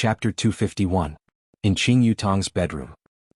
Chapter 251. In Qing Yutong's bedroom.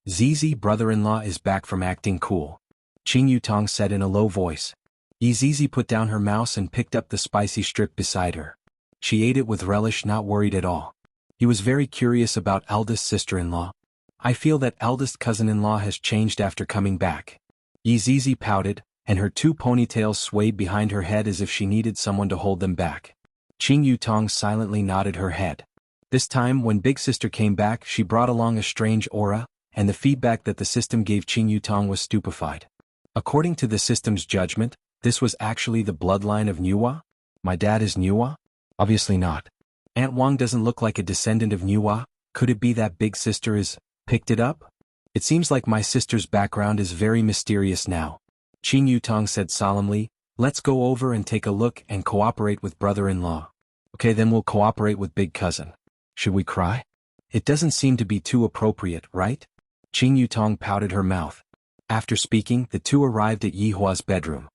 Zizi, brother-in-law, is back from acting cool. Qing Yutong said in a low voice. Zizi put down her mouse and picked up the spicy strip beside her. She ate it with relish, not worried at all. He was very curious about eldest sister-in-law. I feel that eldest cousin-in-law has changed after coming back. Zizi pouted, and her two ponytails swayed behind her head as if she needed someone to hold them back. Qing Yutong silently nodded her head. This time, when Big Sister came back, she brought along a strange aura, and the feedback that the system gave Qing Yutong was stupefied. According to the system's judgment, this was actually the bloodline of Nuwa? My dad is Nuwa? Obviously not. Aunt Wang doesn't look like a descendant of Nuwa. Could it be that Big Sister is picked it up? It seems like my sister's background is very mysterious now. Qing Yutong said solemnly, let's go over and take a look and cooperate with brother-in-law. Okay, then we'll cooperate with big cousin. Should we cry? It doesn't seem to be too appropriate, right? Qing Yutong pouted her mouth. After speaking, the two arrived at Yihua's bedroom.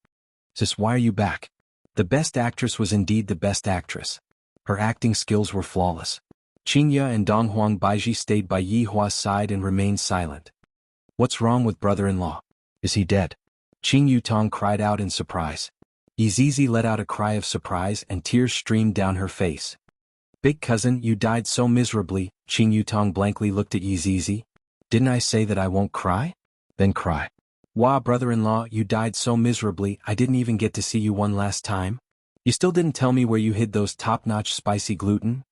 Sis, why are you back? The best actress was indeed the best actress. Her acting skills were flawless. Qingya and Donghuang Baiji stayed by Yihua's side and remained silent. What's wrong with brother-in-law? Is he dead? Qing Yutong cried out in surprise. Zizi let out a cry of surprise and tears streamed down her face. Big cousin, you died so miserably. Qing Yutong blankly looked at Zizi. Didn't I say that I won't cry? Then cry. Wah, brother-in-law, you died so miserably, I didn't even get to see you one last time. You still didn't tell me where you hid those top-notch spicy gluten?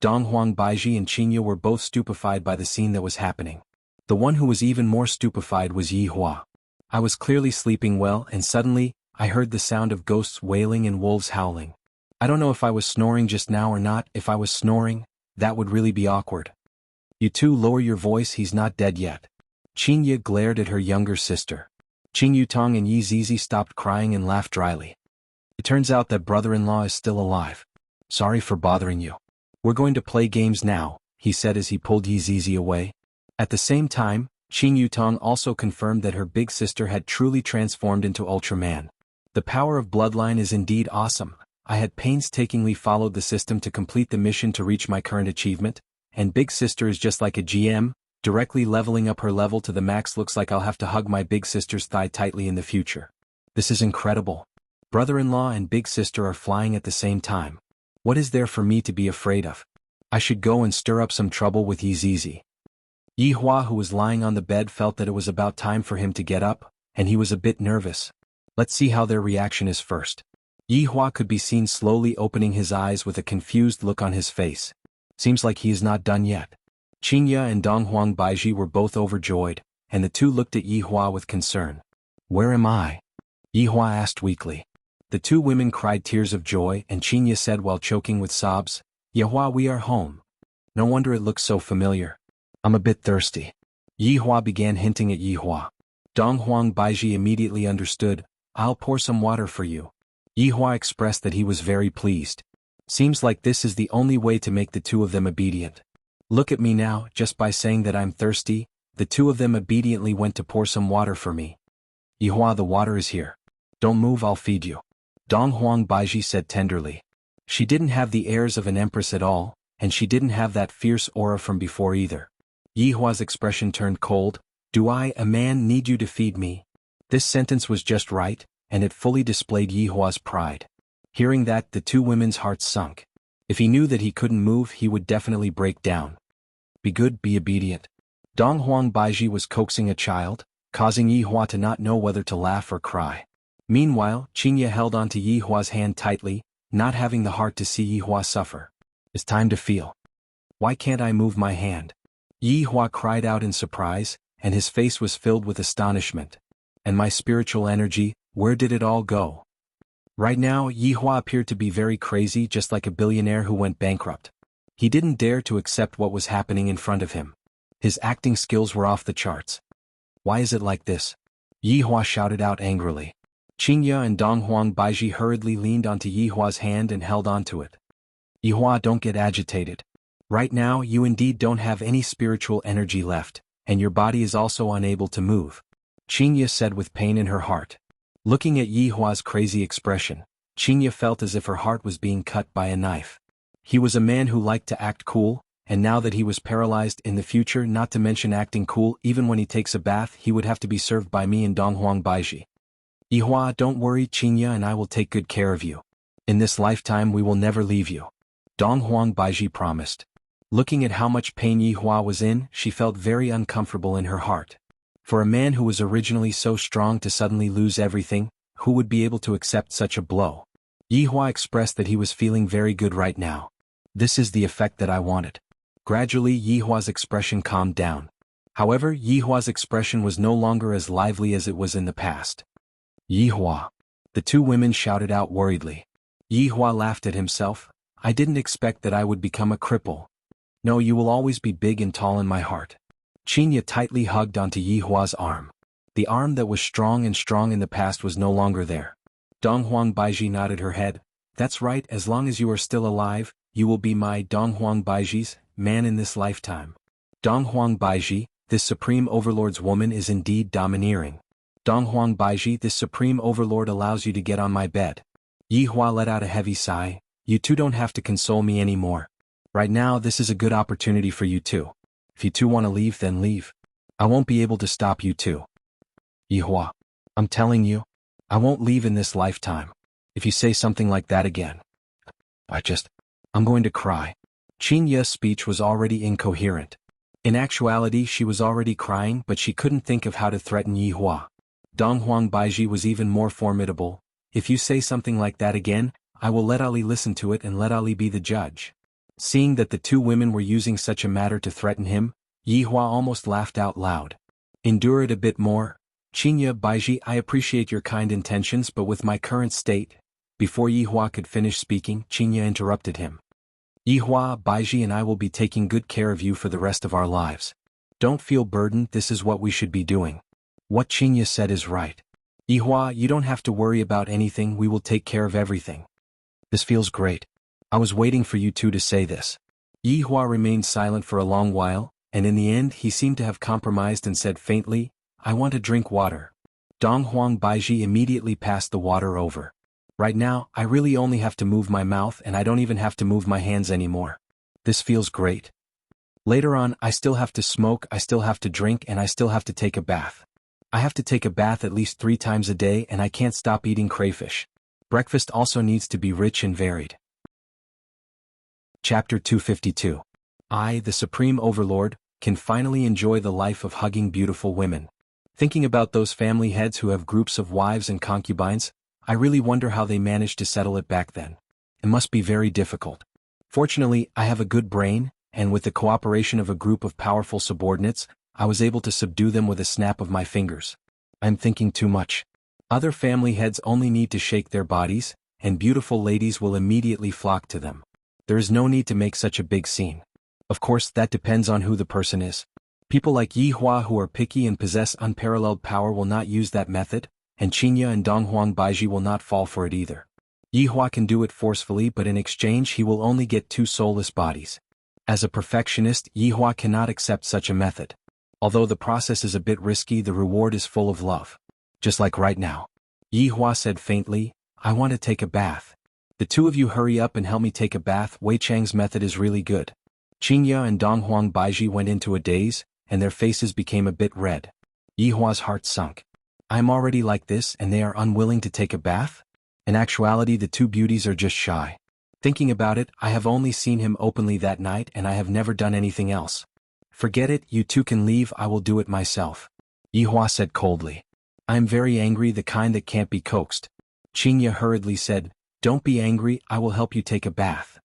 Donghuang Baiji and Qingya were both stupefied by the scene that was happening. The one who was even more stupefied was Yihua. I was clearly sleeping well, and suddenly, I heard the sound of ghosts wailing and wolves howling. I don't know if I was snoring just now or not. If I was snoring, that would really be awkward. You two lower your voice, he's not dead yet. Qingya glared at her younger sister. Qing Yutong and Zizi stopped crying and laughed dryly. It turns out that brother-in-law is still alive. Sorry for bothering you. We're going to play games now, he said as he pulled Zizi away. At the same time, Qing Yutong also confirmed that her big sister had truly transformed into Ultraman. The power of bloodline is indeed awesome. I had painstakingly followed the system to complete the mission to reach my current achievement, and Big Sister is just like a GM, directly leveling up her level to the max. Looks like I'll have to hug my big sister's thigh tightly in the future. This is incredible. Brother-in-law and big sister are flying at the same time. What is there for me to be afraid of? I should go and stir up some trouble with Zizi. Yihua, who was lying on the bed, felt that it was about time for him to get up, and he was a bit nervous. Let's see how their reaction is first. Yihua could be seen slowly opening his eyes with a confused look on his face. Seems like he is not done yet. Qingya and Donghuang Baiji were both overjoyed, and the two looked at Yihua with concern. Where am I? Yihua asked weakly. The two women cried tears of joy, and Qingya said while choking with sobs, Yihua, we are home. No wonder it looks so familiar. I'm a bit thirsty. Yihua began hinting at Yihua. Donghuang Baiji immediately understood. I'll pour some water for you. Yihua expressed that he was very pleased. Seems like this is the only way to make the two of them obedient. Look at me now, just by saying that I'm thirsty, the two of them obediently went to pour some water for me. Yihua, the water is here. Don't move, I'll feed you. Donghuang Baiji said tenderly. She didn't have the airs of an empress at all, and she didn't have that fierce aura from before either. Yihua's expression turned cold. Do I, a man, need you to feed me? This sentence was just right, and it fully displayed Yihua's pride. Hearing that, the two women's hearts sunk. If he knew that he couldn't move, he would definitely break down. Be good, be obedient. Donghuang Baiji was coaxing a child, causing Yihua to not know whether to laugh or cry. Meanwhile, Qingya held onto Yihua's hand tightly, not having the heart to see Yihua suffer. It's time to feel. Why can't I move my hand? Yihua cried out in surprise, and his face was filled with astonishment. And my spiritual energy, where did it all go? Right now, Yihua appeared to be very crazy, just like a billionaire who went bankrupt. He didn't dare to accept what was happening in front of him. His acting skills were off the charts. Why is it like this? Yihua shouted out angrily. Qingya and Donghuang Baiji hurriedly leaned onto Yihua's hand and held onto it. Yihua, don't get agitated. Right now, you indeed don't have any spiritual energy left, and your body is also unable to move. Qingya said with pain in her heart. Looking at Yihua's crazy expression, Qingya felt as if her heart was being cut by a knife. He was a man who liked to act cool, and now that he was paralyzed in the future, not to mention acting cool, even when he takes a bath he would have to be served by me and Donghuang Baiji. Yihua, don't worry, Qinya and I will take good care of you. In this lifetime we will never leave you. Donghuang Baiji promised. Looking at how much pain Yihua was in, she felt very uncomfortable in her heart. For a man who was originally so strong to suddenly lose everything, who would be able to accept such a blow? Yihua expressed that he was feeling very good right now. This is the effect that I wanted. Gradually Yihua's expression calmed down. However, Yihua's expression was no longer as lively as it was in the past. Yihua. The two women shouted out worriedly. Yihua laughed at himself. I didn't expect that I would become a cripple. No, you will always be big and tall in my heart. Qinya tightly hugged onto Yihua's arm. The arm that was strong in the past was no longer there. Donghuang Baiji nodded her head. That's right, as long as you are still alive, you will be my Donghuang Baiji's man in this lifetime. Donghuang Baiji, this supreme overlord's woman is indeed domineering. Donghuang Baiji, this supreme overlord allows you to get on my bed. Yihua let out a heavy sigh. You two don't have to console me anymore. Right now this is a good opportunity for you two. If you two want to leave, then leave. I won't be able to stop you two. Yihua. I'm telling you, I won't leave in this lifetime. If you say something like that again, I'm going to cry. Qinya's speech was already incoherent. In actuality she was already crying, but she couldn't think of how to threaten Yihua. Donghuang Baiji was even more formidable. If you say something like that again, I will let Ali listen to it and let Ali be the judge. Seeing that the two women were using such a matter to threaten him, Yihua almost laughed out loud. Endure it a bit more. Qinya Baiji, I appreciate your kind intentions, but with my current state. Before Yihua could finish speaking, Qinya interrupted him. Yihua, Baiji and I will be taking good care of you for the rest of our lives. Don't feel burdened, this is what we should be doing. What Qinya said is right. Yihua, you don't have to worry about anything, we will take care of everything. This feels great. I was waiting for you two to say this. Yihua remained silent for a long while, and in the end he seemed to have compromised and said faintly, I want to drink water. Donghuang Baiji immediately passed the water over. Right now, I really only have to move my mouth and I don't even have to move my hands anymore. This feels great. Later on, I still have to smoke, I still have to drink, and I still have to take a bath. I have to take a bath at least 3 times a day and I can't stop eating crayfish. Breakfast also needs to be rich and varied. Chapter 252. I, the Supreme Overlord, can finally enjoy the life of hugging beautiful women. Thinking about those family heads who have groups of wives and concubines, I really wonder how they managed to settle it back then. It must be very difficult. Fortunately, I have a good brain, and with the cooperation of a group of powerful subordinates, I was able to subdue them with a snap of my fingers. I'm thinking too much. Other family heads only need to shake their bodies, and beautiful ladies will immediately flock to them. There is no need to make such a big scene. Of course, that depends on who the person is. People like Yihua who are picky and possess unparalleled power will not use that method, and Qinya and Donghuang Baiji will not fall for it either. Yihua can do it forcefully, but in exchange he will only get 2 soulless bodies. As a perfectionist, Yihua cannot accept such a method. Although the process is a bit risky, the reward is full of love. Just like right now. Yihua said faintly, I want to take a bath. The two of you hurry up and help me take a bath, Wei Chang's method is really good. Qinya and Donghuang Baiji went into a daze, and their faces became a bit red. Yihua's heart sunk. I am already like this and they are unwilling to take a bath? In actuality the two beauties are just shy. Thinking about it, I have only seen him openly that night and I have never done anything else. Forget it, you two can leave, I will do it myself. Yihua said coldly. I am very angry, the kind that can't be coaxed. Qinya hurriedly said, don't be angry, I will help you take a bath.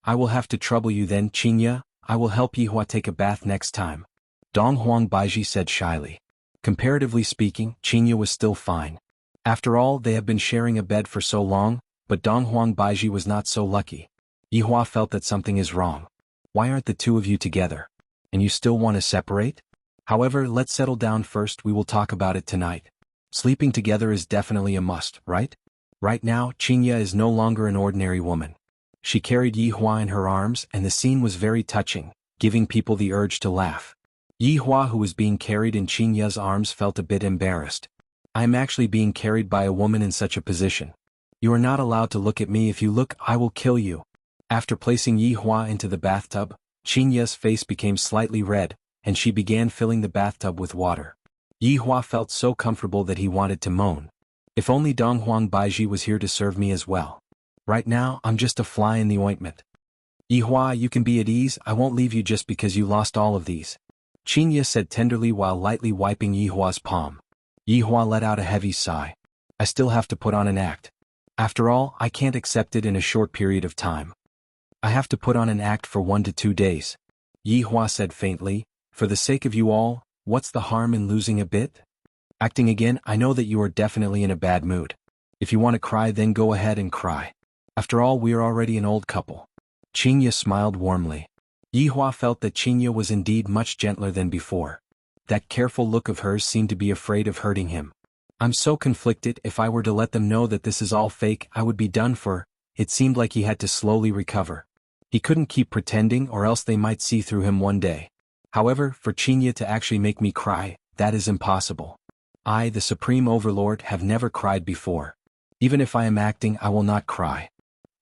I will have to trouble you then, Qinya, I will help Yihua take a bath next time. Donghuang Baiji said shyly. Comparatively speaking, Qinya was still fine. After all, they have been sharing a bed for so long, but Donghuang Baiji was not so lucky. Yihua felt that something is wrong. Why aren't the two of you together? And you still want to separate? However, let's settle down first, we will talk about it tonight. Sleeping together is definitely a must, right? Right now, Qinya is no longer an ordinary woman. She carried Yihua in her arms and the scene was very touching, giving people the urge to laugh. Yihua, who was being carried in Qinya's arms, felt a bit embarrassed. I am actually being carried by a woman in such a position. You are not allowed to look at me, if you look, I will kill you. After placing Yihua into the bathtub, Qingya's face became slightly red, and she began filling the bathtub with water. Yihua felt so comfortable that he wanted to moan. If only Donghuang Baiji was here to serve me as well. Right now, I'm just a fly in the ointment. Yihua, you can be at ease, I won't leave you just because you lost all of these. Qingya said tenderly while lightly wiping Yihua's palm. Yihua let out a heavy sigh. I still have to put on an act. After all, I can't accept it in a short period of time. I have to put on an act for 1 to 2 days. Yihua said faintly, for the sake of you all, what's the harm in losing a bit? Acting again, I know that you are definitely in a bad mood. If you want to cry, then go ahead and cry. After all, we're already an old couple. Qingya smiled warmly. Yihua felt that Qingya was indeed much gentler than before. That careful look of hers seemed to be afraid of hurting him. I'm so conflicted, if I were to let them know that this is all fake, I would be done for. It seemed like he had to slowly recover. He couldn't keep pretending or else they might see through him one day. However, for Qingya to actually make me cry, that is impossible. I, the Supreme Overlord, have never cried before. Even if I am acting, I will not cry.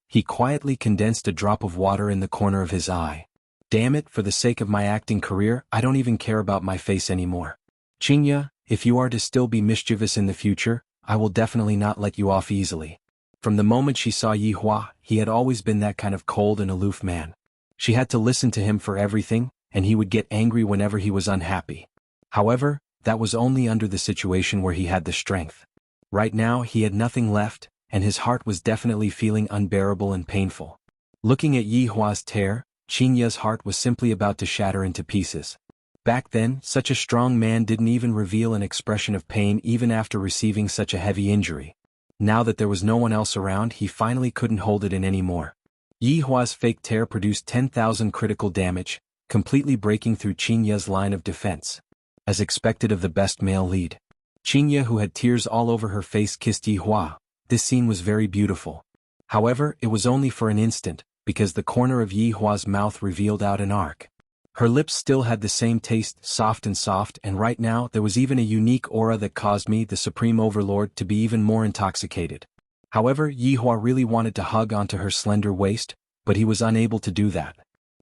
He quietly condensed a drop of water in the corner of his eye. Damn it, for the sake of my acting career, I don't even care about my face anymore. Qingya, if you are to still be mischievous in the future, I will definitely not let you off easily. From the moment she saw Yihua, he had always been that kind of cold and aloof man. She had to listen to him for everything, and he would get angry whenever he was unhappy. However, that was only under the situation where he had the strength. Right now he had nothing left, and his heart was definitely feeling unbearable and painful. Looking at Yihua's tear, Qingya's heart was simply about to shatter into pieces. Back then, such a strong man didn't even reveal an expression of pain even after receiving such a heavy injury. Now that there was no one else around, he finally couldn't hold it in anymore. Yihua's fake tear produced 10,000 critical damage, completely breaking through Qingya's line of defense. As expected of the best male lead. Qingya, who had tears all over her face, kissed Yihua. This scene was very beautiful. However, it was only for an instant, because the corner of Yihua's mouth revealed out an arc. Her lips still had the same taste, soft, and right now there was even a unique aura that caused me, the Supreme Overlord, to be even more intoxicated. However, Yihua really wanted to hug onto her slender waist, but he was unable to do that.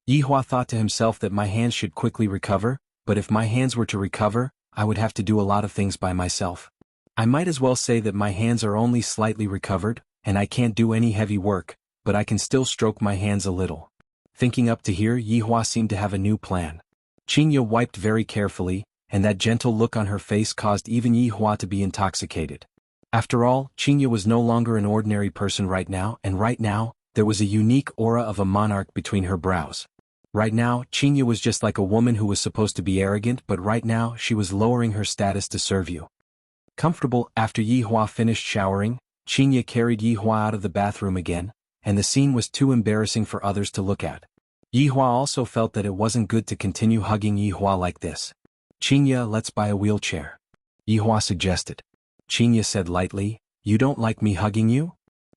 Yihua thought to himself that my hands should quickly recover, but if my hands were to recover, I would have to do a lot of things by myself. I might as well say that my hands are only slightly recovered, and I can't do any heavy work, but I can still stroke my hands a little. Thinking up to here, Yihua seemed to have a new plan. Qingya wiped very carefully, and that gentle look on her face caused even Yihua to be intoxicated. After all, Qingya was no longer an ordinary person right now, and right now, there was a unique aura of a monarch between her brows. Right now, Qingya was just like a woman who was supposed to be arrogant, but right now she was lowering her status to serve you. Comfortable, after Yihua finished showering, Qingya carried Yihua out of the bathroom again, and the scene was too embarrassing for others to look at. Yihua also felt that it wasn't good to continue hugging Yihua like this. Qingya, let's buy a wheelchair. Yihua suggested. Qingya said lightly, you don't like me hugging you?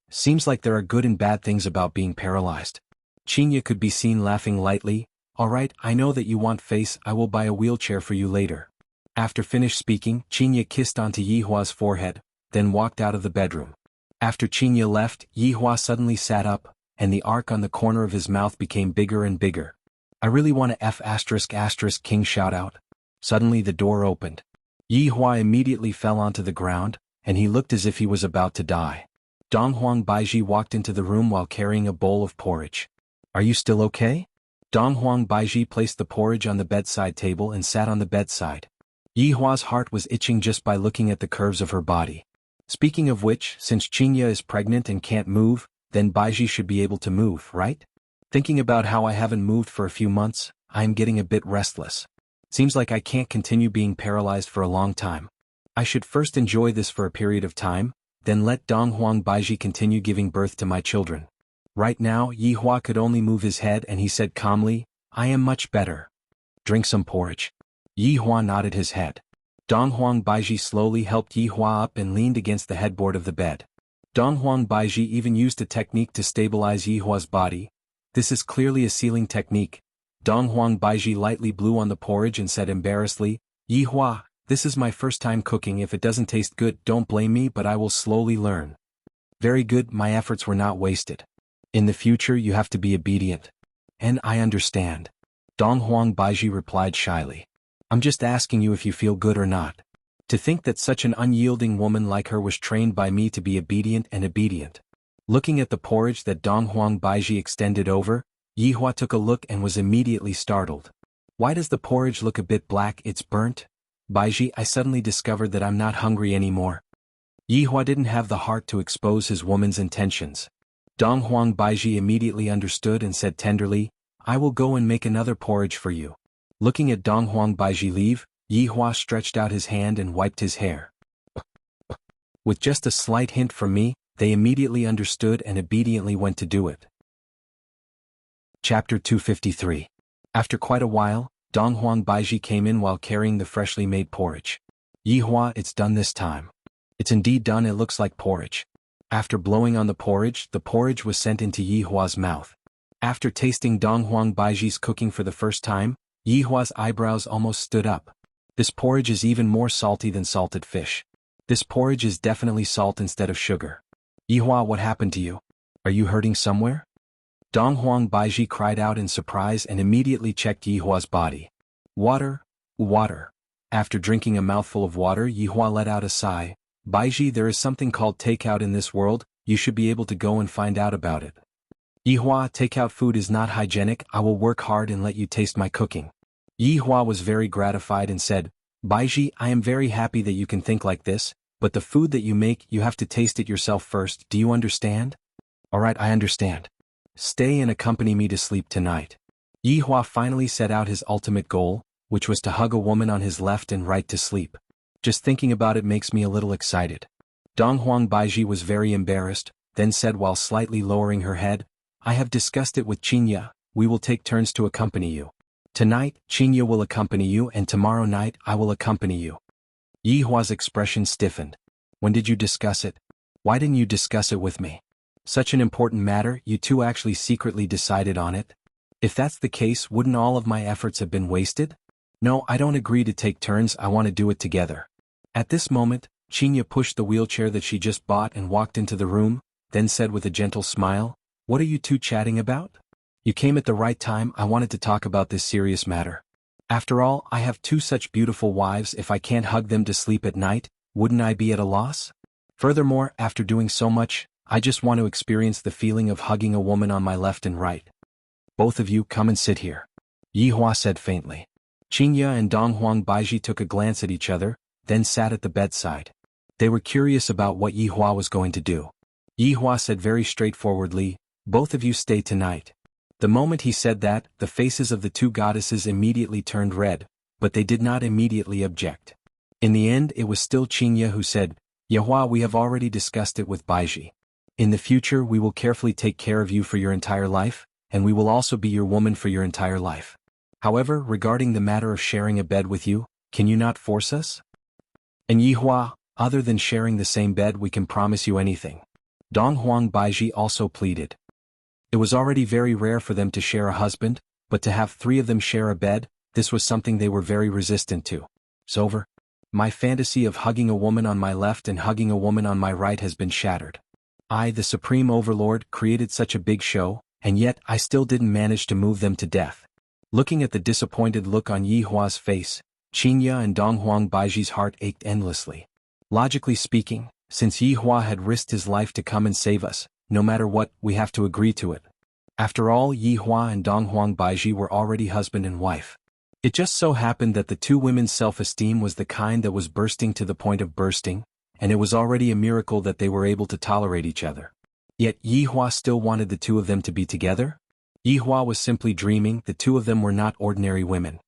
Seems like there are good and bad things about being paralyzed. Qingya could be seen laughing lightly. Alright, I know that you want face, I will buy a wheelchair for you later. After finished speaking, Qingya kissed onto Yihua's forehead, then walked out of the bedroom. After Qingya left, Yihua suddenly sat up, and the arc on the corner of his mouth became bigger and bigger. I really want a F****, King shout out. Suddenly the door opened. Yihua immediately fell onto the ground, and he looked as if he was about to die. Donghuang Baiji walked into the room while carrying a bowl of porridge. Are you still okay? Donghuang Baiji placed the porridge on the bedside table and sat on the bedside. Yihua's heart was itching just by looking at the curves of her body. Speaking of which, since Qingya is pregnant and can't move, then Baiji should be able to move, right? Thinking about how I haven't moved for a few months, I am getting a bit restless. Seems like I can't continue being paralyzed for a long time. I should first enjoy this for a period of time, then let Donghuang Baiji continue giving birth to my children. Right now, Yihua could only move his head and he said calmly, I am much better. Drink some porridge. Yihua nodded his head. Donghuang Baiji slowly helped Yihua up and leaned against the headboard of the bed. Donghuang Baiji even used a technique to stabilize Yihua's body. This is clearly a sealing technique. Donghuang Baiji lightly blew on the porridge and said embarrassedly, Yihua, this is my first time cooking. If it doesn't taste good, don't blame me, but I will slowly learn. Very good, my efforts were not wasted. In the future you have to be obedient. And I understand. Dong Huang Baiji replied shyly. I'm just asking you if you feel good or not. To think that such an unyielding woman like her was trained by me to be obedient and obedient. Looking at the porridge that Dong Huang Baiji extended over, Yihua took a look and was immediately startled. Why does the porridge look a bit black? It's burnt? Baiji, I suddenly discovered that I'm not hungry anymore. Yihua didn't have the heart to expose his woman's intentions. Dong Huang Baiji immediately understood and said tenderly, I will go and make another porridge for you. Looking at Dong Huang Baiji leave, Yihua stretched out his hand and wiped his hair. With just a slight hint from me, they immediately understood and obediently went to do it. Chapter 253. After quite a while, Dong Huang Baiji came in while carrying the freshly made porridge. Yihua, it's done this time. It's indeed done, it looks like porridge. After blowing on the porridge was sent into Yihua's mouth. After tasting Dong Huang Baiji's cooking for the first time, Yihua's eyebrows almost stood up. This porridge is even more salty than salted fish. This porridge is definitely salt instead of sugar. Yihua, what happened to you? Are you hurting somewhere? Dong Huang Baiji cried out in surprise and immediately checked Yihua's body. Water, water. After drinking a mouthful of water, Yihua let out a sigh. Baiji, there is something called takeout in this world, you should be able to go and find out about it. Yihua, takeout food is not hygienic, I will work hard and let you taste my cooking. Yihua was very gratified and said, Baiji, I am very happy that you can think like this, but the food that you make, you have to taste it yourself first, do you understand? Alright, I understand. Stay and accompany me to sleep tonight. Yihua finally set out his ultimate goal, which was to hug a woman on his left and right to sleep. Just thinking about it makes me a little excited. Dong Huang Baiji was very embarrassed, then said while slightly lowering her head, I have discussed it with Qinya, we will take turns to accompany you. Tonight, Qinya will accompany you and tomorrow night I will accompany you. Yihua's expression stiffened. When did you discuss it? Why didn't you discuss it with me? Such an important matter, you two actually secretly decided on it? If that's the case, wouldn't all of my efforts have been wasted? No, I don't agree to take turns, I want to do it together. At this moment, Qinya pushed the wheelchair that she just bought and walked into the room, then said with a gentle smile, What are you two chatting about? You came at the right time, I wanted to talk about this serious matter. After all, I have two such beautiful wives, if I can't hug them to sleep at night, wouldn't I be at a loss? Furthermore, after doing so much, I just want to experience the feeling of hugging a woman on my left and right. Both of you come and sit here. Yihua said faintly. Qinya and Dong Huang Baiji took a glance at each other, then sat at the bedside. They were curious about what Yihua was going to do. Yihua said very straightforwardly, Both of you stay tonight. The moment he said that, the faces of the two goddesses immediately turned red, but they did not immediately object. In the end, it was still Qinya who said, Yihua, we have already discussed it with Baiji. In the future, we will carefully take care of you for your entire life, and we will also be your woman for your entire life. However, regarding the matter of sharing a bed with you, can you not force us? And Yihua, other than sharing the same bed, we can promise you anything. Dong Huang Baiji also pleaded. It was already very rare for them to share a husband, but to have three of them share a bed, this was something they were very resistant to. It's over. My fantasy of hugging a woman on my left and hugging a woman on my right has been shattered. I, the Supreme Overlord, created such a big show, and yet I still didn't manage to move them to death. Looking at the disappointed look on Yihua's face, Qinya and Dong Huang Baiji's heart ached endlessly. Logically speaking, since Yihua had risked his life to come and save us, no matter what, we have to agree to it. After all, Yihua and Dong Huang Baiji were already husband and wife. It just so happened that the two women's self-esteem was the kind that was bursting to the point of bursting, and it was already a miracle that they were able to tolerate each other. Yet Yihua still wanted the two of them to be together? Yihua was simply dreaming, the two of them were not ordinary women.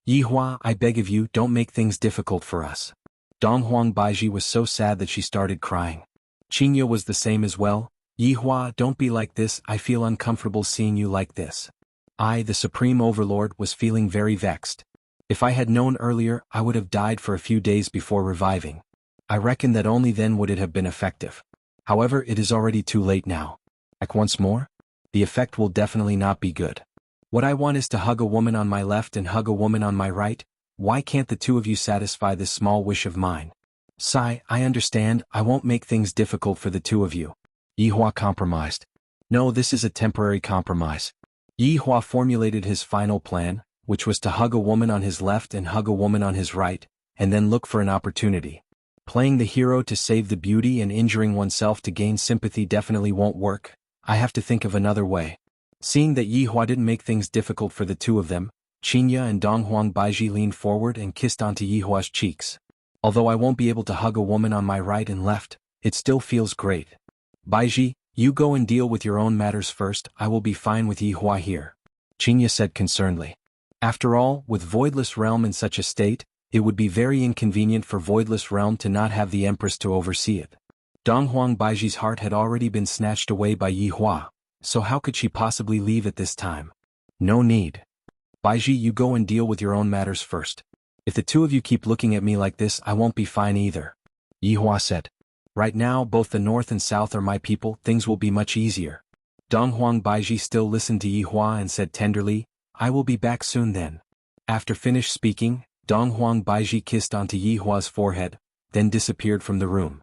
Yihua, I beg of you, don't make things difficult for us. Dong Huang Baiji was so sad that she started crying. Qinya was the same as well. Yihua, don't be like this, I feel uncomfortable seeing you like this. I, the Supreme Overlord, was feeling very vexed. If I had known earlier, I would have died for a few days before reviving. I reckon that only then would it have been effective. However, it is already too late now. Like once more? The effect will definitely not be good. What I want is to hug a woman on my left and hug a woman on my right. Why can't the two of you satisfy this small wish of mine? Sai, I understand, I won't make things difficult for the two of you. Yihua compromised. No, this is a temporary compromise. Yihua formulated his final plan, which was to hug a woman on his left and hug a woman on his right, and then look for an opportunity. Playing the hero to save the beauty and injuring oneself to gain sympathy definitely won't work. I have to think of another way. Seeing that Yi Hua didn't make things difficult for the two of them, Qingya and Donghuang Baiji leaned forward and kissed onto Yi Hua's cheeks. Although I won't be able to hug a woman on my right and left, it still feels great. Baiji, you go and deal with your own matters first, I will be fine with Yi Hua here. Qingya said concernedly. After all, with Voidless Realm in such a state, it would be very inconvenient for Voidless Realm to not have the Empress to oversee it. Donghuang Baiji's heart had already been snatched away by Yi Hua, so how could she possibly leave at this time? No need. Baiji, you go and deal with your own matters first. If the two of you keep looking at me like this, I won't be fine either. Yi Hua said. Right now, both the north and south are my people, things will be much easier. Donghuang Baiji still listened to Yi Hua and said tenderly, I will be back soon then. After finished speaking, Donghuang Baiji kissed onto Yi Hua's forehead, then disappeared from the room.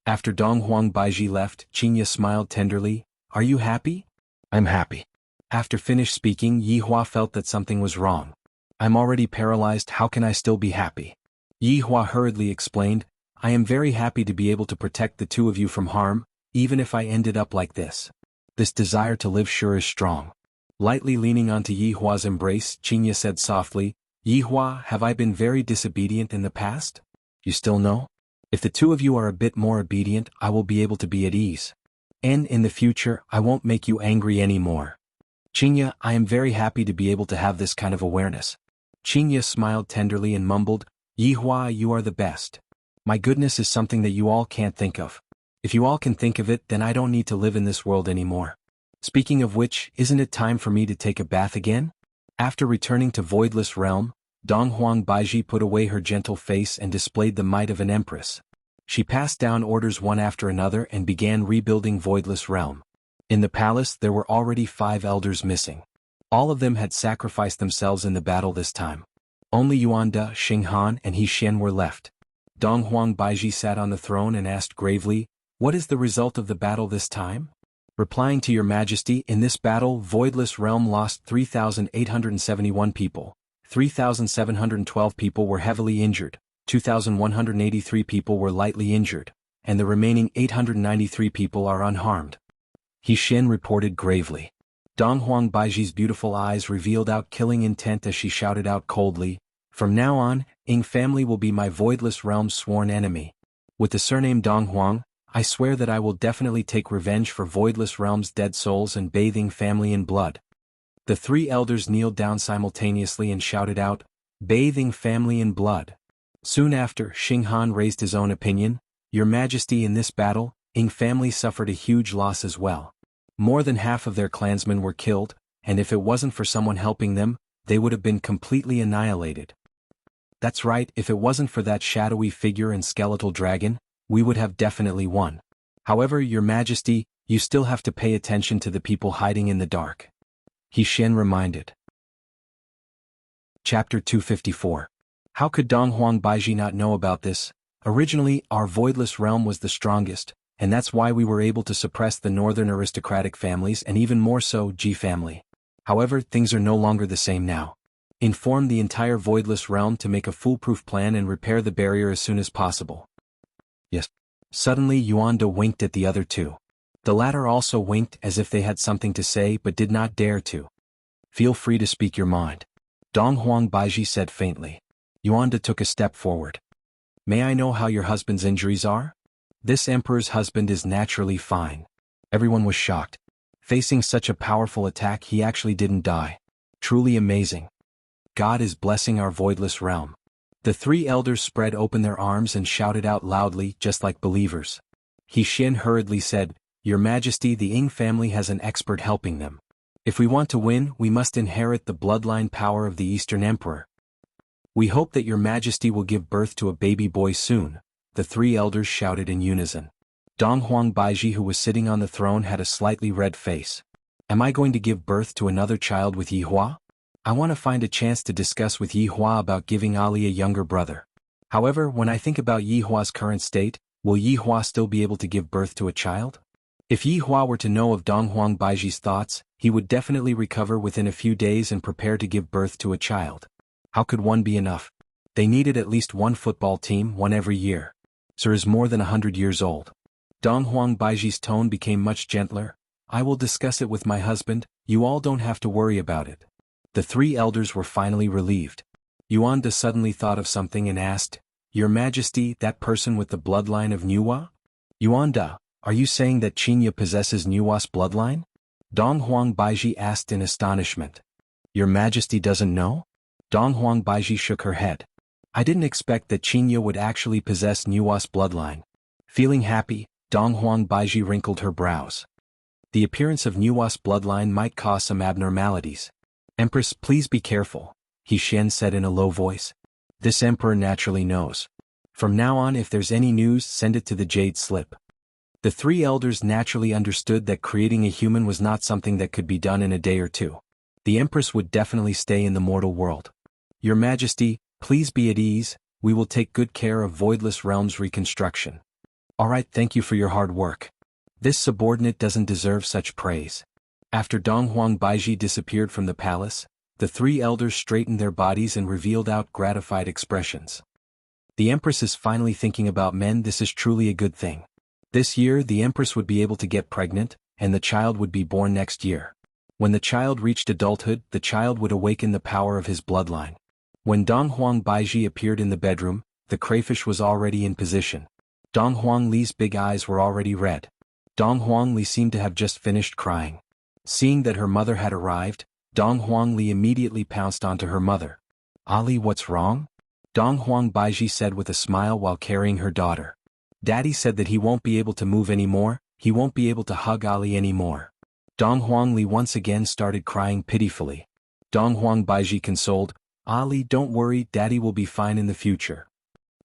After Donghuang Baiji left, Qingya smiled tenderly, Are you happy? I'm happy. After finished speaking, Yi Hua felt that something was wrong. I'm already paralyzed, how can I still be happy? Yi Hua hurriedly explained, I am very happy to be able to protect the two of you from harm, even if I ended up like this. This desire to live sure is strong. Lightly leaning onto Yi Hua's embrace, Qingya said softly, Yi Hua, have I been very disobedient in the past? You still know? If the two of you are a bit more obedient, I will be able to be at ease. And in the future, I won't make you angry anymore. Qingya, I am very happy to be able to have this kind of awareness. Qingya smiled tenderly and mumbled, Yi Hua, you are the best. My goodness is something that you all can't think of. If you all can think of it, then I don't need to live in this world anymore. Speaking of which, isn't it time for me to take a bath again? After returning to Voidless Realm, Donghuang Baiji put away her gentle face and displayed the might of an empress. She passed down orders one after another and began rebuilding Voidless Realm. In the palace there were already 5 elders missing. All of them had sacrificed themselves in the battle this time. Only Yuanda, Xinghan and He Xian were left. Donghuang Baiji sat on the throne and asked gravely, What is the result of the battle this time? Replying to your majesty, in this battle Voidless Realm lost 3,871 people. 3,712 people were heavily injured, 2,183 people were lightly injured, and the remaining 893 people are unharmed. He Xian reported gravely. Donghuang Baiji's beautiful eyes revealed out killing intent as she shouted out coldly, From now on, Ying family will be my Voidless Realm's sworn enemy. With the surname Donghuang, I swear that I will definitely take revenge for Voidless Realm's dead souls and bathe Ying family in blood. The 3 elders kneeled down simultaneously and shouted out, Bathe Ying family in blood. Soon after, Xinghan raised his own opinion, Your Majesty, in this battle, Ying family suffered a huge loss as well. More than half of their clansmen were killed, and if it wasn't for someone helping them, they would have been completely annihilated. That's right, if it wasn't for that shadowy figure and skeletal dragon, we would have definitely won. However, Your Majesty, you still have to pay attention to the people hiding in the dark. He Xian reminded. Chapter 254. How could Donghuang Baiji not know about this? Originally, our Voidless Realm was the strongest, and that's why we were able to suppress the northern aristocratic families and even more so Ji family. However, things are no longer the same now. Inform the entire Voidless Realm to make a foolproof plan and repair the barrier as soon as possible. Yes. Suddenly Yuanda winked at the other two. The latter also winked as if they had something to say but did not dare to. Feel free to speak your mind. Donghuang Baiji said faintly. Yuanda took a step forward. May I know how your husband's injuries are? This emperor's husband is naturally fine. Everyone was shocked. Facing such a powerful attack, he actually didn't die. Truly amazing. God is blessing our Voidless Realm. The 3 elders spread open their arms and shouted out loudly, just like believers. He Xian hurriedly said, Your Majesty, the Ying family has an expert helping them. If we want to win, we must inherit the bloodline power of the Eastern Emperor. We hope that Your Majesty will give birth to a baby boy soon, the 3 elders shouted in unison. Donghuang Baiji, who was sitting on the throne, had a slightly red face. Am I going to give birth to another child with Yi Hua? I want to find a chance to discuss with Yi Hua about giving Ali a younger brother. However, when I think about Yi Hua's current state, will Yi Hua still be able to give birth to a child? If Yi Hua were to know of Dong Huang Baiji's thoughts, he would definitely recover within a few days and prepare to give birth to a child. How could one be enough? They needed at least one football team, one every year. Sir is more than 100 years old. Dong Huang Baiji's tone became much gentler. I will discuss it with my husband, you all don't have to worry about it. The three elders were finally relieved. Yuan De suddenly thought of something and asked, Your Majesty, that person with the bloodline of Nuwa? Yuan De, are you saying that Qinya possesses Nuwa's bloodline? Dong Huang Baiji asked in astonishment. Your Majesty doesn't know? Dong Huang Baiji shook her head. I didn't expect that Qinya would actually possess Nuwa's bloodline. Feeling happy, Dong Huang Baiji wrinkled her brows. The appearance of Nuwa's bloodline might cause some abnormalities. Empress, please be careful, He Xian said in a low voice. This emperor naturally knows. From now on, if there's any news, send it to the Jade Slip. The three elders naturally understood that creating a human was not something that could be done in a day or two. The Empress would definitely stay in the mortal world. Your Majesty, please be at ease, we will take good care of Voidless Realm's reconstruction. Alright, thank you for your hard work. This subordinate doesn't deserve such praise. After Dong Huang Baiji disappeared from the palace, the three elders straightened their bodies and revealed out gratified expressions. The Empress is finally thinking about men. This is truly a good thing. This year the Empress would be able to get pregnant, and the child would be born next year. When the child reached adulthood, the child would awaken the power of his bloodline. When Dong Huang Baiji appeared in the bedroom, the crayfish was already in position. Dong Huang Li's big eyes were already red. Dong Huang Li seemed to have just finished crying. Seeing that her mother had arrived, Dong Huang Li immediately pounced onto her mother. Ali, what's wrong? Dong Huang Baiji said with a smile while carrying her daughter. Daddy said that he won't be able to move anymore, he won't be able to hug Ali anymore. Dong Huang Li once again started crying pitifully. Dong Huang Baiji consoled, Ali, don't worry, Daddy will be fine in the future.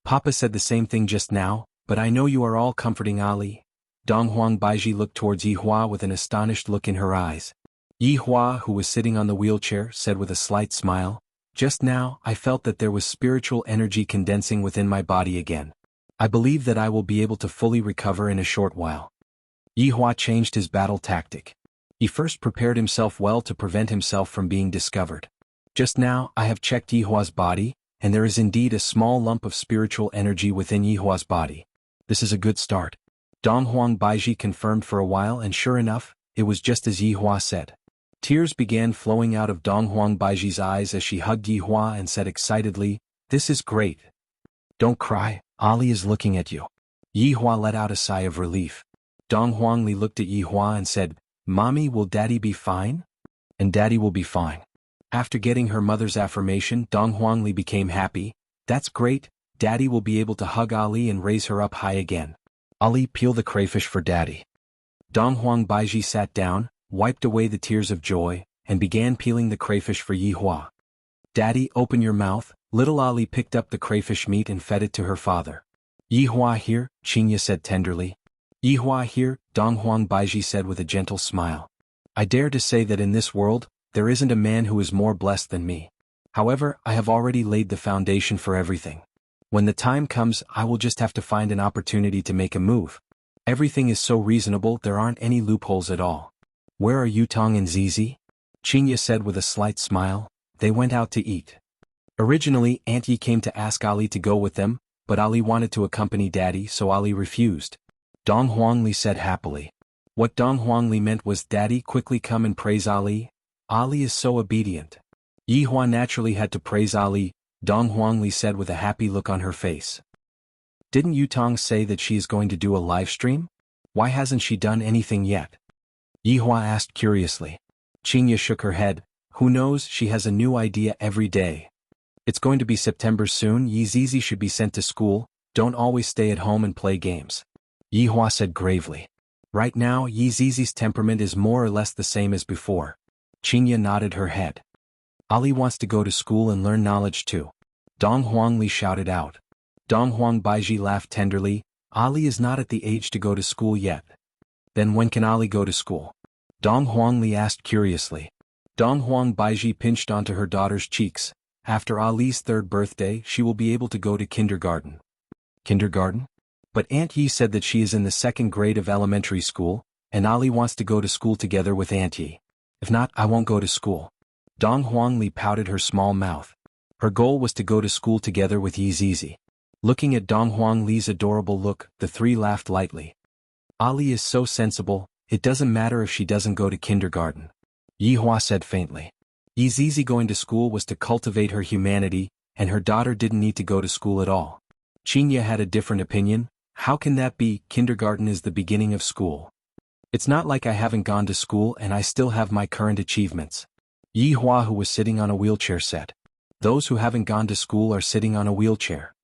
Papa said the same thing just now, but I know you are all comforting Ali. Dong Huang Baiji looked towards Yi Hua with an astonished look in her eyes. Yi Hua, who was sitting on the wheelchair, said with a slight smile, Just now, I felt that there was spiritual energy condensing within my body again. I believe that I will be able to fully recover in a short while. Yi Hua changed his battle tactic. He first prepared himself well to prevent himself from being discovered. Just now, I have checked Yi Hua's body, and there is indeed a small lump of spiritual energy within Yi Hua's body. This is a good start. Dong Huang Baiji confirmed for a while, and sure enough, it was just as Yi Hua said. Tears began flowing out of Dong Huang Baiji's eyes as she hugged Yi Hua and said excitedly, This is great. Don't cry, Ali is looking at you. Yi Hua let out a sigh of relief. Dong Huang Li looked at Yi Hua and said, Mommy, will Daddy be fine? And Daddy will be fine. After getting her mother's affirmation, Dong Huang Li became happy. That's great, Daddy will be able to hug Ali and raise her up high again. Ali, peel the crayfish for Daddy. Dong Huang Baiji sat down, wiped away the tears of joy, and began peeling the crayfish for Yi Hua. Daddy, open your mouth. Little Ali picked up the crayfish meat and fed it to her father. Yi Hua here, Qinya said tenderly. Yi Hua here, Dong Huang Baiji said with a gentle smile. I dare to say that in this world, there isn't a man who is more blessed than me. However, I have already laid the foundation for everything. When the time comes, I will just have to find an opportunity to make a move. Everything is so reasonable, there aren't any loopholes at all. Where are Yutong and Zizi? Qinya said with a slight smile. They went out to eat. Originally, Aunt Yi came to ask Ali to go with them, but Ali wanted to accompany Daddy, so Ali refused. Dong Huang Li said happily. What Dong Huang Li meant was, Daddy, quickly come and praise Ali. Ali is so obedient. Yi Hua naturally had to praise Ali, Dong Huang Li said with a happy look on her face. Didn't Yutong say that she is going to do a live stream? Why hasn't she done anything yet? Yi Hua asked curiously. Qinya shook her head. Who knows, she has a new idea every day. It's going to be September soon. Yi Zizi should be sent to school, don't always stay at home and play games. Yi Hua said gravely. Right now, Yi Zizi's temperament is more or less the same as before. Qinya nodded her head. Ali wants to go to school and learn knowledge too. Dong Huang Li shouted out. Dong Huang Baiji laughed tenderly. Ali is not at the age to go to school yet. Then when can Ali go to school? Dong Huang Li asked curiously. Dong Huang Baiji pinched onto her daughter's cheeks. After Ali's 3rd birthday, she will be able to go to kindergarten. Kindergarten? But Aunt Yi said that she is in the 2nd grade of elementary school, and Ali wants to go to school together with Aunt Yi. If not, I won't go to school. Dong Huangli pouted her small mouth. Her goal was to go to school together with Yi Zizi. Looking at Dong Huangli's adorable look, the three laughed lightly. Ali is so sensible, it doesn't matter if she doesn't go to kindergarten. Yi Hua said faintly. Yi Zizi going to school was to cultivate her humanity, and her daughter didn't need to go to school at all. Qinya had a different opinion. How can that be? Kindergarten is the beginning of school. It's not like I haven't gone to school and I still have my current achievements. Yi Hua, who was sitting on a wheelchair, said. Those who haven't gone to school are sitting on a wheelchair.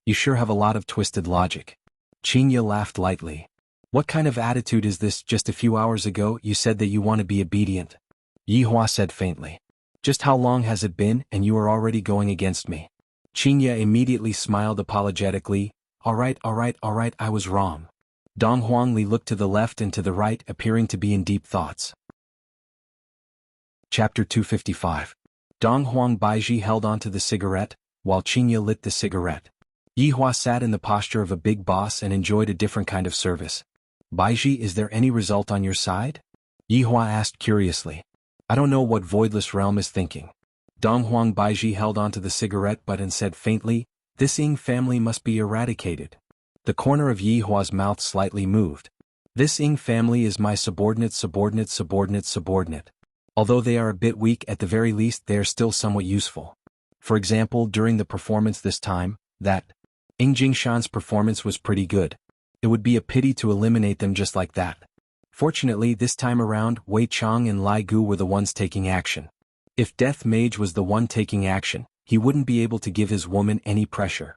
You sure have a lot of twisted logic. Qinya laughed lightly. What kind of attitude is this? Just a few hours ago you said that you want to be obedient. Yi Hua said faintly. Just how long has it been and you are already going against me? Qinya immediately smiled apologetically. Alright, I was wrong. Dong Huangli looked to the left and to the right, appearing to be in deep thoughts. Chapter 255. Dong Huang Baiji held onto the cigarette, while Qinya lit the cigarette. Yi Hua sat in the posture of a big boss and enjoyed a different kind of service. Baiji, is there any result on your side? Yi Hua asked curiously. I don't know what Voidless Realm is thinking. Dong Huang Baiji held onto the cigarette butt and said faintly, this Ying family must be eradicated. The corner of Yi Hua's mouth slightly moved. This Ying family is my subordinate. Although they are a bit weak, at the very least they are still somewhat useful. For example, during the performance this time, that Ying Jingshan's performance was pretty good. It would be a pity to eliminate them just like that. Fortunately, this time around, Wei Chang and Lai Gu were the ones taking action. If Death Mage was the one taking action, he wouldn't be able to give his woman any pressure.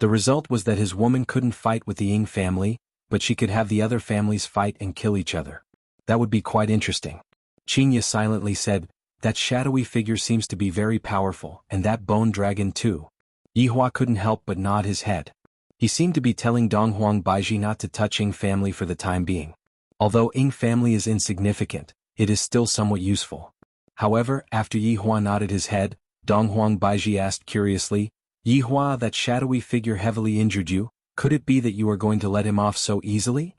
The result was that his woman couldn't fight with the Ying family, but she could have the other families fight and kill each other. That would be quite interesting. Qinya silently said, that shadowy figure seems to be very powerful, and that bone dragon too. Yi Hua couldn't help but nod his head. He seemed to be telling Dong Huang Baiji not to touch Ying family for the time being. Although Ying family is insignificant, it is still somewhat useful. However, after Yi Hua nodded his head, Dong Huang Baiji asked curiously, Yi Hua, that shadowy figure heavily injured you, could it be that you are going to let him off so easily?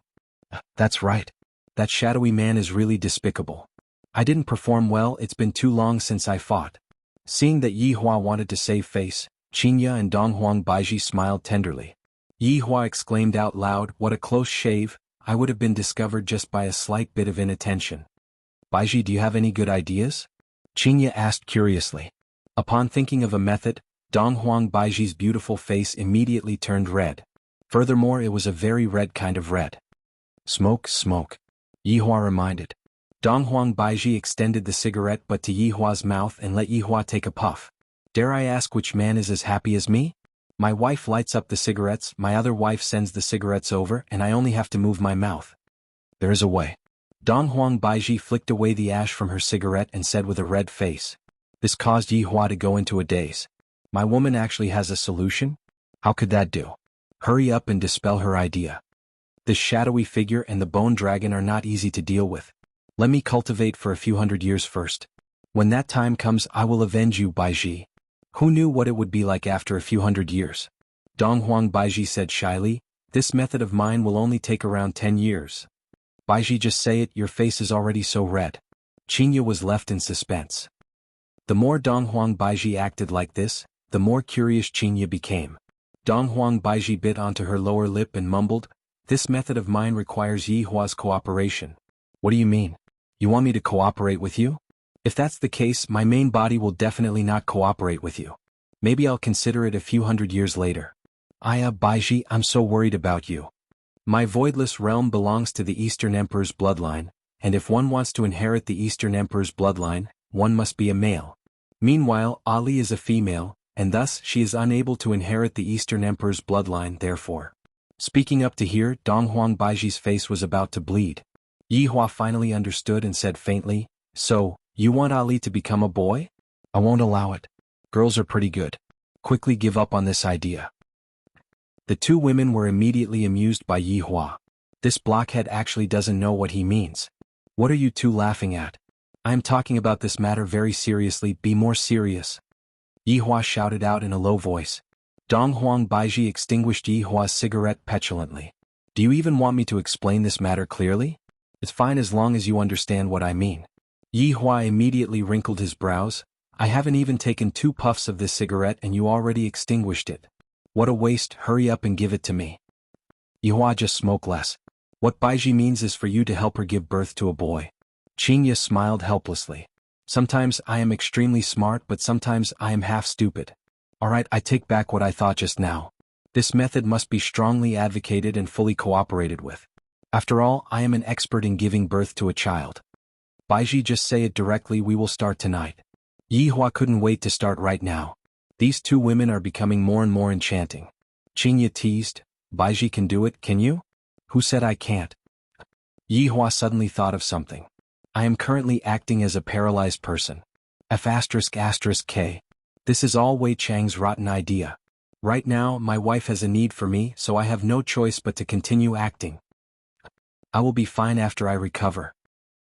That's right. That shadowy man is really despicable. I didn't perform well, it's been too long since I fought. Seeing that Yi Hua wanted to save face, Qinya and Dong Huang Baiji smiled tenderly. Yi Hua exclaimed out loud, what a close shave, I would have been discovered just by a slight bit of inattention. Baiji, do you have any good ideas? Qinya asked curiously. Upon thinking of a method, Dong Huang Baiji's beautiful face immediately turned red. Furthermore, it was a very red kind of red. Smoke, Yi Hua reminded. Dong Huang Baiji extended the cigarette butt to Yi Hua's mouth and let Yi Hua take a puff. Dare I ask which man is as happy as me? My wife lights up the cigarettes, my other wife sends the cigarettes over, and I only have to move my mouth. There is a way. Dong Huang Baiji flicked away the ash from her cigarette and said with a red face. This caused Yi Hua to go into a daze. My woman actually has a solution? How could that do? Hurry up and dispel her idea. This shadowy figure and the bone dragon are not easy to deal with. Let me cultivate for a few hundred years first. When that time comes, I will avenge you, Baiji. Who knew what it would be like after a few hundred years? Dong Huang Baiji said shyly, this method of mine will only take around 10 years. Baiji, just say it, your face is already so red. Qinya was left in suspense. The more Dong Huang Baiji acted like this, the more curious Qinya became. Dong Huang Baiji bit onto her lower lip and mumbled, this method of mine requires Yi Hua's cooperation. What do you mean? You want me to cooperate with you? If that's the case, my main body will definitely not cooperate with you. Maybe I'll consider it a few hundred years later. Baiji, I'm so worried about you. My voidless realm belongs to the Eastern Emperor's bloodline, and if one wants to inherit the Eastern Emperor's bloodline, one must be a male. Meanwhile, Ali is a female, and thus she is unable to inherit the Eastern Emperor's bloodline, therefore. Speaking up to here, Dong Huang Baiji's face was about to bleed. Yi Hua finally understood and said faintly, so, you want Ali to become a boy? I won't allow it. Girls are pretty good. Quickly give up on this idea. The two women were immediately amused by Yi Hua. This blockhead actually doesn't know what he means. What are you two laughing at? I am talking about this matter very seriously, be more serious. Yi Hua shouted out in a low voice. Dong Huang Baiji extinguished Yi Hua's cigarette petulantly. Do you even want me to explain this matter clearly? It's fine as long as you understand what I mean. Yi Hua immediately wrinkled his brows. I haven't even taken 2 puffs of this cigarette and you already extinguished it. What a waste, hurry up and give it to me. Yi Hua, just smoke less. What Baiji means is for you to help her give birth to a boy. Qingya smiled helplessly. Sometimes I am extremely smart but sometimes I am half stupid. Alright, I take back what I thought just now. This method must be strongly advocated and fully cooperated with. After all, I am an expert in giving birth to a child. Baiji, just say it directly, we will start tonight. Yi Hua couldn't wait to start right now. These 2 women are becoming more and more enchanting. Qingya teased, Baiji can do it, can you? Who said I can't? Yi Hua suddenly thought of something. I am currently acting as a paralyzed person. F***K. This is all Wei Chang's rotten idea. Right now, my wife has a need for me, so I have no choice but to continue acting. I will be fine after I recover.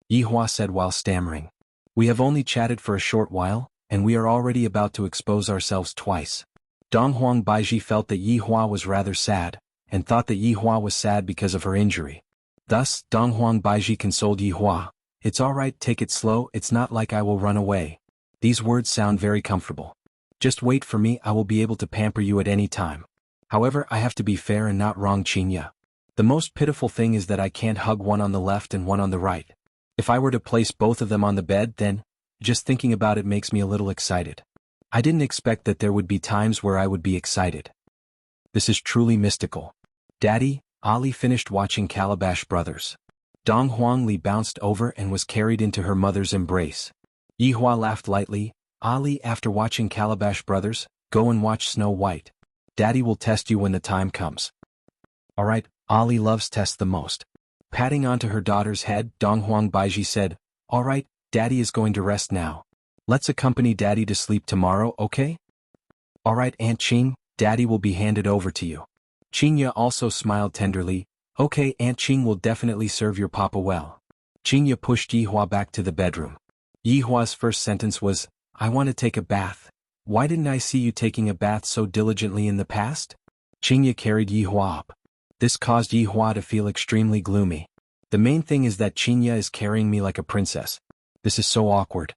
Yi Hua said while stammering. We have only chatted for a short while, and we are already about to expose ourselves twice. Donghuang Baiji felt that Yi Hua was rather sad, and thought that Yi Hua was sad because of her injury. Thus, Donghuang Baiji consoled Yi Hua. It's alright, take it slow, it's not like I will run away. These words sound very comfortable. Just wait for me, I will be able to pamper you at any time. However, I have to be fair and not wrong, Qingya. The most pitiful thing is that I can't hug one on the left and one on the right. If I were to place both of them on the bed, then, just thinking about it makes me a little excited. I didn't expect that there would be times where I would be excited. This is truly mystical. Daddy, Ali finished watching Calabash Brothers. Dong Huangli bounced over and was carried into her mother's embrace. Yi Hua laughed lightly. Ali, after watching Calabash Brothers, go and watch Snow White. Daddy will test you when the time comes. Alright, Ali loves tests the most. Patting onto her daughter's head, Donghuang Baiji said, Alright, Daddy is going to rest now. Let's accompany Daddy to sleep tomorrow, okay? Alright, Aunt Qing, Daddy will be handed over to you. Qingya also smiled tenderly. Okay, Aunt Qing will definitely serve your papa well. Qingya pushed Yi Hua back to the bedroom. Yi Hua's first sentence was, I want to take a bath. Why didn't I see you taking a bath so diligently in the past? Qingya carried Yi Hua up. This caused Yi Hua to feel extremely gloomy. The main thing is that Qingya is carrying me like a princess. This is so awkward.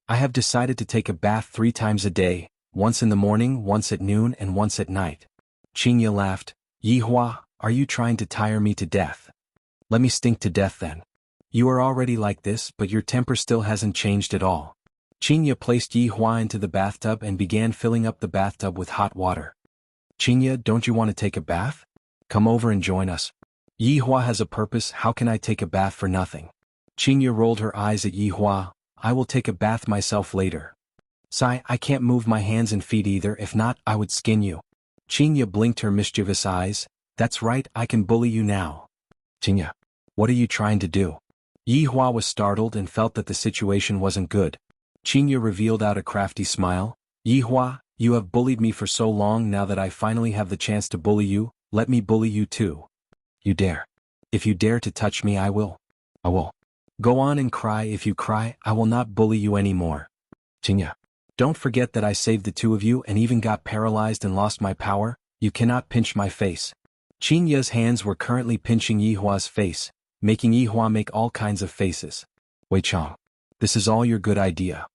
I have decided to take a bath 3 times a day, once in the morning, once at noon, and once at night. Qingya laughed. Yi Hua, are you trying to tire me to death? Let me stink to death then. You are already like this, but your temper still hasn't changed at all. Qingya placed Yi Hua into the bathtub and began filling up the bathtub with hot water. Qingya, don't you want to take a bath? Come over and join us. Yi Hua has a purpose, how can I take a bath for nothing? Qingya rolled her eyes at Yi Hua. I will take a bath myself later. Sigh, I can't move my hands and feet either, if not, I would skin you. Qingya blinked her mischievous eyes. That's right, I can bully you now. Qingya, what are you trying to do? Yi Hua was startled and felt that the situation wasn't good. Qingya revealed out a crafty smile. Yi Hua, you have bullied me for so long, now that I finally have the chance to bully you, let me bully you too. You dare. If you dare to touch me, I will. Go on and cry, if you cry, I will not bully you anymore. Qingya, don't forget that I saved the 2 of you and even got paralyzed and lost my power, you cannot pinch my face. Qingya's hands were currently pinching Yi Hua's face, making Yi Hua make all kinds of faces. Wei Chang, this is all your good idea.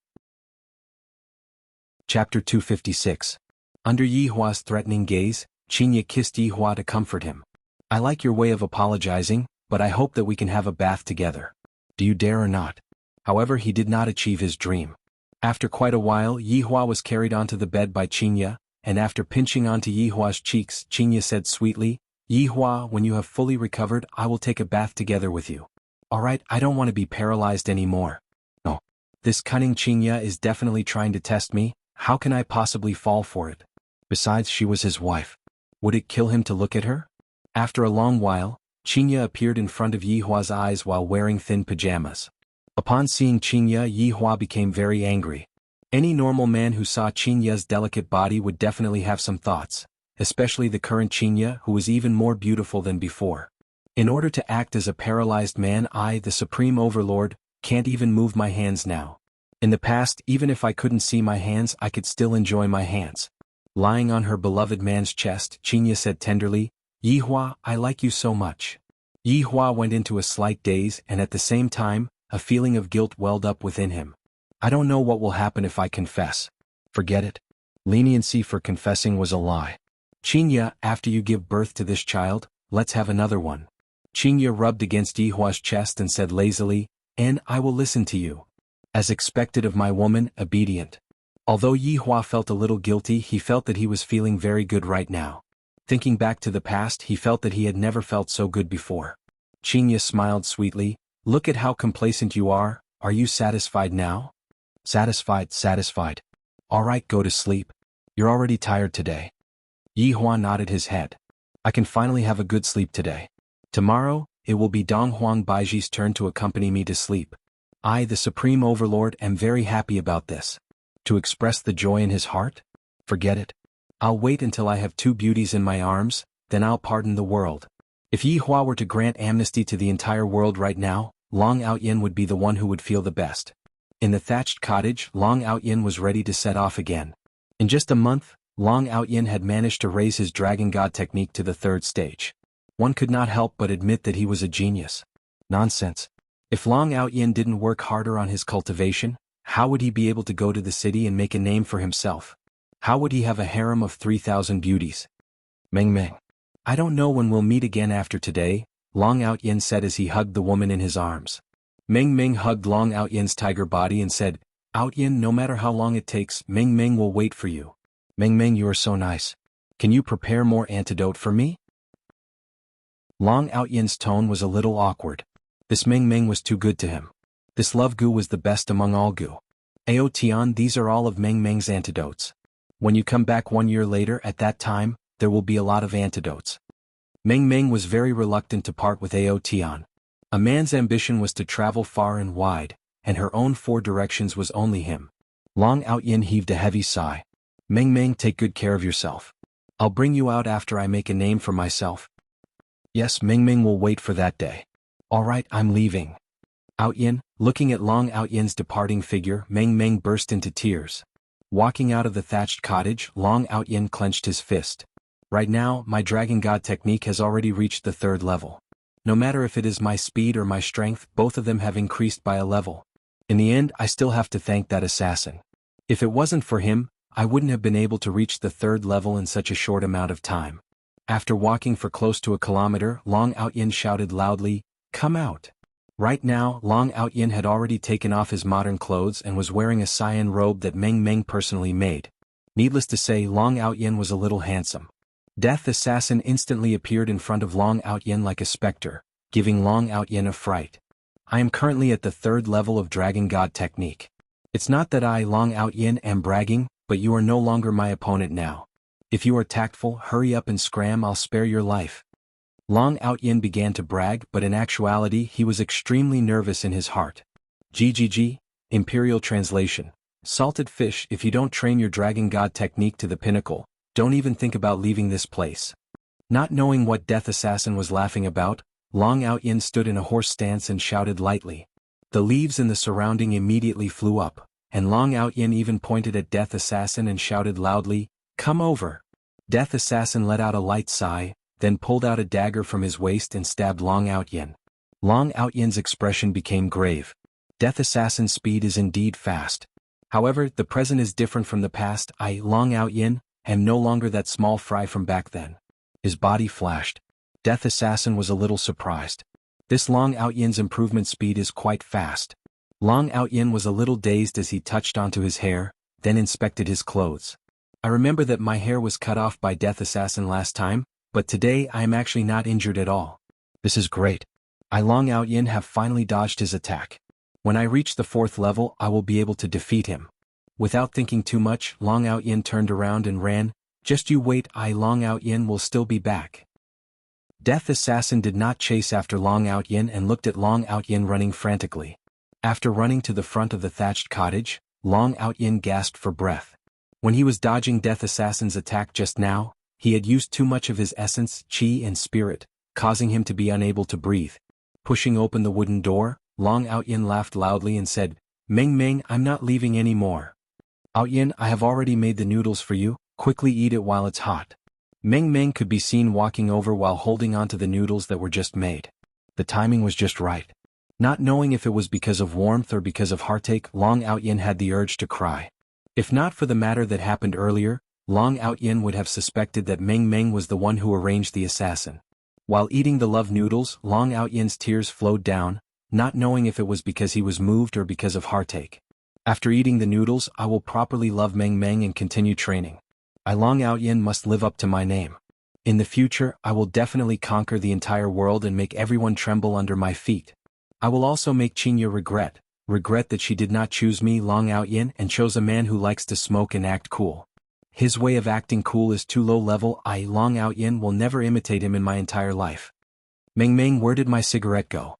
Chapter 256. Under Yi Hua's threatening gaze, Qingya kissed Yi Hua to comfort him. I like your way of apologizing, but I hope that we can have a bath together. Do you dare or not? However, he did not achieve his dream. After quite a while, Yi Hua was carried onto the bed by Qingya, and after pinching onto Yi Hua's cheeks, Qingya said sweetly, Yi Hua, when you have fully recovered, I will take a bath together with you. Alright, I don't want to be paralyzed anymore. No. This cunning Qingya is definitely trying to test me, how can I possibly fall for it? Besides, she was his wife. Would it kill him to look at her? After a long while, Qingya appeared in front of Yi Hua's eyes while wearing thin pajamas. Upon seeing Qingya, Yi Hua became very angry. Any normal man who saw Qingya's delicate body would definitely have some thoughts, especially the current Qingya, who was even more beautiful than before. In order to act as a paralyzed man, I, the Supreme Overlord, can't even move my hands now. In the past, even if I couldn't see my hands, I could still enjoy my hands. Lying on her beloved man's chest, Qingya said tenderly, Yi Hua, I like you so much. Yi Hua went into a slight daze, and at the same time, a feeling of guilt welled up within him. I don't know what will happen if I confess. Forget it. Leniency for confessing was a lie. Qingya, after you give birth to this child, let's have another one. Qingya rubbed against Yi Hua's chest and said lazily, and I will listen to you. As expected of my woman, obedient. Although Yi Hua felt a little guilty, he felt that he was feeling very good right now. Thinking back to the past, he felt that he had never felt so good before. Qingya smiled sweetly. Look at how complacent you are you satisfied now? Satisfied, satisfied. Alright, go to sleep. You're already tired today. Yi Hua nodded his head. I can finally have a good sleep today. Tomorrow, it will be Dong Huang Baiji's turn to accompany me to sleep. I, the Supreme Overlord, am very happy about this. To express the joy in his heart? Forget it. I'll wait until I have two beauties in my arms, then I'll pardon the world. If Yi Hua were to grant amnesty to the entire world right now, Long Outyin would be the one who would feel the best. In the thatched cottage, Long Outyin was ready to set off again. In just a month, Long Outyin had managed to raise his Dragon God technique to the 3rd stage. One could not help but admit that he was a genius. Nonsense. If Long Outyin didn't work harder on his cultivation, how would he be able to go to the city and make a name for himself? How would he have a harem of 3,000 beauties? Meng Meng. I don't know when we'll meet again after today, Long Outyin said as he hugged the woman in his arms. Meng Meng hugged Long Outyin's tiger body and said, Outyin, no matter how long it takes, Meng Meng will wait for you. Meng Meng, you are so nice. Can you prepare more antidote for me? Long Outyin's tone was a little awkward. This Meng Meng was too good to him. This love gu was the best among all gu. Ao Tian, these are all of Meng Meng's antidotes. When you come back 1 year later, at that time, there will be a lot of antidotes. Meng Meng was very reluctant to part with Ao Tian. A man's ambition was to travel far and wide, and her own 4 directions was only him. Long Outyin heaved a heavy sigh. Meng Meng, take good care of yourself. I'll bring you out after I make a name for myself. Yes, Meng Meng will wait for that day. Alright, I'm leaving. Outyin, looking at Long Outyin's departing figure, Meng Meng burst into tears. Walking out of the thatched cottage, Long Outyin clenched his fist. Right now, my Dragon God technique has already reached the 3rd level. No matter if it is my speed or my strength, both of them have increased by a level. In the end, I still have to thank that assassin. If it wasn't for him, I wouldn't have been able to reach the 3rd level in such a short amount of time. After walking for close to a kilometer, Long Outyin shouted loudly, Come out! Right now, Long Outyin had already taken off his modern clothes and was wearing a cyan robe that Meng Meng personally made. Needless to say, Long Outyin was a little handsome. Death Assassin instantly appeared in front of Long Outyin like a specter, giving Long Outyin a fright. I am currently at the 3rd level of Dragon God technique. It's not that I, Long Outyin, am bragging, but you are no longer my opponent now. If you are tactful, hurry up and scram, I'll spare your life. Long Outyin began to brag, but in actuality he was extremely nervous in his heart. GGG, Imperial Translation. Salted fish, if you don't train your Dragon God technique to the pinnacle, don't even think about leaving this place. Not knowing what Death Assassin was laughing about, Long Outyin stood in a horse stance and shouted lightly. The leaves in the surrounding immediately flew up, and Long Outyin even pointed at Death Assassin and shouted loudly, Come over. Death Assassin let out a light sigh, then pulled out a dagger from his waist and stabbed Long Outyin. Long Outyin's expression became grave. Death Assassin's speed is indeed fast. However, the present is different from the past. I, Long Outyin, am no longer that small fry from back then. His body flashed. Death Assassin was a little surprised. This Long Outyin's improvement speed is quite fast. Long Outyin was a little dazed as he touched onto his hair, then inspected his clothes. I remember that my hair was cut off by Death Assassin last time, but today I am actually not injured at all. This is great. I, Long Outyin, have finally dodged his attack. When I reach the 4th level, I will be able to defeat him. Without thinking too much, Long Outyin turned around and ran. Just you wait, I, Long Outyin, will still be back. Death Assassin did not chase after Long Outyin and looked at Long Outyin running frantically. After running to the front of the thatched cottage, Long Outyin gasped for breath. When he was dodging Death Assassin's attack just now, he had used too much of his essence, chi and spirit, causing him to be unable to breathe. Pushing open the wooden door, Long Outyin laughed loudly and said, Meng Meng, I'm not leaving any more. Outyin, I have already made the noodles for you, quickly eat it while it's hot. Meng Meng could be seen walking over while holding onto the noodles that were just made. The timing was just right. Not knowing if it was because of warmth or because of heartache, Long Outyin had the urge to cry. If not for the matter that happened earlier, Long Outyin would have suspected that Meng Meng was the one who arranged the assassin. While eating the love noodles, Long Outyin's tears flowed down, not knowing if it was because he was moved or because of heartache. After eating the noodles, I will properly love Meng Meng and continue training. I Long Outyin must live up to my name. In the future, I will definitely conquer the entire world and make everyone tremble under my feet. I will also make Qinya regret that she did not choose me, Long Outyin, and chose a man who likes to smoke and act cool. His way of acting cool is too low level. I, Long Outyin, will never imitate him in my entire life. Meng Meng, where did my cigarette go?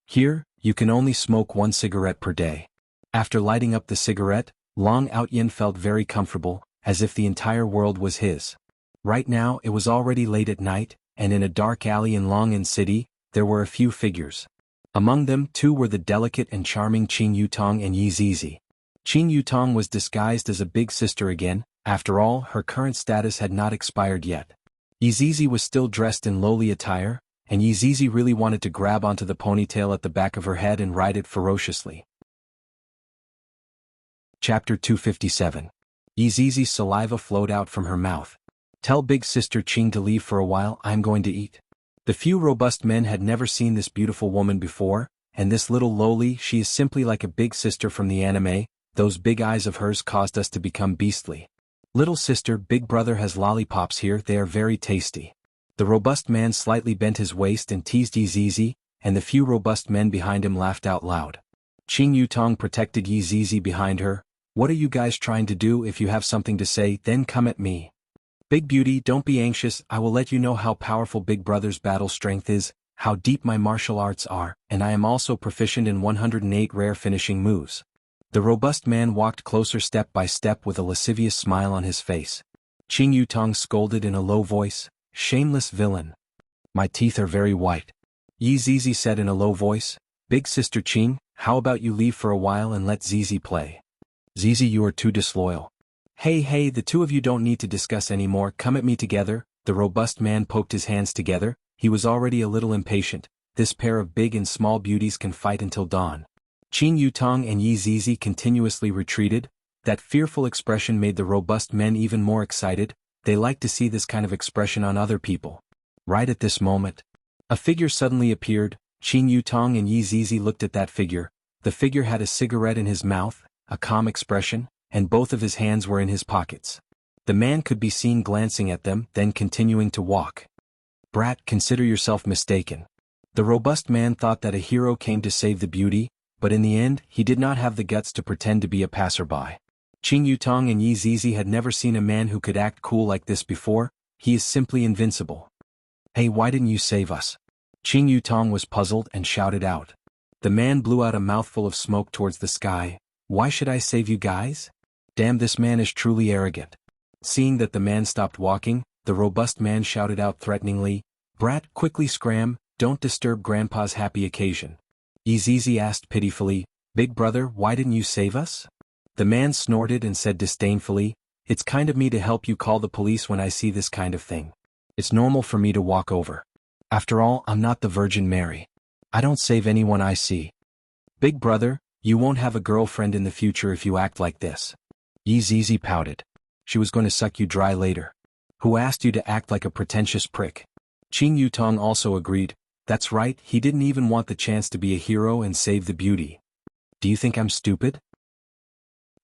Here, you can only smoke 1 cigarette per day. After lighting up the cigarette, Long Outyin felt very comfortable, as if the entire world was his. Right now, it was already late at night, and in a dark alley in Long'an City, there were a few figures. Among them, 2 were the delicate and charming Qing Yutong and Yi Zizi. Qing Yutong was disguised as a big sister again. After all, her current status had not expired yet. Yi Zizi was still dressed in lowly attire, and Yi Zizi really wanted to grab onto the ponytail at the back of her head and ride it ferociously. Chapter 257. Yi Zizi's saliva flowed out from her mouth. Tell big sister Qing to leave for a while, I'm going to eat. The few robust men had never seen this beautiful woman before, and this little lowly, she is simply like a big sister from the anime. Those big eyes of hers caused us to become beastly. Little sister, big brother has lollipops here, they are very tasty. The robust man slightly bent his waist and teased Yi Zizi, and the few robust men behind him laughed out loud. Qing Yutong protected Yi Zizi behind her. What are you guys trying to do? If you have something to say, then come at me. Big beauty, don't be anxious, I will let you know how powerful Big Brother's battle strength is, how deep my martial arts are, and I am also proficient in 108 rare finishing moves. The robust man walked closer step by step with a lascivious smile on his face. Qing Yutong scolded in a low voice, shameless villain. My teeth are very white. Yi Zizi said in a low voice, Big sister Qing, how about you leave for a while and let Zizi play? Zizi, you are too disloyal. Hey, the 2 of you don't need to discuss anymore, come at me together. The robust man poked his hands together, he was already a little impatient. This pair of big and small beauties can fight until dawn. Qing Yutong and Yi Zizi continuously retreated. That fearful expression made the robust men even more excited. They liked to see this kind of expression on other people. Right at this moment, a figure suddenly appeared. Qing Yutong and Yi Zizi looked at that figure. The figure had a cigarette in his mouth, a calm expression, and both of his hands were in his pockets. The man could be seen glancing at them, then continuing to walk. Brat, consider yourself mistaken. The robust man thought that a hero came to save the beauty, but in the end, he did not have the guts to pretend to be a passerby. Qing Yutong and Yi Zizi had never seen a man who could act cool like this before. He is simply invincible. Hey, why didn't you save us? Qing Yutong was puzzled and shouted out. The man blew out a mouthful of smoke towards the sky. Why should I save you guys? Damn, this man is truly arrogant. Seeing that the man stopped walking, the robust man shouted out threateningly, Brat, quickly scram, don't disturb Grandpa's happy occasion. Yi Zizi asked pitifully, Big brother, why didn't you save us? The man snorted and said disdainfully, It's kind of me to help you call the police when I see this kind of thing. It's normal for me to walk over. After all, I'm not the Virgin Mary. I don't save anyone I see. Big brother, you won't have a girlfriend in the future if you act like this. Yi Zizi pouted. She was going to suck you dry later. Who asked you to act like a pretentious prick? Qing Yutong also agreed. That's right, he didn't even want the chance to be a hero and save the beauty. Do you think I'm stupid?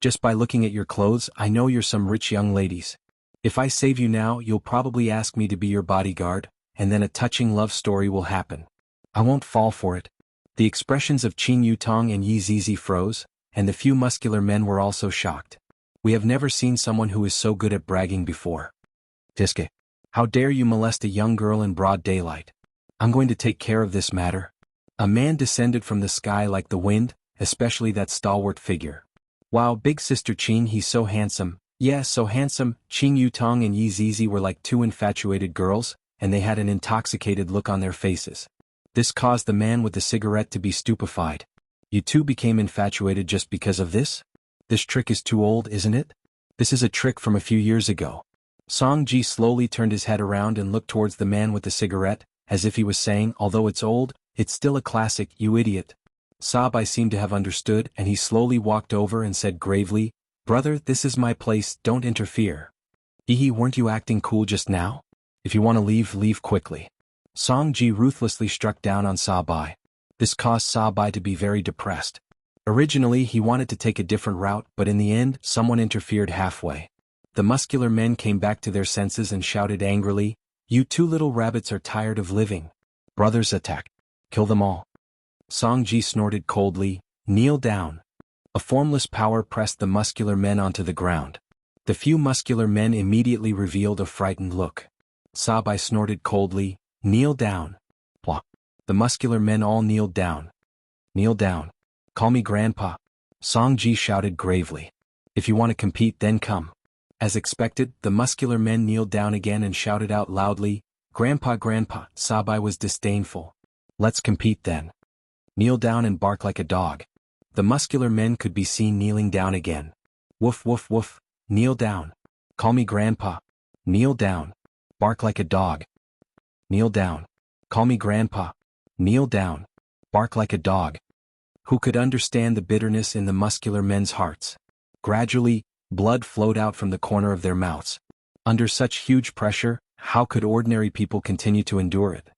Just by looking at your clothes, I know you're some rich young ladies. If I save you now, you'll probably ask me to be your bodyguard, and then a touching love story will happen. I won't fall for it. The expressions of Qing Yutong and Yi Zizi froze, and the few muscular men were also shocked. We have never seen someone who is so good at bragging before. Tiske. How dare you molest a young girl in broad daylight? I'm going to take care of this matter. A man descended from the sky like the wind, especially that stalwart figure. Wow, big sister Qing, he's so handsome. Yeah, so handsome. Qing Yutong and Yi Zizi were like 2 infatuated girls, and they had an intoxicated look on their faces. This caused the man with the cigarette to be stupefied. You 2 became infatuated just because of this? This trick is too old, isn't it? This is a trick from a few years ago. Song Ji slowly turned his head around and looked towards the man with the cigarette, as if he was saying, although it's old, It's still a classic, you idiot. Sabai seemed to have understood, and he slowly walked over and said gravely, "Brother, this is my place, don't interfere." Weren't you acting cool just now? If you want to leave, leave quickly." Song Ji ruthlessly struck down on Sabai. This caused Sabai to be very depressed. Originally he wanted to take a different route, but in the end, someone interfered halfway. The muscular men came back to their senses and shouted angrily, "You two little rabbits are tired of living. Brothers, attack. Kill them all." Song Ji snorted coldly, "Kneel down." A formless power pressed the muscular men onto the ground. The few muscular men immediately revealed a frightened look. Sabai snorted coldly, "Kneel down." Blah. The muscular men all kneeled down. "Kneel down. Call me Grandpa." Song Ji shouted gravely. "If you want to compete, then come." As expected, the muscular men kneeled down again and shouted out loudly, "Grandpa, Grandpa." Sabai was disdainful. "Let's compete then. Kneel down and bark like a dog." The muscular men could be seen kneeling down again. "Woof woof woof. Kneel down. Call me Grandpa." "Kneel down. Bark like a dog." "Kneel down. Call me Grandpa." "Kneel down. Bark like a dog." Who could understand the bitterness in the muscular men's hearts? Gradually, blood flowed out from the corner of their mouths. Under such huge pressure, how could ordinary people continue to endure it?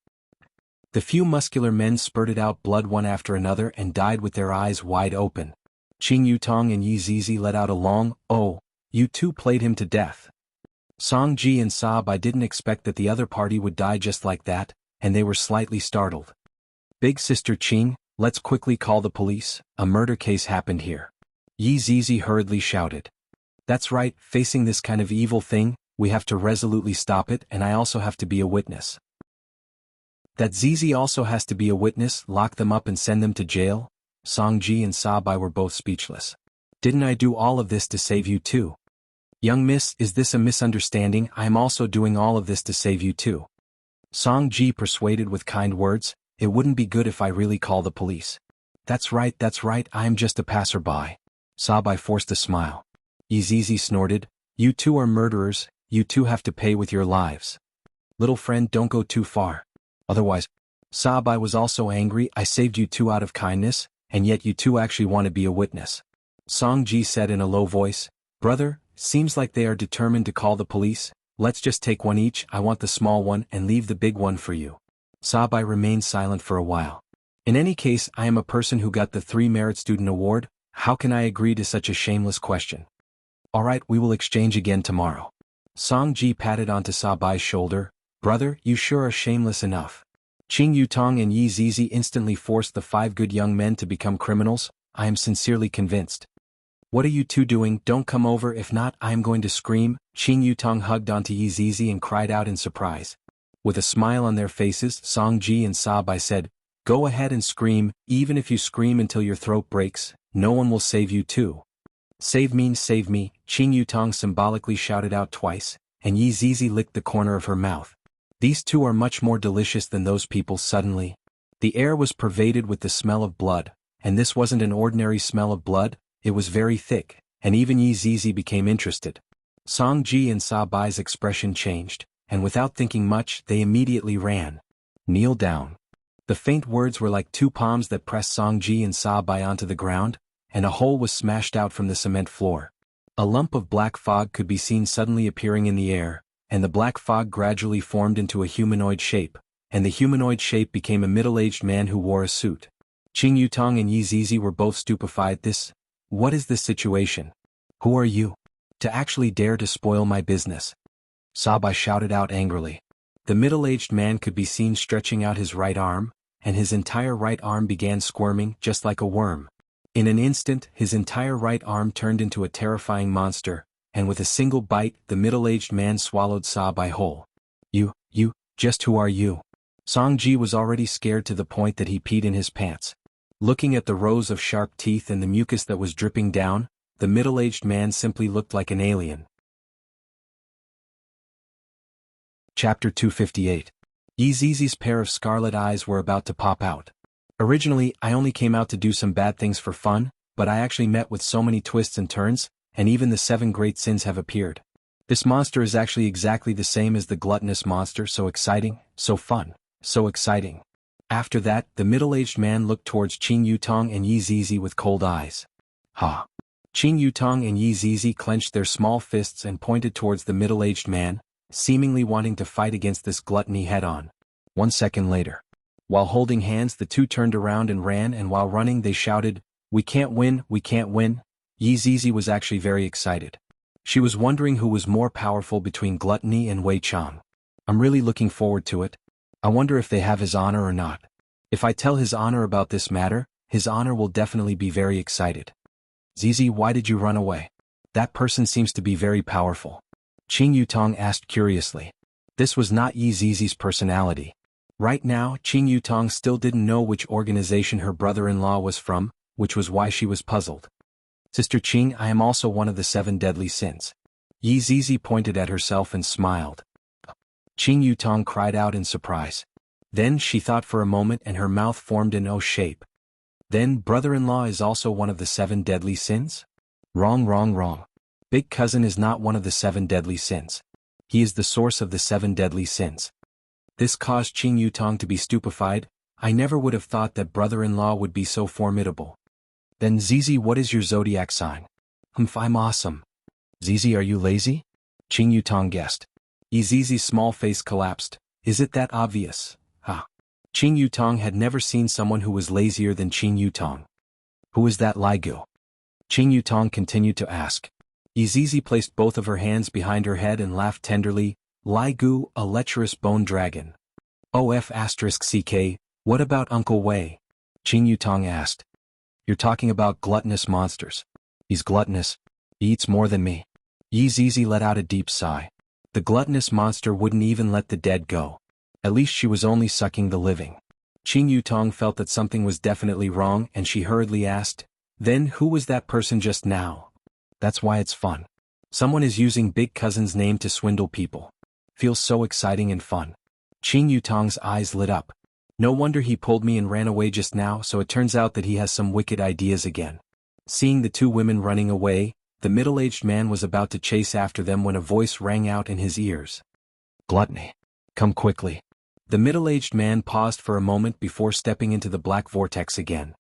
The few muscular men spurted out blood one after another and died with their eyes wide open. Qing Yutong and Yi Zizi let out a long, "Oh, you two played him to death." Song Ji and Sabai didn't expect that the other party would die just like that, and they were slightly startled. "Big Sister Qing, let's quickly call the police, a murder case happened here." Yi Zizi hurriedly shouted. "That's right, facing this kind of evil thing, we have to resolutely stop it, and I also have to be a witness." "That Zizi also has to be a witness, lock them up and send them to jail?" Song Ji and Sabai were both speechless. "Didn't I do all of this to save you too?" "Young miss, is this a misunderstanding? I am also doing all of this to save you too." Song Ji persuaded with kind words, "It wouldn't be good if I really call the police." That's right, I am just a passerby." Sabai forced a smile. Yi Zizi snorted, "You two are murderers, you two have to pay with your lives. Little friend, don't go too far. Otherwise." Sabai was also angry, "I saved you two out of kindness, and yet you two actually want to be a witness." Song Ji said in a low voice, "Brother, seems like they are determined to call the police. Let's just take one each, I want the small one and leave the big one for you." Sabai remained silent for a while. "In any case, I am a person who got the 3 Merit Student Award, how can I agree to such a shameless question?" "Alright, we will exchange again tomorrow." Song Ji patted onto Sabai's shoulder, "Brother, you sure are shameless enough." Qing Yutong and Yi Zizi instantly forced the 5 good young men to become criminals, I am sincerely convinced. "What are you two doing? Don't come over, if not, I am going to scream." Qing Yutong hugged onto Yi Zizi and cried out in surprise. With a smile on their faces, Song Ji and Sabai said, "Go ahead and scream, even if you scream until your throat breaks, no one will save you too." Save me, Qing Yutong symbolically shouted out twice, and Yi Zizi licked the corner of her mouth. These two are much more delicious than those people. Suddenly, the air was pervaded with the smell of blood, and this wasn't an ordinary smell of blood, it was very thick, and even Yi Zizi became interested. Song Ji and Sabai's expression changed, and without thinking much, they immediately ran. "Kneel down." The faint words were like 2 palms that pressed Song Ji and Sabai onto the ground, and a hole was smashed out from the cement floor. A lump of black fog could be seen suddenly appearing in the air, and the black fog gradually formed into a humanoid shape, and the humanoid shape became a middle-aged man who wore a suit. Qing Yutong and Yi Zizi were both stupefied. What is this situation? Who are you? To actually dare to spoil my business?" Sabai shouted out angrily. The middle-aged man could be seen stretching out his right arm, and his entire right arm began squirming just like a worm. In an instant, his entire right arm turned into a terrifying monster, and with a single bite, the middle-aged man swallowed Sabai whole. You, just who are you?" Song Ji was already scared to the point that he peed in his pants. Looking at the rows of sharp teeth and the mucus that was dripping down, the middle-aged man simply looked like an alien. Chapter 258. Yi Zizi's pair of scarlet eyes were about to pop out. "Originally, I only came out to do some bad things for fun, but I actually met with so many twists and turns, and even the 7 great sins have appeared. This monster is actually exactly the same as the gluttonous monster, so exciting, so fun, so exciting. After that, the middle-aged man looked towards Qing Yutong and Yi Zizi with cold eyes. Ha! Qing Yutong and Yi Zizi clenched their small fists and pointed towards the middle-aged man, seemingly wanting to fight against this gluttony head-on. 1 second later. While holding hands, the two turned around and ran, and while running they shouted, "We can't win, we can't win." Yi Zizi was actually very excited. She was wondering who was more powerful between gluttony and Wei Chang. I'm really looking forward to it. I wonder if they have his honor or not. If I tell his honor about this matter, his honor will definitely be very excited. Zizi, why did you run away? That person seems to be very powerful. Qing Yutong asked curiously. This was not Yi Zizi's personality. Right now, Qing Yutong still didn't know which organization her brother-in-law was from, which was why she was puzzled. Sister Qing, I am also one of the 7 deadly sins. Yi Zizi pointed at herself and smiled. Qing Yutong cried out in surprise. Then she thought for a moment and her mouth formed an O shape. Then brother-in-law is also one of the 7 deadly sins? Wrong, wrong, wrong. Big cousin is not one of the 7 deadly sins. He is the source of the 7 deadly sins. This caused Qing Yutong to be stupefied. I never would have thought that brother-in-law would be so formidable. Then Zizi, what is your zodiac sign? I'm awesome. Zizi, are you lazy? Qing Yutong guessed. Zizi's small face collapsed. Is it that obvious? Ha. Qing Yutong had never seen someone who was lazier than Qing Yutong. Who is that Ligu? Qing Yutong continued to ask. Zizi placed both of her hands behind her head and laughed tenderly. Ligu, a lecherous bone dragon. OF*CK, what about Uncle Wei? Qing Yutong asked. You're talking about gluttonous monsters. He's gluttonous. He eats more than me. Yi Zizi let out a deep sigh. The gluttonous monster wouldn't even let the dead go. At least she was only sucking the living. Qing Yutong felt that something was definitely wrong and she hurriedly asked, then who was that person just now? That's why it's fun. Someone is using big cousin's name to swindle people. Feels so exciting and fun. Qing Yutong's eyes lit up. No wonder he pulled me and ran away just now, so it turns out that he has some wicked ideas again. Seeing the 2 women running away, the middle-aged man was about to chase after them when a voice rang out in his ears. Gluttony. Come quickly. The middle-aged man paused for a moment before stepping into the black vortex again.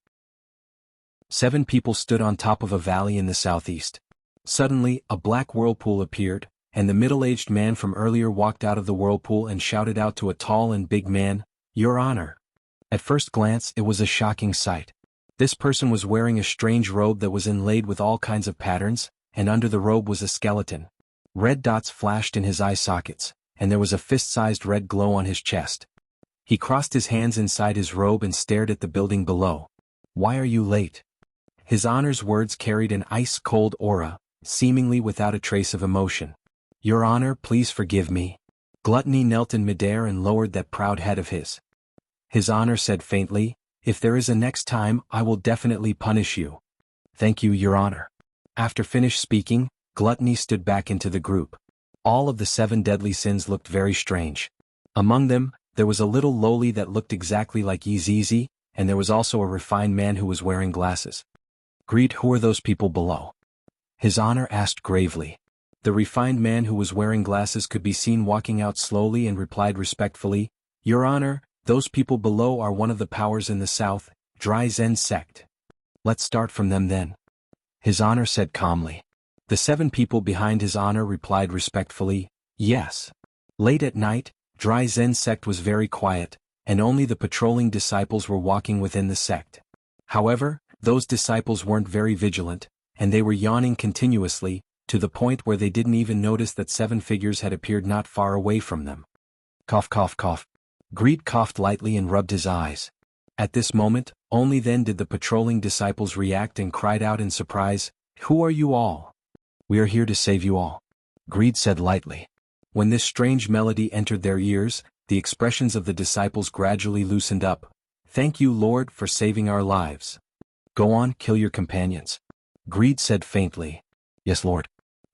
7 people stood on top of a valley in the southeast. Suddenly, a black whirlpool appeared, and the middle-aged man from earlier walked out of the whirlpool and shouted out to a tall and big man, Your Honor. At first glance, it was a shocking sight. This person was wearing a strange robe that was inlaid with all kinds of patterns, and under the robe was a skeleton. Red dots flashed in his eye sockets, and there was a fist-sized red glow on his chest. He crossed his hands inside his robe and stared at the building below. Why are you late? His Honor's words carried an ice-cold aura, seemingly without a trace of emotion. Your Honor, please forgive me. Gluttony knelt in midair and lowered that proud head of his. His Honor said faintly, if there is a next time, I will definitely punish you. Thank you, Your Honor. After finished speaking, Gluttony stood back into the group. All of the 7 deadly sins looked very strange. Among them, there was a little lowly that looked exactly like Yi Zizi, and there was also a refined man who was wearing glasses. Greed, who are those people below? His Honor asked gravely. The refined man who was wearing glasses could be seen walking out slowly and replied respectfully, Your Honor, those people below are one of the powers in the south, Dry Zen sect. Let's start from them then. His Honor said calmly. The 7 people behind His Honor replied respectfully, yes. Late at night, Dry Zen sect was very quiet, and only the patrolling disciples were walking within the sect. However, those disciples weren't very vigilant, and they were yawning continuously, to the point where they didn't even notice that 7 figures had appeared not far away from them. Cough, cough, cough. Greed coughed lightly and rubbed his eyes. At this moment, only then did the patrolling disciples react and cried out in surprise, Who are you all? We are here to save you all. Greed said lightly. When this strange melody entered their ears, the expressions of the disciples gradually loosened up. Thank you, Lord, for saving our lives. Go on, kill your companions. Greed said faintly. Yes, Lord.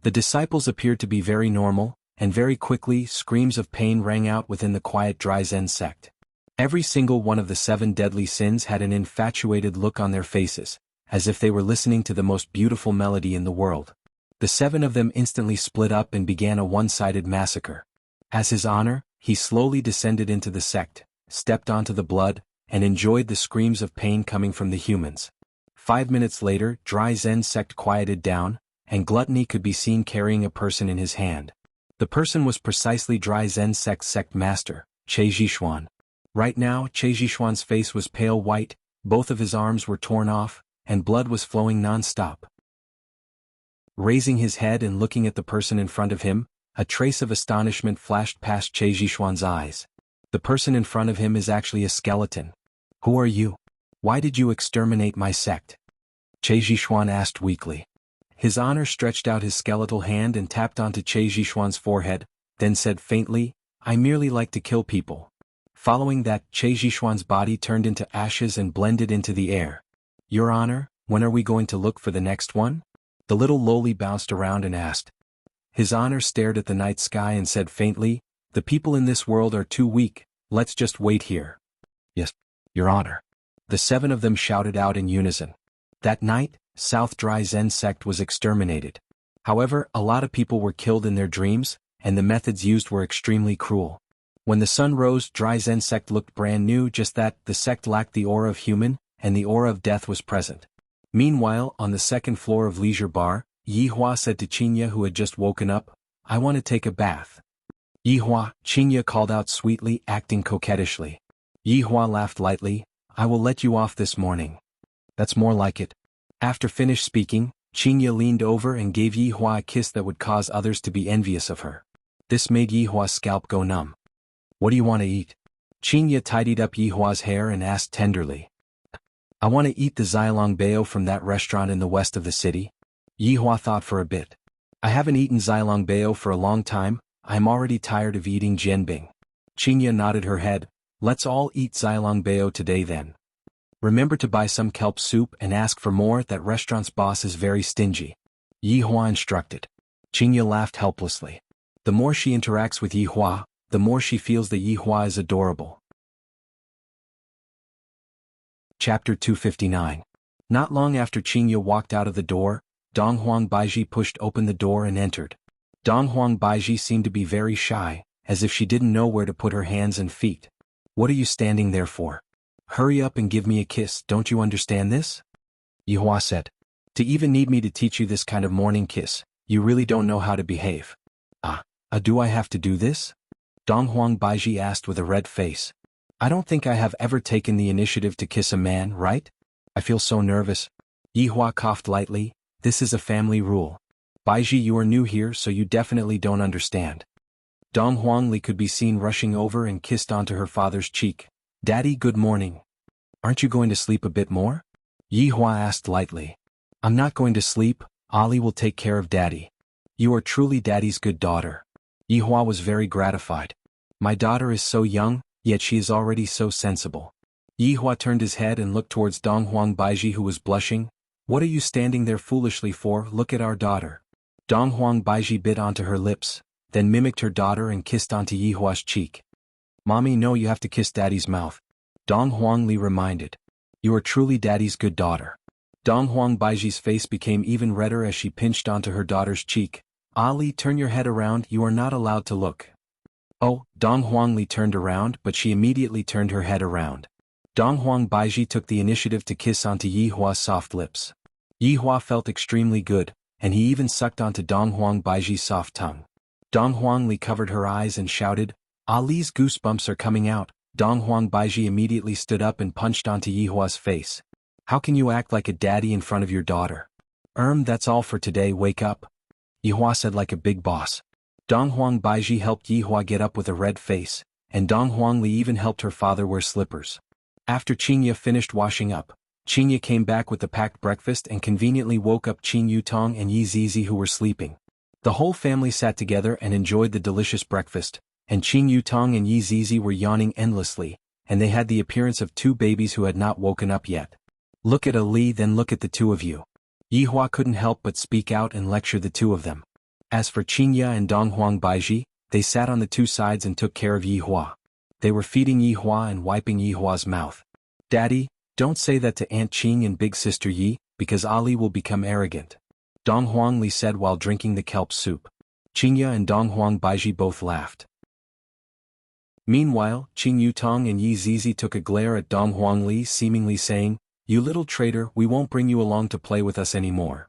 The disciples appeared to be very normal, and very quickly screams of pain rang out within the quiet Dry Zen sect. Every single one of the 7 deadly sins had an infatuated look on their faces, as if they were listening to the most beautiful melody in the world. The 7 of them instantly split up and began a one-sided massacre. As His Honor, he slowly descended into the sect, stepped onto the blood, and enjoyed the screams of pain coming from the humans. 5 minutes later, Dry Zen sect quieted down, and Gluttony could be seen carrying a person in his hand. The person was precisely Dry Zen sect master, Che Jishuan. Right now, Che Jishuan's face was pale white, both of his arms were torn off, and blood was flowing non-stop. Raising his head and looking at the person in front of him, a trace of astonishment flashed past Che Jishuan's eyes. The person in front of him is actually a skeleton. Who are you? Why did you exterminate my sect? Che Jishuan asked weakly. His honor stretched out his skeletal hand and tapped onto Che Jishuan's forehead, then said faintly, I merely like to kill people. Following that, Che Jishuan's body turned into ashes and blended into the air. Your honor, when are we going to look for the next one? The little lowly bounced around and asked. His honor stared at the night sky and said faintly, the people in this world are too weak, let's just wait here. Yes, your honor. The 7 of them shouted out in unison. That night, South Dry Zen sect was exterminated. However, a lot of people were killed in their dreams, and the methods used were extremely cruel. When the sun rose, Dry Zen sect looked brand new, just that the sect lacked the aura of human, and the aura of death was present. Meanwhile, on the second floor of Leisure Bar, Yihua said to Qinya, who had just woken up, I want to take a bath. Yihua, Qinya called out sweetly, acting coquettishly. Yihua laughed lightly, I will let you off this morning. That's more like it. After finished speaking, Qinya leaned over and gave Yihua a kiss that would cause others to be envious of her. This made Yihua's scalp go numb. What do you want to eat? Qinya tidied up Yihua's hair and asked tenderly. I want to eat the Xilong Bao from that restaurant in the west of the city. Yihua thought for a bit. I haven't eaten Xilong Bao for a long time, I'm already tired of eating jianbing. Qinya nodded her head. Let's all eat Xilong Bao today then. Remember to buy some kelp soup and ask for more, that restaurant's boss is very stingy. Yihua instructed. Qinya laughed helplessly. The more she interacts with Yihua, the more she feels that Yihua is adorable. Chapter 259. Not long after Qinya walked out of the door, Donghuang Baiji pushed open the door and entered. Donghuang Baiji seemed to be very shy, as if she didn't know where to put her hands and feet. What are you standing there for? Hurry up and give me a kiss, don't you understand this? Yihua said. To even need me to teach you this kind of morning kiss, you really don't know how to behave. Do I have to do this? Donghuang Baiji asked with a red face. I don't think I have ever taken the initiative to kiss a man, right? I feel so nervous. Yihua coughed lightly. This is a family rule. Baiji, you are new here, so you definitely don't understand. Donghuang Li could be seen rushing over and kissed onto her father's cheek. Daddy, good morning. Aren't you going to sleep a bit more? Yihua asked lightly. I'm not going to sleep, Ali will take care of Daddy. You are truly Daddy's good daughter. Yihua was very gratified. My daughter is so young, yet she is already so sensible. Yihua turned his head and looked towards Donghuang Baiji, who was blushing. What are you standing there foolishly for? Look at our daughter. Donghuang Baiji bit onto her lips, then mimicked her daughter and kissed onto Yihua's cheek. Mommy, no, you have to kiss Daddy's mouth. Donghuang Li reminded. You are truly Daddy's good daughter. Donghuang Baiji's face became even redder as she pinched onto her daughter's cheek. Ali, turn your head around, you are not allowed to look. Oh, Donghuang Li turned around, but she immediately turned her head around. Donghuang Baiji took the initiative to kiss onto Yihua's soft lips. Yihua felt extremely good, and he even sucked onto Donghuang Baiji's soft tongue. Donghuang Li covered her eyes and shouted, Ali's goosebumps are coming out. Donghuang Baiji immediately stood up and punched onto Yihua's face. How can you act like a daddy in front of your daughter? That's all for today, wake up. Yihua said like a big boss. Donghuang Baiji helped Yihua get up with a red face, and Donghuang Li even helped her father wear slippers. After Qinya finished washing up, Qinya came back with the packed breakfast and conveniently woke up Qin Yutong and Yi Zizi, who were sleeping. The whole family sat together and enjoyed the delicious breakfast, and Qin Yutong and Yi Zizi were yawning endlessly, and they had the appearance of two babies who had not woken up yet. Look at Ali, then look at the two of you. Yihua couldn't help but speak out and lecture the two of them. As for Qinya and Donghuang Baiji, they sat on the two sides and took care of Yihua. They were feeding Yihua and wiping Yihua's mouth. Daddy, don't say that to Aunt Qing and Big Sister Yi, because Ali will become arrogant. Donghuang Li said while drinking the kelp soup. Qinya and Donghuang Baiji both laughed. Meanwhile, Qing Yutong and Yi Zizi took a glare at Dong Huangli, seemingly saying, "You little traitor, we won't bring you along to play with us anymore.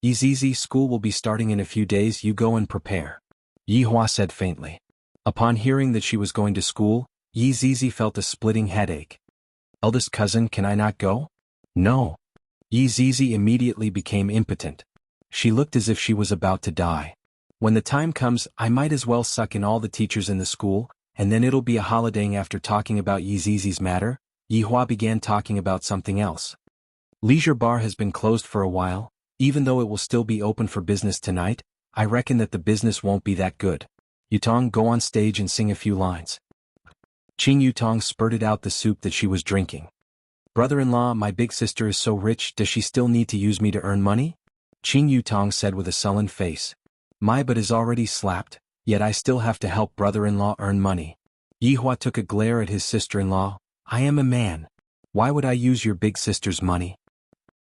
Yi Zizi, school will be starting in a few days, you go and prepare." Yi Hua said faintly. Upon hearing that she was going to school, Yi Zizi felt a splitting headache. "Eldest cousin, can I not go?" "No." Yi Zizi immediately became impotent. She looked as if she was about to die. "When the time comes, I might as well suck in all the teachers in the school, and then it'll be a holiday." After talking about Yi Zizi's matter, Yi Hua began talking about something else. "Leisure bar has been closed for a while. Even though it will still be open for business tonight, I reckon that the business won't be that good. Yutong, go on stage and sing a few lines." Qing Yutong spurted out the soup that she was drinking. "Brother-in-law, my big sister is so rich, does she still need to use me to earn money?" Qing Yutong said with a sullen face. "My butt is already slapped, yet I still have to help brother-in-law earn money." Yi Hua took a glare at his sister-in-law. "I am a man. Why would I use your big sister's money?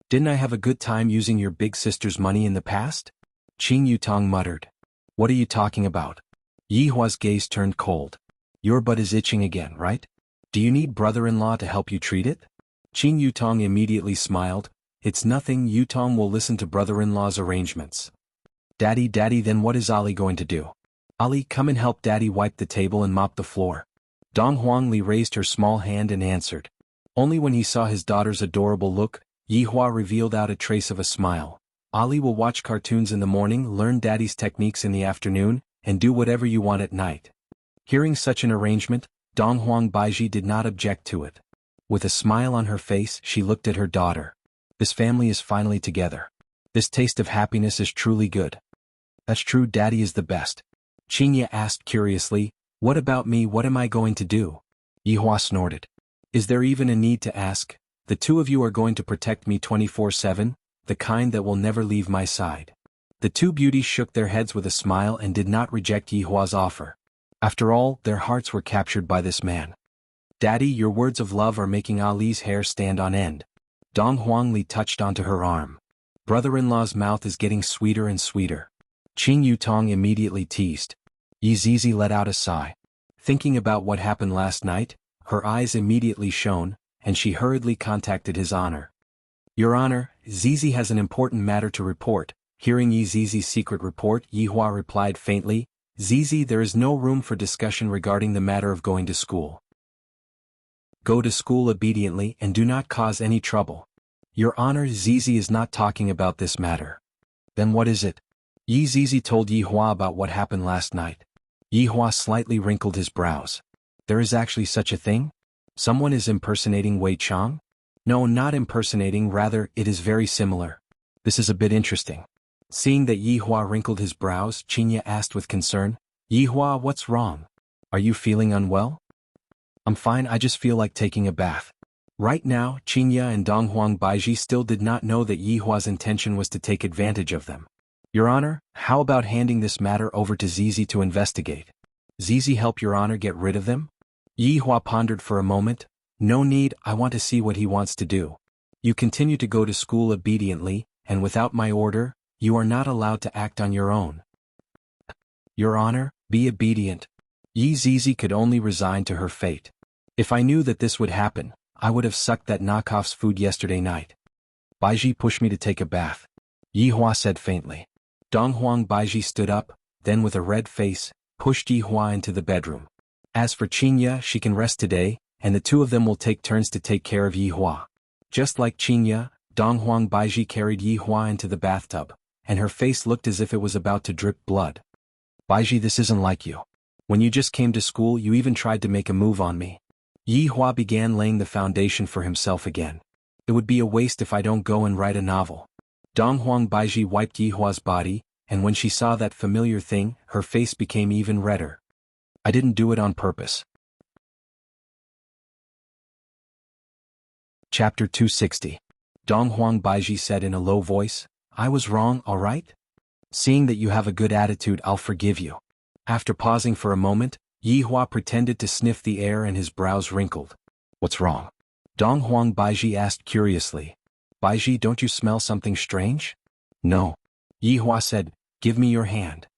Didn't I have a good time using your big sister's money in the past?" Qing Yutong muttered. "What are you talking about?" Yi Hua's gaze turned cold. "Your butt is itching again, right? Do you need brother-in-law to help you treat it?" Qing Yutong immediately smiled. "It's nothing, Yutong will listen to brother-in-law's arrangements." Daddy, then what is Ali going to do?" "Ali, come and help Daddy wipe the table and mop the floor." Dong Huangli raised her small hand and answered. Only when he saw his daughter's adorable look, Yi Hua revealed out a trace of a smile. "Ali will watch cartoons in the morning, learn Daddy's techniques in the afternoon, and do whatever you want at night." Hearing such an arrangement, Dong Huang Baiji did not object to it. With a smile on her face, she looked at her daughter. "This family is finally together. This taste of happiness is truly good." "That's true, Daddy is the best." Qingya asked curiously, "What about me, what am I going to do?" Yi Hua snorted. "Is there even a need to ask? The two of you are going to protect me 24/7, the kind that will never leave my side." The two beauties shook their heads with a smile and did not reject Yi Hua's offer. After all, their hearts were captured by this man. "Daddy, your words of love are making Ali's hair stand on end." Dong Huangli touched onto her arm. "Brother-in-law's mouth is getting sweeter and sweeter." Qing Yutong immediately teased. Yi Zizi let out a sigh. Thinking about what happened last night, her eyes immediately shone, and she hurriedly contacted His Honor. "Your Honor, Zizi has an important matter to report." Hearing Yi Zizi's secret report, Yi Hua replied faintly, "Zizi, there is no room for discussion regarding the matter of going to school. Go to school obediently and do not cause any trouble." "Your Honor, Zizi is not talking about this matter." "Then what is it?" Yi Zizi told Yi Hua about what happened last night. Yi Hua slightly wrinkled his brows. "There is actually such a thing? Someone is impersonating Wei Chang?" "No, not impersonating, rather, it is very similar." "This is a bit interesting." Seeing that Yi Hua wrinkled his brows, Qingya asked with concern, "Yi Hua, what's wrong? Are you feeling unwell?" "I'm fine, I just feel like taking a bath." Right now, Qingya and Dong Huang Baiji still did not know that Yi Hua's intention was to take advantage of them. "Your Honor, how about handing this matter over to Zizi to investigate? Zizi help Your Honor get rid of them?" Yi Hua pondered for a moment. "No need, I want to see what he wants to do. You continue to go to school obediently, and without my order, you are not allowed to act on your own." "Your Honor, be obedient." Yi Zizi could only resign to her fate. "If I knew that this would happen, I would have sucked that knockoff's food yesterday night." "Baiji pushed me to take a bath," Yi Hua said faintly. Dong Huang Baiji stood up, then with a red face, pushed Yi Hua into the bedroom. "As for Qingya, she can rest today, and the two of them will take turns to take care of Yi Hua." Just like Qingya, Dong Huang Baiji carried Yi Hua into the bathtub, and her face looked as if it was about to drip blood. "Baiji, this isn't like you. When you just came to school, you even tried to make a move on me." Yi Hua began laying the foundation for himself again. "It would be a waste if I don't go and write a novel." Dong Huang Baiji wiped Yi Hua's body, and when she saw that familiar thing, her face became even redder. "I didn't do it on purpose." Chapter 260. Dong Huang Baiji said in a low voice, "I was wrong, all right? Seeing that you have a good attitude, I'll forgive you." After pausing for a moment, Yi Hua pretended to sniff the air and his brows wrinkled. "What's wrong?" Dong Huang Baiji asked curiously. "Baiji, don't you smell something strange?" "No." Yi Hua said, "Give me your hand."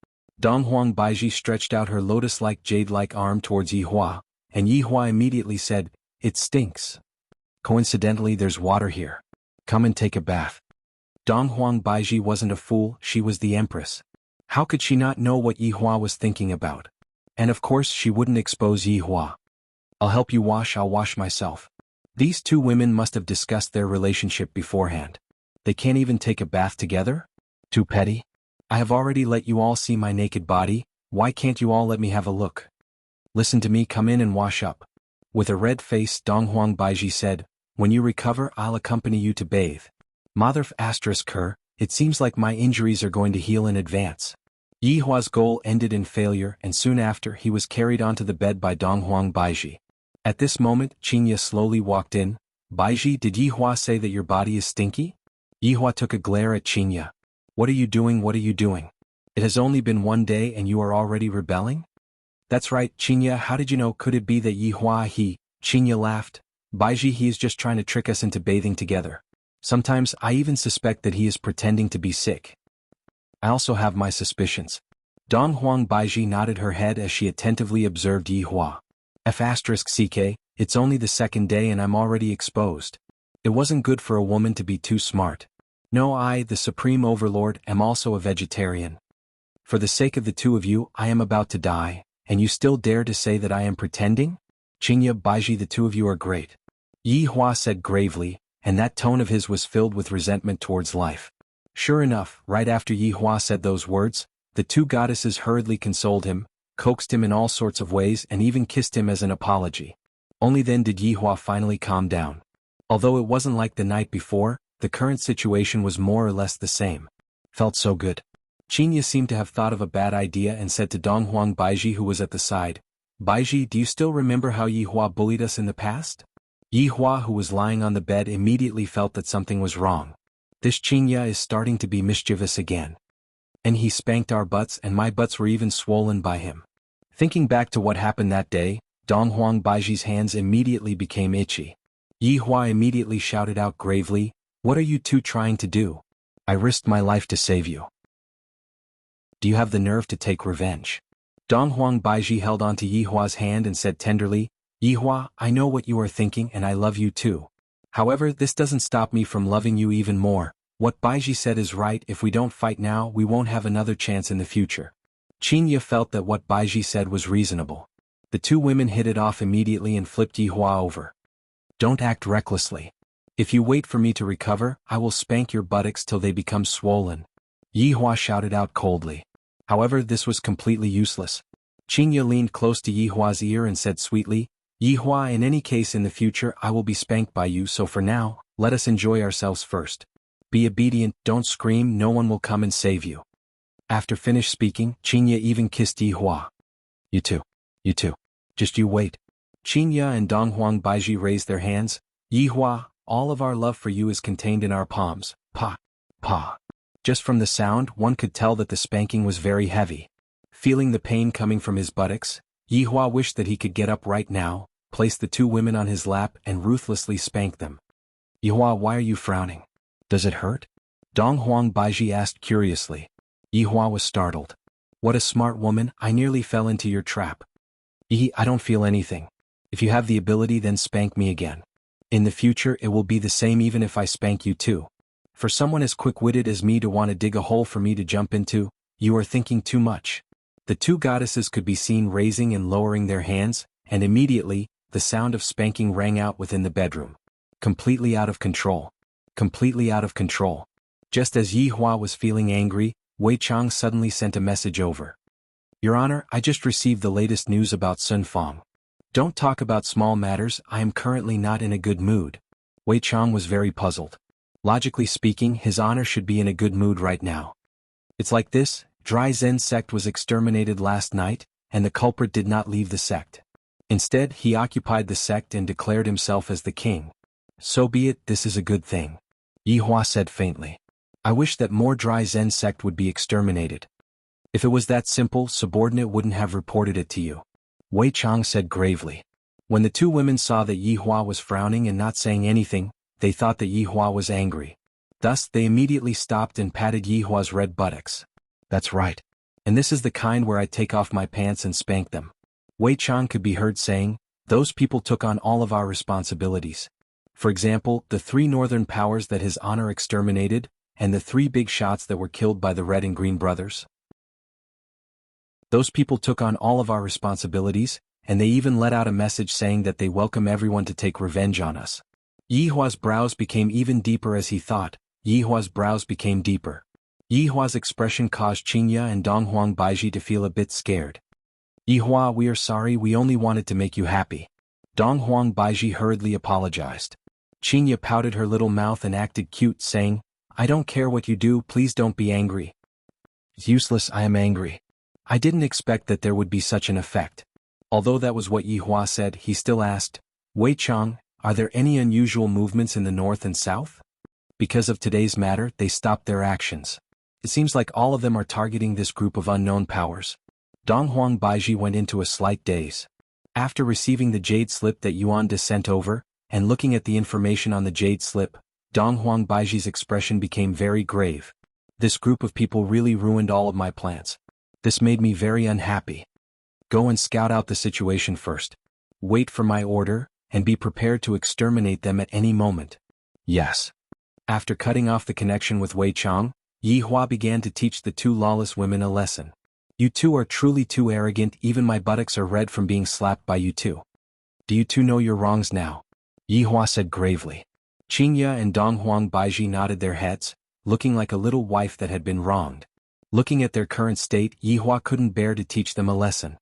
Dong Huang Baiji stretched out her lotus-like jade-like arm towards Yi Hua, and Yi Hua immediately said, "It stinks. Coincidentally there's water here. Come and take a bath." Dong Huang Baiji wasn't a fool, she was the empress. How could she not know what Yi Hua was thinking about? And of course she wouldn't expose Yi Hua. "I'll help you wash, I'll wash myself." These two women must have discussed their relationship beforehand. They can't even take a bath together? Too petty? I have already let you all see my naked body, why can't you all let me have a look? Listen to me, come in and wash up. With a red face, Dong Huang Baiji said, "When you recover, I'll accompany you to bathe." Mother **her, it seems like my injuries are going to heal in advance. Yi Hua's goal ended in failure, and soon after he was carried onto the bed by Dong Huang Baiji. At this moment, Qingya slowly walked in. "Baiji, did Yi Hua say that your body is stinky?" Yi Hua took a glare at Qingya. What are you doing, what are you doing? It has only been one day and you are already rebelling?" "That's right, Qingya, how did you know? Could it be that Yi Hua Qingya laughed. "Baiji, he is just trying to trick us into bathing together. Sometimes I even suspect that he is pretending to be sick." "I also have my suspicions." Dong Huang Baiji nodded her head as she attentively observed Yi Hua. **CK, it's only the second day and I'm already exposed. It wasn't good for a woman to be too smart. No, I, the Supreme Overlord, am also a vegetarian. For the sake of the two of you, I am about to die, and you still dare to say that I am pretending? Qingya, Baiji, the two of you are great." Yi Hua said gravely, and that tone of his was filled with resentment towards life. Sure enough, right after Yi Hua said those words, the two goddesses hurriedly consoled him, coaxed him in all sorts of ways and even kissed him as an apology. Only then did Yi Hua finally calm down. Although it wasn't like the night before, the current situation was more or less the same. Felt so good. Qingya seemed to have thought of a bad idea and said to Dong Huang Baiji, who was at the side, "Baiji, do you still remember how Yi Hua bullied us in the past?" Yi Hua, who was lying on the bed, immediately felt that something was wrong. This Qingya is starting to be mischievous again. And he spanked our butts, and my butts were even swollen by him. Thinking back to what happened that day, Dong Huang Baiji's hands immediately became itchy. Yi Hua immediately shouted out gravely, "What are you two trying to do? I risked my life to save you. Do you have the nerve to take revenge?" Dong Huang Baiji held onto Yi Hua's hand and said tenderly, "Yi Hua, I know what you are thinking and I love you too. However, this doesn't stop me from loving you even more. What Baiji said is right, if we don't fight now we won't have another chance in the future." Qingya felt that what Baiji said was reasonable. The two women hit it off immediately and flipped Yi Hua over. "Don't act recklessly. If you wait for me to recover, I will spank your buttocks till they become swollen." Yi Hua shouted out coldly. However, this was completely useless. Qingya leaned close to Yi Hua's ear and said sweetly, "Yi Hua, in any case in the future I will be spanked by you, so for now, let us enjoy ourselves first. Be obedient, don't scream, no one will come and save you." After finished speaking, Qingya even kissed Yi Hua. You too. Just you wait." Qingya and Dong Huang Baiji raised their hands. "Yi Hua, all of our love for you is contained in our palms." Pa. Pa. Just from the sound, one could tell that the spanking was very heavy. Feeling the pain coming from his buttocks, Yi Hua wished that he could get up right now, place the two women on his lap and ruthlessly spank them. "Yi Hua, why are you frowning? Does it hurt?" Dong Huang Baiji asked curiously. Yi Hua was startled. "What a smart woman, I nearly fell into your trap." I don't feel anything. If you have the ability, then spank me again. In the future it will be the same even if I spank you too. For someone as quick-witted as me to want to dig a hole for me to jump into, you are thinking too much." The two goddesses could be seen raising and lowering their hands, and immediately, the sound of spanking rang out within the bedroom. Completely out of control. Completely out of control. Just as Yi Hua was feeling angry, Wei Chang suddenly sent a message over. "Your Honor, I just received the latest news about Sun Fang. Don't talk about small matters, I am currently not in a good mood." Wei Chang was very puzzled. Logically speaking, His Honor should be in a good mood right now. It's like this, Dry Zen sect was exterminated last night, and the culprit did not leave the sect. Instead, he occupied the sect and declared himself as the king. "So be it, this is a good thing," Yi Hua said faintly. "I wish that more Dry Zen sect would be exterminated. If it was that simple, subordinate wouldn't have reported it to you," Wei Chang said gravely. When the two women saw that Yi Hua was frowning and not saying anything, they thought that Yi Hua was angry. Thus, they immediately stopped and patted Yi Hua's red buttocks. "That's right. And this is the kind where I take off my pants and spank them. Wei Chang could be heard saying, those people took on all of our responsibilities. For example, the 3 northern powers that His Honor exterminated, and the 3 big shots that were killed by the Red and Green brothers. Those people took on all of our responsibilities, and they even let out a message saying that they welcome everyone to take revenge on us. Yi Hua's brows became even deeper as he thought. Yi Hua's brows became deeper. Yi Hua's expression caused Qingya and Donghuang Baiji to feel a bit scared. Yi Hua, we are sorry, we only wanted to make you happy. Donghuang Baiji hurriedly apologized. Qingya pouted her little mouth and acted cute, saying, I don't care what you do, please don't be angry. It's useless, I am angry. I didn't expect that there would be such an effect. Although that was what Yi Hua said, he still asked, Wei Chang, are there any unusual movements in the north and south? Because of today's matter, they stopped their actions. It seems like all of them are targeting this group of unknown powers. Donghuang Baiji went into a slight daze. After receiving the jade slip that Yuan De sent over, and looking at the information on the jade slip, Donghuang Baiji's expression became very grave. This group of people really ruined all of my plans. This made me very unhappy. Go and scout out the situation first. Wait for my order, and be prepared to exterminate them at any moment. Yes. After cutting off the connection with Wei Chang, Yi Hua began to teach the 2 lawless women a lesson. You 2 are truly too arrogant, even my buttocks are red from being slapped by you 2. Do you 2 know your wrongs now? Yi Hua said gravely. Qingya and Donghuang Baiji nodded their heads, looking like a little wife that had been wronged. Looking at their current state, Yi Hua couldn't bear to teach them a lesson.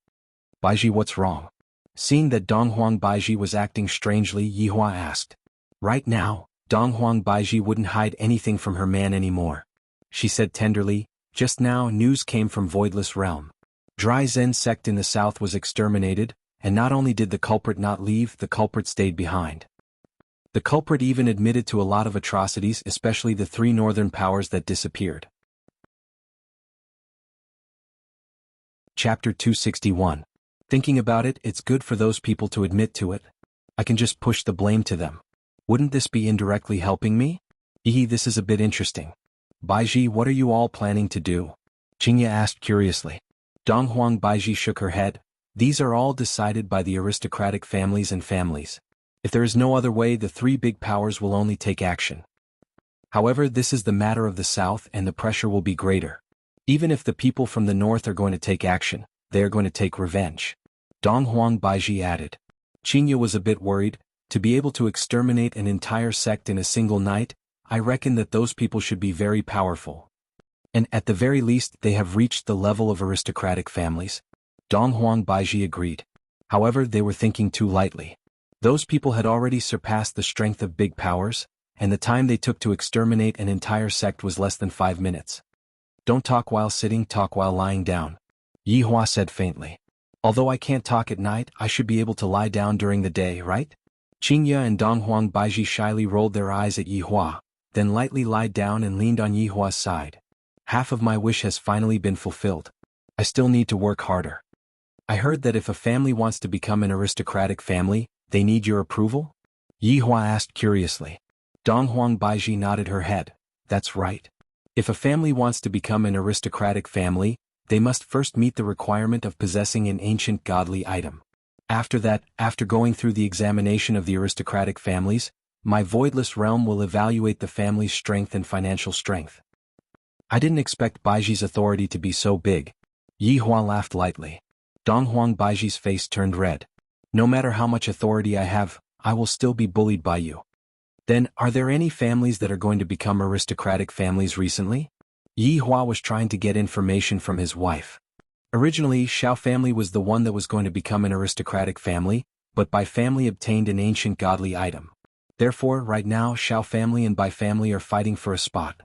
Baiji, what's wrong? Seeing that Donghuang Baiji was acting strangely, Yi Hua asked. Right now, Donghuang Baiji wouldn't hide anything from her man anymore. She said tenderly, just now news came from Voidless Realm. Dry Zen sect in the south was exterminated, and not only did the culprit not leave, the culprit stayed behind. The culprit even admitted to a lot of atrocities, especially the 3 northern powers that disappeared. Chapter 261. Thinking about it, it's good for those people to admit to it. I can just push the blame to them. Wouldn't this be indirectly helping me? This is a bit interesting. Baiji, what are you all planning to do? Qingya asked curiously. Donghuang Baiji shook her head. These are all decided by the aristocratic families and families. If there is no other way, the 3 big powers will only take action. However, this is the matter of the south and the pressure will be greater. Even if the people from the north are going to take action, they are going to take revenge. Donghuang Baiji added. Qingya was a bit worried. To be able to exterminate an entire sect in a single night, I reckon that those people should be very powerful. And at the very least, they have reached the level of aristocratic families. Donghuang Baiji agreed. However, they were thinking too lightly. Those people had already surpassed the strength of big powers, and the time they took to exterminate an entire sect was less than 5 minutes. Don't talk while sitting, talk while lying down. Yi Hua said faintly. Although I can't talk at night, I should be able to lie down during the day, right? Qingya and Donghuang Baiji shyly rolled their eyes at Yi Hua, then lightly lied down and leaned on Yi Hua's side. Half of my wish has finally been fulfilled. I still need to work harder. I heard that if a family wants to become an aristocratic family, they need your approval? Yi Hua asked curiously. Donghuang Baiji nodded her head. That's right. If a family wants to become an aristocratic family, they must first meet the requirement of possessing an ancient godly item. After that, after going through the examination of the aristocratic families, my Voidless Realm will evaluate the family's strength and financial strength. I didn't expect Baiji's authority to be so big. Yi Hua laughed lightly. Donghuang Baiji's face turned red. No matter how much authority I have, I will still be bullied by you. Then, are there any families that are going to become aristocratic families recently? Yi Hua was trying to get information from his wife. Originally, Xiao family was the one that was going to become an aristocratic family, but Bai family obtained an ancient godly item. Therefore, right now, Xiao family and Bai family are fighting for a spot.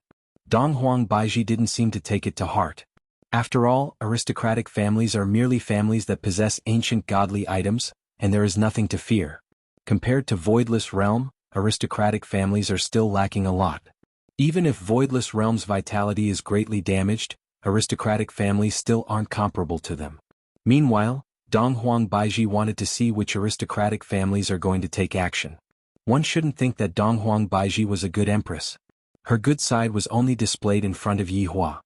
Donghuang Baiji didn't seem to take it to heart. After all, aristocratic families are merely families that possess ancient godly items, and there is nothing to fear. Compared to Voidless Realm, aristocratic families are still lacking a lot. Even if Voidless Realm's vitality is greatly damaged, aristocratic families still aren't comparable to them. Meanwhile, Donghuang Baiji wanted to see which aristocratic families are going to take action. One shouldn't think that Donghuang Baiji was a good empress. Her good side was only displayed in front of Yi Hua.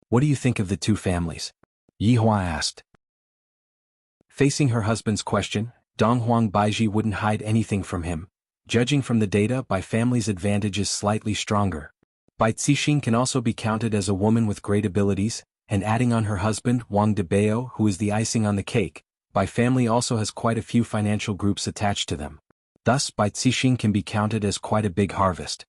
What do you think of the 2 families? Yihua asked. Facing her husband's question, Donghuang Baiji wouldn't hide anything from him. Judging from the data, Bai family's advantage is slightly stronger. Bai Cixin can also be counted as a woman with great abilities, and adding on her husband, Wang Debao, who is the icing on the cake, Bai family also has quite a few financial groups attached to them. Thus, Bai Cixin can be counted as quite a big harvest.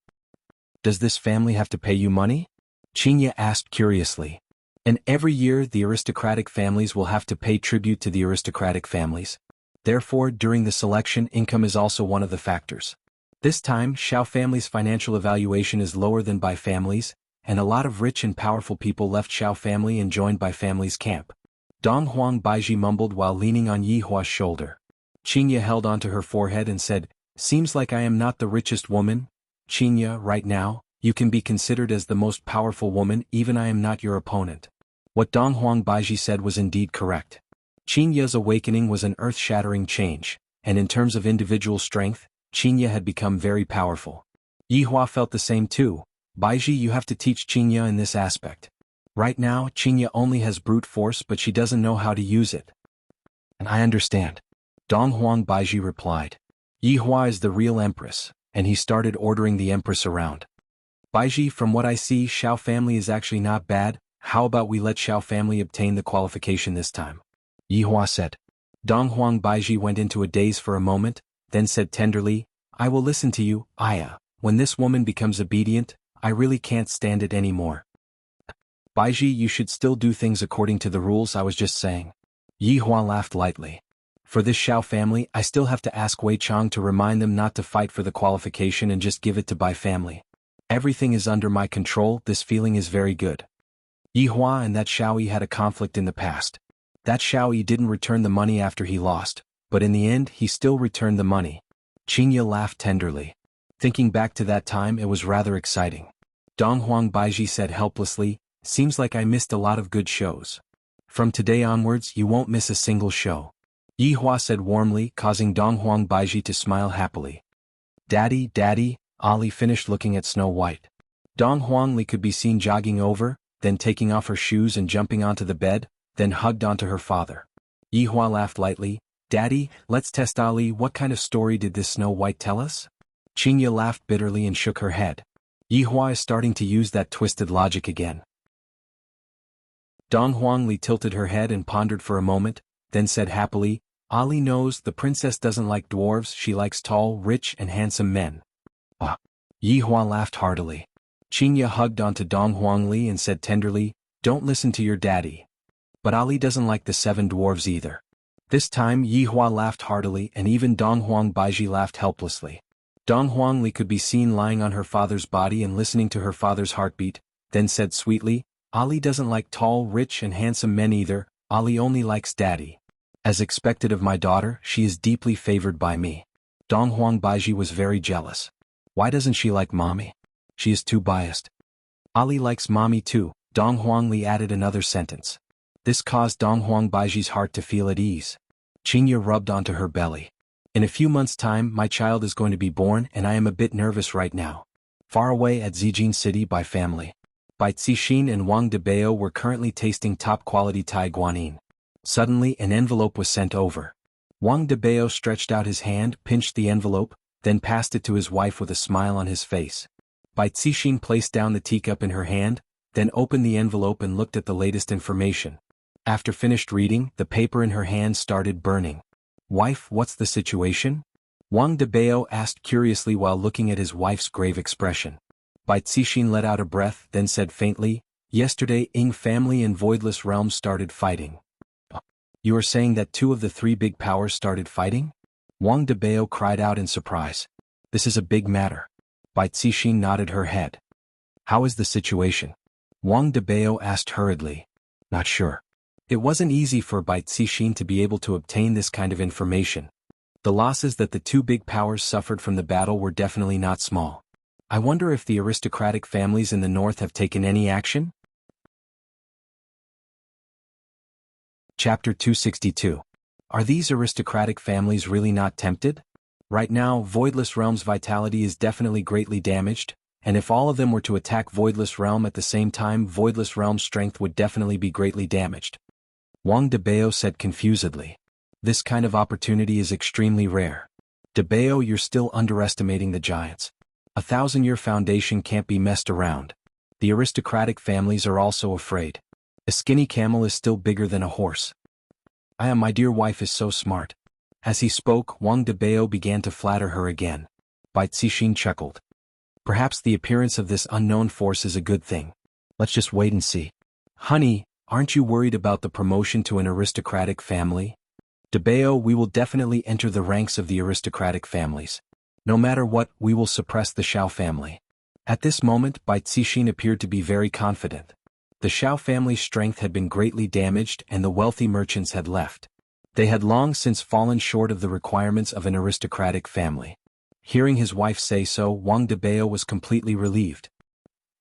Does this family have to pay you money? Qingye asked curiously. And every year the aristocratic families will have to pay tribute to the aristocratic families. Therefore, during the selection, income is also one of the factors. This time, Xiao family's financial evaluation is lower than Bai family's, and a lot of rich and powerful people left Xiao family and joined Bai family's camp. Donghuang Baiji mumbled while leaning on Yihua's shoulder. Qingye held onto her forehead and said, "Seems like I am not the richest woman. Qingye, right now, you can be considered as the most powerful woman, even I am not your opponent." What Donghuang Baiji said was indeed correct. Qingye's awakening was an earth-shattering change, and in terms of individual strength, Qingye had become very powerful. Yihua felt the same too. Baiji, you have to teach Qingye in this aspect. Right now, Qingye only has brute force, but she doesn't know how to use it. And I understand. Donghuang Baiji replied. Yihua is the real empress, and he started ordering the empress around. Baiji, from what I see, Xiao family is actually not bad. How about we let Xiao family obtain the qualification this time? Yihua said. Donghuang Baiji went into a daze for a moment, then said tenderly, I will listen to you, Aya. When this woman becomes obedient, I really can't stand it anymore. Baiji, you should still do things according to the rules I was just saying. Yihua laughed lightly. For this Xiao family, I still have to ask Wei Chang to remind them not to fight for the qualification and just give it to Bai family. Everything is under my control, this feeling is very good. Yihua and that Xiaoyi had a conflict in the past. That Xiaoyi didn't return the money after he lost, but in the end he still returned the money. Qingye laughed tenderly. Thinking back to that time, it was rather exciting. Donghuang Baiji said helplessly, seems like I missed a lot of good shows. From today onwards you won't miss a single show. Yihua said warmly, causing Donghuang Baiji to smile happily. Daddy, Daddy, Ali finished looking at Snow White. Donghuang Li could be seen jogging over, then taking off her shoes and jumping onto the bed, then hugged onto her father. Yihua laughed lightly, Daddy, let's test Ali, what kind of story did this Snow White tell us? Qingye laughed bitterly and shook her head. Yihua is starting to use that twisted logic again. Donghuang Li tilted her head and pondered for a moment, then said happily, Ali knows the princess doesn't like dwarves, she likes tall, rich and handsome men. Ah. Yihua laughed heartily. Qingye hugged onto Donghuang Li and said tenderly, don't listen to your daddy. But Ali doesn't like the 7 dwarves either. This time Yihua laughed heartily and even Donghuang Baiji laughed helplessly. Donghuang Li could be seen lying on her father's body and listening to her father's heartbeat, then said sweetly, Ali doesn't like tall, rich and handsome men either, Ali only likes daddy. As expected of my daughter, she is deeply favored by me. Donghuang Baiji was very jealous. Why doesn't she like mommy? She is too biased. Ali likes mommy too, Donghuang Li added another sentence. This caused Donghuang Baiji's heart to feel at ease. Qingye rubbed onto her belly. In a few months' time, my child is going to be born and I am a bit nervous right now. Far away at Zijin City by family. Bai Cixin and Wang Debao were currently tasting top-quality Thai guanyin. Suddenly an envelope was sent over. Wang Debao stretched out his hand, pinched the envelope, then passed it to his wife with a smile on his face. Bai Cixin placed down the teacup in her hand, then opened the envelope and looked at the latest information. After finished reading, the paper in her hand started burning. Wife, what's the situation? Wang Debao asked curiously while looking at his wife's grave expression. Bai Cixin let out a breath, then said faintly, yesterday Ying family and Voidless Realms started fighting. You are saying that 2 of the 3 big powers started fighting? Wang Debao cried out in surprise. This is a big matter. Bai Cixin nodded her head. How is the situation? Wang Debao asked hurriedly. Not sure. It wasn't easy for Bai Cixin to be able to obtain this kind of information. The losses that the 2 big powers suffered from the battle were definitely not small. I wonder if the aristocratic families in the north have taken any action? Chapter 262. Are these aristocratic families really not tempted? Right now, Voidless Realm's vitality is definitely greatly damaged, and if all of them were to attack Voidless Realm at the same time, Voidless Realm's strength would definitely be greatly damaged. Wang Debao said confusedly. This kind of opportunity is extremely rare. Debao, you're still underestimating the giants. 1,000-year foundation can't be messed around. The aristocratic families are also afraid. A skinny camel is still bigger than a horse. My dear wife is so smart. As he spoke, Wang Debao began to flatter her again. Bai Cixin chuckled. Perhaps the appearance of this unknown force is a good thing. Let's just wait and see. Honey, aren't you worried about the promotion to an aristocratic family? Debao, we will definitely enter the ranks of the aristocratic families. No matter what, we will suppress the Xiao family. At this moment, Bai Cixin appeared to be very confident. The Xiao family's strength had been greatly damaged and the wealthy merchants had left. They had long since fallen short of the requirements of an aristocratic family. Hearing his wife say so, Wang Debao was completely relieved.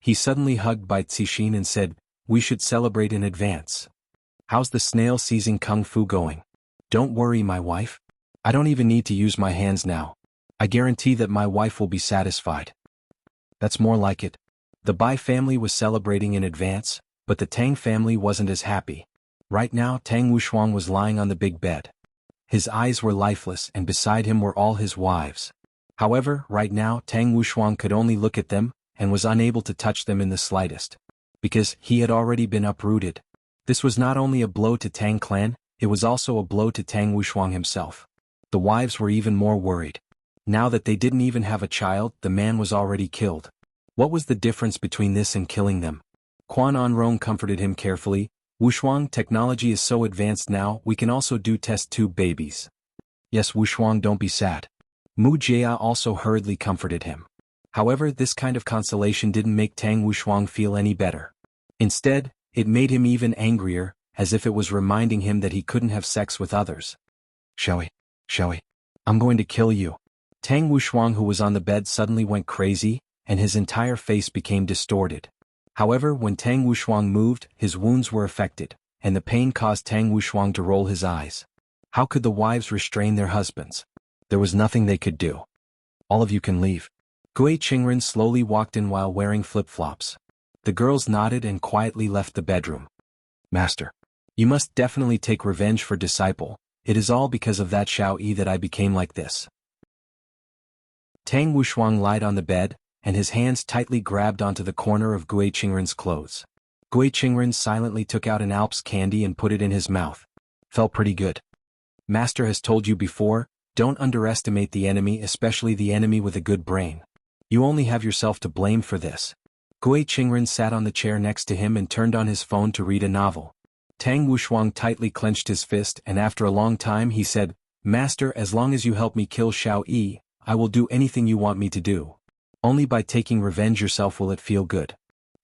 He suddenly hugged Bai Cixin and said, "We should celebrate in advance. How's the snail seizing kung fu going?" "Don't worry, my wife. I don't even need to use my hands now. I guarantee that my wife will be satisfied." That's more like it. The Bai family was celebrating in advance, but the Tang family wasn't as happy. Right now, Tang Wuxuang was lying on the big bed. His eyes were lifeless and beside him were all his wives. However, right now Tang Wuxuang could only look at them and was unable to touch them in the slightest. Because he had already been uprooted. This was not only a blow to Tang clan, it was also a blow to Tang Wuxuang himself. The wives were even more worried. Now that they didn't even have a child, the man was already killed. What was the difference between this and killing them? Quan Anrong comforted him carefully. "Wuxuang, technology is so advanced now, we can also do test tube babies." "Yes, Wuxuang, don't be sad." Mu Jia also hurriedly comforted him. However, this kind of consolation didn't make Tang Wuxuang feel any better. Instead, it made him even angrier, as if it was reminding him that he couldn't have sex with others. Shall we? I'm going to kill you." Tang Wuxuang, who was on the bed, suddenly went crazy, and his entire face became distorted. However, when Tang Wuxuang moved, his wounds were affected, and the pain caused Tang Wuxuang to roll his eyes. How could the wives restrain their husbands? There was nothing they could do. "All of you can leave." Gui Qingren slowly walked in while wearing flip-flops. The girls nodded and quietly left the bedroom. "Master, you must definitely take revenge for Disciple. It is all because of that Xiao Yi that I became like this." Tang Wuxuang lied on the bed, and his hands tightly grabbed onto the corner of Gui Qingren's clothes. Gui Qingren silently took out an Alps candy and put it in his mouth. Felt pretty good. "Master has told you before, don't underestimate the enemy, especially the enemy with a good brain. You only have yourself to blame for this." Gui Qingren sat on the chair next to him and turned on his phone to read a novel. Tang Wuxuang tightly clenched his fist and after a long time he said, "Master, as long as you help me kill Xiao Yi, I will do anything you want me to do. Only by taking revenge yourself will it feel good.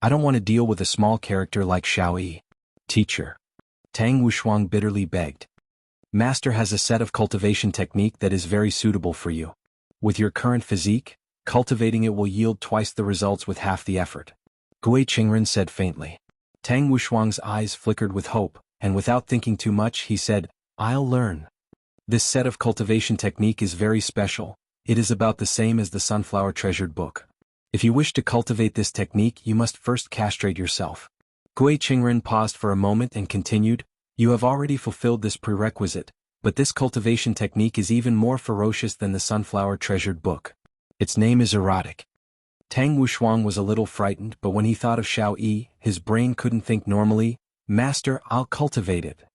I don't want to deal with a small character like Xiao Yi." "Teacher." Tang Wuxuang bitterly begged. "Master has a set of cultivation technique that is very suitable for you. With your current physique, cultivating it will yield twice the results with half the effort." Gui Qingren said faintly. Tang Wuxuang's eyes flickered with hope, and without thinking too much he said, "I'll learn. This set of cultivation technique is very special. It is about the same as the Sunflower Treasured Book. If you wish to cultivate this technique, you must first castrate yourself." Gui Qingren paused for a moment and continued, "You have already fulfilled this prerequisite, but this cultivation technique is even more ferocious than the Sunflower Treasured Book. Its name is erotic." Tang Wuxuang was a little frightened, but when he thought of Xiao Yi, his brain couldn't think normally. "Master, I'll cultivate it."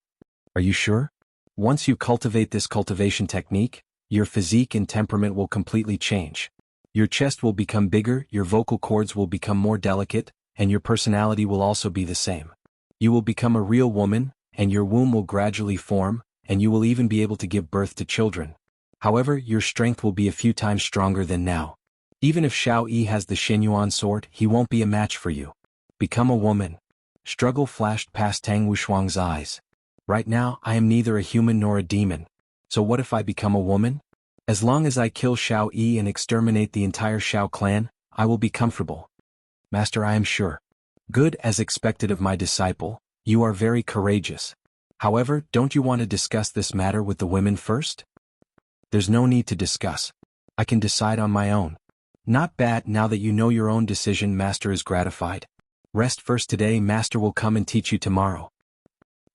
"Are you sure? Once you cultivate this cultivation technique, your physique and temperament will completely change. Your chest will become bigger, your vocal cords will become more delicate, and your personality will also be the same. You will become a real woman, and your womb will gradually form, and you will even be able to give birth to children. However, your strength will be a few times stronger than now. Even if Xiao Yi has the Xinyuan sword, he won't be a match for you. Become a woman." Struggle flashed past Tang Wuxuang's eyes. "Right now, I am neither a human nor a demon. So what if I become a woman? As long as I kill Xiao Yi and exterminate the entire Xiao clan, I will be comfortable." "Master, I am sure." "Good, as expected of my disciple. You are very courageous. However, don't you want to discuss this matter with the women first?" "There's no need to discuss. I can decide on my own." "Not bad, now that you know your own decision, Master is gratified. Rest first today, Master will come and teach you tomorrow."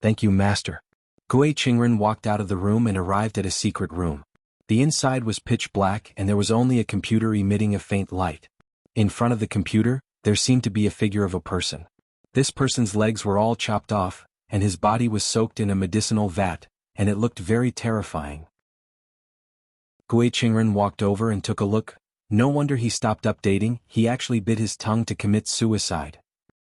Thank you, master. Gui Qingren walked out of the room and arrived at a secret room. The inside was pitch black and there was only a computer emitting a faint light. In front of the computer, there seemed to be a figure of a person. This person's legs were all chopped off, and his body was soaked in a medicinal vat, and it looked very terrifying. Gui Qingren walked over and took a look. No wonder he stopped updating, he actually bit his tongue to commit suicide.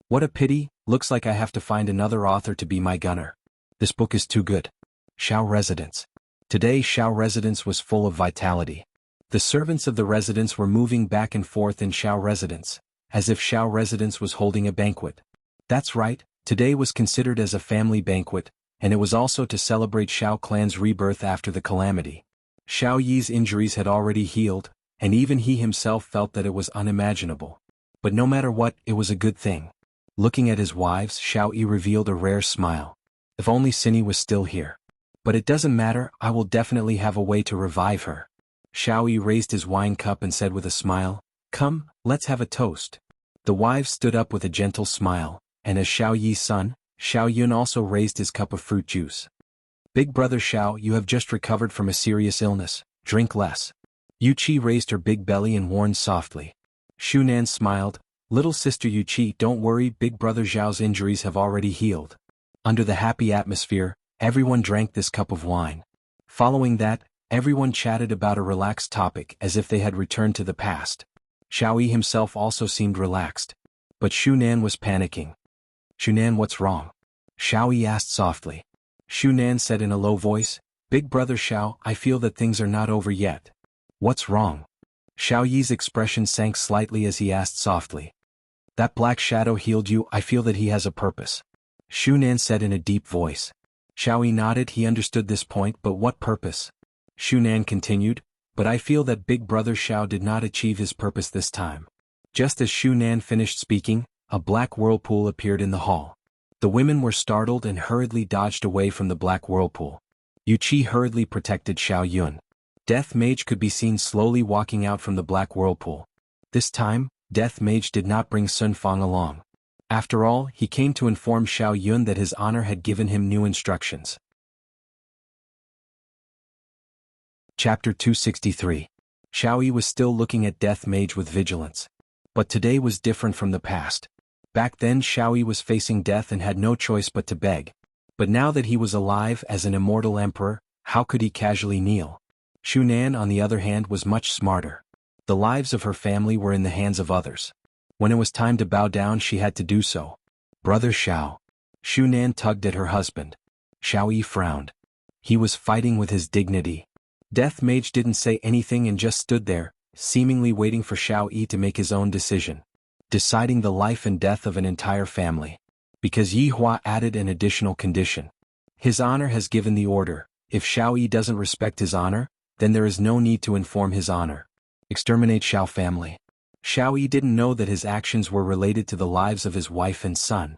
What a pity, looks like I have to find another author to be my gunner. This book is too good. Shao Residence. Today Shao Residence was full of vitality. The servants of the residence were moving back and forth in Shao Residence, as if Shao Residence was holding a banquet. That's right, today was considered as a family banquet, and it was also to celebrate Shao clan's rebirth after the calamity. Shao Yi's injuries had already healed, and even he himself felt that it was unimaginable. But no matter what, it was a good thing. Looking at his wives, Shao Yi revealed a rare smile. If only Cindy was still here. But it doesn't matter, I will definitely have a way to revive her. Shao Yi raised his wine cup and said with a smile, "Come, let's have a toast." The wives stood up with a gentle smile, and as Shao Yi's son, Shao Yun also raised his cup of fruit juice. "Big brother Shao, you have just recovered from a serious illness, drink less." Yu Qi raised her big belly and warned softly. Shu Nan smiled, "Little sister Yu Qi, don't worry, big brother Zhao's injuries have already healed." Under the happy atmosphere, everyone drank this cup of wine. Following that, everyone chatted about a relaxed topic as if they had returned to the past. Shao Yi himself also seemed relaxed. But Shu Nan was panicking. "Shu Nan, what's wrong?" Shao Yi asked softly. Shu Nan said in a low voice, "Big brother Shao, I feel that things are not over yet." "What's wrong?" Shao Yi's expression sank slightly as he asked softly. "That black shadow healed you, I feel that he has a purpose." Shu Nan said in a deep voice. Shao Yi nodded, he understood this point, but what purpose? Shu Nan continued, "But I feel that big brother Shao did not achieve his purpose this time." Just as Shu Nan finished speaking, a black whirlpool appeared in the hall. The women were startled and hurriedly dodged away from the black whirlpool. Yu Qi hurriedly protected Shao Yun. Death Mage could be seen slowly walking out from the black whirlpool. This time, Death Mage did not bring Sun Fang along. After all, he came to inform Shao Yun that his honor had given him new instructions. Chapter 263. Shao Yi was still looking at Death Mage with vigilance. But today was different from the past. Back then Shao Yi was facing death and had no choice but to beg. But now that he was alive as an immortal emperor, how could he casually kneel? Shu Nan, on the other hand, was much smarter. The lives of her family were in the hands of others. When it was time to bow down, she had to do so. "Brother Shao." Shu Nan tugged at her husband. Shao Yi frowned. He was fighting with his dignity. Death Mage didn't say anything and just stood there, seemingly waiting for Shao Yi to make his own decision. Deciding the life and death of an entire family. Because Yi Hua added an additional condition. His honor has given the order. If Shao Yi doesn't respect his honor, then there is no need to inform his honor. Exterminate Shao family. Shao Yi didn't know that his actions were related to the lives of his wife and son.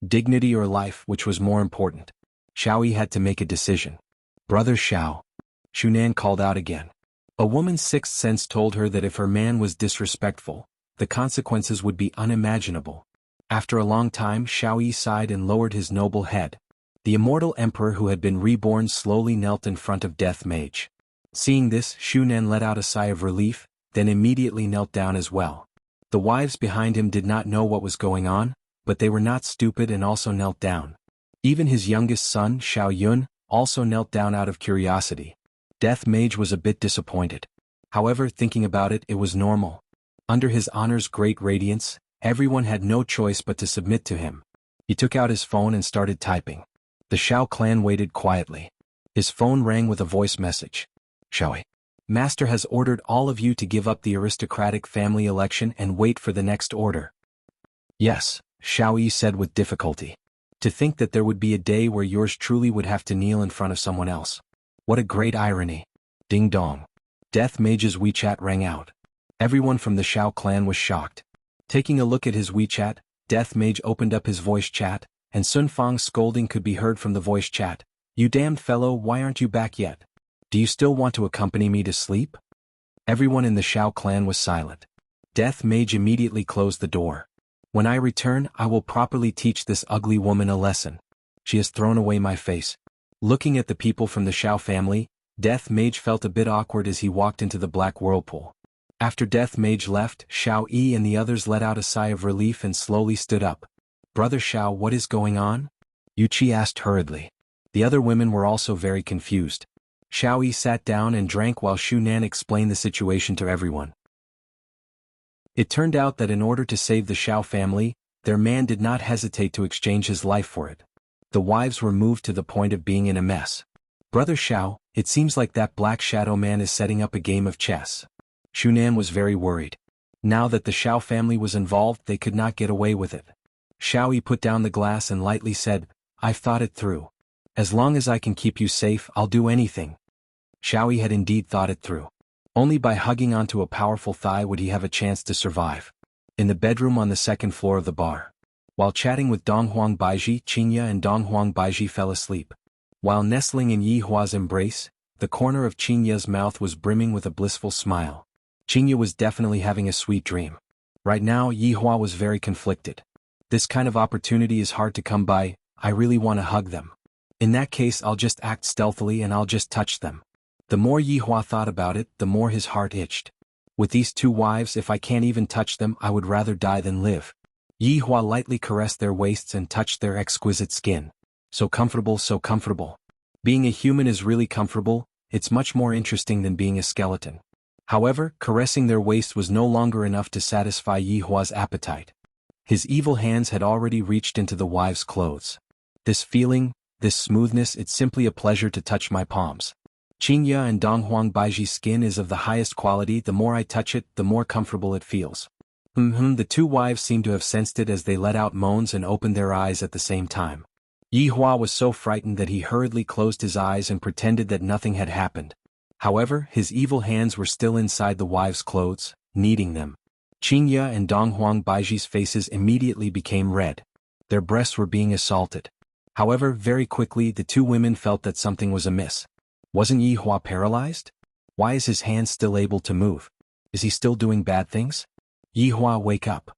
Dignity or life, which was more important? Shao Yi had to make a decision. "Brother Shao." Shu Nan called out again. A woman's sixth sense told her that if her man was disrespectful, the consequences would be unimaginable. After a long time, Shao Yi sighed and lowered his noble head. The immortal emperor who had been reborn slowly knelt in front of Death Mage. Seeing this, Shu Nan let out a sigh of relief, then immediately knelt down as well. The wives behind him did not know what was going on, but they were not stupid and also knelt down. Even his youngest son, Shao Yun, also knelt down out of curiosity. Death Mage was a bit disappointed. However, thinking about it, it was normal. Under his honor's great radiance, everyone had no choice but to submit to him. He took out his phone and started typing. The Shao clan waited quietly. His phone rang with a voice message. "Shao Yi. Master has ordered all of you to give up the aristocratic family election and wait for the next order." "Yes," Shao Yi said with difficulty. "To think that there would be a day where yours truly would have to kneel in front of someone else. What a great irony." Ding dong. Death Mage's WeChat rang out. Everyone from the Shao clan was shocked. Taking a look at his WeChat, Death Mage opened up his voice chat, and Sun Fang's scolding could be heard from the voice chat. "You damned fellow, why aren't you back yet? Do you still want to accompany me to sleep?" Everyone in the Shao clan was silent. Death Mage immediately closed the door. "When I return, I will properly teach this ugly woman a lesson. She has thrown away my face. Looking at the people from the Shao family, Death Mage felt a bit awkward as he walked into the black whirlpool. After Death Mage left, Shao Yi and the others let out a sigh of relief and slowly stood up. Brother Shao, what is going on? Yu Qi asked hurriedly. The other women were also very confused. Shao Yi sat down and drank while Shu Nan explained the situation to everyone. It turned out that in order to save the Shao family, their man did not hesitate to exchange his life for it. The wives were moved to the point of being in a mess. Brother Shao, it seems like that Black Shadow man is setting up a game of chess. Shu Nan was very worried. Now that the Shao family was involved, they could not get away with it. Shao Yi put down the glass and lightly said, I've thought it through. As long as I can keep you safe, I'll do anything. Shao Yi had indeed thought it through. Only by hugging onto a powerful thigh would he have a chance to survive. In the bedroom on the second floor of the bar. While chatting with Donghuang Baiji, Qingya and Donghuang Baiji fell asleep. While nestling in Yi Hua's embrace, the corner of Qingya's mouth was brimming with a blissful smile. Qingya was definitely having a sweet dream. Right now Yi Hua was very conflicted. This kind of opportunity is hard to come by, I really want to hug them. In that case I'll just act stealthily and I'll just touch them. The more Yi Hua thought about it, the more his heart itched. With these two wives, if I can't even touch them, I would rather die than live. Yi Hua lightly caressed their waists and touched their exquisite skin. So comfortable, so comfortable. Being a human is really comfortable, it's much more interesting than being a skeleton. However, caressing their waist was no longer enough to satisfy Yi Hua's appetite. His evil hands had already reached into the wives' clothes. This feeling, this smoothness, it's simply a pleasure to touch my palms. Qingya and Donghuang Baiji's skin is of the highest quality, the more I touch it, the more comfortable it feels. The two wives seemed to have sensed it as they let out moans and opened their eyes at the same time. Yi Hua was so frightened that he hurriedly closed his eyes and pretended that nothing had happened. However, his evil hands were still inside the wives' clothes, kneading them. Qingya and Donghuang Baiji's faces immediately became red. Their breasts were being assaulted. However, very quickly the two women felt that something was amiss. Wasn't Yi Hua paralyzed? Why is his hand still able to move? Is he still doing bad things? Yi Hua, wake up.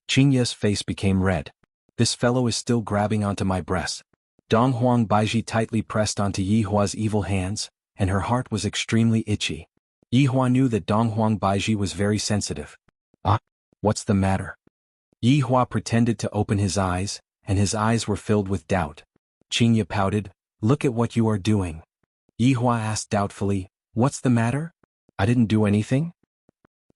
Qingya's face became red. This fellow is still grabbing onto my breasts. Donghuang Baiji tightly pressed onto Yi Hua's evil hands, and her heart was extremely itchy. Yi Hua knew that Donghuang Baiji was very sensitive. What's the matter? Yi Hua pretended to open his eyes, and his eyes were filled with doubt. Qingya pouted, look at what you are doing. Yi Hua asked doubtfully, what's the matter? I didn't do anything.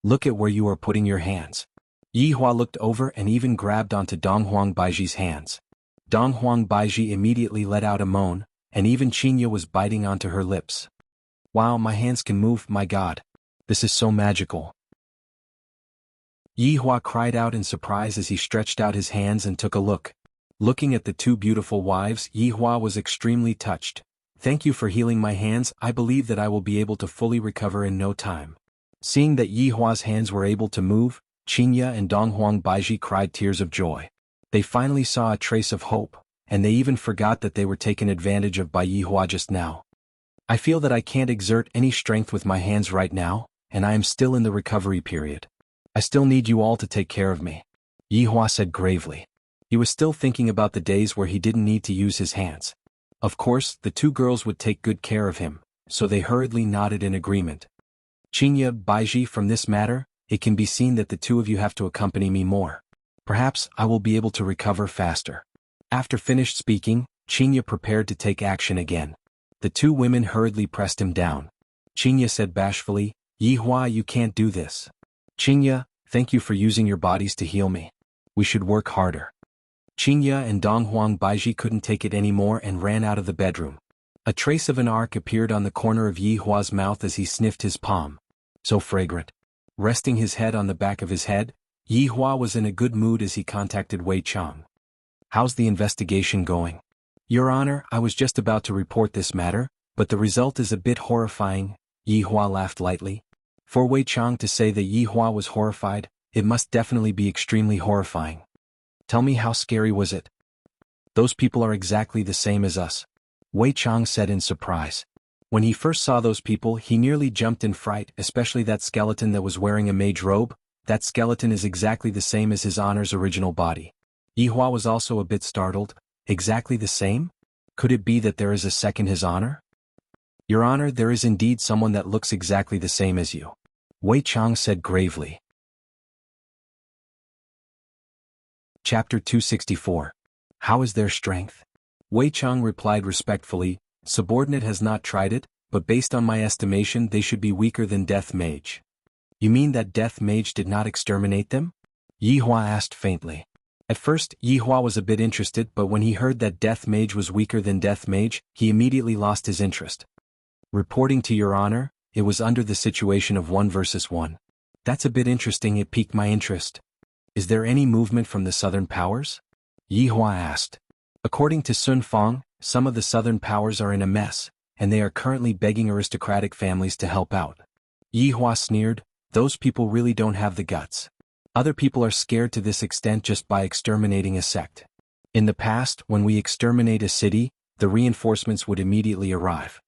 Look at where you are putting your hands. Yi Hua looked over and even grabbed onto Donghuang Baiji's hands. Donghuang Baiji immediately let out a moan, and even Qingya was biting onto her lips. Wow, my hands can move, my god. This is so magical. Yi Hua cried out in surprise as he stretched out his hands and took a look. Looking at the two beautiful wives, Yi Hua was extremely touched. Thank you for healing my hands, I believe that I will be able to fully recover in no time. Seeing that Yi Hua's hands were able to move, Qingya and Donghuang Baiji cried tears of joy. They finally saw a trace of hope, and they even forgot that they were taken advantage of by Yi Hua just now. I feel that I can't exert any strength with my hands right now, and I am still in the recovery period. I still need you all to take care of me. Yi Hua said gravely. He was still thinking about the days where he didn't need to use his hands. Of course, the two girls would take good care of him, so they hurriedly nodded in agreement. Qingya, Baiji, from this matter, it can be seen that the two of you have to accompany me more. Perhaps I will be able to recover faster. After finished speaking, Qingya prepared to take action again. The two women hurriedly pressed him down. Qingya said bashfully, Yi Hua, you can't do this. Qingya, thank you for using your bodies to heal me. We should work harder. Qingya and Donghuang Baiji couldn't take it anymore and ran out of the bedroom. A trace of an arc appeared on the corner of Yi Hua's mouth as he sniffed his palm. So fragrant. Resting his head on the back of his head, Yi Hua was in a good mood as he contacted Wei Chang. How's the investigation going? Your Honor, I was just about to report this matter, but the result is a bit horrifying, Yi Hua laughed lightly. For Wei Chang to say that Yi Hua was horrified, it must definitely be extremely horrifying. Tell me, how scary was it? Those people are exactly the same as us, Wei Chang said in surprise. When he first saw those people, he nearly jumped in fright, especially that skeleton that was wearing a mage robe. That skeleton is exactly the same as his Honor's original body. Yi Hua was also a bit startled. Exactly the same? Could it be that there is a second His Honor? Your Honor, there is indeed someone that looks exactly the same as you. Wei Chang said gravely. Chapter 264. How is their strength? Wei Chang replied respectfully, subordinate has not tried it, but based on my estimation they should be weaker than Death Mage. You mean that Death Mage did not exterminate them? Yi Hua asked faintly. At first, Yi Hua was a bit interested, but when he heard that Death Mage was weaker than Death Mage, he immediately lost his interest. Reporting to Your Honor, it was under the situation of 1 versus 1. That's a bit interesting, it piqued my interest. Is there any movement from the southern powers? Yi Hua asked. According to Sun Fong, some of the southern powers are in a mess, and they are currently begging aristocratic families to help out. Yi Hua sneered, those people really don't have the guts. Other people are scared to this extent just by exterminating a sect. In the past, when we exterminate a city, the reinforcements would immediately arrive.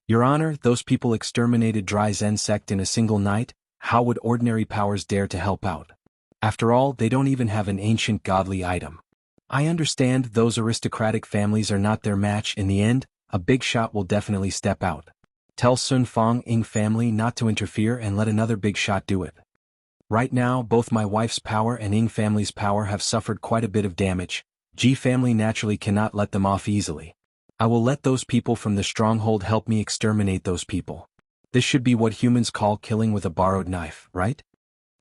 Your Honor, those people exterminated Dry Zen sect in a single night, how would ordinary powers dare to help out? After all, they don't even have an ancient godly item. I understand those aristocratic families are not their match in the end, a big shot will definitely step out. Tell Sun Fong Ing family not to interfere and let another big shot do it. Right now, both my wife's power and Ing family's power have suffered quite a bit of damage. G family naturally cannot let them off easily. I will let those people from the stronghold help me exterminate those people. This should be what humans call killing with a borrowed knife, right?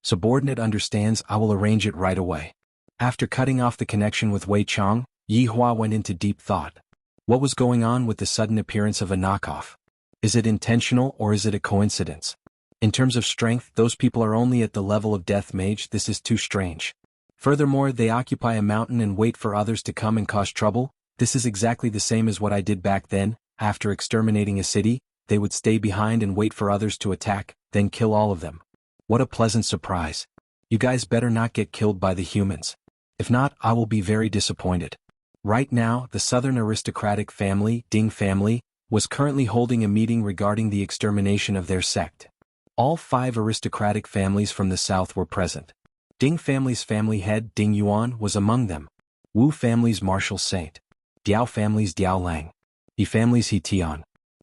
Subordinate understands, I will arrange it right away. After cutting off the connection with Wei Chang, Yi Hua went into deep thought. What was going on with the sudden appearance of a knockoff? Is it intentional or is it a coincidence? In terms of strength, those people are only at the level of Death Mage, this is too strange. Furthermore, they occupy a mountain and wait for others to come and cause trouble. This is exactly the same as what I did back then. After exterminating a city, they would stay behind and wait for others to attack, then kill all of them. What a pleasant surprise. You guys better not get killed by the humans. If not, I will be very disappointed. Right now, the southern aristocratic family, Ding family, was currently holding a meeting regarding the extermination of their sect. All 5 aristocratic families from the south were present. Ding family's family head, Ding Yuan, was among them. Wu family's Marshal Saint. Diao family's Diao Lang. He family's He Tian.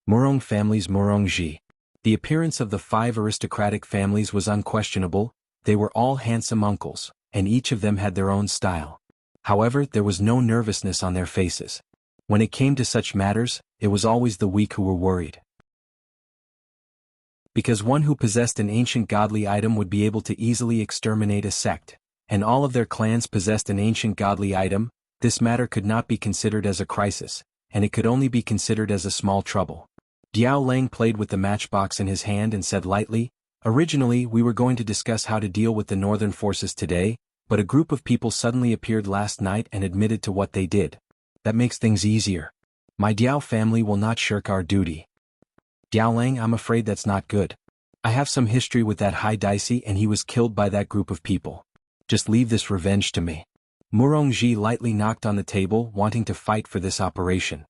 Murong family's Murong Ji. The appearance of the 5 aristocratic families was unquestionable, they were all handsome uncles, and each of them had their own style. However, there was no nervousness on their faces. When it came to such matters, it was always the weak who were worried. Because one who possessed an ancient godly item would be able to easily exterminate a sect, and all of their clans possessed an ancient godly item, this matter could not be considered as a crisis, and it could only be considered as a small trouble. Diao Lang played with the matchbox in his hand and said lightly, originally we were going to discuss how to deal with the northern forces today, but a group of people suddenly appeared last night and admitted to what they did. That makes things easier. My Diao family will not shirk our duty. Diao Lang, I'm afraid that's not good. I have some history with that Hai Daisy and he was killed by that group of people. Just leave this revenge to me. Murong Ji lightly knocked on the table, wanting to fight for this operation.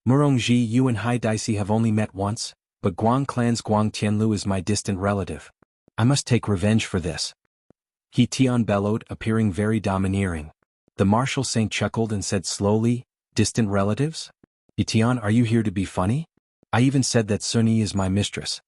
Murong Ji, you and Hai Daisy have only met once, but Guang clan's Guang Tianlu is my distant relative. I must take revenge for this. He Tian bellowed, appearing very domineering. The Marshal Saint chuckled and said slowly, distant relatives? He Tian, are you here to be funny? I even said that Sun Yi is my mistress.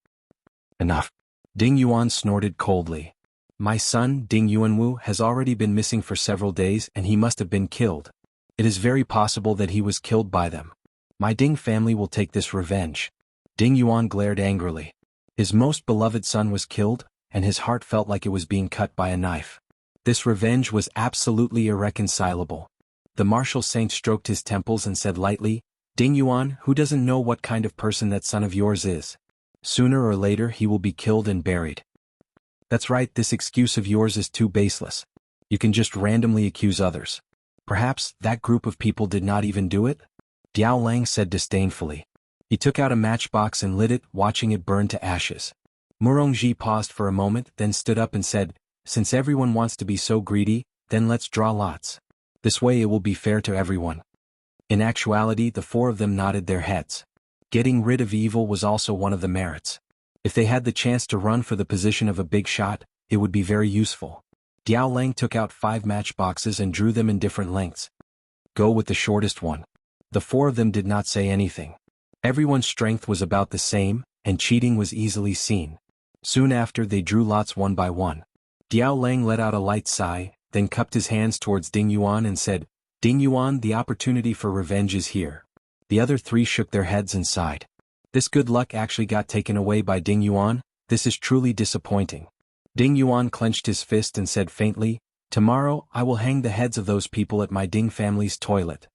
Enough. Ding Yuan snorted coldly. My son, Ding Yuanwu, has already been missing for several days and he must have been killed. It is very possible that he was killed by them. My Ding family will take this revenge. Ding Yuan glared angrily. His most beloved son was killed, and his heart felt like it was being cut by a knife. This revenge was absolutely irreconcilable. The Marshal Saint stroked his temples and said lightly, Ding Yuan, who doesn't know what kind of person that son of yours is? Sooner or later he will be killed and buried. That's right, this excuse of yours is too baseless. You can just randomly accuse others. Perhaps that group of people did not even do it? Diao Lang said disdainfully. He took out a matchbox and lit it, watching it burn to ashes. Murong Ji paused for a moment, then stood up and said, since everyone wants to be so greedy, then let's draw lots. This way it will be fair to everyone. In actuality, the 4 of them nodded their heads. Getting rid of evil was also one of the merits. If they had the chance to run for the position of a big shot, it would be very useful. Diao Lang took out 5 matchboxes and drew them in different lengths. Go with the shortest one. The four of them did not say anything. Everyone's strength was about the same, and cheating was easily seen. Soon after they drew lots one by one. Diao Lang let out a light sigh, then cupped his hands towards Ding Yuan and said, "Ding Yuan, the opportunity for revenge is here." The other three shook their heads and sighed. This good luck actually got taken away by Ding Yuan. This is truly disappointing. Ding Yuan clenched his fist and said faintly, "Tomorrow I will hang the heads of those people at my Ding family's toilet."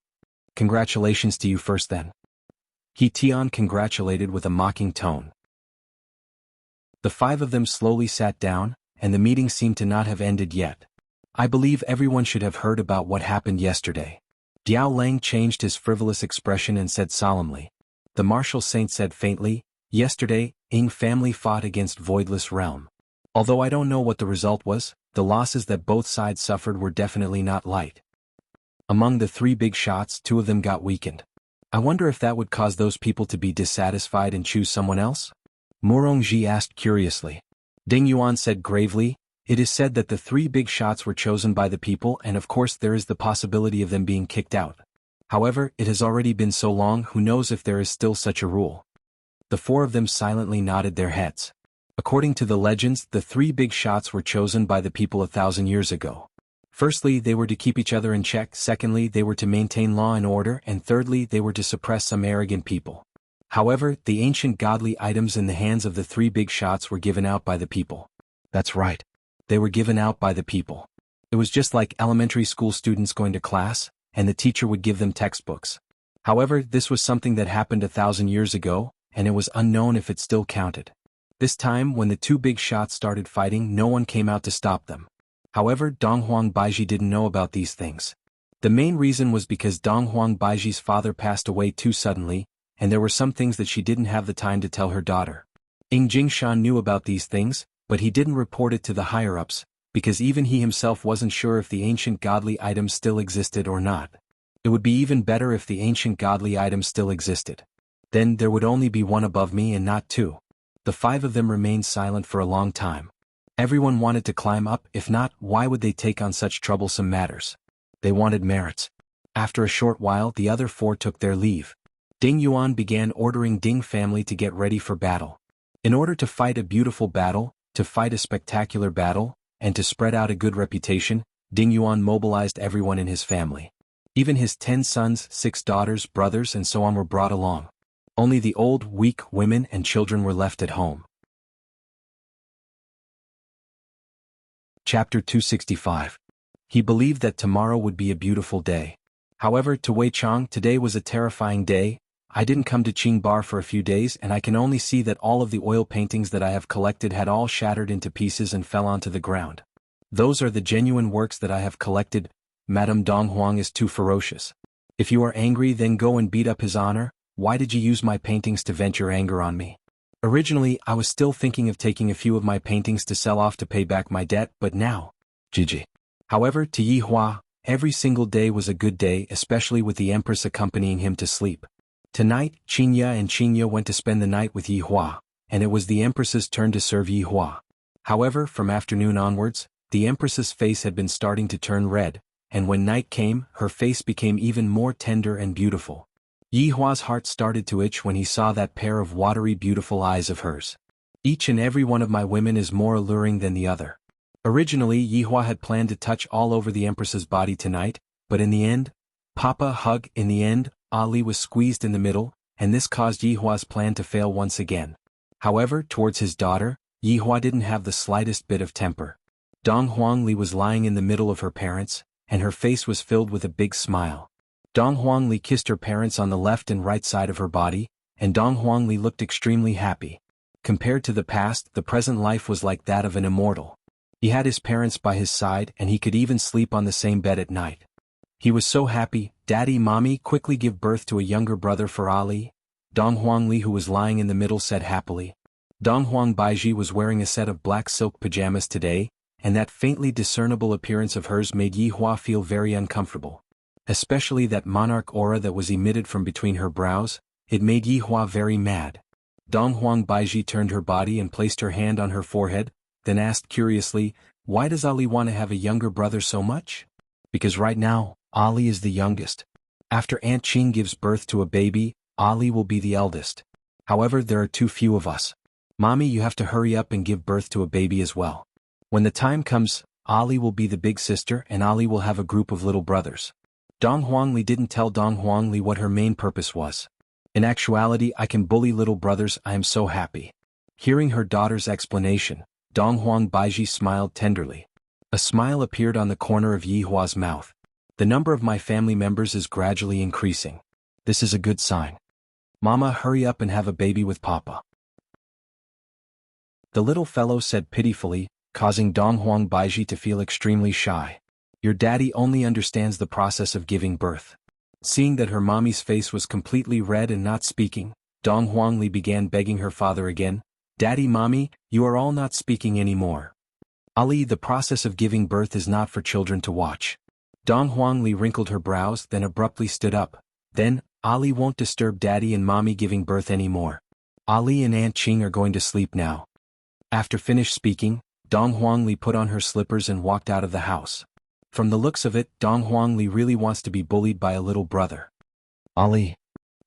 "Congratulations to you first then." He Tian congratulated with a mocking tone. The five of them slowly sat down, and the meeting seemed to not have ended yet. "I believe everyone should have heard about what happened yesterday." Diao Lang changed his frivolous expression and said solemnly. The martial saint said faintly, "Yesterday, Ying family fought against Voidless Realm. Although I don't know what the result was, the losses that both sides suffered were definitely not light. Among the three big shots, two of them got weakened. I wonder if that would cause those people to be dissatisfied and choose someone else?" Morongji asked curiously. Ding Yuan said gravely, "It is said that the three big shots were chosen by the people, and of course there is the possibility of them being kicked out. However, it has already been so long, who knows if there is still such a rule." The four of them silently nodded their heads. According to the legends, the three big shots were chosen by the people 1,000 years ago. Firstly, they were to keep each other in check, secondly, they were to maintain law and order, and thirdly, they were to suppress some arrogant people. However, the ancient godly items in the hands of the three big shots were given out by the people. That's right. They were given out by the people. It was just like elementary school students going to class, and the teacher would give them textbooks. However, this was something that happened 1,000 years ago, and it was unknown if it still counted. This time, when the two big shots started fighting, no one came out to stop them. However, Donghuang Baiji didn't know about these things. The main reason was because Donghuang Baiji's father passed away too suddenly, and there were some things that she didn't have the time to tell her daughter. Ying Jingshan knew about these things, but he didn't report it to the higher-ups, because even he himself wasn't sure if the ancient godly items still existed or not. It would be even better if the ancient godly items still existed. Then there would only be one above me and not two. The five of them remained silent for a long time. Everyone wanted to climb up, if not, why would they take on such troublesome matters? They wanted merits. After a short while, the other four took their leave. Ding Yuan began ordering Ding family to get ready for battle. In order to fight a beautiful battle, to fight a spectacular battle, and to spread out a good reputation, Ding Yuan mobilized everyone in his family. Even his 10 sons, 6 daughters, brothers and so on were brought along. Only the old, weak women and children were left at home. Chapter 265. He believed that tomorrow would be a beautiful day. However, to Wei Chang, today was a terrifying day. I didn't come to Qingbar for a few days, and I can only see that all of the oil paintings that I have collected had all shattered into pieces and fell onto the ground. Those are the genuine works that I have collected. Madame Donghuang is too ferocious. If you are angry, then go and beat up his honor. Why did you use my paintings to vent your anger on me? Originally, I was still thinking of taking a few of my paintings to sell off to pay back my debt, but now, GG. However, to Yi Hua, every single day was a good day, especially with the Empress accompanying him to sleep. Tonight, Qingya and Qingya went to spend the night with Yi Hua, and it was the Empress's turn to serve Yi Hua. However, from afternoon onwards, the Empress's face had been starting to turn red, and when night came, her face became even more tender and beautiful. Yi Hua's heart started to itch when he saw that pair of watery beautiful eyes of hers. Each and every one of my women is more alluring than the other. Originally, Yi Hua had planned to touch all over the Empress's body tonight, but in the end, Ali was squeezed in the middle, and this caused Yi Hua's plan to fail once again. However, towards his daughter, Yi Hua didn't have the slightest bit of temper. Dong Huangli was lying in the middle of her parents, and her face was filled with a big smile. Dong Huangli kissed her parents on the left and right side of her body, and Dong Huangli looked extremely happy. Compared to the past, the present life was like that of an immortal. He had his parents by his side, and he could even sleep on the same bed at night. He was so happy. Daddy, Mommy, quickly give birth to a younger brother for Ali. Dong Huangli, who was lying in the middle, said happily. Dong Huang Baiji was wearing a set of black silk pajamas today, and that faintly discernible appearance of hers made Yi Hua feel very uncomfortable. Especially that monarch aura that was emitted from between her brows, it made Yi Hua very mad. Dong Huang Baiji turned her body and placed her hand on her forehead, then asked curiously, "Why does Ali want to have a younger brother so much?" "Because right now, Ali is the youngest." After Aunt Qing gives birth to a baby, Ali will be the eldest. However, there are too few of us. Mommy, you have to hurry up and give birth to a baby as well. When the time comes, Ali will be the big sister and Ali will have a group of little brothers. Dong Huangli didn't tell Dong Huangli what her main purpose was. In actuality, I can bully little brothers, I am so happy. Hearing her daughter's explanation, Dong Huang Baiji smiled tenderly. A smile appeared on the corner of Yi Hua's mouth. The number of my family members is gradually increasing. This is a good sign. Mama, hurry up and have a baby with Papa. The little fellow said pitifully, causing Dong Huang Baiji to feel extremely shy. Your daddy only understands the process of giving birth. Seeing that her mommy's face was completely red and not speaking, Dong Huangli began begging her father again, Daddy, Mommy, you are all not speaking anymore. Ali, the process of giving birth is not for children to watch. Dong Huangli wrinkled her brows, then abruptly stood up. Then, Ali won't disturb Daddy and Mommy giving birth anymore. Ali and Aunt Qing are going to sleep now. After finished speaking, Dong Huangli put on her slippers and walked out of the house. From the looks of it, Dong Huangli really wants to be bullied by a little brother. Ali.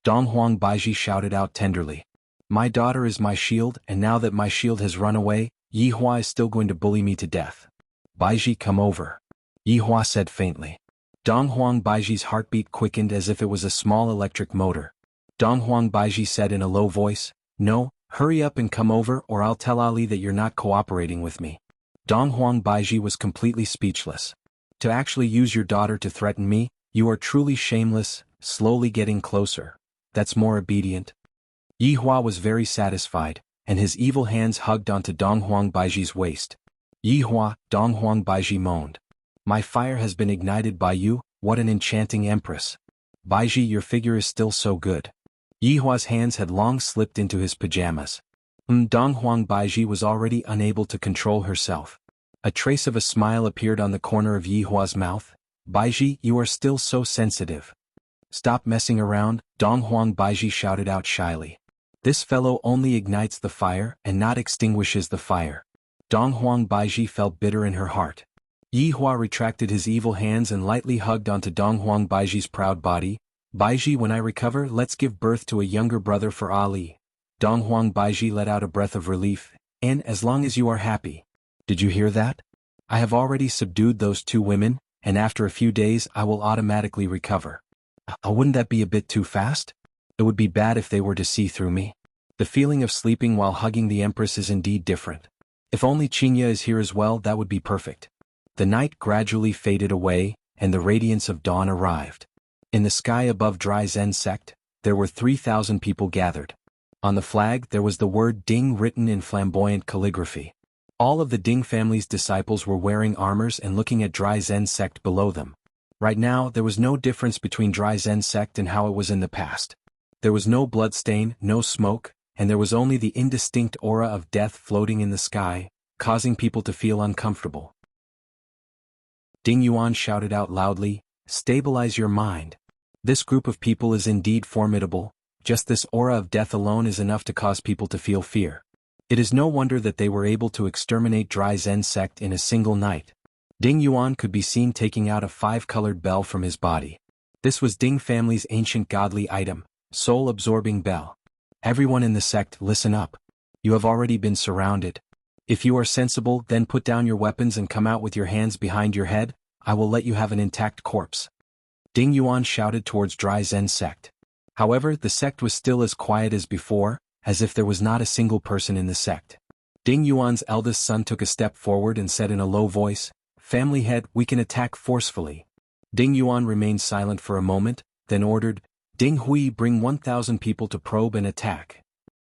Dong Huang Baiji shouted out tenderly. My daughter is my shield, and now that my shield has run away, Yi Hua is still going to bully me to death. Baiji, come over. Yi Hua said faintly. Dong Huang Baiji's heartbeat quickened as if it was a small electric motor. Dong Huang Baiji said in a low voice, No, hurry up and come over or I'll tell Ali that you're not cooperating with me. Dong Huang Baiji was completely speechless. To actually use your daughter to threaten me, you are truly shameless, slowly getting closer. That's more obedient. Yi Hua was very satisfied, and his evil hands hugged onto Dong Huang Baiji's waist. Yi Hua, Dong Huang Baiji moaned. My fire has been ignited by you, what an enchanting empress. Baiji, your figure is still so good. Yi Hua's hands had long slipped into his pajamas. Dong Huang Baiji was already unable to control herself. A trace of a smile appeared on the corner of Yi Hua's mouth. Baiji, you are still so sensitive. Stop messing around, Dong Huang Baiji shouted out shyly. This fellow only ignites the fire and not extinguishes the fire. Dong Huang Baiji felt bitter in her heart. Yi Hua retracted his evil hands and lightly hugged onto Dong Huang Baiji's proud body. Baiji, when I recover, let's give birth to a younger brother for Ali. Dong Huang Baiji let out a breath of relief, and as long as you are happy. Did you hear that? I have already subdued those two women, and after a few days I will automatically recover. Wouldn't that be a bit too fast? It would be bad if they were to see through me. The feeling of sleeping while hugging the Empress is indeed different. If only Qingya is here as well, that would be perfect. The night gradually faded away, and the radiance of dawn arrived. In the sky above Dry Zen sect, there were 3,000 people gathered. On the flag there was the word Ding written in flamboyant calligraphy. All of the Ding family's disciples were wearing armors and looking at Dry Zen sect below them. Right now, there was no difference between Dry Zen sect and how it was in the past. There was no bloodstain, no smoke, and there was only the indistinct aura of death floating in the sky, causing people to feel uncomfortable. Ding Yuan shouted out loudly, Stabilize your mind. This group of people is indeed formidable, just this aura of death alone is enough to cause people to feel fear. It is no wonder that they were able to exterminate Dry Zen sect in a single night. Ding Yuan could be seen taking out a 5-colored bell from his body. This was Ding family's ancient godly item, soul-absorbing bell. Everyone in the sect, listen up. You have already been surrounded. If you are sensible, then put down your weapons and come out with your hands behind your head, I will let you have an intact corpse. Ding Yuan shouted towards Dry Zen sect. However, the sect was still as quiet as before, as if there was not a single person in the sect. Ding Yuan's eldest son took a step forward and said in a low voice, Family head, we can attack forcefully. Ding Yuan remained silent for a moment, then ordered, Ding Hui, bring 1,000 people to probe and attack.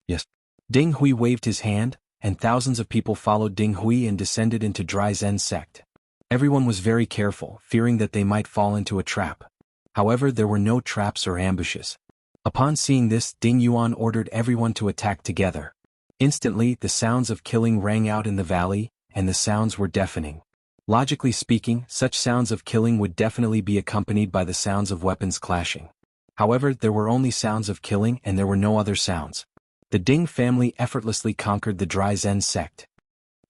Yes. Ding Hui waved his hand, and thousands of people followed Ding Hui and descended into Dry Zen sect. Everyone was very careful, fearing that they might fall into a trap. However, there were no traps or ambushes. Upon seeing this, Ding Yuan ordered everyone to attack together. Instantly, the sounds of killing rang out in the valley, and the sounds were deafening. Logically speaking, such sounds of killing would definitely be accompanied by the sounds of weapons clashing. However, there were only sounds of killing and there were no other sounds. The Ding family effortlessly conquered the Dry Zen sect.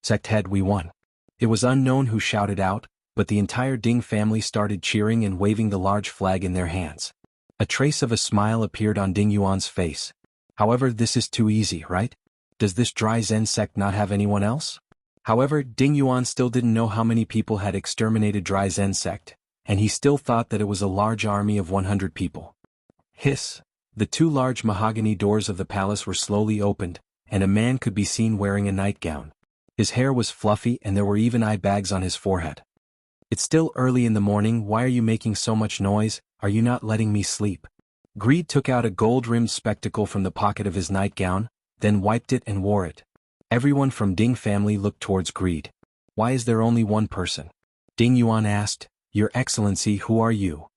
Sect head, we won. It was unknown who shouted out, but the entire Ding family started cheering and waving the large flag in their hands. A trace of a smile appeared on Ding Yuan's face. However, this is too easy, right? Does this dry Zen sect not have anyone else? However, Ding Yuan still didn't know how many people had exterminated dry Zen sect, and he still thought that it was a large army of 100 people. Hiss! The two large mahogany doors of the palace were slowly opened, and a man could be seen wearing a nightgown. His hair was fluffy and there were even eye bags on his forehead. It's still early in the morning, why are you making so much noise? Are you not letting me sleep? Greed took out a gold-rimmed spectacle from the pocket of his nightgown, then wiped it and wore it. Everyone from Ding family looked towards Greed. Why is there only one person? Ding Yuan asked, Your Excellency, who are you?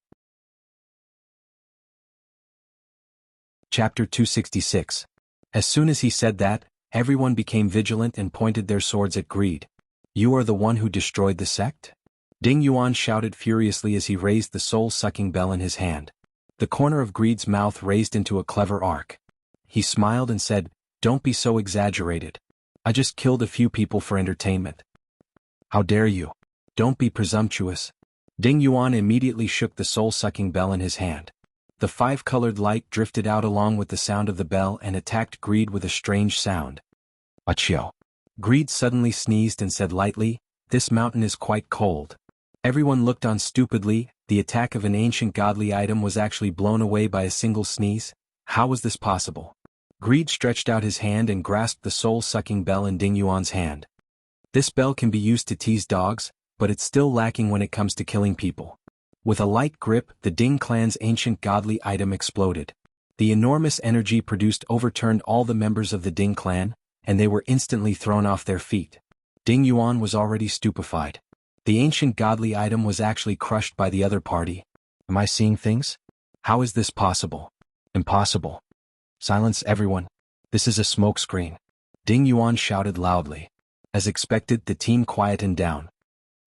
Chapter 266. As soon as he said that, everyone became vigilant and pointed their swords at Greed. You are the one who destroyed the sect? Ding Yuan shouted furiously as he raised the soul-sucking bell in his hand. The corner of Greed's mouth raised into a clever arc. He smiled and said, Don't be so exaggerated. I just killed a few people for entertainment. How dare you? Don't be presumptuous. Ding Yuan immediately shook the soul-sucking bell in his hand. The five-colored light drifted out along with the sound of the bell and attacked Greed with a strange sound. Achio. Greed suddenly sneezed and said lightly, This mountain is quite cold. Everyone looked on stupidly. The attack of an ancient godly item was actually blown away by a single sneeze. How was this possible? Greed stretched out his hand and grasped the soul-sucking bell in Ding Yuan's hand. This bell can be used to tease dogs, but it's still lacking when it comes to killing people. With a light grip, the Ding clan's ancient godly item exploded. The enormous energy produced overturned all the members of the Ding clan, and they were instantly thrown off their feet. Ding Yuan was already stupefied. The ancient godly item was actually crushed by the other party. Am I seeing things? How is this possible? Impossible. Silence everyone. This is a smokescreen. Ding Yuan shouted loudly. As expected, the team quietened down.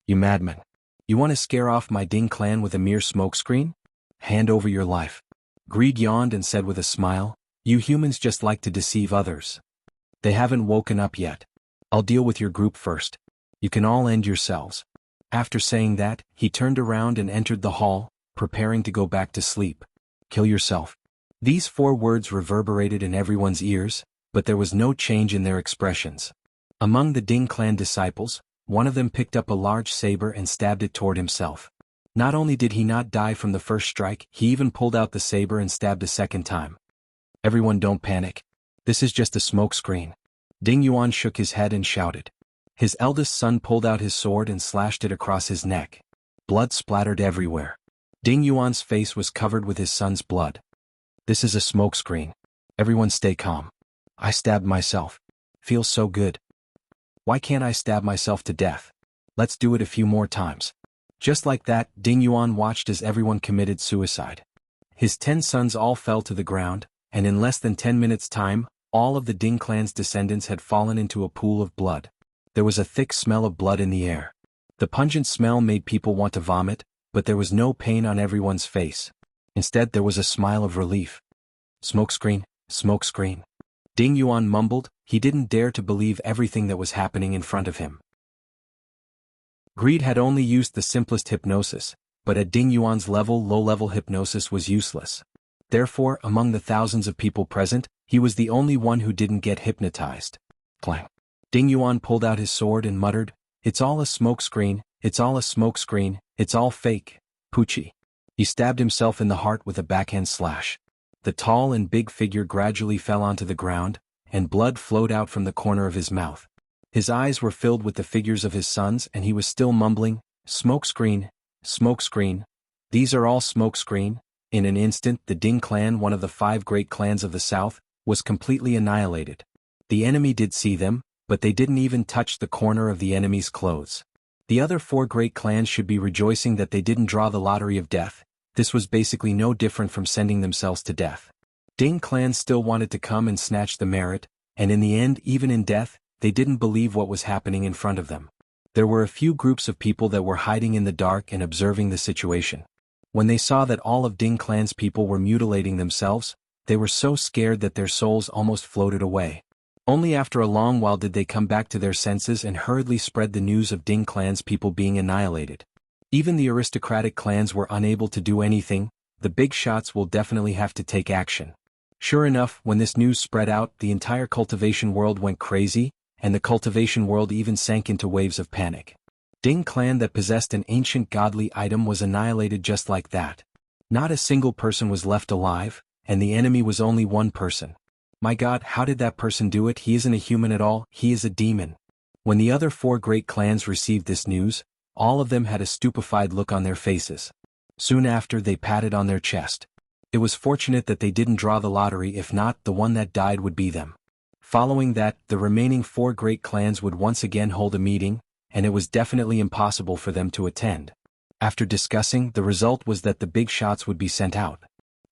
You madman. You want to scare off my Ding clan with a mere smokescreen? Hand over your life. Greed yawned and said with a smile, You humans just like to deceive others. They haven't woken up yet. I'll deal with your group first. You can all end yourselves. After saying that, he turned around and entered the hall, preparing to go back to sleep. Kill yourself. These 4 words reverberated in everyone's ears, but there was no change in their expressions. Among the Ding clan disciples, one of them picked up a large saber and stabbed it toward himself. Not only did he not die from the first strike, he even pulled out the saber and stabbed a second time. Everyone don't panic. This is just a smokescreen. Ding Yuan shook his head and shouted. His eldest son pulled out his sword and slashed it across his neck. Blood splattered everywhere. Ding Yuan's face was covered with his son's blood. This is a smokescreen. Everyone stay calm. I stabbed myself. Feels so good. Why can't I stab myself to death? Let's do it a few more times. Just like that, Ding Yuan watched as everyone committed suicide. His 10 sons all fell to the ground, and in less than 10 minutes' time, all of the Ding clan's descendants had fallen into a pool of blood. There was a thick smell of blood in the air. The pungent smell made people want to vomit, but there was no pain on everyone's face. Instead, there was a smile of relief. Smokescreen, smokescreen. Ding Yuan mumbled. He didn't dare to believe everything that was happening in front of him. Greed had only used the simplest hypnosis, but at Ding Yuan's level, low-level hypnosis was useless. Therefore, among the thousands of people present, he was the only one who didn't get hypnotized. Clang. Ding Yuan pulled out his sword and muttered, It's all a smokescreen, it's all a smokescreen, it's all fake, Poochie. He stabbed himself in the heart with a backhand slash. The tall and big figure gradually fell onto the ground, and blood flowed out from the corner of his mouth. His eyes were filled with the figures of his sons and he was still mumbling, Smokescreen, smokescreen. These are all smokescreen. In an instant, the Ding clan, one of the 5 great clans of the south, was completely annihilated. The enemy did see them, but they didn't even touch the corner of the enemy's clothes. The other 4 great clans should be rejoicing that they didn't draw the lottery of death. This was basically no different from sending themselves to death. Ding clan still wanted to come and snatch the merit, and in the end, even in death, they didn't believe what was happening in front of them. There were a few groups of people that were hiding in the dark and observing the situation. When they saw that all of Ding clan's people were mutilating themselves, they were so scared that their souls almost floated away. Only after a long while did they come back to their senses and hurriedly spread the news of Ding clan's people being annihilated. Even the aristocratic clans were unable to do anything, The big shots will definitely have to take action. Sure enough, when this news spread out, the entire cultivation world went crazy, and the cultivation world even sank into waves of panic. Ding clan that possessed an ancient godly item was annihilated just like that. Not a single person was left alive, and the enemy was only one person. My God, how did that person do it? He isn't a human at all, he is a demon. When the other 4 great clans received this news, all of them had a stupefied look on their faces. Soon after, they patted on their chest. It was fortunate that they didn't draw the lottery, if not, the one that died would be them. Following that, the remaining 4 great clans would once again hold a meeting, and it was definitely impossible for them to attend. After discussing, the result was that the big shots would be sent out.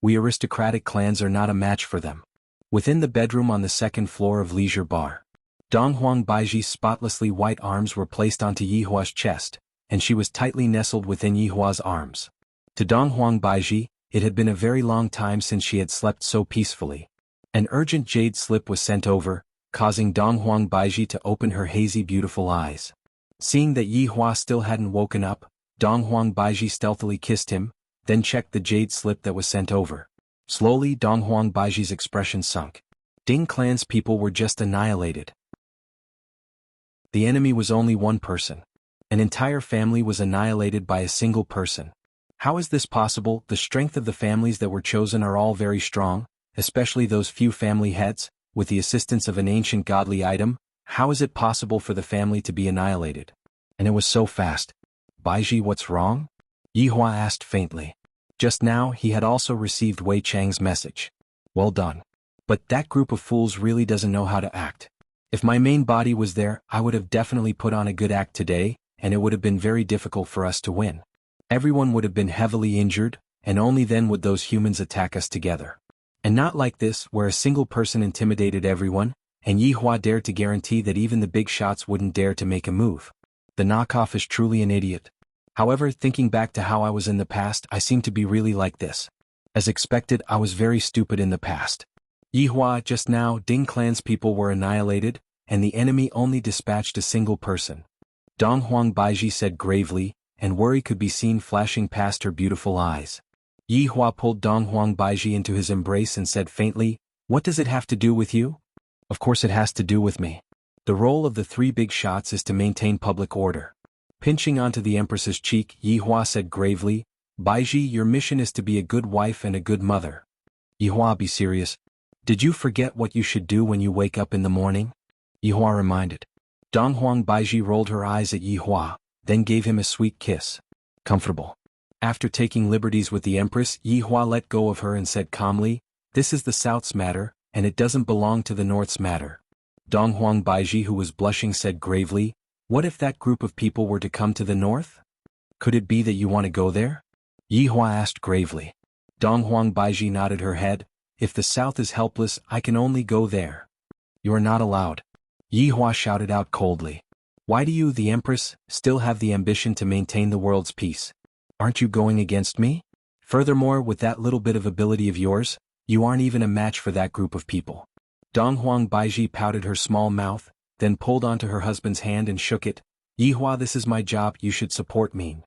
We aristocratic clans are not a match for them. Within the bedroom on the 2nd floor of Leisure Bar, Donghuang Baiji's spotlessly white arms were placed onto Yihua's chest, and she was tightly nestled within Yihua's arms. To Donghuang Baiji, it had been a very long time since she had slept so peacefully. An urgent jade slip was sent over, causing Donghuang Baiji to open her hazy beautiful eyes. Seeing that Yihua still hadn't woken up, Donghuang Baiji stealthily kissed him, then checked the jade slip that was sent over. Slowly, Donghuang Baiji's expression sunk. Ding clan's people were just annihilated. The enemy was only one person. An entire family was annihilated by a single person. How is this possible? The strength of the families that were chosen are all very strong, especially those few family heads, with the assistance of an ancient godly item. How is it possible for the family to be annihilated? And it was so fast. Baiji, what's wrong? Yihua asked faintly. Just now, he had also received Wei Chang's message. Well done. But that group of fools really doesn't know how to act. If my main body was there, I would have definitely put on a good act today, and it would have been very difficult for us to win. Everyone would have been heavily injured, and only then would those humans attack us together. And not like this, where a single person intimidated everyone, and Yihua dared to guarantee that even the big shots wouldn't dare to make a move. The knockoff is truly an idiot. However, thinking back to how I was in the past, I seem to be really like this. As expected, I was very stupid in the past. Yihua, just now, Ding clan's people were annihilated, and the enemy only dispatched a single person. Donghuang Baiji said gravely, and worry could be seen flashing past her beautiful eyes. Yihua pulled Donghuang Baiji into his embrace and said faintly, "What does it have to do with you?" "Of course it has to do with me. The role of the 3 big shots is to maintain public order." Pinching onto the Empress's cheek, Yihua said gravely, "Baiji, your mission is to be a good wife and a good mother." "Yihua, be serious. Did you forget what you should do when you wake up in the morning?" Yihua reminded. Donghuang Baiji rolled her eyes at Yihua, then gave him a sweet kiss. "Comfortable." After taking liberties with the Empress, Yihua let go of her and said calmly, "This is the South's matter, and it doesn't belong to the North's matter." Donghuang Baiji, who was blushing, said gravely, "What if that group of people were to come to the North? Could it be that you want to go there?" Yihua asked gravely. Donghuang Baiji nodded her head. "If the South is helpless, I can only go there." "You are not allowed." Yihua shouted out coldly. "Why do you, the Empress, still have the ambition to maintain the world's peace? Aren't you going against me? Furthermore, with that little bit of ability of yours, you aren't even a match for that group of people." Donghuang Baiji pouted her small mouth, then pulled onto her husband's hand and shook it. "Yihua, this is my job, you should support me."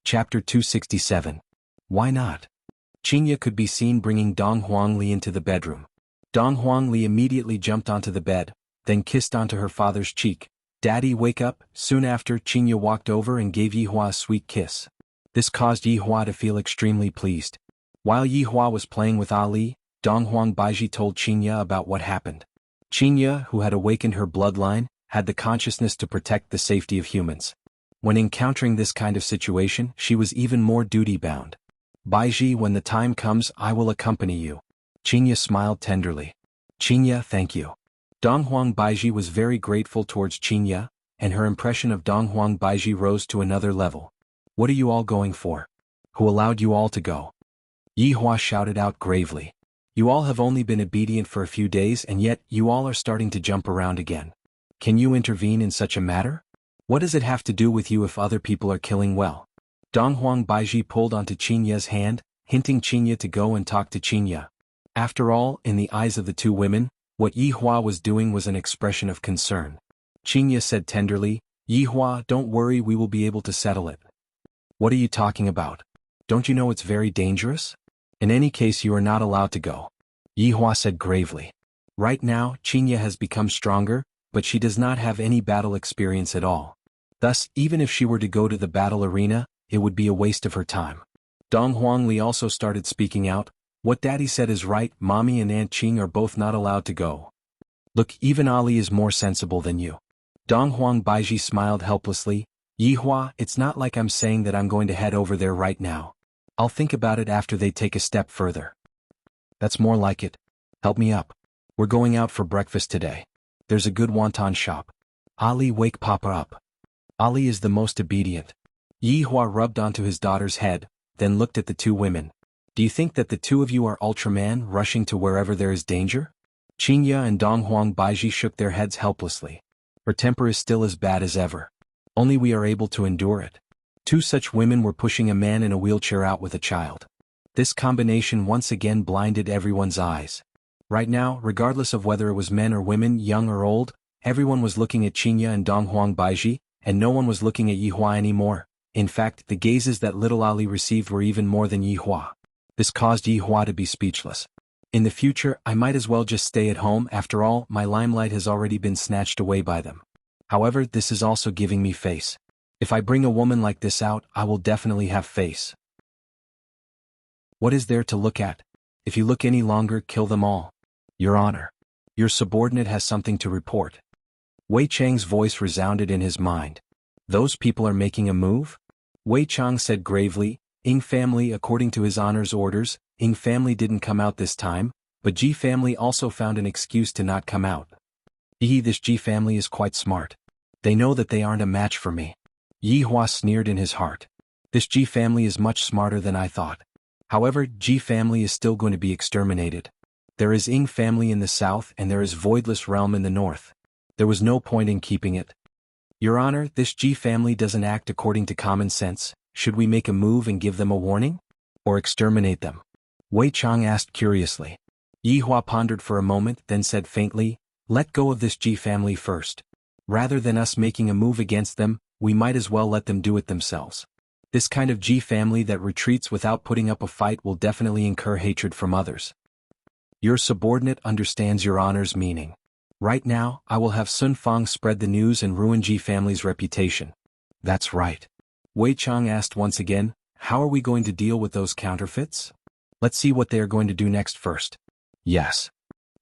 Chapter 267. Why not? Qingya could be seen bringing Donghuang Li into the bedroom. Donghuang Li immediately jumped onto the bed, then kissed onto her father's cheek. "Daddy, wake up." Soon after, Qingya walked over and gave Yihua a sweet kiss. This caused Yihua to feel extremely pleased. While Yihua was playing with Ali, Donghuang Baiji told Qingya about what happened. Qingya, who had awakened her bloodline, had the consciousness to protect the safety of humans. When encountering this kind of situation, she was even more duty-bound. "Baiji, when the time comes, I will accompany you." Qingya smiled tenderly. "Qingya, thank you." Donghuang Baiji was very grateful towards Qingya, and her impression of Donghuang Baiji rose to another level. "What are you all going for? Who allowed you all to go?" Yihua shouted out gravely. "You all have only been obedient for a few days, and yet you all are starting to jump around again. Can you intervene in such a matter? What does it have to do with you if other people are killing well?" Donghuang Baiji pulled onto Qingya's hand, hinting Qingya to go and talk to Qingya. After all, in the eyes of the 2 women, what Yihua was doing was an expression of concern. Qingya said tenderly, "Yihua, don't worry, we will be able to settle it." What are you talking about? Don't you know it's very dangerous? In any case, you are not allowed to go. Yihua said gravely. Right now, Qinya has become stronger, but she does not have any battle experience at all. Thus, even if she were to go to the battle arena, it would be a waste of her time. Dong Huangli also started speaking out. What Daddy said is right, Mommy and Aunt Qing are both not allowed to go. Look, even Ali is more sensible than you. Dong Huang Baiji smiled helplessly. Yihua, it's not like I'm saying that I'm going to head over there right now. I'll think about it after they take a step further. That's more like it. Help me up. We're going out for breakfast today. There's a good wonton shop. Ali, wake Papa up. Ali is the most obedient. Yihua rubbed onto his daughter's head, then looked at the two women. Do you think that the two of you are Ultraman rushing to wherever there is danger? Qinya and Dong Huang Baiji shook their heads helplessly. Her temper is still as bad as ever. Only we are able to endure it. Two such women were pushing a man in a wheelchair out with a child. This combination once again blinded everyone's eyes. Right now, regardless of whether it was men or women, young or old, everyone was looking at Qinya and Dong Huang Baiji, and no one was looking at Yihua anymore. In fact, the gazes that little Ali received were even more than Yihua. This caused Yihua to be speechless. In the future, I might as well just stay at home. After all, my limelight has already been snatched away by them. However, this is also giving me face. If I bring a woman like this out, I will definitely have face. What is there to look at? If you look any longer, kill them all. Your Honor. Your subordinate has something to report. Wei Chang's voice resounded in his mind. Those people are making a move? Wei Chang said gravely, Ying family, according to his Honor's orders, Ying family didn't come out this time, but Ji family also found an excuse to not come out. This Ji family is quite smart. They know that they aren't a match for me. Yihua sneered in his heart. This Ji family is much smarter than I thought. However, Ji family is still going to be exterminated. There is Ying family in the south and there is Voidless Realm in the north. There was no point in keeping it. Your Honor, this Ji family doesn't act according to common sense. Should we make a move and give them a warning? Or exterminate them? Wei Chang asked curiously. Yihua pondered for a moment, then said faintly, let go of this Ji family first. Rather than us making a move against them, we might as well let them do it themselves. This kind of Ji family that retreats without putting up a fight will definitely incur hatred from others. Your subordinate understands Your Honor's meaning. Right now, I will have Sun Fang spread the news and ruin Ji family's reputation. That's right. Wei Chang asked once again, how are we going to deal with those counterfeits? Let's see what they are going to do next first. Yes.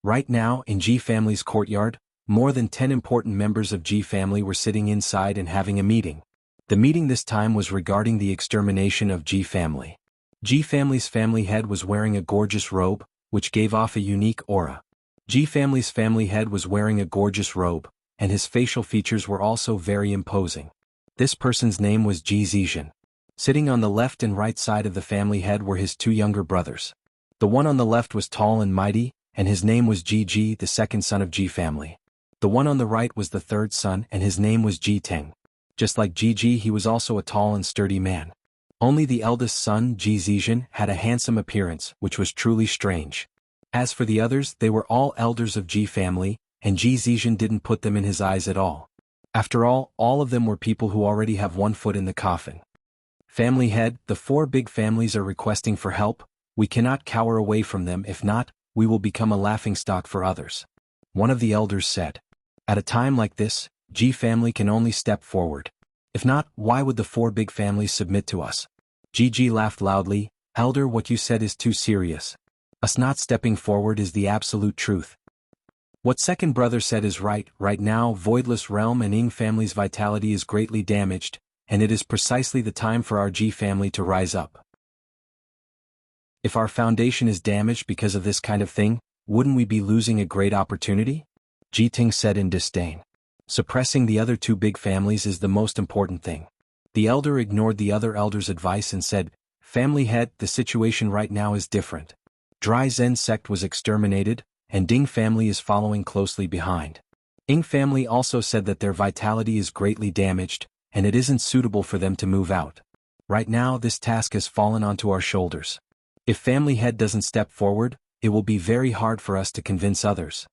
Right now, in Ji family's courtyard, more than 10 important members of Ji family were sitting inside and having a meeting. The meeting this time was regarding the extermination of Ji family. Ji family's family head was wearing a gorgeous robe, which gave off a unique aura. Ji family's family head was wearing a gorgeous robe, and his facial features were also very imposing. This person's name was Ji Zizhen. Sitting on the left and right side of the family head were his two younger brothers. The one on the left was tall and mighty, and his name was Ji Ji, the second son of Ji family. The one on the right was the third son, and his name was Ji Teng. Just like Ji Ji, he was also a tall and sturdy man. Only the eldest son, Ji Zizhen, had a handsome appearance, which was truly strange. As for the others, they were all elders of Ji family, and Ji Zizhen didn't put them in his eyes at all. After all of them were people who already have one foot in the coffin. Family head, the four big families are requesting for help. We cannot cower away from them, if not, we will become a laughingstock for others. One of the elders said. At a time like this, Ji family can only step forward. If not, why would the four big families submit to us? Ji Ji laughed loudly. Elder, what you said is too serious. Us not stepping forward is the absolute truth. What second brother said is right. Right now, Voidless Realm and Ying family's vitality is greatly damaged, and it is precisely the time for our Ji family to rise up. If our foundation is damaged because of this kind of thing, wouldn't we be losing a great opportunity? Ji Ting said in disdain. Suppressing the other two big families is the most important thing. The elder ignored the other elder's advice and said, Family head, the situation right now is different. Dry Zen sect was exterminated, and Ding family is following closely behind. Ying family also said that their vitality is greatly damaged, and it isn't suitable for them to move out. Right now this task has fallen onto our shoulders. If family head doesn't step forward, it will be very hard for us to convince others.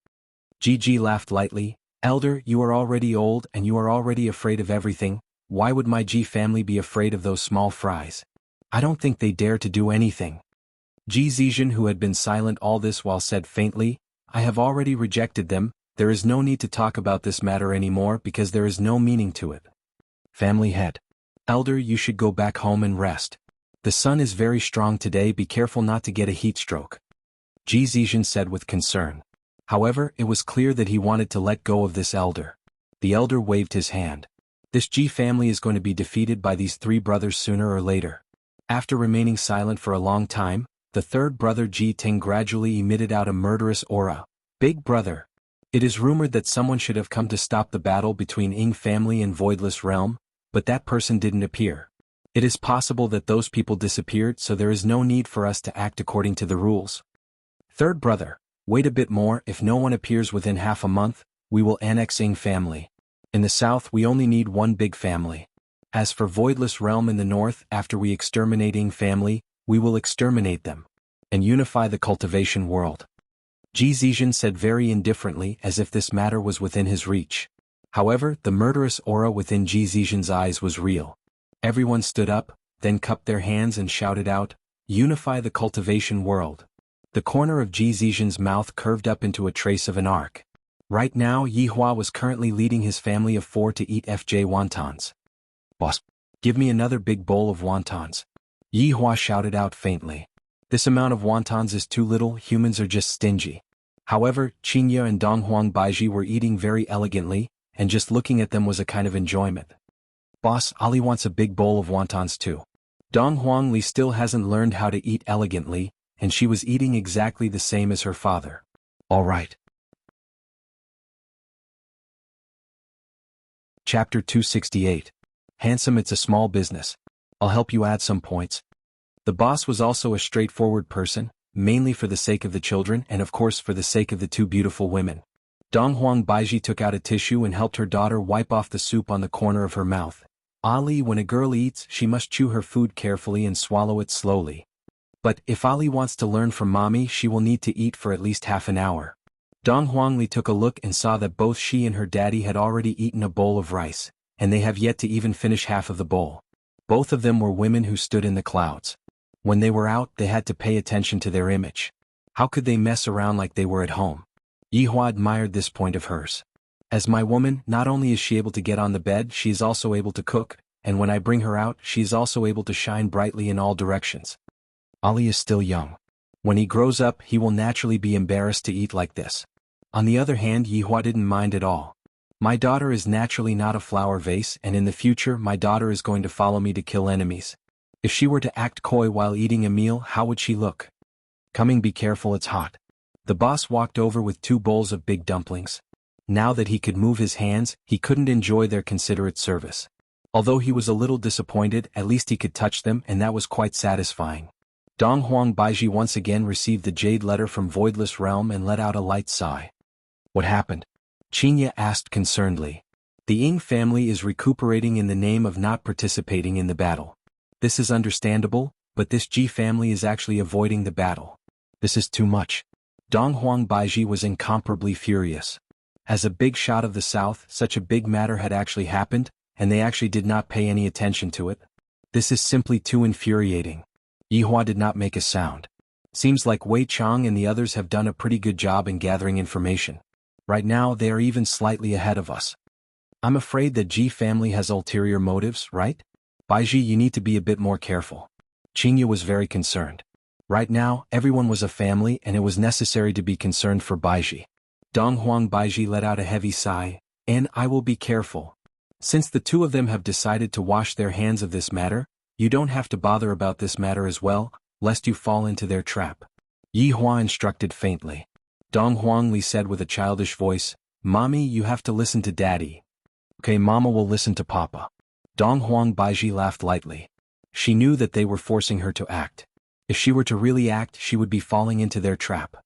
Ji Ji laughed lightly. Elder, you are already old and you are already afraid of everything. Why would my Ji family be afraid of those small fries? I don't think they dare to do anything. Ji Zizhen, who had been silent all this while, said faintly, I have already rejected them. There is no need to talk about this matter anymore because there is no meaning to it. Family head. Elder, you should go back home and rest. The sun is very strong today, be careful not to get a heat stroke. Ji Zizhen said with concern. However, it was clear that he wanted to let go of this elder. The elder waved his hand. This Ji family is going to be defeated by these three brothers sooner or later. After remaining silent for a long time, the third brother Ji Ting gradually emitted out a murderous aura. Big brother. It is rumored that someone should have come to stop the battle between Ying family and Voidless Realm, but that person didn't appear. It is possible that those people disappeared, so there is no need for us to act according to the rules. Third brother, wait a bit more. If no one appears within half a month, we will annex Ying family. In the south we only need one big family. As for Voidless Realm in the north, after we exterminate Ying family, we will exterminate them and unify the cultivation world. Ji Zizhen said very indifferently, as if this matter was within his reach. However, the murderous aura within Ji Zizhen's eyes was real. Everyone stood up, then cupped their hands and shouted out, Unify the cultivation world. The corner of Ji Zizhen's mouth curved up into a trace of an arc. Right now Yi Hua was currently leading his family of 4 to eat FJ wontons. Boss, give me another big bowl of wontons. Yi Hua shouted out faintly. This amount of wontons is too little, humans are just stingy. However, Qingye and Donghuang Baiji were eating very elegantly, and just looking at them was a kind of enjoyment. Boss, Ali wants a big bowl of wontons too. Donghuang Li still hasn't learned how to eat elegantly, and she was eating exactly the same as her father. All right. Chapter 268. Handsome, it's a small business. I'll help you add some points. The boss was also a straightforward person, mainly for the sake of the children and of course for the sake of the two beautiful women. Donghuang Baiji took out a tissue and helped her daughter wipe off the soup on the corner of her mouth. Ali, when a girl eats, she must chew her food carefully and swallow it slowly. But if Ali wants to learn from mommy, she will need to eat for at least half an hour. Donghuang Li took a look and saw that both she and her daddy had already eaten a bowl of rice, and they have yet to even finish half of the bowl. Both of them were women who stood in the clouds. When they were out, they had to pay attention to their image. How could they mess around like they were at home? Yi Hua admired this point of hers. As my woman, not only is she able to get on the bed, she is also able to cook, and when I bring her out, she is also able to shine brightly in all directions. Ali is still young. When he grows up, he will naturally be embarrassed to eat like this. On the other hand, Yi Hua didn't mind at all. My daughter is naturally not a flower vase, and in the future my daughter is going to follow me to kill enemies. If she were to act coy while eating a meal, how would she look? Coming, be careful, it's hot. The boss walked over with 2 bowls of big dumplings. Now that he could move his hands, he couldn't enjoy their considerate service. Although he was a little disappointed, at least he could touch them, and that was quite satisfying. Donghuang Baiji once again received the jade letter from Voidless Realm and let out a light sigh. What happened? Qingye asked concernedly. The Ying family is recuperating in the name of not participating in the battle. This is understandable, but this Ji family is actually avoiding the battle. This is too much. Donghuang Baiji was incomparably furious. As a big shot of the south, such a big matter had actually happened, and they actually did not pay any attention to it. This is simply too infuriating. Yi Hua did not make a sound. Seems like Wei Chang and the others have done a pretty good job in gathering information. Right now they are even slightly ahead of us. I'm afraid that Ji family has ulterior motives, right? Baiji, you need to be a bit more careful. Qingye was very concerned. Right now, everyone was a family and it was necessary to be concerned for Baiji. Donghuang Baiji let out a heavy sigh, and I will be careful. Since the two of them have decided to wash their hands of this matter, you don't have to bother about this matter as well, lest you fall into their trap. Yi Hua instructed faintly. Donghuang Li said with a childish voice, Mommy, you have to listen to Daddy. Okay, Mama will listen to Papa. Donghuang Baiji laughed lightly. She knew that they were forcing her to act. If she were to really act, she would be falling into their trap.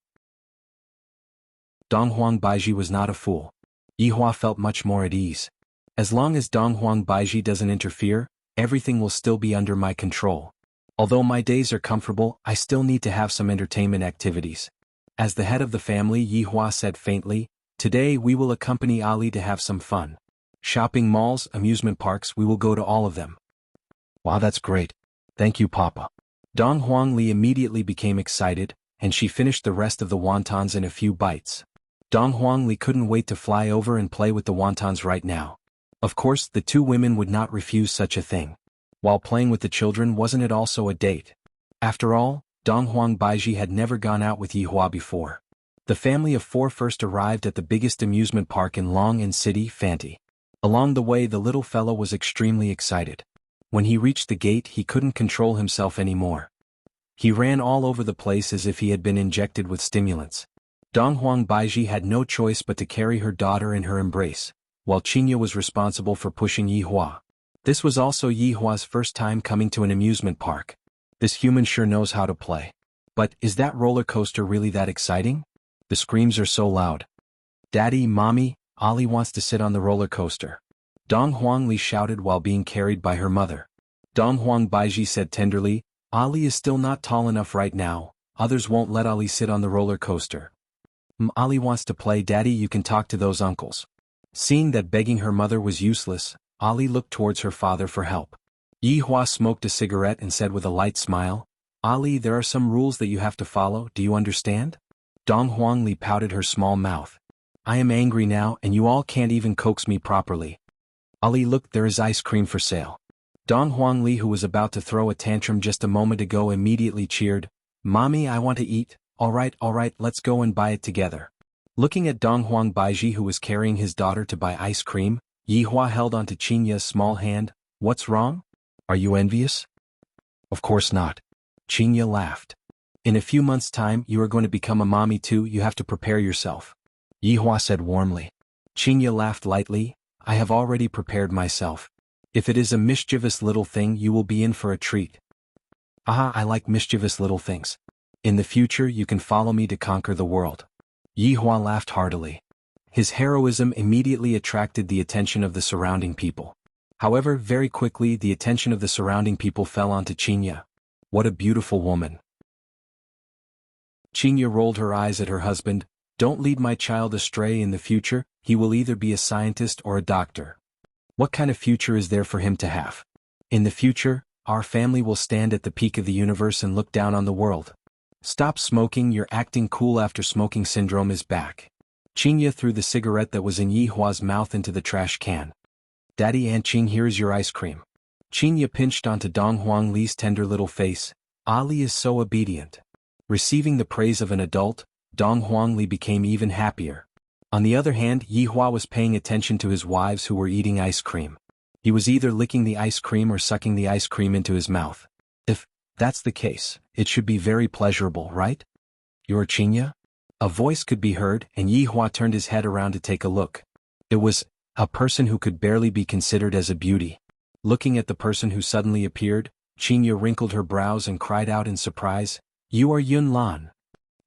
Donghuang Baiji was not a fool. Yi Hua felt much more at ease. As long as Donghuang Baiji doesn't interfere, everything will still be under my control. Although my days are comfortable, I still need to have some entertainment activities. As the head of the family, Yi Hua said faintly, Today we will accompany Ali to have some fun. Shopping malls, amusement parks, we will go to all of them. Wow, that's great. Thank you, Papa. Dong Huangli immediately became excited, and she finished the rest of the wontons in a few bites. Dong Huangli couldn't wait to fly over and play with the wontons right now. Of course, the two women would not refuse such a thing. While playing with the children, wasn't it also a date? After all, Dong Huang Baiji had never gone out with Yihua before. The family of four first arrived at the biggest amusement park in Long City, Fanti. Along the way, the little fellow was extremely excited. When he reached the gate, he couldn't control himself anymore. He ran all over the place as if he had been injected with stimulants. Dong Huang Baiji had no choice but to carry her daughter in her embrace, while Qinya was responsible for pushing Yihua. This was also Yihua's first time coming to an amusement park. This human sure knows how to play. But, is that roller coaster really that exciting? The screams are so loud. Daddy, Mommy, Ali wants to sit on the roller coaster. Dong Huangli shouted while being carried by her mother. Dong Huang Baiji said tenderly, Ali is still not tall enough right now, others won't let Ali sit on the roller coaster. Ali wants to play. Daddy, you can talk to those uncles. Seeing that begging her mother was useless, Ali looked towards her father for help. Yihua smoked a cigarette and said with a light smile, Ali, there are some rules that you have to follow, do you understand? Dong Huangli pouted her small mouth. I am angry now and you all can't even coax me properly. Ali, look, there is ice cream for sale. Dong Huangli, who was about to throw a tantrum just a moment ago, immediately cheered, Mommy, I want to eat. All right, let's go and buy it together. Looking at Dong Huang Baiji, who was carrying his daughter to buy ice cream, Yihua held onto Qinya's small hand. What's wrong? Are you envious? Of course not. Qinya laughed. In a few months' time, you are going to become a mommy too, you have to prepare yourself. Yihua said warmly. Qinya laughed lightly, I have already prepared myself. If it is a mischievous little thing, you will be in for a treat. Ah, I like mischievous little things. In the future, you can follow me to conquer the world. Yihua laughed heartily. His heroism immediately attracted the attention of the surrounding people. However, very quickly the attention of the surrounding people fell onto Qinya. What a beautiful woman. Qinya rolled her eyes at her husband. Don't lead my child astray. In the future, he will either be a scientist or a doctor. What kind of future is there for him to have? In the future, our family will stand at the peak of the universe and look down on the world. Stop smoking, you're acting cool after smoking syndrome is back. Qinya threw the cigarette that was in Yihua's mouth into the trash can. Daddy Aunt Qing, here is your ice cream. Qinya pinched onto Dong Huangli's tender little face. Ali is so obedient. Receiving the praise of an adult, Dong Huangli became even happier. On the other hand, Yihua was paying attention to his wives who were eating ice cream. He was either licking the ice cream or sucking the ice cream into his mouth. If that's the case, it should be very pleasurable, right? You're Qinya? A voice could be heard, and Yihua turned his head around to take a look. It was a person who could barely be considered as a beauty. Looking at the person who suddenly appeared, Qinya wrinkled her brows and cried out in surprise, You are Yun Lan.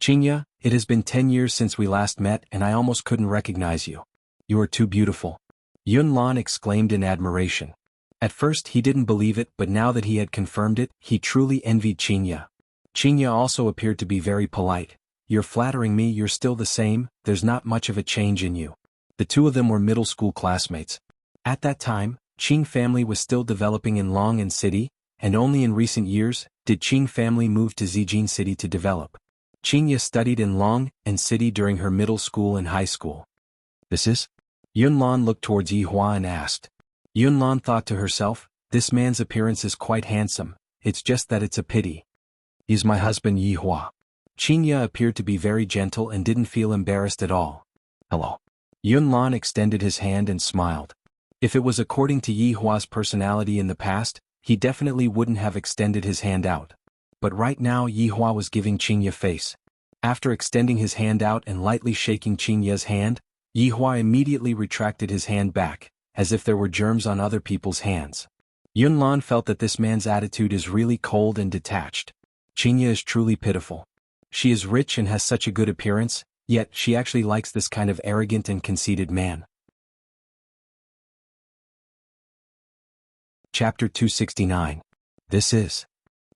Qinya, it has been 10 years since we last met and I almost couldn't recognize you. You are too beautiful. Yun Lan exclaimed in admiration. At first he didn't believe it, but now that he had confirmed it, he truly envied Qinya. Qinya also appeared to be very polite. You're flattering me, you're still the same, there's not much of a change in you. The two of them were middle school classmates. At that time, Qing family was still developing in Long City, and only in recent years did Qing family move to Zijin City to develop. Qinya studied in Long City during her middle school and high school. This is? Yun Lan looked towards Yihua and asked. Yun Lan thought to herself, this man's appearance is quite handsome, it's just that it's a pity. He's my husband Yihua. Qinya appeared to be very gentle and didn't feel embarrassed at all. Hello. Yun Lan extended his hand and smiled. If it was according to Yihua's personality in the past, he definitely wouldn't have extended his hand out. But right now Yihua was giving Qinya face. After extending his hand out and lightly shaking Qinya's hand, Yihua immediately retracted his hand back, as if there were germs on other people's hands. Yun Lan felt that this man's attitude is really cold and detached. Qinya is truly pitiful. She is rich and has such a good appearance, yet she actually likes this kind of arrogant and conceited man. Chapter 269. This is?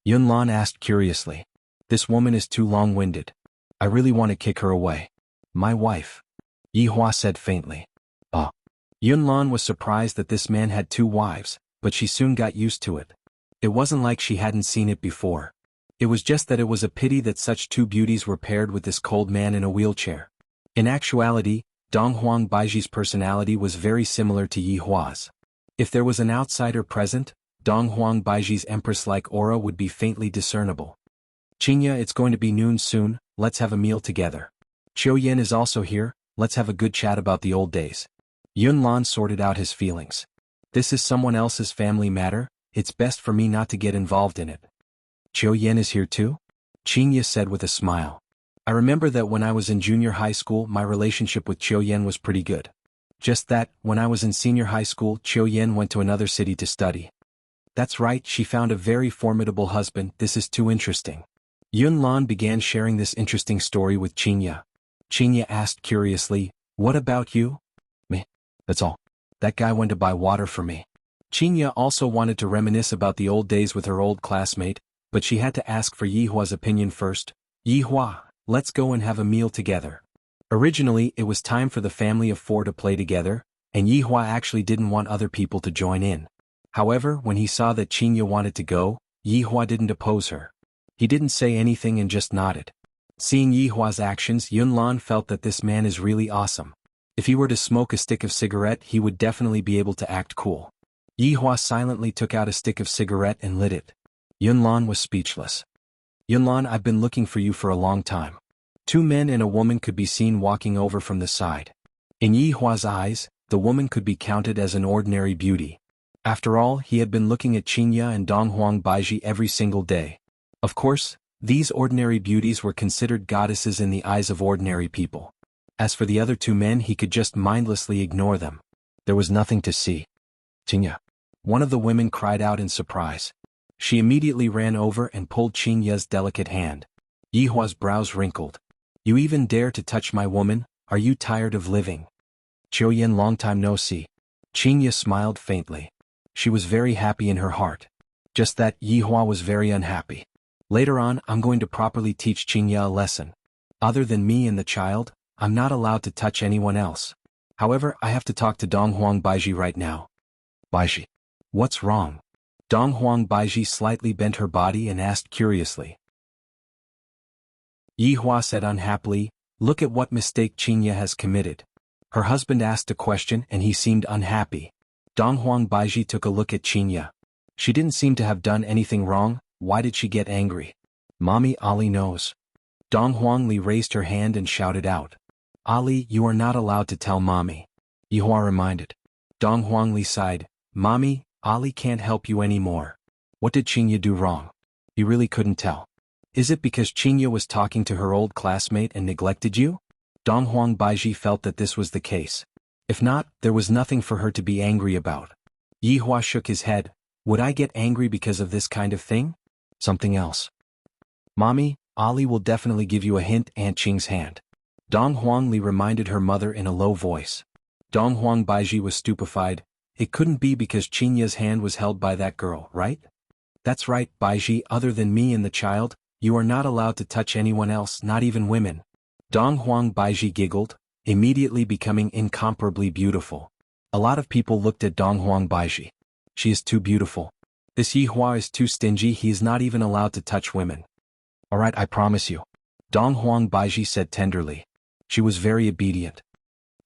Yun Lan asked curiously. This woman is too long-winded. I really want to kick her away. My wife. Yihua said faintly. Yunlan was surprised that this man had 2 wives, but she soon got used to it. It wasn't like she hadn't seen it before. It was just that it was a pity that such 2 beauties were paired with this cold man in a wheelchair. In actuality, Dong Huang Baiji's personality was very similar to Yi Hua's. If there was an outsider present, Dong Huang Baiji's empress-like aura would be faintly discernible. Qingya, it's going to be noon soon, let's have a meal together. Qiu Yan is also here, let's have a good chat about the old days. Yunlan sorted out his feelings. This is someone else's family matter, it's best for me not to get involved in it. Qiu Yan is here too? Qingya said with a smile. I remember that when I was in junior high school my relationship with Qiu Yan was pretty good. Just that, when I was in senior high school Qiu Yan went to another city to study. That's right, she found a very formidable husband, this is too interesting. Yunlan began sharing this interesting story with Qingya. Qingya asked curiously, what about you? Me. That's all. That guy went to buy water for me. Qingya also wanted to reminisce about the old days with her old classmate, but she had to ask for Yi Hua's opinion first. Yi Hua, let's go and have a meal together. Originally it was time for the family of 4 to play together, and Yi Hua actually didn't want other people to join in. However, when he saw that Qingya wanted to go, Yi Hua didn't oppose her. He didn't say anything and just nodded. Seeing Yi Hua's actions, Yunlan felt that this man is really awesome. If he were to smoke a stick of cigarette he would definitely be able to act cool. Yi Hua silently took out a stick of cigarette and lit it. Yunlan was speechless. Yunlan, I've been looking for you for a long time. 2 men and a woman could be seen walking over from the side. In Yi Hua's eyes, the woman could be counted as an ordinary beauty. After all, he had been looking at Qingya and Dong Huang Baiji every single day. Of course, these ordinary beauties were considered goddesses in the eyes of ordinary people. As for the other 2 men he could just mindlessly ignore them. There was nothing to see. Qingya. One of the women cried out in surprise. She immediately ran over and pulled Qingya's delicate hand. Yi Hua's brows wrinkled. You even dare to touch my woman, are you tired of living? Qiu Yan, long time no see. Qingya smiled faintly. She was very happy in her heart. Just that, Yi Hua was very unhappy. Later on, I'm going to properly teach Qingya a lesson. Other than me and the child, I'm not allowed to touch anyone else. However, I have to talk to Dong Huang Baiji right now. Baiji. What's wrong? Dong Huang Baiji slightly bent her body and asked curiously. Yi Hua said unhappily, look at what mistake Qingya has committed. Her husband asked a question and he seemed unhappy. Dong Huang Baiji took a look at Qingya. She didn't seem to have done anything wrong, why did she get angry? Mommy, Ali knows. Dong Huang Li raised her hand and shouted out. Ali, you are not allowed to tell Mommy. Yi Hua reminded. Dong Huang Li sighed. Mommy, Ali can't help you anymore. What did Qingya do wrong? You really couldn't tell. Is it because Qingya was talking to her old classmate and neglected you? Dong Huang Baiji felt that this was the case. If not, there was nothing for her to be angry about. Yi Hua shook his head. Would I get angry because of this kind of thing? Something else. Mommy, Ali will definitely give you a hint. Aunt Qing's hand. Dong Huang Li reminded her mother in a low voice. Dong Huang Baiji was stupefied. It couldn't be because Qingya's hand was held by that girl, right? That's right, Baiji, other than me and the child, you are not allowed to touch anyone else, not even women. Dong Huang Baiji giggled, immediately becoming incomparably beautiful. A lot of people looked at Dong Huang Baiji. She is too beautiful. This Yi Hua is too stingy, he is not even allowed to touch women. Alright, I promise you. Dong Huang Baiji said tenderly. She was very obedient.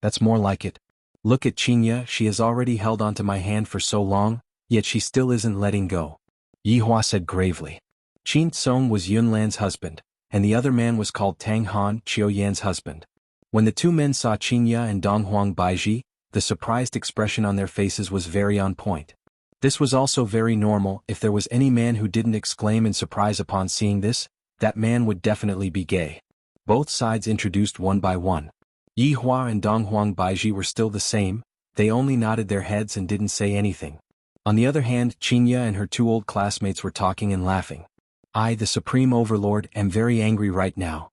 That's more like it. Look at Qingya, she has already held onto my hand for so long, yet she still isn't letting go. Yi Hua said gravely. Qin Tsong was Yunlan's husband, and the other man was called Tang Han, Qiu Yan's husband. When the 2 men saw Qingya and Dong Huang Baiji, the surprised expression on their faces was very on point. This was also very normal. If there was any man who didn't exclaim in surprise upon seeing this, that man would definitely be gay. Both sides introduced one by one. Yi Hua and Dong Huang Baiji were still the same, they only nodded their heads and didn't say anything. On the other hand, Qingya and her 2 old classmates were talking and laughing. I, the Supreme Overlord, am very angry right now.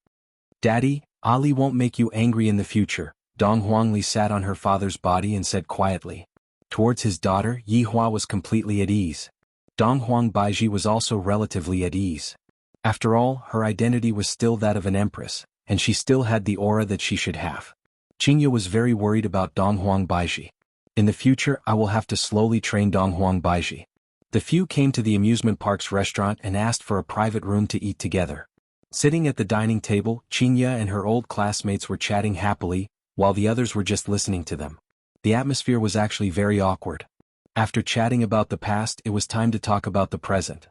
Daddy, Ali won't make you angry in the future. Dong Huang Li sat on her father's body and said quietly. Towards his daughter, Yi Hua was completely at ease. Dong Huang Baiji was also relatively at ease. After all, her identity was still that of an empress, and she still had the aura that she should have. Qingya was very worried about Dong Huang Baiji. In the future I will have to slowly train Donghuang Baiji. The few came to the amusement park's restaurant and asked for a private room to eat together. Sitting at the dining table, Qinya and her old classmates were chatting happily, while the others were just listening to them. The atmosphere was actually very awkward. After chatting about the past, it was time to talk about the present.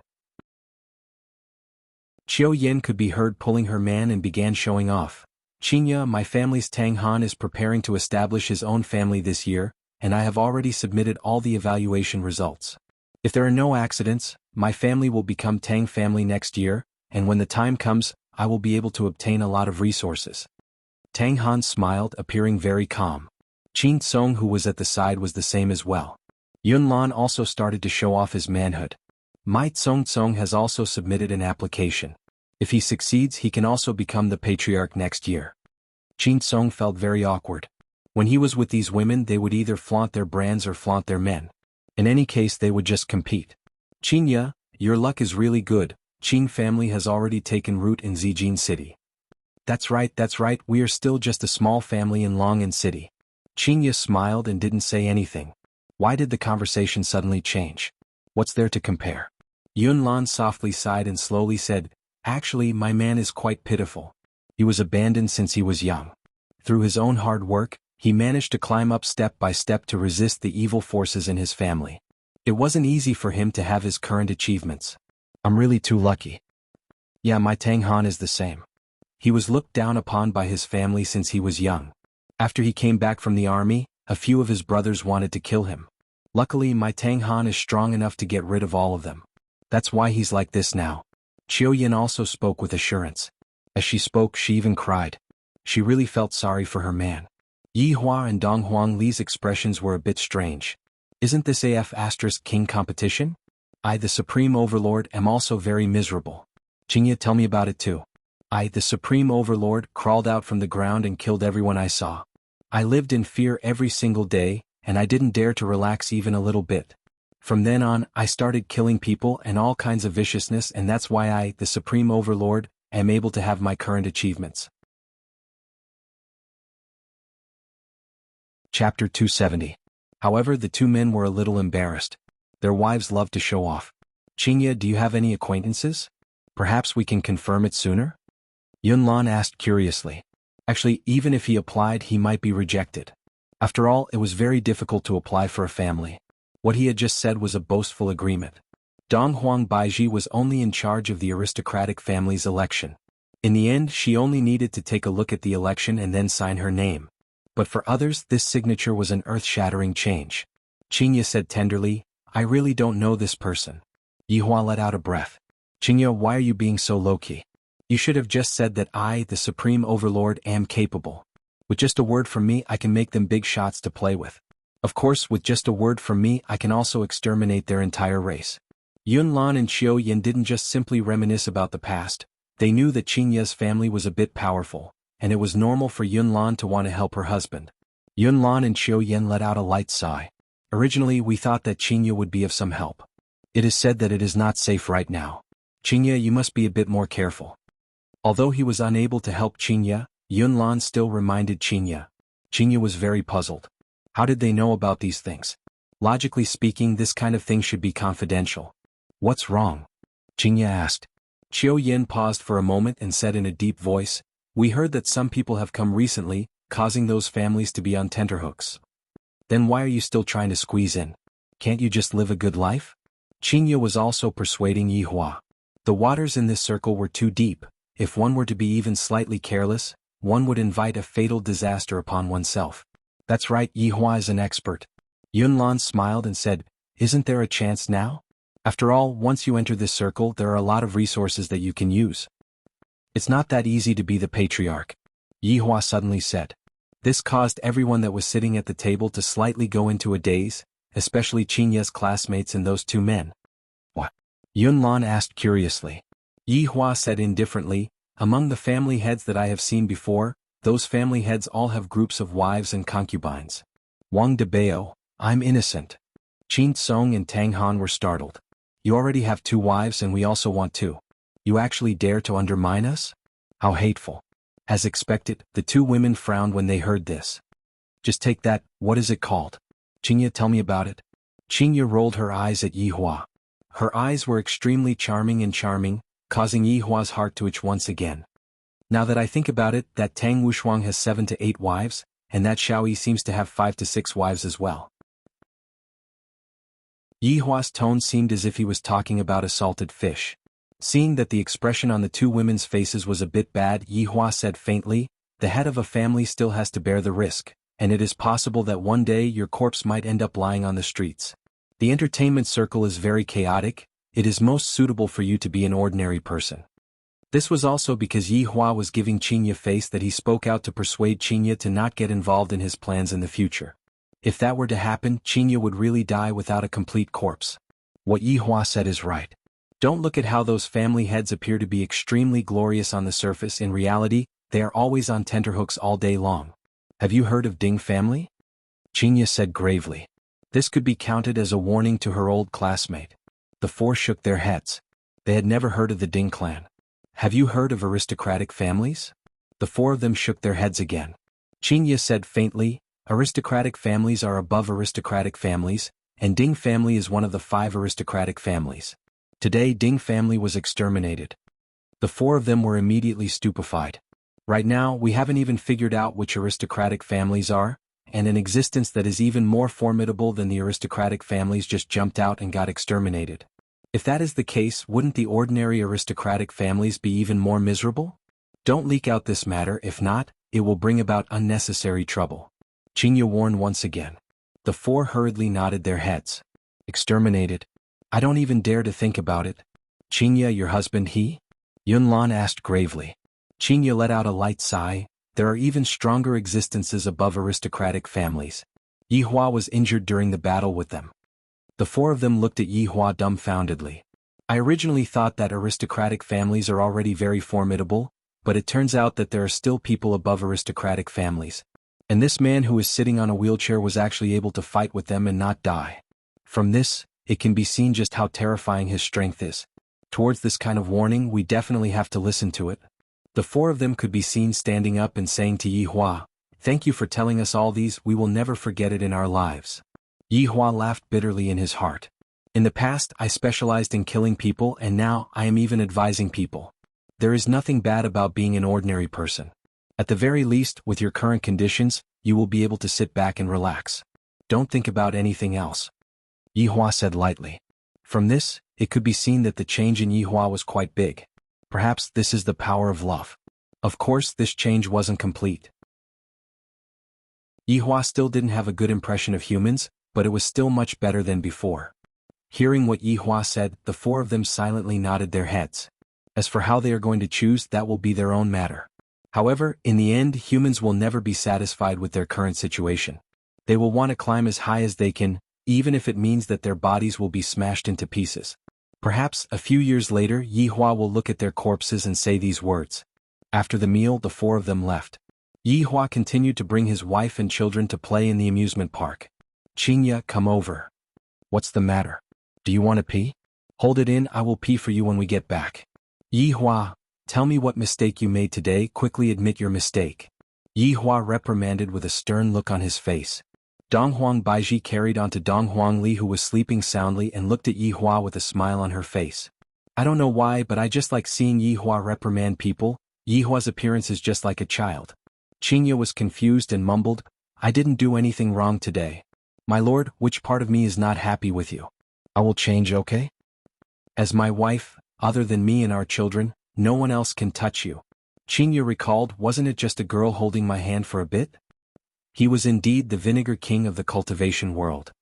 Qiu Yin could be heard pulling her man and began showing off. Qinya, my family's Tang Han is preparing to establish his own family this year, and I have already submitted all the evaluation results. If there are no accidents, my family will become Tang family next year, and when the time comes, I will be able to obtain a lot of resources. Tang Han smiled, appearing very calm. Qin Song, who was at the side, was the same as well. Yun Lan also started to show off his manhood. Mai Tsong has also submitted an application. If he succeeds, he can also become the patriarch next year. Qin Song felt very awkward. When he was with these women, they would either flaunt their brands or flaunt their men. In any case, they would just compete. Qinya, your luck is really good. Qin family has already taken root in Zijin City. That's right, we are still just a small family in Long'an City. Qinya smiled and didn't say anything. Why did the conversation suddenly change? What's there to compare? Yun Lan softly sighed and slowly said, actually, my man is quite pitiful. He was abandoned since he was young. Through his own hard work, he managed to climb up step by step to resist the evil forces in his family. It wasn't easy for him to have his current achievements. I'm really too lucky. Yeah, my Tang Han is the same. He was looked down upon by his family since he was young. After he came back from the army, a few of his brothers wanted to kill him. Luckily, my Tang Han is strong enough to get rid of all of them. That's why he's like this now. Qiu Yin also spoke with assurance. As she spoke, she even cried. She really felt sorry for her man. Yi Hua and Dong Huang Li's expressions were a bit strange. Isn't this *King competition? I, the Supreme Overlord, am also very miserable. Qingya, tell me about it too. I, the Supreme Overlord, crawled out from the ground and killed everyone I saw. I lived in fear every single day, and I didn't dare to relax even a little bit. From then on, I started killing people and all kinds of viciousness, and that's why I, the Supreme Overlord, am able to have my current achievements. Chapter 270. However, the two men were a little embarrassed. Their wives loved to show off. Qingya, do you have any acquaintances? Perhaps we can confirm it sooner? Yun Lan asked curiously. Actually, even if he applied, he might be rejected. After all, it was very difficult to apply for a family. What he had just said was a boastful agreement. Donghuang Baiji was only in charge of the aristocratic family's election. In the end, she only needed to take a look at the election and then sign her name. But for others, this signature was an earth-shattering change. Qingya said tenderly, I really don't know this person. Yihua let out a breath. Qingya, why are you being so low-key? You should have just said that I, the Supreme Overlord, am capable. With just a word from me, I can make them big shots to play with. Of course, with just a word from me, I can also exterminate their entire race. Yun Lan and Qiu Yin didn't just simply reminisce about the past. They knew that Qingya's family was a bit powerful, and it was normal for Yun Lan to want to help her husband. Yun Lan and Qiu Yin let out a light sigh. Originally, we thought that Qingya would be of some help. It is said that it is not safe right now. Qingya, you must be a bit more careful. Although he was unable to help Qingya, Yun Lan still reminded Qingya. Qingya was very puzzled. How did they know about these things? Logically speaking, this kind of thing should be confidential. What's wrong? Qingya asked. Qiu Yin paused for a moment and said in a deep voice, we heard that some people have come recently, causing those families to be on tenterhooks. Then why are you still trying to squeeze in? Can't you just live a good life? Qingya was also persuading Yihua. The waters in this circle were too deep. If one were to be even slightly careless, one would invite a fatal disaster upon oneself. That's right, Yihua is an expert. Yun Lan smiled and said, isn't there a chance now? After all, once you enter this circle, there are a lot of resources that you can use. It's not that easy to be the patriarch. Yihua suddenly said. This caused everyone that was sitting at the table to slightly go into a daze, especially Qingya's classmates and those two men. What? Yun Lan asked curiously. Yihua said indifferently, among the family heads that I have seen before, those family heads all have groups of wives and concubines. Wang Debao, I'm innocent. Qin Song and Tang Han were startled. You already have 2 wives and we also want 2. You actually dare to undermine us? How hateful. As expected, the 2 women frowned when they heard this. Just take that, what is it called? Qingya, tell me about it. Qingya rolled her eyes at Yihua. Her eyes were extremely charming, causing Yihua's heart to itch once again. Now that I think about it, that Tang Wushuang has 7 to 8 wives, and that Xiaoyi seems to have 5 to 6 wives as well. Yihua's tone seemed as if he was talking about a salted fish. Seeing that the expression on the two women's faces was a bit bad, Yihua said faintly, the head of a family still has to bear the risk, and it is possible that one day your corpse might end up lying on the streets. The entertainment circle is very chaotic, it is most suitable for you to be an ordinary person. This was also because Yihua was giving Qingya face that he spoke out to persuade Qingya to not get involved in his plans in the future. If that were to happen, Qingya would really die without a complete corpse. What Yihua said is right. Don't look at how those family heads appear to be extremely glorious on the surface. In reality, they are always on tenterhooks all day long. Have you heard of Ding family? Qingya said gravely. This could be counted as a warning to her old classmate. The four shook their heads. They had never heard of the Ding clan. Have you heard of aristocratic families? The four of them shook their heads again. Qingya said faintly, aristocratic families are above aristocratic families, and Ding family is one of the 5 aristocratic families. Today Ding family was exterminated. The four of them were immediately stupefied. Right now we haven't even figured out which aristocratic families are, and an existence that is even more formidable than the aristocratic families just jumped out and got exterminated. If that is the case, wouldn't the ordinary aristocratic families be even more miserable? Don't leak out this matter, if not, it will bring about unnecessary trouble. Qingya warned once again. The four hurriedly nodded their heads. Exterminated? I don't even dare to think about it. Qingya, your husband he? Yunlan asked gravely. Qingya let out a light sigh. There are even stronger existences above aristocratic families. Yihua was injured during the battle with them. The four of them looked at Yihua dumbfoundedly. I originally thought that aristocratic families are already very formidable, but it turns out that there are still people above aristocratic families. And this man who is sitting on a wheelchair was actually able to fight with them and not die. From this, it can be seen just how terrifying his strength is. Towards this kind of warning, we definitely have to listen to it. The four of them could be seen standing up and saying to Yihua, "Thank you for telling us all these, we will never forget it in our lives." Yihua laughed bitterly in his heart. In the past, I specialized in killing people, and now I am even advising people. There is nothing bad about being an ordinary person. At the very least, with your current conditions, you will be able to sit back and relax. Don't think about anything else. Yihua said lightly. From this, it could be seen that the change in Yihua was quite big. Perhaps this is the power of love. Of course, this change wasn't complete. Yihua still didn't have a good impression of humans, but it was still much better than before. Hearing what Yihua said, the four of them silently nodded their heads. As for how they are going to choose, that will be their own matter. However, in the end, humans will never be satisfied with their current situation. They will want to climb as high as they can, even if it means that their bodies will be smashed into pieces. Perhaps, a few years later, Yihua will look at their corpses and say these words. After the meal, the four of them left. Yihua continued to bring his wife and children to play in the amusement park. Qingya, come over. What's the matter? Do you want to pee? Hold it in, I will pee for you when we get back. Yihua, tell me what mistake you made today, quickly admit your mistake. Yihua reprimanded with a stern look on his face. Donghuang Baiji carried on to Donghuang Li, who was sleeping soundly, and looked at Yihua with a smile on her face. I don't know why, but I just like seeing Yihua reprimand people. Yihua's appearance is just like a child. Qingya was confused and mumbled, I didn't do anything wrong today. My lord, which part of me is not happy with you? I will change, okay? As my wife, other than me and our children, no one else can touch you. Qingya recalled, wasn't it just a girl holding my hand for a bit? He was indeed the vinegar king of the cultivation world.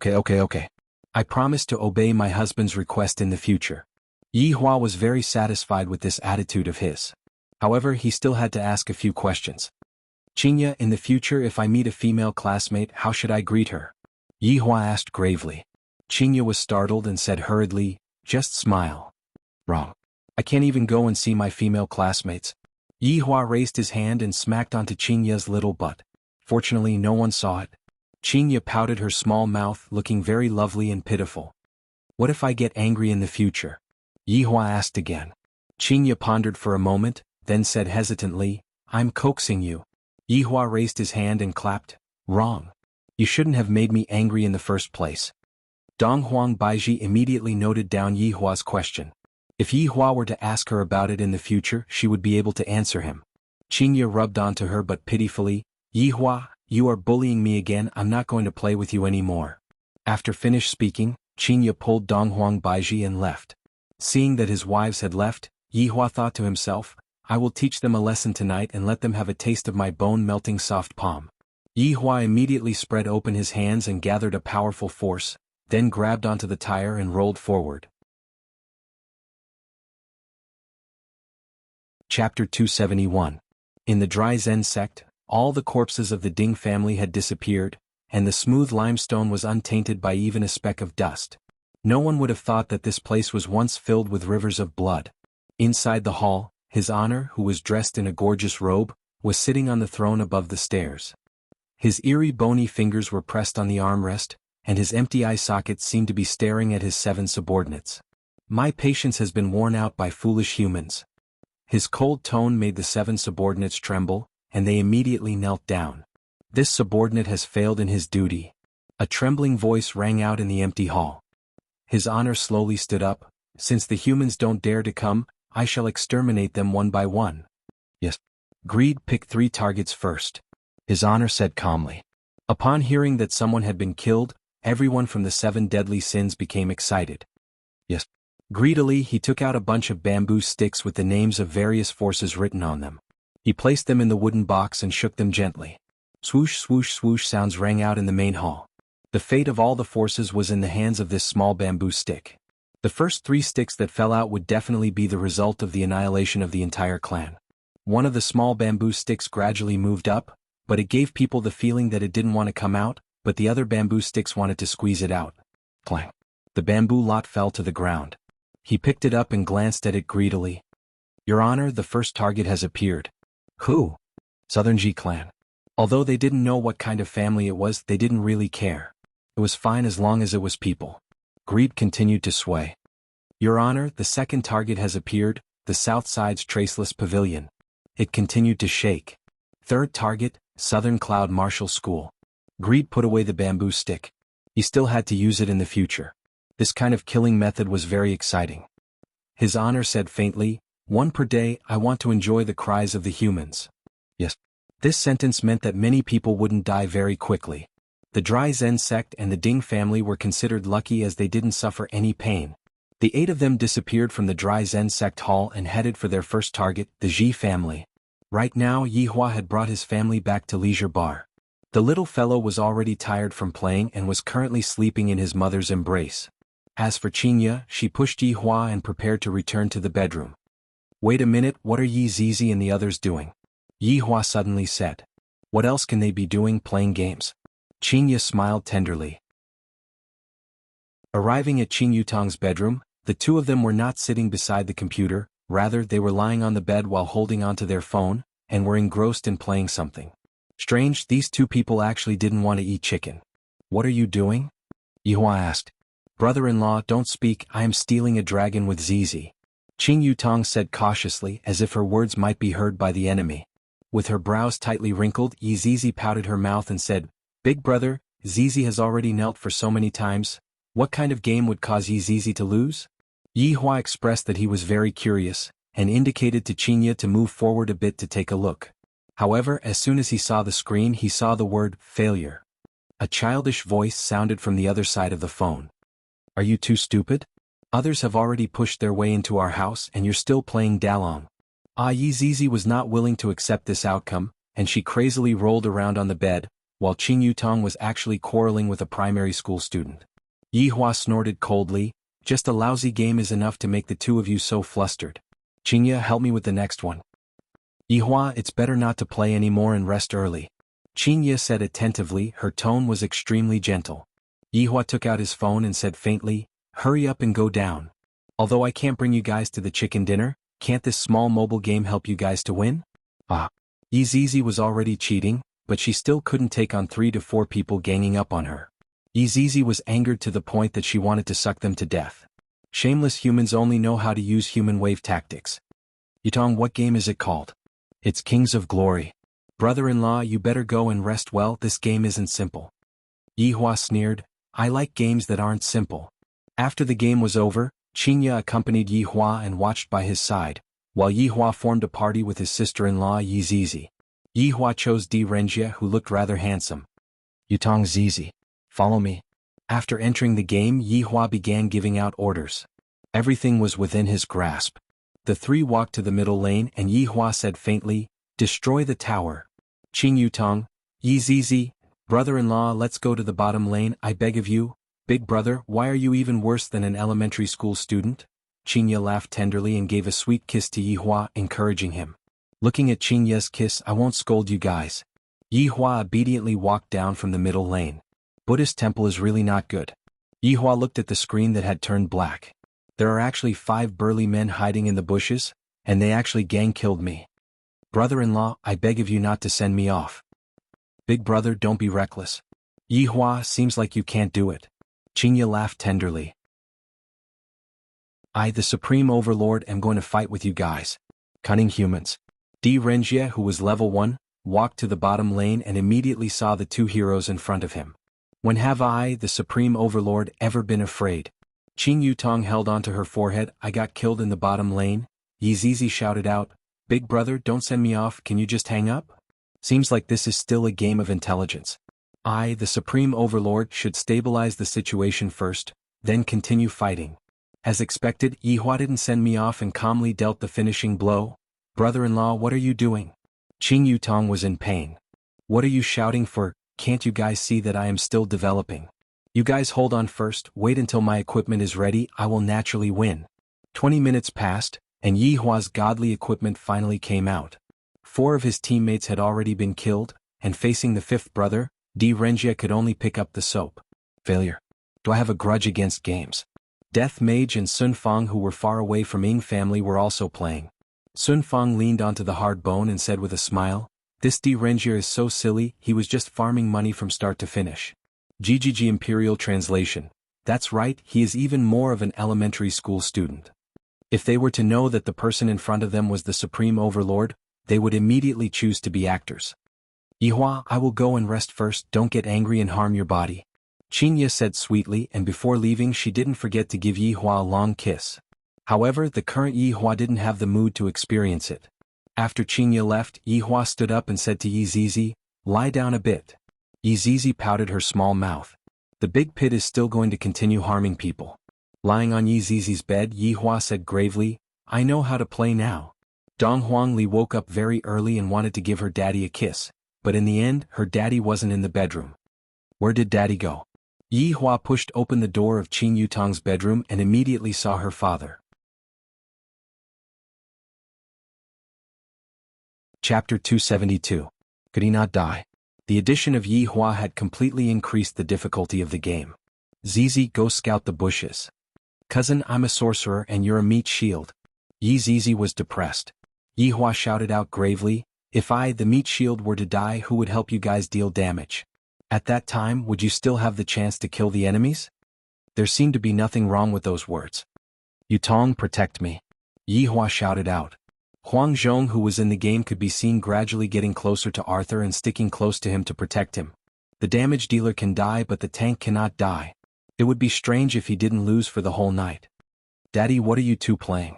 Okay. I promise to obey my husband's request in the future. Yihua was very satisfied with this attitude of his. However, he still had to ask a few questions. Qingya, in the future, if I meet a female classmate, how should I greet her? Yihua asked gravely. Qingya was startled and said hurriedly, just smile. Wrong. I can't even go and see my female classmates. Yihua raised his hand and smacked onto Qingya's little butt. Fortunately, no one saw it. Qingya pouted her small mouth, looking very lovely and pitiful. What if I get angry in the future? Yihua asked again. Qingya pondered for a moment, then said hesitantly, I'm coaxing you. Yihua raised his hand and clapped. Wrong. You shouldn't have made me angry in the first place. Dong Huang Baiji immediately noted down Yi Hua's question. If Yi Hua were to ask her about it in the future, she would be able to answer him. Qingye rubbed onto her but pitifully, Yi Hua, you are bullying me again, I'm not going to play with you anymore. After finished speaking, Qingye pulled Dong Huang Baiji and left. Seeing that his wives had left, Yi Hua thought to himself, I will teach them a lesson tonight and let them have a taste of my bone-melting soft palm. Yi Hua immediately spread open his hands and gathered a powerful force, then grabbed onto the tire and rolled forward. Chapter 271. In the Dry Zen sect, all the corpses of the Ding family had disappeared, and the smooth limestone was untainted by even a speck of dust. No one would have thought that this place was once filled with rivers of blood. Inside the hall, His Honor, who was dressed in a gorgeous robe, was sitting on the throne above the stairs. His eerie bony fingers were pressed on the armrest, and his empty eye sockets seemed to be staring at his 7 subordinates. My patience has been worn out by foolish humans. His cold tone made the 7 subordinates tremble, and they immediately knelt down. This subordinate has failed in his duty. A trembling voice rang out in the empty hall. His Honor slowly stood up. Since the humans don't dare to come, I shall exterminate them one by one. Yes. Greed, pick 3 targets first. His Honor said calmly. Upon hearing that someone had been killed, everyone from the 7 deadly sins became excited. Yes. Greedily he took out a bunch of bamboo sticks with the names of various forces written on them. He placed them in the wooden box and shook them gently. Swoosh swoosh swoosh sounds rang out in the main hall. The fate of all the forces was in the hands of this small bamboo stick. The first 3 sticks that fell out would definitely be the result of the annihilation of the entire clan. One of the small bamboo sticks gradually moved up, but it gave people the feeling that it didn't want to come out, but the other bamboo sticks wanted to squeeze it out. Clang. The bamboo lot fell to the ground. He picked it up and glanced at it greedily. Your Honor, the first target has appeared. Who? Southern Ji clan. Although they didn't know what kind of family it was, they didn't really care. It was fine as long as it was people. Greed continued to sway. Your Honor, the second target has appeared, the South Side's Traceless Pavilion. It continued to shake. Third target, Southern Cloud Martial School. Greed put away the bamboo stick. He still had to use it in the future. This kind of killing method was very exciting. His Honor said faintly, 1 per day, I want to enjoy the cries of the humans. Yes. This sentence meant that many people wouldn't die very quickly. The Dry Zen sect and the Ding family were considered lucky as they didn't suffer any pain. The 8 of them disappeared from the Dry Zen sect hall and headed for their first target, the Ji family. Right now Yi Hua had brought his family back to Leisure Bar. The little fellow was already tired from playing and was currently sleeping in his mother's embrace. As for Qingye, she pushed Yi Hua and prepared to return to the bedroom. Wait a minute, what are Yi Zizi and the others doing? Yi Hua suddenly said. What else can they be doing, playing games? Qingye smiled tenderly. Arriving at Qing Yutong's bedroom, the 2 of them were not sitting beside the computer, rather they were lying on the bed while holding onto their phone, and were engrossed in playing something. Strange, these 2 people actually didn't want to eat chicken. What are you doing? Yi Hua asked. Brother-in-law, don't speak, I am stealing a dragon with Zizi. Qing Yutong said cautiously, as if her words might be heard by the enemy. With her brows tightly wrinkled, Yi Zizi pouted her mouth and said, Big brother, Zizi has already knelt for so many times. What kind of game would cause Yi Zizi to lose? Yi Hua expressed that he was very curious, and indicated to Qingye to move forward a bit to take a look. However, as soon as he saw the screen, he saw the word, failure. A childish voice sounded from the other side of the phone. Are you too stupid? Others have already pushed their way into our house and you're still playing Dalong. Yi Zizi was not willing to accept this outcome, and she crazily rolled around on the bed, while Qing Yutong was actually quarreling with a primary school student. Yi Hua snorted coldly, just a lousy game is enough to make the 2 of you so flustered. Qingye, help me with the next one. Yi Hua, it's better not to play anymore and rest early. Qingye said attentively, her tone was extremely gentle. Yi Hua took out his phone and said faintly, hurry up and go down. Although I can't bring you guys to the chicken dinner, can't this small mobile game help you guys to win? Yi Zizi was already cheating, but she still couldn't take on 3 to 4 people ganging up on her. Yi Zizi was angered to the point that she wanted to suck them to death. Shameless humans only know how to use human wave tactics. Yutong, what game is it called? It's Kings of Glory. Brother-in-law, you better go and rest well, this game isn't simple. Yi Hua sneered, I like games that aren't simple. After the game was over, Qingya accompanied Yi Hua and watched by his side, while Yi Hua formed a party with his sister-in-law Yi Zizi. Yi Hua chose Di Renjie, who looked rather handsome. Yutong Zizi, follow me. After entering the game, Yi Hua began giving out orders. Everything was within his grasp. The three walked to the middle lane and Yi Hua said faintly, destroy the tower. Qing Yutong, Yi Zizi, brother-in-law, let's go to the bottom lane, I beg of you. Big brother, why are you even worse than an elementary school student? Qingya laughed tenderly and gave a sweet kiss to Yi Hua, encouraging him. Looking at Qingya's kiss, I won't scold you guys. Yi Hua obediently walked down from the middle lane. Buddhist temple is really not good. Yi Hua looked at the screen that had turned black. There are actually 5 burly men hiding in the bushes, and they actually gang-killed me. Brother-in-law, I beg of you not to send me off. Big brother, don't be reckless. Yi Hua, seems like you can't do it. Qingya laughed tenderly. I, the Supreme Overlord, am going to fight with you guys. Cunning humans. Di Renjie, who was level 1, walked to the bottom lane and immediately saw the 2 heroes in front of him. When have I, the Supreme Overlord, ever been afraid? Qing Yutong held onto her forehead. I got killed in the bottom lane. Yi Zizi shouted out, Big brother, don't send me off, can you just hang up? Seems like this is still a game of intelligence. I, the Supreme Overlord, should stabilize the situation first, then continue fighting. As expected, Yi Hua didn't send me off and calmly dealt the finishing blow. Brother-in-law, what are you doing? Qing Yutong was in pain. What are you shouting for? Can't you guys see that I am still developing? You guys hold on first, wait until my equipment is ready, I will naturally win. 20 minutes passed, and Yi Hua's godly equipment finally came out. 4 of his teammates had already been killed, and facing the 5th brother, Di Renjie could only pick up the soap. Failure. Do I have a grudge against games? Death Mage and Sun Fang, who were far away from Ying family, were also playing. Sun Fang leaned onto the hard bone and said with a smile, this Di Renjie is so silly, he was just farming money from start to finish. GGG Imperial Translation. That's right, he is even more of an elementary school student. If they were to know that the person in front of them was the Supreme Overlord, they would immediately choose to be actors. Yi Hua, I will go and rest first, don't get angry and harm your body. Qingya said sweetly, and before leaving she didn't forget to give Yi Hua a long kiss. However, the current Yi Hua didn't have the mood to experience it. After Qingya left, Yi Hua stood up and said to Yi Zizi, lie down a bit. Yi Zizi pouted her small mouth. The big pit is still going to continue harming people. Lying on Yi Zizi's bed, Yi Hua said gravely, I know how to play now. Dong Huangli woke up very early and wanted to give her daddy a kiss, but in the end, her daddy wasn't in the bedroom. Where did daddy go? Yi Hua pushed open the door of Qing Yutong's bedroom and immediately saw her father. Chapter 272. Could he not die? The addition of Yi Hua had completely increased the difficulty of the game. Zizi, go scout the bushes. Cousin, I'm a sorcerer and you're a meat shield. Yi Zizi was depressed. Yi Hua shouted out gravely, if I, the meat shield, were to die, who would help you guys deal damage? At that time, would you still have the chance to kill the enemies? There seemed to be nothing wrong with those words. Yutong, protect me. Yi Hua shouted out. Huang Zhong, who was in the game, could be seen gradually getting closer to Arthur and sticking close to him to protect him. The damage dealer can die, but the tank cannot die. It would be strange if he didn't lose for the whole night. Daddy, what are you two playing?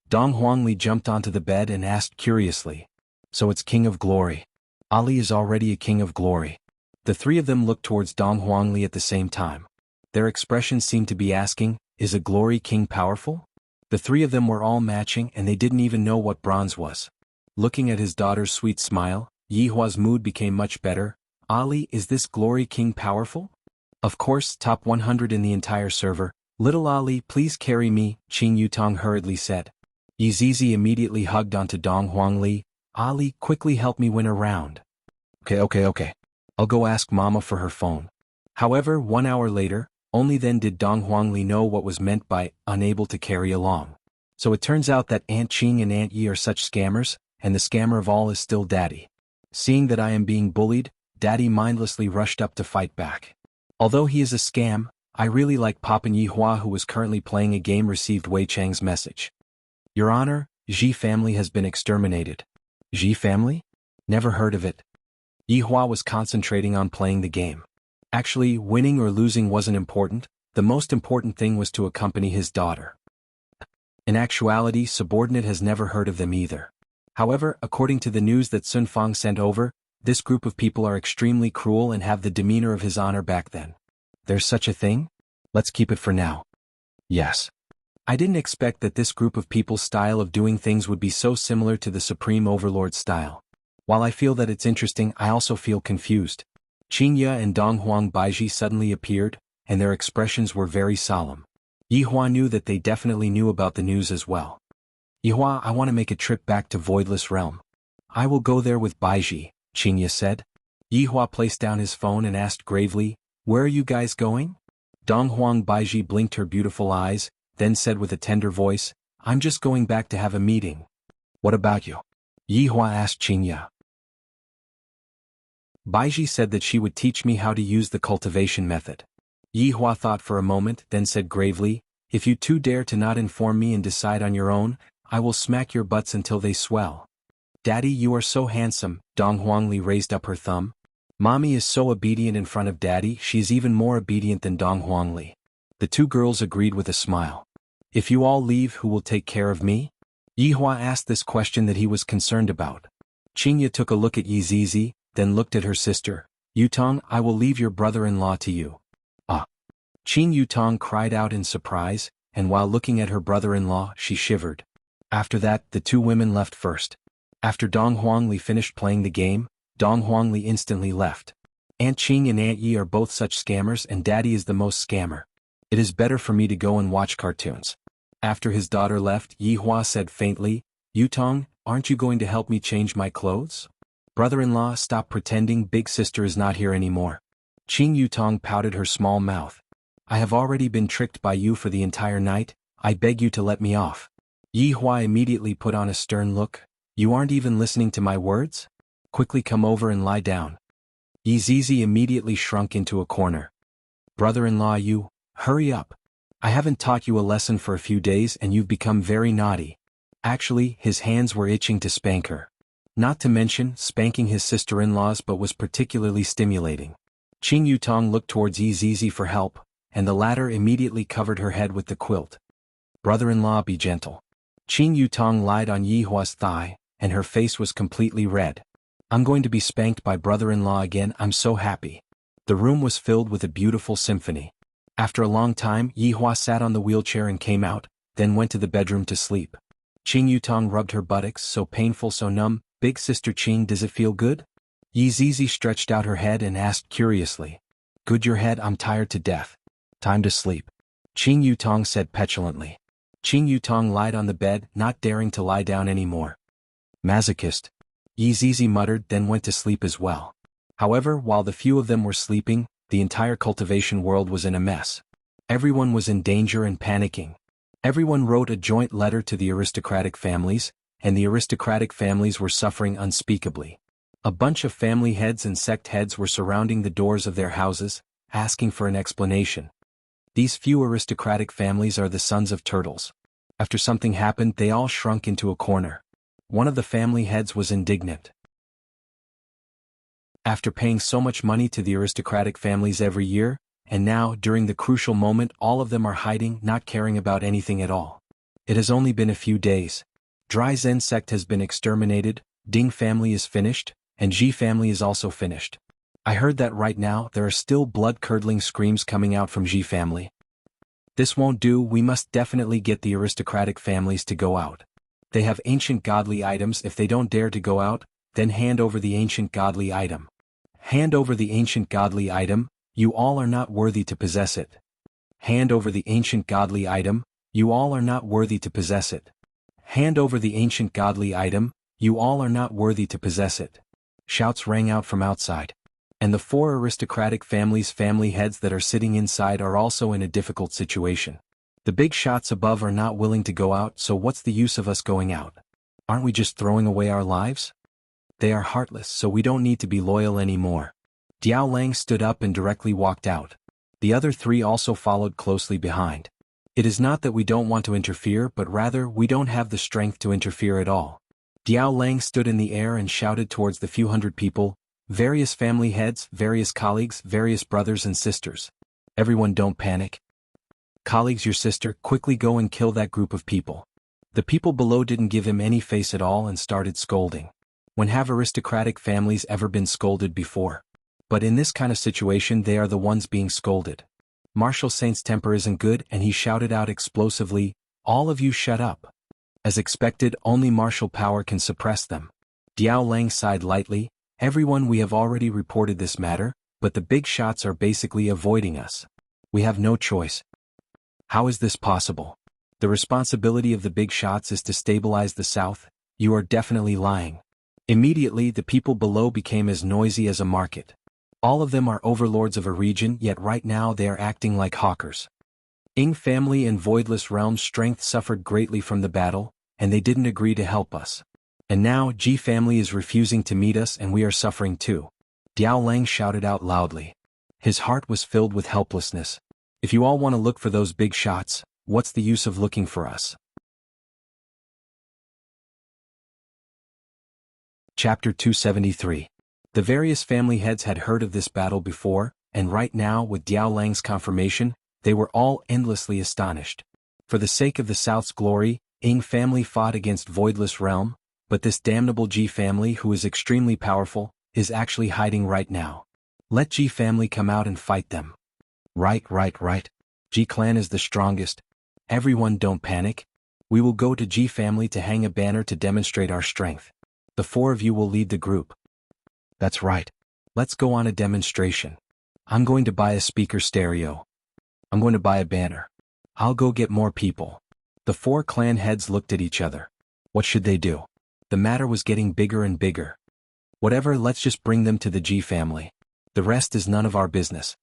Dong Huangli jumped onto the bed and asked curiously. So it's King of Glory. Ali is already a King of Glory. The 3 of them looked towards Dong Huangli at the same time. Their expressions seemed to be asking, is a Glory King powerful? The 3 of them were all matching and they didn't even know what bronze was. Looking at his daughter's sweet smile, Yi Hua's mood became much better. Ali, is this Glory King powerful? Of course, top 100 in the entire server. Little Ali, please carry me, Qing Yutong hurriedly said. Yi Zizi immediately hugged onto Dong Huangli. Ali, quickly help me win a round. Okay. I'll go ask Mama for her phone. However, 1 hour later, only then did Dong Huangli know what was meant by unable to carry along. So it turns out that Aunt Qing and Aunt Yi are such scammers, and the scammer of all is still Daddy. Seeing that I am being bullied, Daddy mindlessly rushed up to fight back. Although he is a scam, I really like Papa. Yi Hua, who was currently playing a game, received Wei Chang's message. Your Honor, Ji family has been exterminated. Ji family? Never heard of it. Yi Hua was concentrating on playing the game. Actually, winning or losing wasn't important, the most important thing was to accompany his daughter. In actuality, subordinate has never heard of them either. However, according to the news that Sun Fang sent over, this group of people are extremely cruel and have the demeanor of his honor back then. There's such a thing? Let's keep it for now. Yes. I didn't expect that this group of people's style of doing things would be so similar to the Supreme Overlord's style. While I feel that it's interesting, I also feel confused. Qingye and Donghuang Baiji suddenly appeared, and their expressions were very solemn. Yihua knew that they definitely knew about the news as well. Yihua, I want to make a trip back to Voidless Realm. I will go there with Baiji, Qingye said. Yihua placed down his phone and asked gravely, where are you guys going? Donghuang Baiji blinked her beautiful eyes, then said with a tender voice, I'm just going back to have a meeting. What about you? Yihua asked Qingye. Baiji said that she would teach me how to use the cultivation method. Yihua thought for a moment, then said gravely, if you two dare to not inform me and decide on your own, I will smack your butts until they swell. Daddy, you are so handsome, Donghuangli raised up her thumb. Mommy is so obedient in front of Daddy, she is even more obedient than Donghuangli. The two girls agreed with a smile. If you all leave, who will take care of me? Yihua asked this question that he was concerned about. Qingye took a look at Yizizi, then looked at her sister. Yutong, I will leave your brother-in-law to you. Ah! Qing Yutong cried out in surprise, and while looking at her brother-in-law, she shivered. After that, the two women left first. After Donghuangli finished playing the game, Donghuangli instantly left. Aunt Qing and Aunt Yi are both such scammers and Daddy is the most scammer. It is better for me to go and watch cartoons. After his daughter left, Yihua said faintly, Yutong, aren't you going to help me change my clothes? Brother-in-law, stop pretending big sister is not here anymore. Qing Yutong pouted her small mouth. I have already been tricked by you for the entire night, I beg you to let me off. Yihua immediately put on a stern look. You aren't even listening to my words? Quickly come over and lie down. Yizizi immediately shrunk into a corner. Brother-in-law, you, hurry up. I haven't taught you a lesson for a few days and you've become very naughty. Actually, his hands were itching to spank her. Not to mention, spanking his sister-in-laws but was particularly stimulating. Qing Yutong looked towards Yizizi for help, and the latter immediately covered her head with the quilt. Brother-in-law, be gentle. Qing Yutong lied on Yihua's thigh, and her face was completely red. I'm going to be spanked by brother-in-law again, I'm so happy. The room was filled with a beautiful symphony. After a long time, Yihua sat on the wheelchair and came out, then went to the bedroom to sleep. Qing Yutong rubbed her buttocks, so painful, so numb. Big sister Qing, does it feel good? Yizizi stretched out her head and asked curiously. Good your head, I'm tired to death. Time to sleep. Qing Yutong said petulantly. Qing Yutong lied on the bed, not daring to lie down anymore. Masochist. Yizizi muttered, then went to sleep as well. However, while the few of them were sleeping, the entire cultivation world was in a mess. Everyone was in danger and panicking. Everyone wrote a joint letter to the aristocratic families, and the aristocratic families were suffering unspeakably. A bunch of family heads and sect heads were surrounding the doors of their houses, asking for an explanation. These few aristocratic families are the sons of turtles. After something happened, they all shrunk into a corner. One of the family heads was indignant. After paying so much money to the aristocratic families every year, and now, during the crucial moment, all of them are hiding, not caring about anything at all. It has only been a few days. Dry Zen sect has been exterminated, Ding family is finished, and Ji family is also finished. I heard that right now there are still blood-curdling screams coming out from Ji family. This won't do, we must definitely get the aristocratic families to go out. They have ancient godly items, if they don't dare to go out, then hand over the ancient godly item. Hand over the ancient godly item, you all are not worthy to possess it. Hand over the ancient godly item, you all are not worthy to possess it. Hand over the ancient godly item, you all are not worthy to possess it. Shouts rang out from outside. And the four aristocratic families' family heads that are sitting inside are also in a difficult situation. The big shots above are not willing to go out, so what's the use of us going out? Aren't we just throwing away our lives? They are heartless, so we don't need to be loyal anymore. Diao Lang stood up and directly walked out. The other three also followed closely behind. It is not that we don't want to interfere, but rather we don't have the strength to interfere at all. Diao Lang stood in the air and shouted towards the few hundred people, Various family heads, various colleagues, various brothers and sisters. Everyone don't panic. Colleagues, your sister, quickly go and kill that group of people. The people below didn't give him any face at all and started scolding. When have aristocratic families ever been scolded before? But in this kind of situation they are the ones being scolded. Marshal Saint's temper isn't good and he shouted out explosively, "All of you shut up." As expected, only martial power can suppress them. Diao Lang sighed lightly, "Everyone, we have already reported this matter, but the big shots are basically avoiding us. We have no choice." How is this possible? The responsibility of the big shots is to stabilize the south. You are definitely lying. Immediately the people below became as noisy as a market. All of them are overlords of a region, yet right now they are acting like hawkers. Ying family and Voidless Realm's strength suffered greatly from the battle, and they didn't agree to help us. And now Ji family is refusing to meet us and we are suffering too. Diao Lang shouted out loudly. His heart was filled with helplessness. If you all want to look for those big shots, what's the use of looking for us? Chapter 273. The various family heads had heard of this battle before, and right now, with Diao Lang's confirmation, they were all endlessly astonished. For the sake of the South's glory, Ying family fought against Voidless Realm, but this damnable Ji family, who is extremely powerful, is actually hiding right now. Let Ji family come out and fight them. Right. Ji clan is the strongest. Everyone don't panic. We will go to Ji family to hang a banner to demonstrate our strength. The four of you will lead the group. That's right. Let's go on a demonstration. I'm going to buy a speaker stereo. I'm going to buy a banner. I'll go get more people. The four clan heads looked at each other. What should they do? The matter was getting bigger and bigger. Whatever, let's just bring them to the Ji family. The rest is none of our business.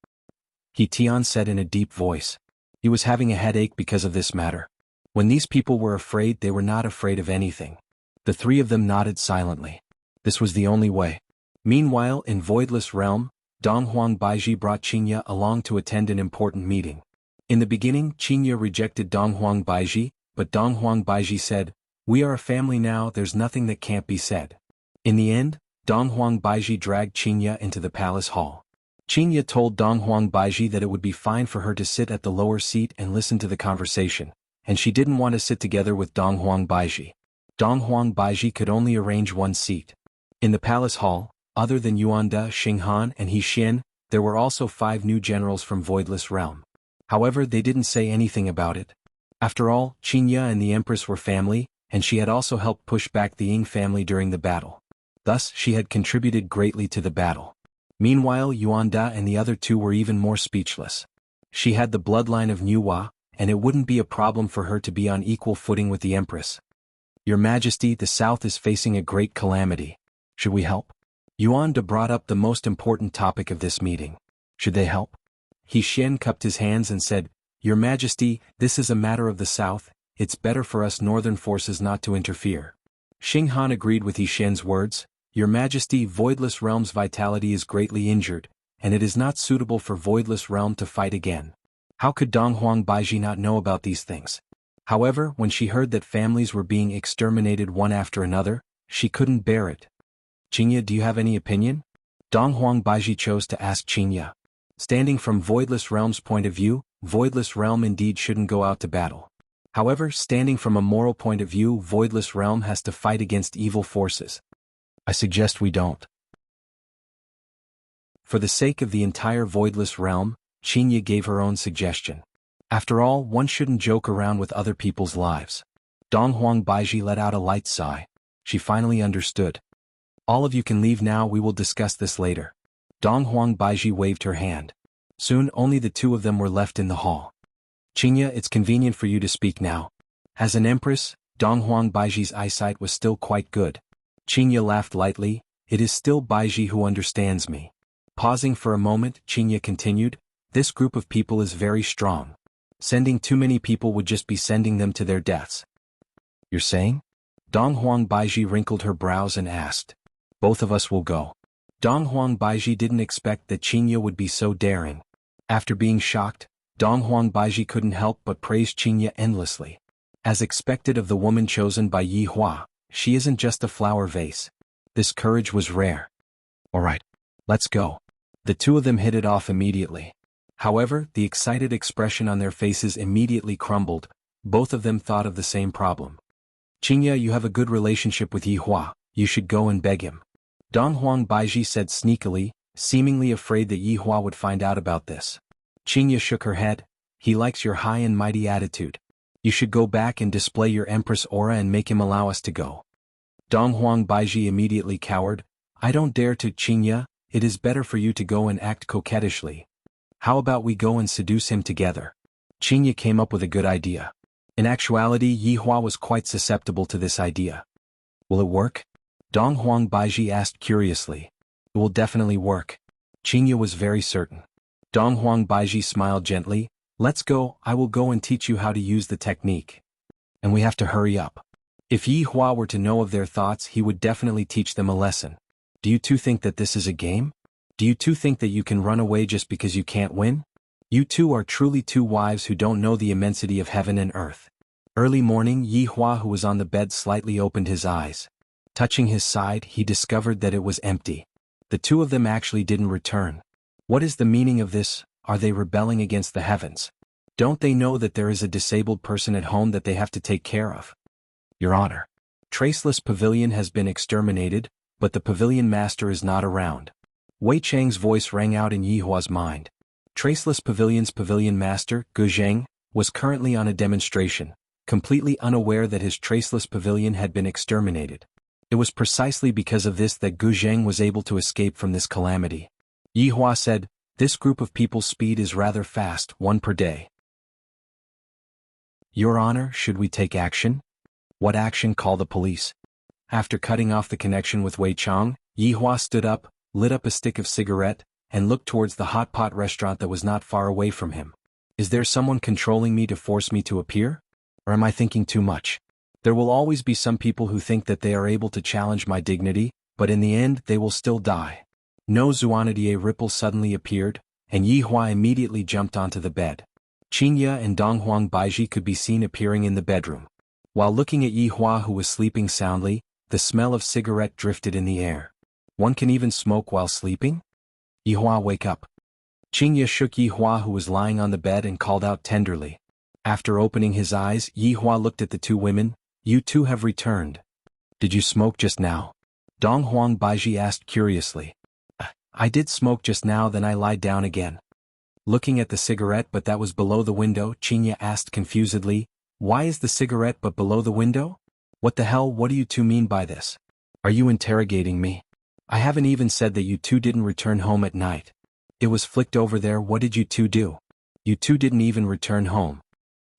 He Tian said in a deep voice. He was having a headache because of this matter. When these people were afraid, they were not afraid of anything. The three of them nodded silently. This was the only way. Meanwhile, in Voidless Realm, Donghuang Baiji brought Qinya along to attend an important meeting. In the beginning, Qinya rejected Donghuang Baiji, but Donghuang Baiji said, "We are a family now, there's nothing that can't be said." In the end, Donghuang Baiji dragged Qinya into the palace hall. Qinya told Donghuang Baiji that it would be fine for her to sit at the lower seat and listen to the conversation, and she didn't want to sit together with Donghuang Baiji. Donghuang Baiji could only arrange one seat. In the palace hall, other than Yuanda, Xinghan, and He Xian, there were also 5 new generals from Voidless Realm. However, they didn't say anything about it. After all, Qinya and the Empress were family, and she had also helped push back the Ying family during the battle. Thus, she had contributed greatly to the battle. Meanwhile, Yuanda and the other 2 were even more speechless. She had the bloodline of Nuwa, and it wouldn't be a problem for her to be on equal footing with the Empress. "Your Majesty, the South is facing a great calamity. Should we help?" Yuanda brought up the most important topic of this meeting. Should they help? He Xian cupped his hands and said, "Your Majesty, this is a matter of the South, it's better for us northern forces not to interfere." Xinghan agreed with He Xian's words. "Your Majesty, Voidless Realm's vitality is greatly injured, and it is not suitable for Voidless Realm to fight again." How could Donghuang Baiji not know about these things? However, when she heard that families were being exterminated one after another, she couldn't bear it. "Qinya, do you have any opinion?" Donghuang Baiji chose to ask Qinya. Standing from Voidless Realm's point of view, Voidless Realm indeed shouldn't go out to battle. However, standing from a moral point of view, Voidless Realm has to fight against evil forces. I suggest we don't. For the sake of the entire Voidless Realm, Qinya gave her own suggestion. After all, one shouldn't joke around with other people's lives. Donghuang Baiji let out a light sigh. She finally understood. "All of you can leave now, we will discuss this later." Donghuang Baiji waved her hand. Soon only the 2 of them were left in the hall. "Qinya, it's convenient for you to speak now. As an empress, Donghuang Baiji's eyesight was still quite good." Qinya laughed lightly. "It is still Baiji who understands me." Pausing for a moment, Qinya continued, "This group of people is very strong. Sending too many people would just be sending them to their deaths." "You're saying?" Donghuang Baiji wrinkled her brows and asked. "Both of us will go." Donghuang Baiji didn't expect that Qinya would be so daring. After being shocked, Donghuang Baiji couldn't help but praise Qinya endlessly. As expected of the woman chosen by Yi Hua, she isn't just a flower vase. This courage was rare. "All right. Let's go. The two of them hit it off immediately. However, the excited expression on their faces immediately crumbled. Both of them thought of the same problem. Qingya, you have a good relationship with Yi Hua, you should go and beg him. Dong Huang Baiji said sneakily, seemingly afraid that Yi Hua would find out about this. Qingya shook her head. He likes your high and mighty attitude. You should go back and display your empress aura and make him allow us to go. Dong Huang Baiji immediately cowered. I don't dare to, Qingya, it is better for you to go and act coquettishly. How about we go and seduce him together? Qingya came up with a good idea. In actuality, Yi Hua was quite susceptible to this idea. Will it work? Dong Huang Baiji asked curiously. It will definitely work. Qingya was very certain. Dong Huang Baiji smiled gently. Let's go, I will go and teach you how to use the technique. And we have to hurry up. If Yi Hua were to know of their thoughts, he would definitely teach them a lesson. Do you two think that this is a game? Do you two think that you can run away just because you can't win? You two are truly two wives who don't know the immensity of heaven and earth. Early morning, Yi Hua, who was on the bed, slightly opened his eyes. Touching his side, he discovered that it was empty. The two of them actually didn't return. What is the meaning of this? Are they rebelling against the heavens? Don't they know that there is a disabled person at home that they have to take care of? Your Honor. Traceless Pavilion has been exterminated, but the pavilion master is not around. Wei Chang's voice rang out in Yi Hua's mind. Traceless Pavilion's pavilion master, Gu Zheng, was currently on a demonstration, completely unaware that his Traceless Pavilion had been exterminated. It was precisely because of this that Gu Zheng was able to escape from this calamity. Yi Hua said, this group of people's speed is rather fast, one per day. Your Honor, should we take action? What action? Call the police. After cutting off the connection with Wei Chang, Yi Hua stood up, lit up a stick of cigarette, and looked towards the hot pot restaurant that was not far away from him. Is there someone controlling me to force me to appear? Or am I thinking too much? There will always be some people who think that they are able to challenge my dignity, but in the end they will still die. No Xuanadier ripple suddenly appeared, and Yi Hua immediately jumped onto the bed. Qingya and Dong Huang Baiji could be seen appearing in the bedroom. While looking at Yi Hua, who was sleeping soundly, the smell of cigarette drifted in the air. One can even smoke while sleeping? Yi Hua, wake up. Qingya shook Yi Hua, who was lying on the bed, and called out tenderly. After opening his eyes, Yi Hua looked at the two women. You two have returned. Did you smoke just now? Dong Huang Baiji asked curiously. I did smoke just now, then I lied down again. Looking at the cigarette, but that was below the window, Qingya asked confusedly. Why is the cigarette but below the window? What the hell, what do you two mean by this? Are you interrogating me? I haven't even said that you two didn't return home at night. It was flicked over there. What did you two do? You two didn't even return home.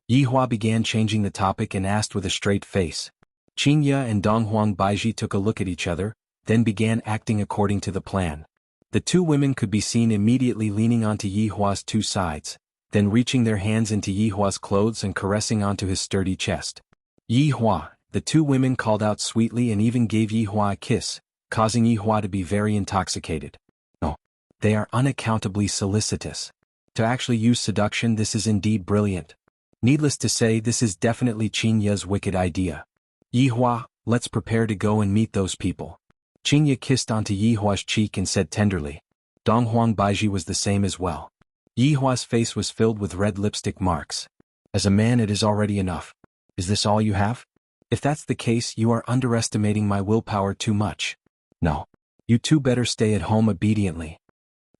Yi Hua began changing the topic and asked with a straight face. Qingya and Dong Huang Baiji took a look at each other, then began acting according to the plan. The two women could be seen immediately leaning onto Yi Hua's two sides, then reaching their hands into Yi Hua's clothes and caressing onto his sturdy chest. Yi Hua, the two women called out sweetly and even gave Yi Hua a kiss, causing Yi Hua to be very intoxicated. Oh, they are unaccountably solicitous. To actually use seduction, this is indeed brilliant. Needless to say, this is definitely Qingya's wicked idea. Yi Hua, let's prepare to go and meet those people. Qingya kissed onto Yi Hua's cheek and said tenderly. Dong Huang Baiji was the same as well. Yi Hua's face was filled with red lipstick marks. As a man, it is already enough. Is this all you have? If that's the case, you are underestimating my willpower too much. No. You two better stay at home obediently.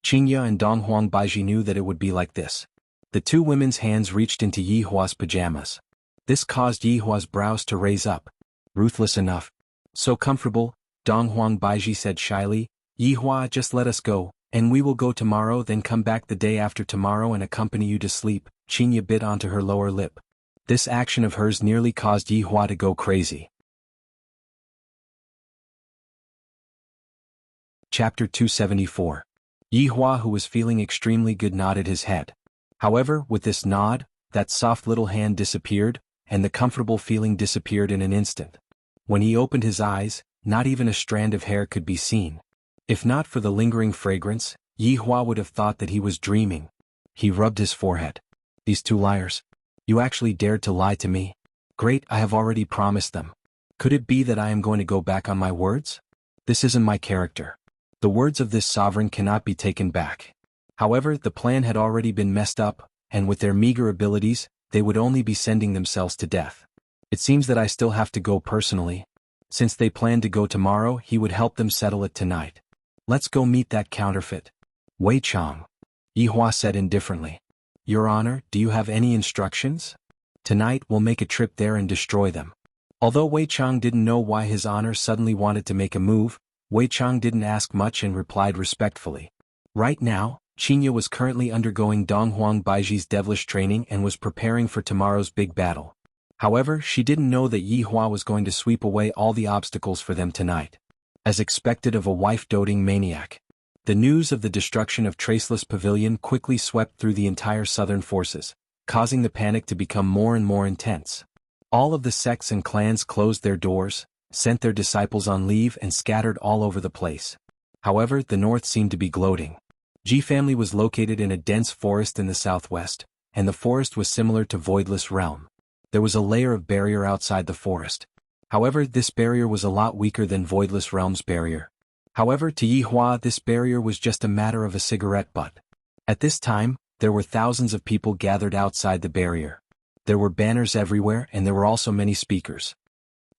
Qingya and Dong Huang Baiji knew that it would be like this. The two women's hands reached into Yi Hua's pajamas. This caused Yi Hua's brows to raise up. Ruthless enough. So comfortable, Dong Huang Baiji said shyly. Yi Hua, just let us go, and we will go tomorrow, then come back the day after tomorrow and accompany you to sleep. Qingya bit onto her lower lip. This action of hers nearly caused Yi Hua to go crazy. Chapter 274. Yi Hua, who was feeling extremely good, nodded his head. However, with this nod, that soft little hand disappeared, and the comfortable feeling disappeared in an instant. When he opened his eyes, not even a strand of hair could be seen. If not for the lingering fragrance, Yi Hua would have thought that he was dreaming. He rubbed his forehead. These two liars. You actually dared to lie to me? Great, I have already promised them. Could it be that I am going to go back on my words? This isn't my character. The words of this sovereign cannot be taken back. However, the plan had already been messed up, and with their meager abilities, they would only be sending themselves to death. It seems that I still have to go personally. Since they planned to go tomorrow, he would help them settle it tonight. Let's go meet that counterfeit. Wei Chang. Yihua said indifferently. Your Honor, do you have any instructions? Tonight we'll make a trip there and destroy them. Although Wei Chang didn't know why His Honor suddenly wanted to make a move, Wei Chang didn't ask much and replied respectfully. Right now, Qinya was currently undergoing Donghuang Baiji's devilish training and was preparing for tomorrow's big battle. However, she didn't know that Yihua was going to sweep away all the obstacles for them tonight. As expected of a wife-doting maniac, the news of the destruction of Traceless Pavilion quickly swept through the entire southern forces, causing the panic to become more and more intense. All of the sects and clans closed their doors, sent their disciples on leave and scattered all over the place. However, the north seemed to be gloating. Ji family was located in a dense forest in the southwest, and the forest was similar to Voidless Realm. There was a layer of barrier outside the forest. However, this barrier was a lot weaker than Voidless Realm's barrier. However, to Yihua this barrier was just a matter of a cigarette butt. At this time, there were thousands of people gathered outside the barrier. There were banners everywhere and there were also many speakers.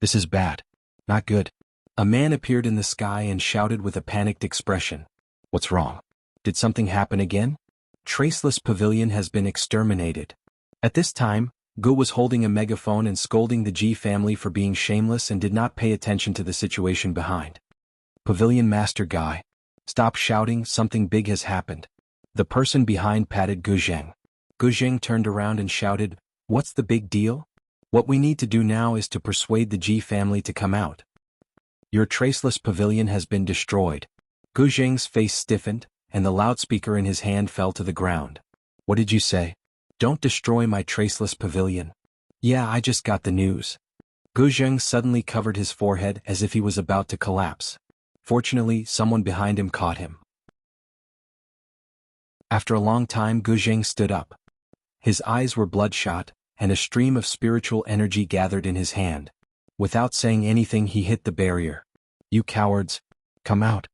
This is bad. Not good. A man appeared in the sky and shouted with a panicked expression. What's wrong? Did something happen again? Traceless Pavilion has been exterminated. At this time, Gu was holding a megaphone and scolding the Ji family for being shameless and did not pay attention to the situation behind. Pavilion Master Guy. Stop shouting, something big has happened. The person behind patted Gu Zheng. Gu Zheng turned around and shouted, What's the big deal? What we need to do now is to persuade the Ji family to come out. Your Traceless Pavilion has been destroyed. Gu Zheng's face stiffened, and the loudspeaker in his hand fell to the ground. What did you say? Don't destroy my Traceless Pavilion. Yeah, I just got the news. Gu Zheng suddenly covered his forehead as if he was about to collapse. Fortunately, someone behind him caught him. After a long time, Gu Zheng stood up. His eyes were bloodshot, and a stream of spiritual energy gathered in his hand. Without saying anything, he hit the barrier. You cowards! Come out!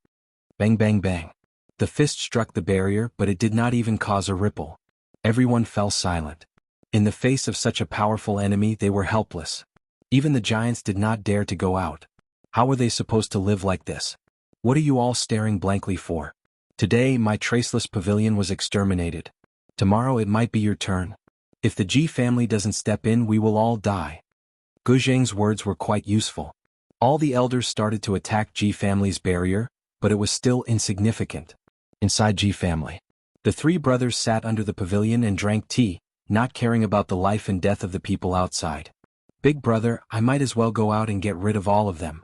Bang bang bang. The fist struck the barrier, but it did not even cause a ripple. Everyone fell silent. In the face of such a powerful enemy, they were helpless. Even the giants did not dare to go out. How were they supposed to live like this? What are you all staring blankly for? Today, my Traceless Pavilion was exterminated. Tomorrow it might be your turn. If the Ji family doesn't step in, we will all die. Gu Zheng's words were quite useful. All the elders started to attack Ji family's barrier, but it was still insignificant. Inside Ji family, the three brothers sat under the pavilion and drank tea, not caring about the life and death of the people outside. Big brother, I might as well go out and get rid of all of them.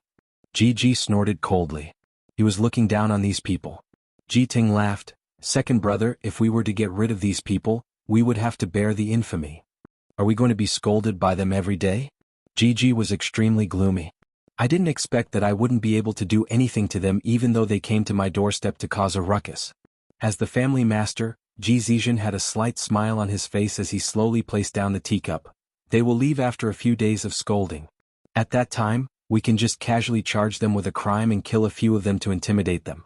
Ji snorted coldly. He was looking down on these people. Ji Ting laughed. Second brother, if we were to get rid of these people, we would have to bear the infamy. Are we going to be scolded by them every day? Ji was extremely gloomy. I didn't expect that I wouldn't be able to do anything to them even though they came to my doorstep to cause a ruckus. As the family master, Ji Zizhen had a slight smile on his face as he slowly placed down the teacup. They will leave after a few days of scolding. At that time, we can just casually charge them with a crime and kill a few of them to intimidate them.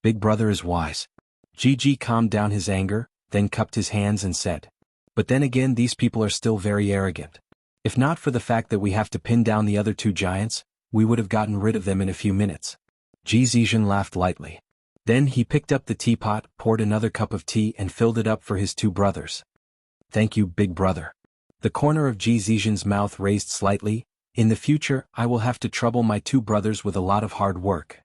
Big brother is wise. Ji calmed down his anger, then cupped his hands and said, But then again, these people are still very arrogant. If not for the fact that we have to pin down the other two giants, we would have gotten rid of them in a few minutes. Ji Zizhen laughed lightly. Then he picked up the teapot, poured another cup of tea and filled it up for his two brothers. Thank you, big brother. The corner of Ji Zizhen's mouth raised slightly. In the future, I will have to trouble my two brothers with a lot of hard work.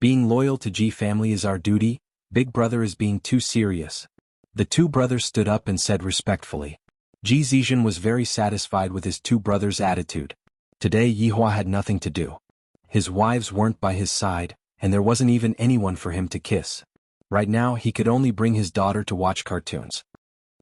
Being loyal to Ji family is our duty. Big brother is being too serious. The two brothers stood up and said respectfully. Ji Zizhen was very satisfied with his two brothers' attitude. Today Yihua had nothing to do. His wives weren't by his side, and there wasn't even anyone for him to kiss. Right now he could only bring his daughter to watch cartoons.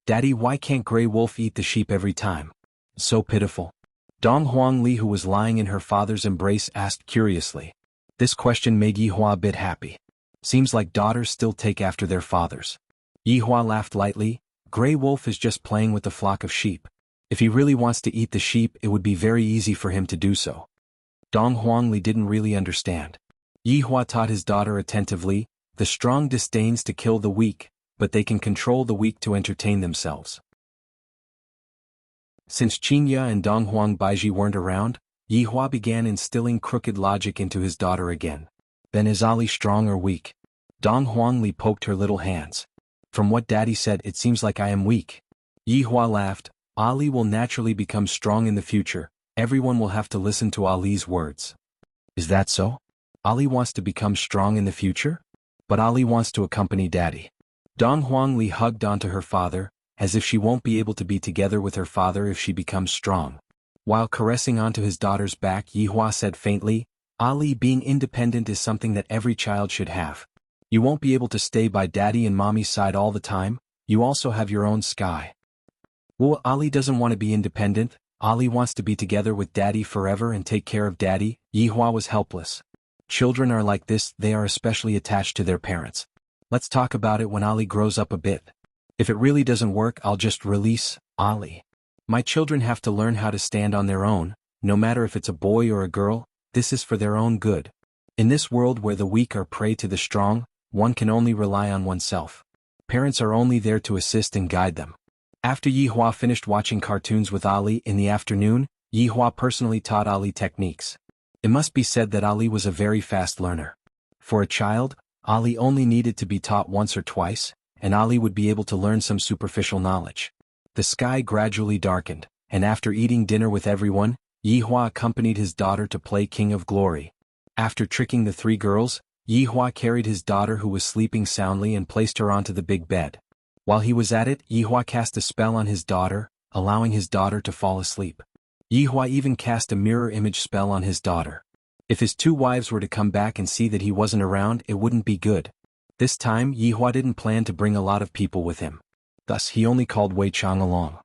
Daddy, why can't Grey Wolf eat the sheep every time? So pitiful. Dong Huangli, who was lying in her father's embrace, asked curiously. This question made Yihua a bit happy. Seems like daughters still take after their fathers. Yihua laughed lightly. Grey Wolf is just playing with the flock of sheep. If he really wants to eat the sheep, it would be very easy for him to do so. Dong Huangli didn't really understand. Yihua taught his daughter attentively, the strong disdains to kill the weak, but they can control the weak to entertain themselves. Since Qingya and Donghuang Baiji weren't around, Yihua began instilling crooked logic into his daughter again. Then is Ali strong or weak? Dong Huangli poked her little hands. From what Daddy said, it seems like I am weak. Yihua laughed. Ali will naturally become strong in the future. Everyone will have to listen to Ali's words. Is that so? Ali wants to become strong in the future? But Ali wants to accompany Daddy. Dong Huangli hugged onto her father, as if she won't be able to be together with her father if she becomes strong. While caressing onto his daughter's back, Yihua said faintly, Ali, being independent is something that every child should have. You won't be able to stay by Daddy and Mommy's side all the time, you also have your own sky. Well, Ali doesn't want to be independent, Ali wants to be together with Daddy forever and take care of Daddy. Yihua was helpless. Children are like this, they are especially attached to their parents. Let's talk about it when Ali grows up a bit. If it really doesn't work, I'll just release Ali. My children have to learn how to stand on their own, no matter if it's a boy or a girl, this is for their own good. In this world where the weak are prey to the strong, one can only rely on oneself. Parents are only there to assist and guide them. After Yihua finished watching cartoons with Ali in the afternoon, Yihua personally taught Ali techniques. It must be said that Ali was a very fast learner. For a child, Ali only needed to be taught once or twice, and Ali would be able to learn some superficial knowledge. The sky gradually darkened, and after eating dinner with everyone, Yihua accompanied his daughter to play King of Glory. After tricking the three girls, Yihua carried his daughter who was sleeping soundly and placed her onto the big bed. While he was at it, Yihua cast a spell on his daughter, allowing his daughter to fall asleep. Yihua even cast a mirror image spell on his daughter. If his two wives were to come back and see that he wasn't around, it wouldn't be good. This time, Yihua didn't plan to bring a lot of people with him. Thus, he only called Wei Chang along.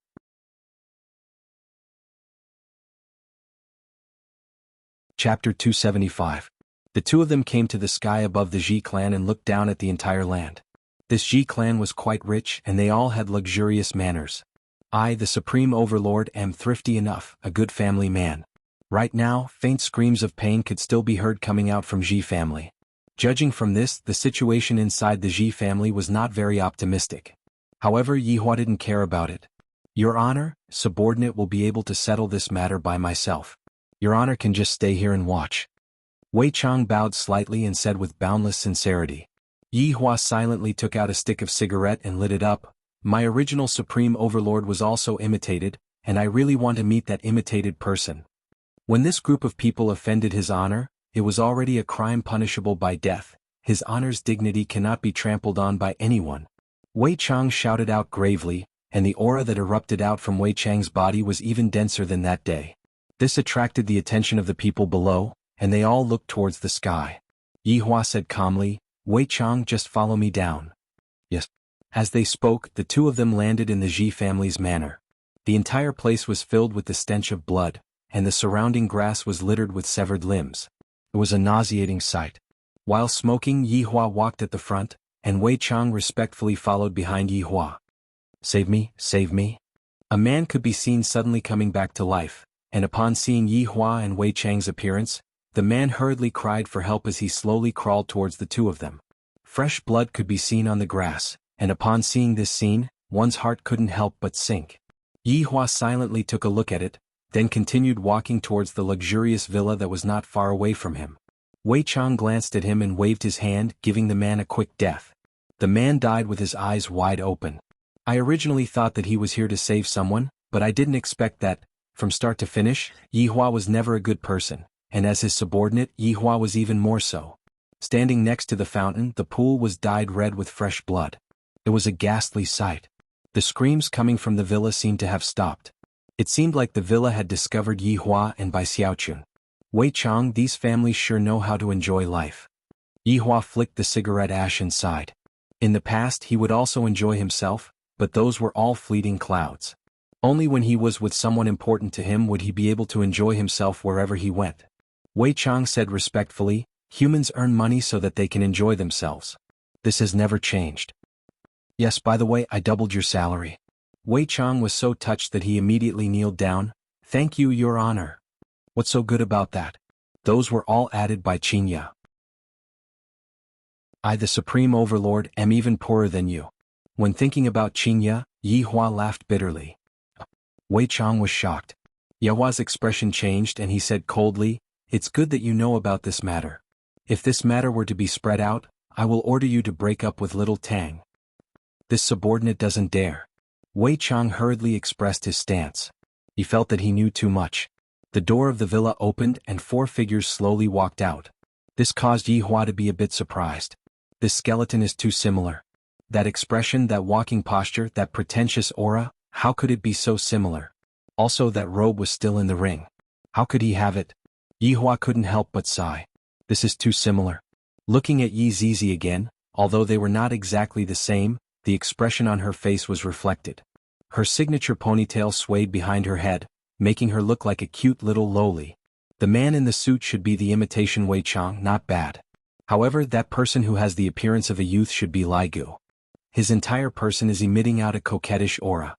Chapter 275. The two of them came to the sky above the Ji clan and looked down at the entire land. This Ji clan was quite rich and they all had luxurious manners. I, the supreme overlord, am thrifty enough, a good family man. Right now, faint screams of pain could still be heard coming out from Ji family. Judging from this, the situation inside the Ji family was not very optimistic. However, Yihua didn't care about it. Your Honor, subordinate will be able to settle this matter by myself. Your Honor can just stay here and watch. Wei Chang bowed slightly and said with boundless sincerity. Yihua silently took out a stick of cigarette and lit it up. My original supreme overlord was also imitated, and I really want to meet that imitated person. When this group of people offended his honor, it was already a crime punishable by death. His honor's dignity cannot be trampled on by anyone. Wei Chang shouted out gravely, and the aura that erupted out from Wei Chang's body was even denser than that day. This attracted the attention of the people below, and they all looked towards the sky. Yihua said calmly, Wei Chang, just follow me down. Yes. As they spoke, the two of them landed in the Ji family's manor. The entire place was filled with the stench of blood, and the surrounding grass was littered with severed limbs. It was a nauseating sight. While smoking, Yihua walked at the front, and Wei Chang respectfully followed behind Yihua. Save me, save me. A man could be seen suddenly coming back to life, and upon seeing Yihua and Wei Chang's appearance, the man hurriedly cried for help as he slowly crawled towards the two of them. Fresh blood could be seen on the grass, and upon seeing this scene, one's heart couldn't help but sink. Yihua silently took a look at it, then continued walking towards the luxurious villa that was not far away from him. Wei Chang glanced at him and waved his hand, giving the man a quick death. The man died with his eyes wide open. I originally thought that he was here to save someone, but I didn't expect that. From start to finish, Yihua was never a good person, and as his subordinate, Yihua was even more so. Standing next to the fountain, the pool was dyed red with fresh blood. It was a ghastly sight. The screams coming from the villa seemed to have stopped. It seemed like the villa had discovered Yihua and by Xiaochun. Wei Chang, these families sure know how to enjoy life. Yihua flicked the cigarette ash and sighed. In the past he would also enjoy himself, but those were all fleeting clouds. Only when he was with someone important to him would he be able to enjoy himself wherever he went. Wei Chang said respectfully, humans earn money so that they can enjoy themselves. This has never changed. Yes, by the way, I doubled your salary. Wei Chang was so touched that he immediately kneeled down. Thank you, Your Honor. What's so good about that? Those were all added by Qingya. I, the Supreme Overlord, am even poorer than you. When thinking about Qingya, Yi Hua laughed bitterly. Wei Chang was shocked. Yehua's expression changed and he said coldly, "It's good that you know about this matter. If this matter were to be spread out, I will order you to break up with little Tang." This subordinate doesn't dare. Wei Chang hurriedly expressed his stance. He felt that he knew too much. The door of the villa opened and 4 figures slowly walked out. This caused Yi Hua to be a bit surprised. This skeleton is too similar. That expression, that walking posture, that pretentious aura, how could it be so similar? Also, that robe was still in the ring. How could he have it? Yi Hua couldn't help but sigh. This is too similar. Looking at Yi Zizi again, although they were not exactly the same, the expression on her face was reflected. Her signature ponytail swayed behind her head, making her look like a cute little loli. The man in the suit should be the imitation Wei Chang, not bad. However, that person who has the appearance of a youth should be Lai Gu. His entire person is emitting out a coquettish aura.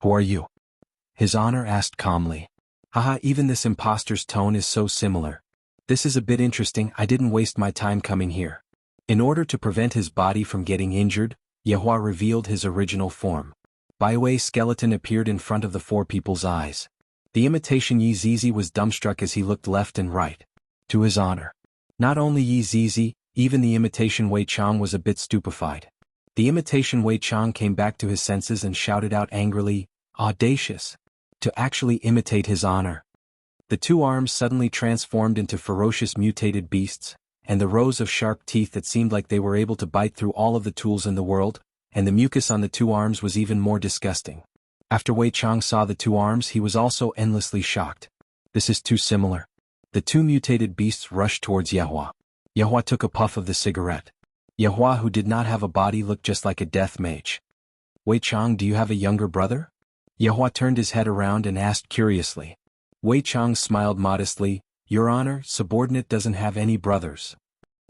Who are you? His Honor asked calmly. Haha, even this imposter's tone is so similar. This is a bit interesting. I didn't waste my time coming here. In order to prevent his body from getting injured, Yehua revealed his original form. Baiwei's skeleton appeared in front of the 4 people's eyes. The imitation Yi Zizi was dumbstruck as he looked left and right. To his honor. Not only Yi Zizi, even the imitation Wei Chang was a bit stupefied. The imitation Wei Chang came back to his senses and shouted out angrily, "Audacious! To actually imitate his honor." The 2 arms suddenly transformed into ferocious mutated beasts, and the rows of sharp teeth that seemed like they were able to bite through all of the tools in the world, and the mucus on the 2 arms was even more disgusting. After Wei Chang saw the 2 arms, he was also endlessly shocked. This is too similar. The 2 mutated beasts rushed towards Yehua. Yehua took a puff of the cigarette. Yehua, who did not have a body, looked just like a death mage. Wei Chang, do you have a younger brother? Yehua turned his head around and asked curiously. Wei Chang smiled modestly. Your Honor, subordinate doesn't have any brothers.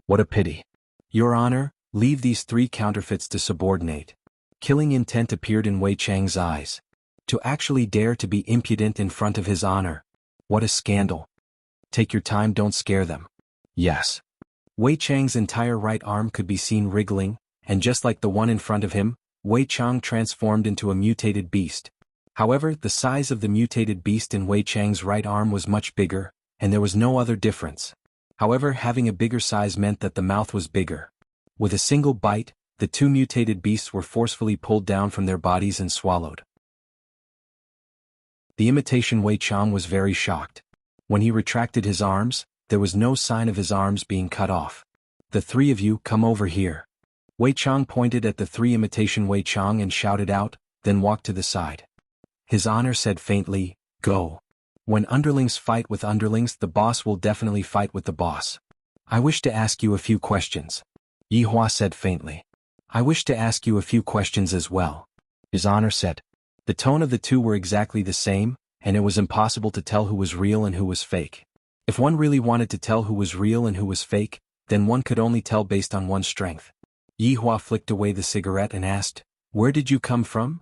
What a pity. Your Honor, leave these 3 counterfeits to subordinate. Killing intent appeared in Wei Chang's eyes. To actually dare to be impudent in front of his honor. What a scandal. Take your time, don't scare them. Yes. Wei Chang's entire right arm could be seen wriggling, and just like the one in front of him, Wei Chang transformed into a mutated beast. However, the size of the mutated beast in Wei Chang's right arm was much bigger, and there was no other difference. However, having a bigger size meant that the mouth was bigger. With a single bite, the 2 mutated beasts were forcefully pulled down from their bodies and swallowed. The imitation Wei Chang was very shocked. When he retracted his arms, there was no sign of his arms being cut off. The 3 of you, come over here. Wei Chang pointed at the 3 imitation Wei Chang and shouted out, then walked to the side. His Honor said faintly, go. When underlings fight with underlings, the boss will definitely fight with the boss. I wish to ask you a few questions. Yi Hua said faintly. I wish to ask you a few questions as well. His Honor said. The tone of the 2 were exactly the same, and it was impossible to tell who was real and who was fake. If one really wanted to tell who was real and who was fake, then one could only tell based on one's strength. Yi Hua flicked away the cigarette and asked, Where did you come from?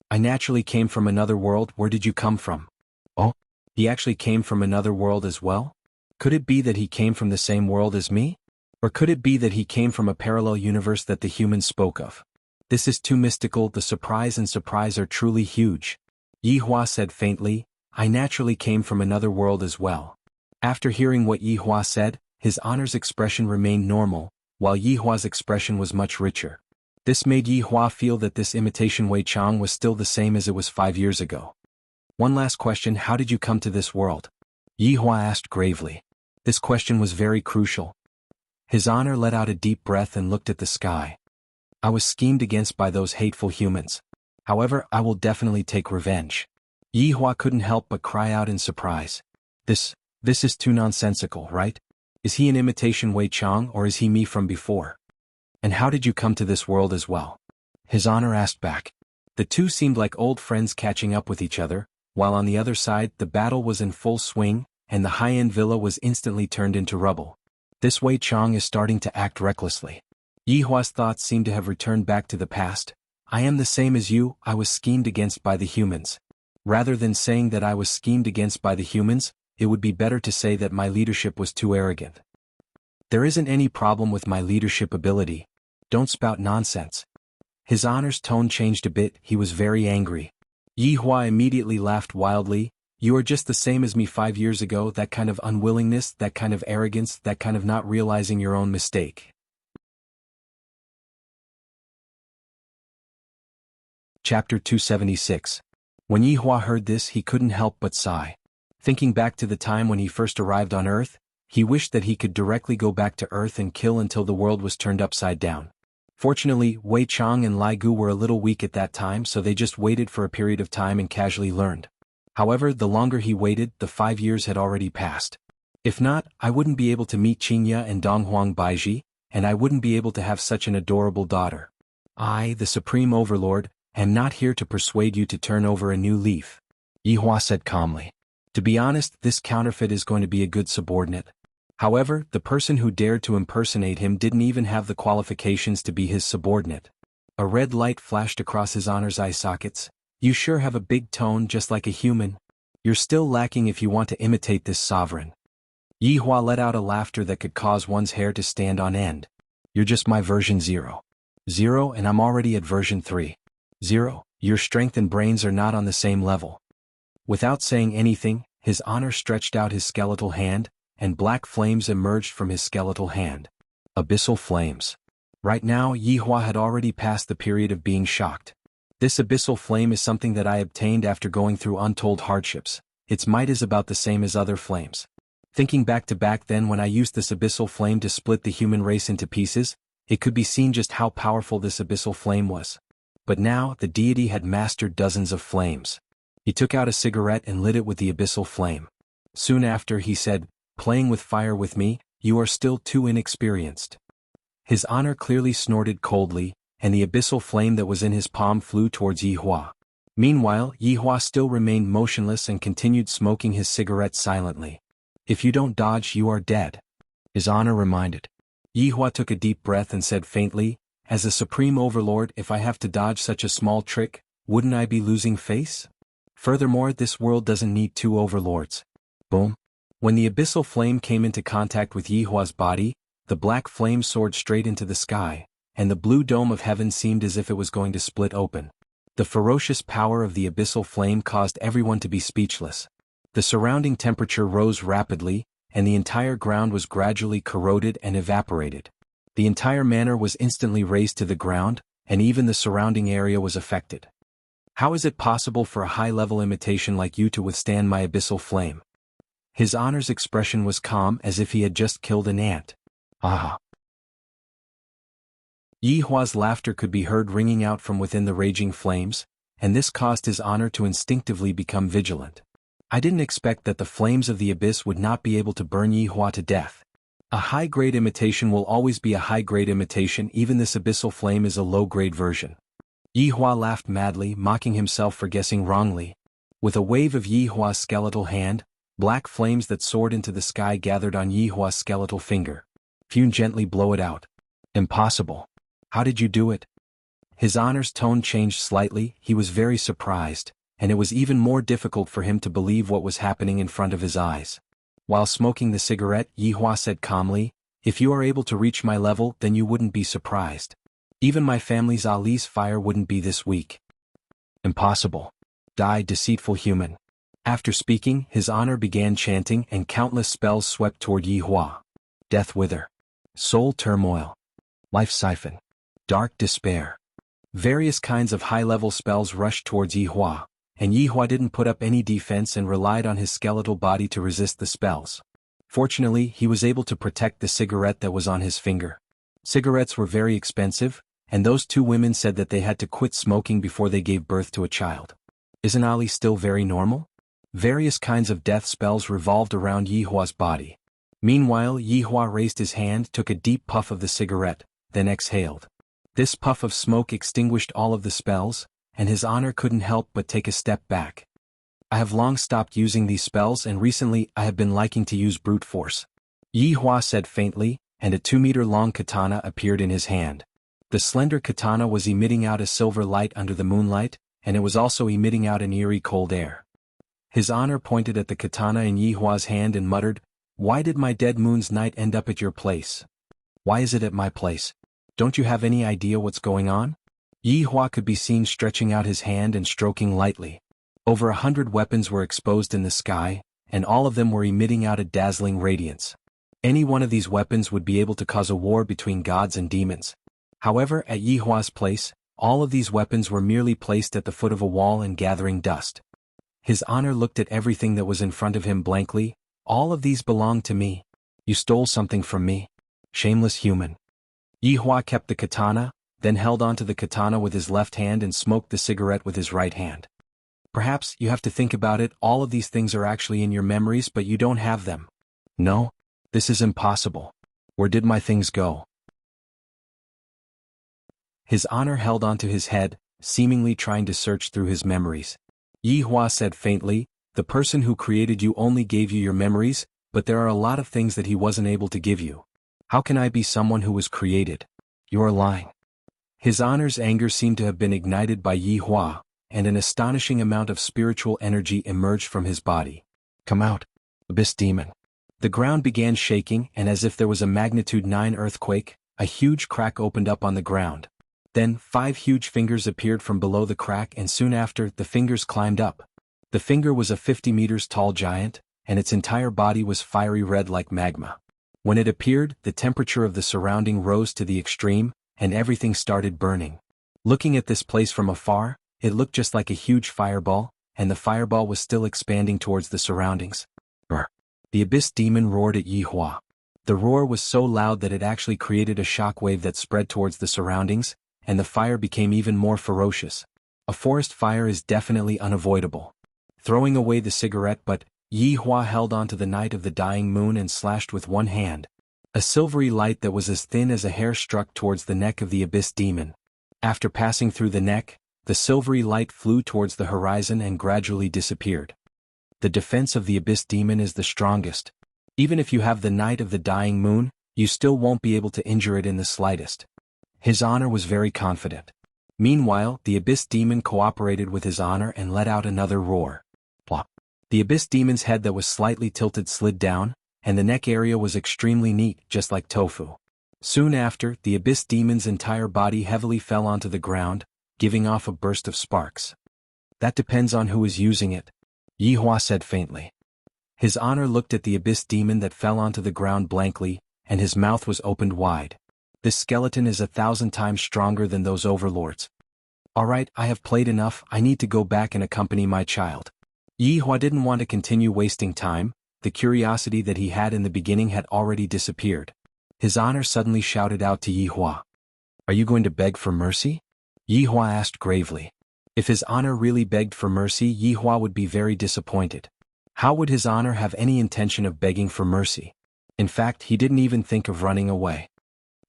I naturally came from another world. Where did you come from? Oh, he actually came from another world as well? Could it be that he came from the same world as me? Or could it be that he came from a parallel universe that the humans spoke of? This is too mystical. The surprise are truly huge. Yi Hua said faintly, I naturally came from another world as well. After hearing what Yi Hua said, his Honor's expression remained normal, while Yi Hua's expression was much richer. This made Yi Hua feel that this imitation Wei Chang was still the same as it was 5 years ago. One last question, how did you come to this world? Yi Hua asked gravely. This question was very crucial. His Honor let out a deep breath and looked at the sky. I was schemed against by those hateful humans. However, I will definitely take revenge. Yi Hua couldn't help but cry out in surprise. This is too nonsensical, right? Is he an imitation Wei Chang or is he me from before? And how did you come to this world as well? His Honor asked back. The 2 seemed like old friends catching up with each other, while on the other side the battle was in full swing, and the high-end villa was instantly turned into rubble. This Wei Chang is starting to act recklessly. Yi Hua's thoughts seemed to have returned back to the past. I am the same as you, I was schemed against by the humans. Rather than saying that I was schemed against by the humans, it would be better to say that my leadership was too arrogant. There isn't any problem with my leadership ability. Don't spout nonsense. His Honor's tone changed a bit, he was very angry. Yi Hua immediately laughed wildly. You are just the same as me 5 years ago, that kind of unwillingness, that kind of arrogance, that kind of not realizing your own mistake. Chapter 276. When Yi Hua heard this, he couldn't help but sigh. Thinking back to the time when he first arrived on Earth, he wished that he could directly go back to Earth and kill until the world was turned upside down. Fortunately, Wei Chang and Lai Gu were a little weak at that time, so they just waited for a period of time and casually learned. However, the longer he waited, the 5 years had already passed. If not, I wouldn't be able to meet Qingya and Donghuang Baiji, and I wouldn't be able to have such an adorable daughter. I, the Supreme Overlord, am not here to persuade you to turn over a new leaf, Yi Hua said calmly. To be honest, this counterfeit is going to be a good subordinate. However, the person who dared to impersonate him didn't even have the qualifications to be his subordinate. A red light flashed across His Honor's eye sockets. You sure have a big tone just like a human. You're still lacking if you want to imitate this sovereign. Yi Hua let out a laughter that could cause one's hair to stand on end. You're just my version 0. 0 and I'm already at version 3. 0, your strength and brains are not on the same level. Without saying anything, His Honor stretched out his skeletal hand, and black flames emerged from his skeletal hand. Abyssal flames. Right now, Yi Hua had already passed the period of being shocked. This abyssal flame is something that I obtained after going through untold hardships. Its might is about the same as other flames. Thinking back then when I used this abyssal flame to split the human race into pieces, it could be seen just how powerful this abyssal flame was. But now, the deity had mastered dozens of flames. He took out a cigarette and lit it with the abyssal flame. Soon after, he said, "Playing with fire with me, you are still too inexperienced." His Honor clearly snorted coldly, and the abyssal flame that was in his palm flew towards Yi Hua. Meanwhile, Yi Hua still remained motionless and continued smoking his cigarette silently. "If you don't dodge, you are dead," His Honor reminded. Yi Hua took a deep breath and said faintly, "As a Supreme Overlord, if I have to dodge such a small trick, wouldn't I be losing face? Furthermore, this world doesn't need 2 overlords." Boom. When the abyssal flame came into contact with Yi Hua's body, the black flame soared straight into the sky, and the blue dome of heaven seemed as if it was going to split open. The ferocious power of the abyssal flame caused everyone to be speechless. The surrounding temperature rose rapidly, and the entire ground was gradually corroded and evaporated. The entire manor was instantly razed to the ground, and even the surrounding area was affected. "How is it possible for a high-level imitation like you to withstand my abyssal flame?" His Honor's expression was calm, as if he had just killed an ant. Ah! Yi Hua's laughter could be heard ringing out from within the raging flames, and this caused His Honor to instinctively become vigilant. I didn't expect that the flames of the abyss would not be able to burn Yi Hua to death. A high-grade imitation will always be a high-grade imitation, even this abyssal flame is a low-grade version. Yi Hua laughed madly, mocking himself for guessing wrongly. With a wave of Yi Hua's skeletal hand, black flames that soared into the sky gathered on Yi Hua's skeletal finger. "Fume gently, blow it out." "Impossible. How did you do it?" His Honor's tone changed slightly. He was very surprised, and it was even more difficult for him to believe what was happening in front of his eyes. While smoking the cigarette, Yi Hua said calmly, "If you are able to reach my level, then you wouldn't be surprised. Even my family's Ali's fire wouldn't be this weak." "Impossible. Die, deceitful human." After speaking, His Honor began chanting, and countless spells swept toward Yi Hua. Death Wither. Soul Turmoil. Life Siphon. Dark Despair. Various kinds of high-level spells rushed towards Yi Hua, and Yi Hua didn't put up any defense and relied on his skeletal body to resist the spells. Fortunately, he was able to protect the cigarette that was on his finger. Cigarettes were very expensive, and those 2 women said that they had to quit smoking before they gave birth to a child. Isn't Ali still very normal? Various kinds of death spells revolved around Yi Hua's body. Meanwhile, Yi Hua raised his hand, took a deep puff of the cigarette, then exhaled. This puff of smoke extinguished all of the spells, and His Honor couldn't help but take a step back. "I have long stopped using these spells, and recently I have been liking to use brute force," Yi Hua said faintly, and a 2-meter-long katana appeared in his hand. The slender katana was emitting out a silver light under the moonlight, and it was also emitting out an eerie cold air. His Honor pointed at the katana in Yi Hua's hand and muttered, Why did my dead moon's night end up at your place? Why is it at my place? Don't you have any idea what's going on? Yi Hua could be seen stretching out his hand and stroking lightly. Over 100 weapons were exposed in the sky, and all of them were emitting out a dazzling radiance. Any one of these weapons would be able to cause a war between gods and demons. However, at Yi Hua's place, all of these weapons were merely placed at the foot of a wall and gathering dust. His honor looked at everything that was in front of him blankly. All of these belong to me. You stole something from me. Shameless human. Yi Hua kept the katana, then held onto the katana with his left hand and smoked the cigarette with his right hand. Perhaps you have to think about it, all of these things are actually in your memories but you don't have them. No? This is impossible. Where did my things go? His honor held onto his head, seemingly trying to search through his memories. Yi Hua said faintly, the person who created you only gave you your memories, but there are a lot of things that he wasn't able to give you. How can I be someone who was created? You are lying. His honor's anger seemed to have been ignited by Yi Hua, and an astonishing amount of spiritual energy emerged from his body. Come out, Abyss Demon. The ground began shaking, and as if there was a magnitude 9 earthquake, a huge crack opened up on the ground. Then 5 huge fingers appeared from below the crack, and soon after, the fingers climbed up. The finger was a 50 meters tall giant, and its entire body was fiery red like magma. When it appeared, the temperature of the surrounding rose to the extreme, and everything started burning. Looking at this place from afar, it looked just like a huge fireball, and the fireball was still expanding towards the surroundings. Brr. The Abyss Demon roared at Yi Hua. The roar was so loud that it actually created a shockwave that spread towards the surroundings, and the fire became even more ferocious. A forest fire is definitely unavoidable. Throwing away the cigarette, but Yi Hua held onto the night of the dying moon and slashed with one hand. A silvery light that was as thin as a hair struck towards the neck of the Abyss Demon. After passing through the neck, the silvery light flew towards the horizon and gradually disappeared. The defense of the Abyss Demon is the strongest. Even if you have the night of the dying moon, you still won't be able to injure it in the slightest. His honor was very confident. Meanwhile, the Abyss Demon cooperated with his honor and let out another roar. Plop. The Abyss Demon's head that was slightly tilted slid down, and the neck area was extremely neat, just like tofu. Soon after, the Abyss Demon's entire body heavily fell onto the ground, giving off a burst of sparks. That depends on who is using it, Yi Hua said faintly. His honor looked at the Abyss Demon that fell onto the ground blankly, and his mouth was opened wide. This skeleton is 1,000 times stronger than those overlords. Alright, I have played enough, I need to go back and accompany my child. Yi Hua didn't want to continue wasting time. The curiosity that he had in the beginning had already disappeared. His honor suddenly shouted out to Yi Hua. Are you going to beg for mercy? Yi Hua asked gravely. If his honor really begged for mercy, Yi Hua would be very disappointed. How would his honor have any intention of begging for mercy? In fact, he didn't even think of running away.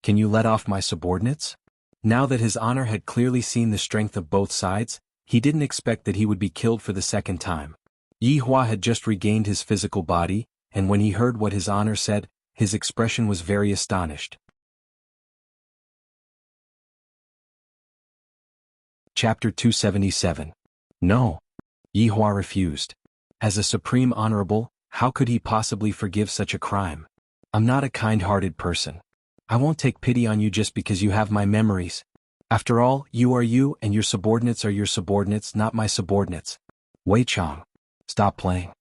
Can you let off my subordinates? Now that his honor had clearly seen the strength of both sides, he didn't expect that he would be killed for the second time. Yi Hua had just regained his physical body, and when he heard what his honor said, his expression was very astonished. Chapter 277. No. Yi Hua refused. As a supreme honorable, how could he possibly forgive such a crime? I'm not a kind-hearted person. I won't take pity on you just because you have my memories. After all, you are you and your subordinates are your subordinates, not my subordinates. Wei Chang. Stop playing.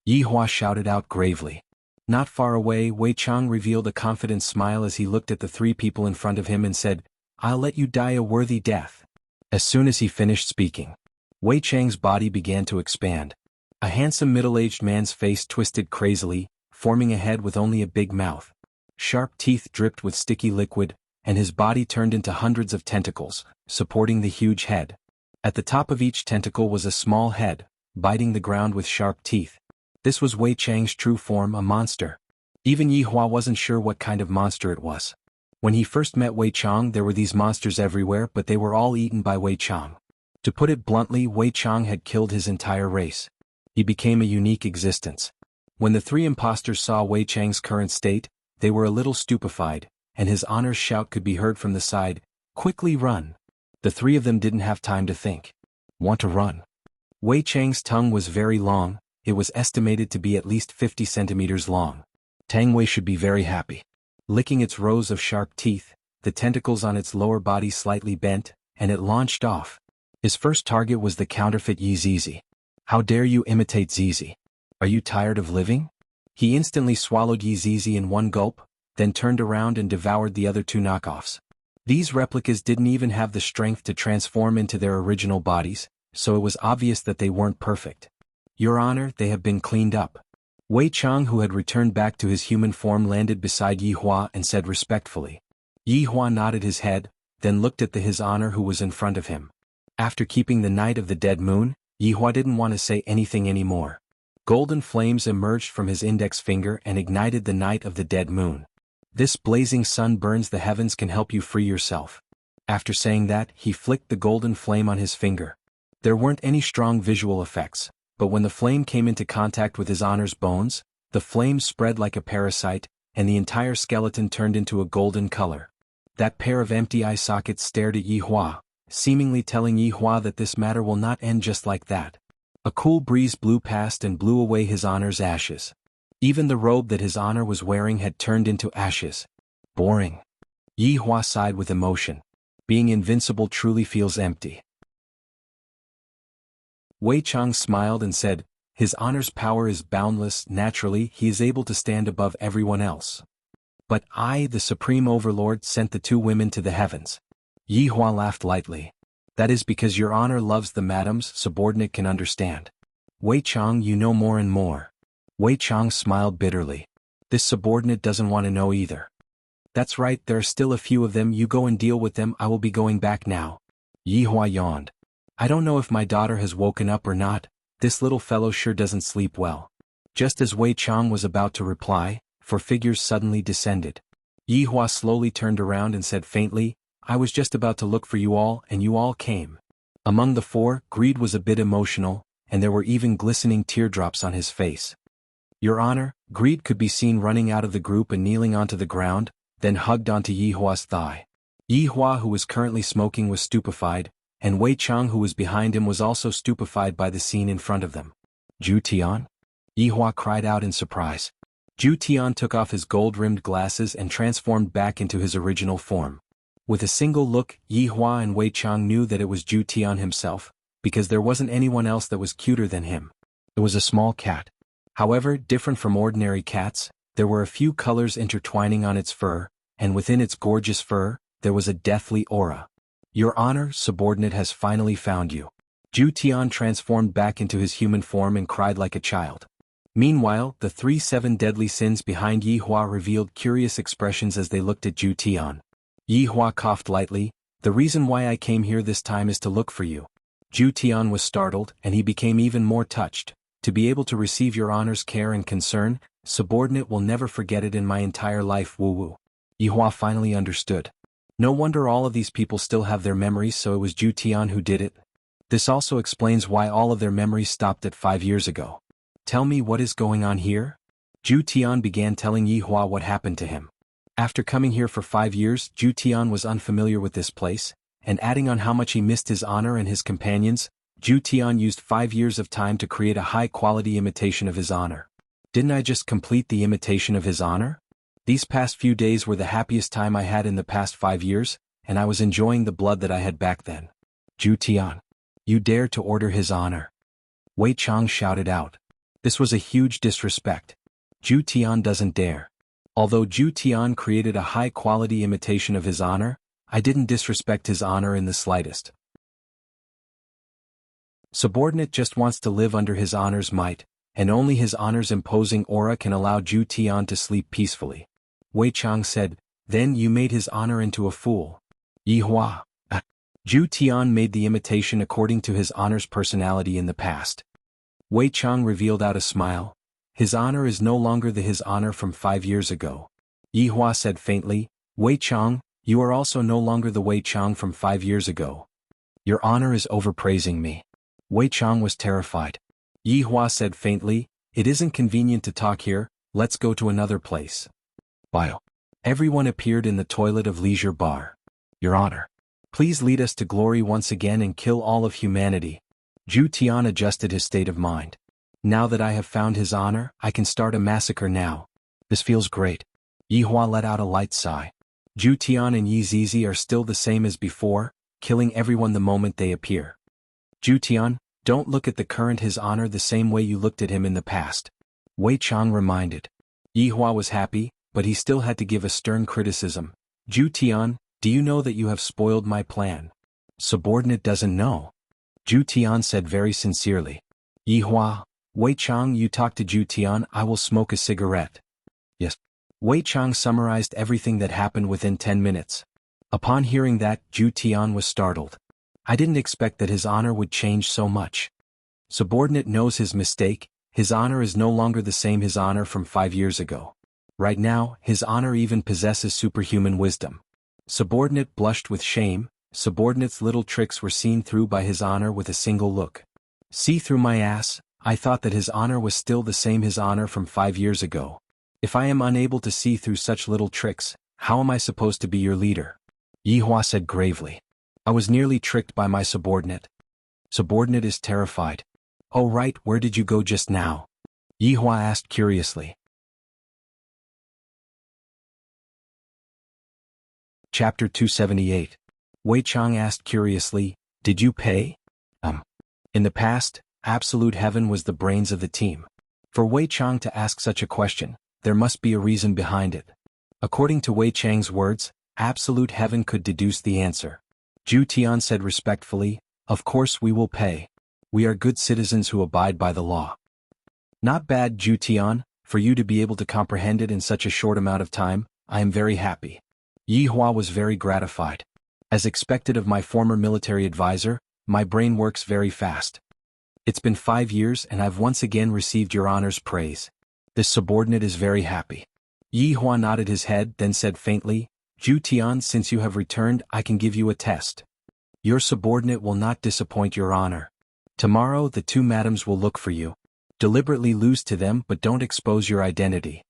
Yi Hua shouted out gravely. Not far away, Wei Chang revealed a confident smile as he looked at the 3 people in front of him and said, I'll let you die a worthy death. As soon as he finished speaking, Wei Chang's body began to expand. A handsome middle-aged man's face twisted crazily, forming a head with only a big mouth. Sharp teeth dripped with sticky liquid, and his body turned into hundreds of tentacles, supporting the huge head. At the top of each tentacle was a small head, biting the ground with sharp teeth. This was Wei Chang's true form, a monster. Even Yi Hua wasn't sure what kind of monster it was. When he first met Wei Chang, there were these monsters everywhere, but they were all eaten by Wei Chang. To put it bluntly, Wei Chang had killed his entire race. He became a unique existence. When the 3 imposters saw Wei Chang's current state, they were a little stupefied, and his honor's shout could be heard from the side, quickly run. The 3 of them didn't have time to think. Want to run? Wei Chang's tongue was very long, it was estimated to be at least 50 centimeters long. Tang Wei should be very happy. Licking its rows of sharp teeth, the tentacles on its lower body slightly bent, and it launched off. His first target was the counterfeit Yi Zizi. How dare you imitate Zizi? Are you tired of living? He instantly swallowed Yi Zizi in one gulp, then turned around and devoured the other two knockoffs. These replicas didn't even have the strength to transform into their original bodies, so it was obvious that they weren't perfect. Your Honor, they have been cleaned up. Wei Chang, who had returned back to his human form, landed beside Yi Hua and said respectfully. Yi Hua nodded his head, then looked at His Honor who was in front of him. After keeping the Night of the Dead Moon, Yi Hua didn't want to say anything anymore. Golden flames emerged from his index finger and ignited the Night of the Dead Moon. This blazing sun burns the heavens, can help you free yourself. After saying that, he flicked the golden flame on his finger. There weren't any strong visual effects, but when the flame came into contact with His Honor's bones, the flame spread like a parasite, and the entire skeleton turned into a golden color. That pair of empty eye sockets stared at Yi Hua, seemingly telling Yi Hua that this matter will not end just like that. A cool breeze blew past and blew away His Honor's ashes. Even the robe that His Honor was wearing had turned into ashes. Boring. Yi Hua sighed with emotion. Being invincible truly feels empty. Wei Chang smiled and said, His Honor's power is boundless. Naturally, he is able to stand above everyone else. But I, the Supreme Overlord, sent the two women to the heavens. Yi Hua laughed lightly. That is because your Honor loves the madams. Subordinate can understand. Wei Chang, you know more and more. Wei Chang smiled bitterly. This subordinate doesn't want to know either. That's right, there are still a few of them. You go and deal with them. I will be going back now. Yi Hua yawned. I don't know if my daughter has woken up or not. This little fellow sure doesn't sleep well. Just as Wei Chang was about to reply, four figures suddenly descended. Yi Hua slowly turned around and said faintly, I was just about to look for you all, and you all came. Among the four, Greed was a bit emotional, and there were even glistening teardrops on his face. Your Honor, Greed could be seen running out of the group and kneeling onto the ground, then hugged onto Yi Hua's thigh. Yi Hua, who was currently smoking, was stupefied, and Wei Chang, who was behind him, was also stupefied by the scene in front of them. Zhu Tian? Yi Hua cried out in surprise. Zhu Tian took off his gold-rimmed glasses and transformed back into his original form. With a single look, Yi Hua and Wei Chang knew that it was Zhu Tian himself, because there wasn't anyone else that was cuter than him. It was a small cat. However, different from ordinary cats, there were a few colors intertwining on its fur, and within its gorgeous fur, there was a deathly aura. Your Honor, subordinate has finally found you. Zhu Tian transformed back into his human form and cried like a child. Meanwhile, the 7 deadly sins behind Yi Hua revealed curious expressions as they looked at Zhu Tian. Yi Hua coughed lightly. The reason why I came here this time is to look for you. Zhu Tian was startled, and he became even more touched. To be able to receive your Honor's care and concern, subordinate will never forget it in my entire life. Woo woo. Yi Hua finally understood. No wonder all of these people still have their memories, so it was Zhu Tian who did it. This also explains why all of their memories stopped at 5 years ago. Tell me what is going on here? Zhu Tian began telling Yi Hua what happened to him. After coming here for 5 years, Zhu Tian was unfamiliar with this place, and adding on how much he missed His Honor and his companions, Zhu Tian used 5 years of time to create a high-quality imitation of His Honor. Didn't I just complete the imitation of His Honor? These past few days were the happiest time I had in the past 5 years, and I was enjoying the blood that I had back then. Zhu Tian. You dare to order His Honor? Wei Chang shouted out. This was a huge disrespect. Zhu Tian doesn't dare. Although Zhu Tian created a high-quality imitation of His Honor, I didn't disrespect His Honor in the slightest. Subordinate just wants to live under His Honor's might, and only His Honor's imposing aura can allow Zhu Tian to sleep peacefully. Wei Chang said, Then you made His Honor into a fool. Yi Hua. Zhu Tian made the imitation according to His Honor's personality in the past. Wei Chang revealed out a smile. His Honor is no longer the His Honor from 5 years ago. Yi Hua said faintly, Wei Chang, you are also no longer the Wei Chang from 5 years ago. Your Honor is overpraising me. Wei Chang was terrified. Yi Hua said faintly, It isn't convenient to talk here, let's go to another place. Bio. Everyone appeared in the toilet of Leisure Bar. Your Honor. Please lead us to glory once again and kill all of humanity. Zhu Tian adjusted his state of mind. Now that I have found His Honor, I can start a massacre now. This feels great. Yihua let out a light sigh. Zhu Tian and Yi Zizi are still the same as before, killing everyone the moment they appear. Zhu Tian, don't look at the current His Honor the same way you looked at him in the past. Wei Chang reminded. Yihua was happy, but he still had to give a stern criticism. Zhu Tian, do you know that you have spoiled my plan? Subordinate doesn't know. Zhu Tian said very sincerely. Yihua, Wei Chang, you talk to Zhu Tian, I will smoke a cigarette. Yes. Wei Chang summarized everything that happened within 10 minutes. Upon hearing that, Zhu Tian was startled. I didn't expect that His Honor would change so much. Subordinate knows his mistake. His Honor is no longer the same His Honor from 5 years ago. Right now, His Honor even possesses superhuman wisdom. Subordinate blushed with shame. Subordinate's little tricks were seen through by His Honor with a single look. See through my ass, I thought that His Honor was still the same His Honor from 5 years ago. If I am unable to see through such little tricks, how am I supposed to be your leader? Yihua said gravely. I was nearly tricked by my subordinate. Subordinate is terrified. Oh right, where did you go just now? Yihua asked curiously. Chapter 278. Wei Chang asked curiously, did you pay? In the past, Absolute Heaven was the brains of the team. For Wei Chang to ask such a question, there must be a reason behind it. According to Wei Chang's words, Absolute Heaven could deduce the answer. Zhu Tian said respectfully, of course we will pay. We are good citizens who abide by the law. Not bad, Zhu Tian, for you to be able to comprehend it in such a short amount of time, I am very happy. Yihua was very gratified. As expected of my former military advisor, my brain works very fast. It's been 5 years and I've once again received your honor's praise. This subordinate is very happy. Yihua nodded his head, then said faintly, Zhu Tian, since you have returned, I can give you a test. Your subordinate will not disappoint your honor. Tomorrow the 2 madams will look for you. Deliberately lose to them but don't expose your identity.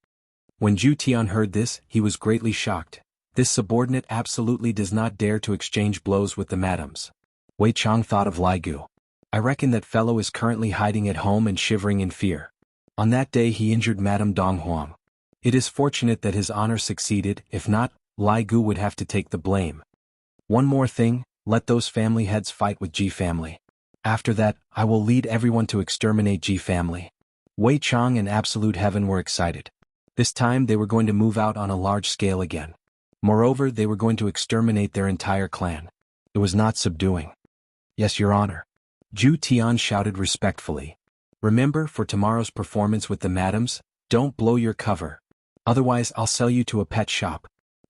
When Zhu Tian heard this, he was greatly shocked. This subordinate absolutely does not dare to exchange blows with the madams. Wei Chang thought of Lai Gu. I reckon that fellow is currently hiding at home and shivering in fear. On that day he injured Madame Dong Huang. It is fortunate that His Honor succeeded, if not, Lai Gu would have to take the blame. One more thing, let those family heads fight with Ji family. After that, I will lead everyone to exterminate Ji family. Wei Chang and Absolute Heaven were excited. This time they were going to move out on a large scale again. Moreover, they were going to exterminate their entire clan. It was not subduing. Yes, Your Honor. Zhu Tian shouted respectfully. Remember, for tomorrow's performance with the madams, don't blow your cover. Otherwise I'll sell you to a pet shop.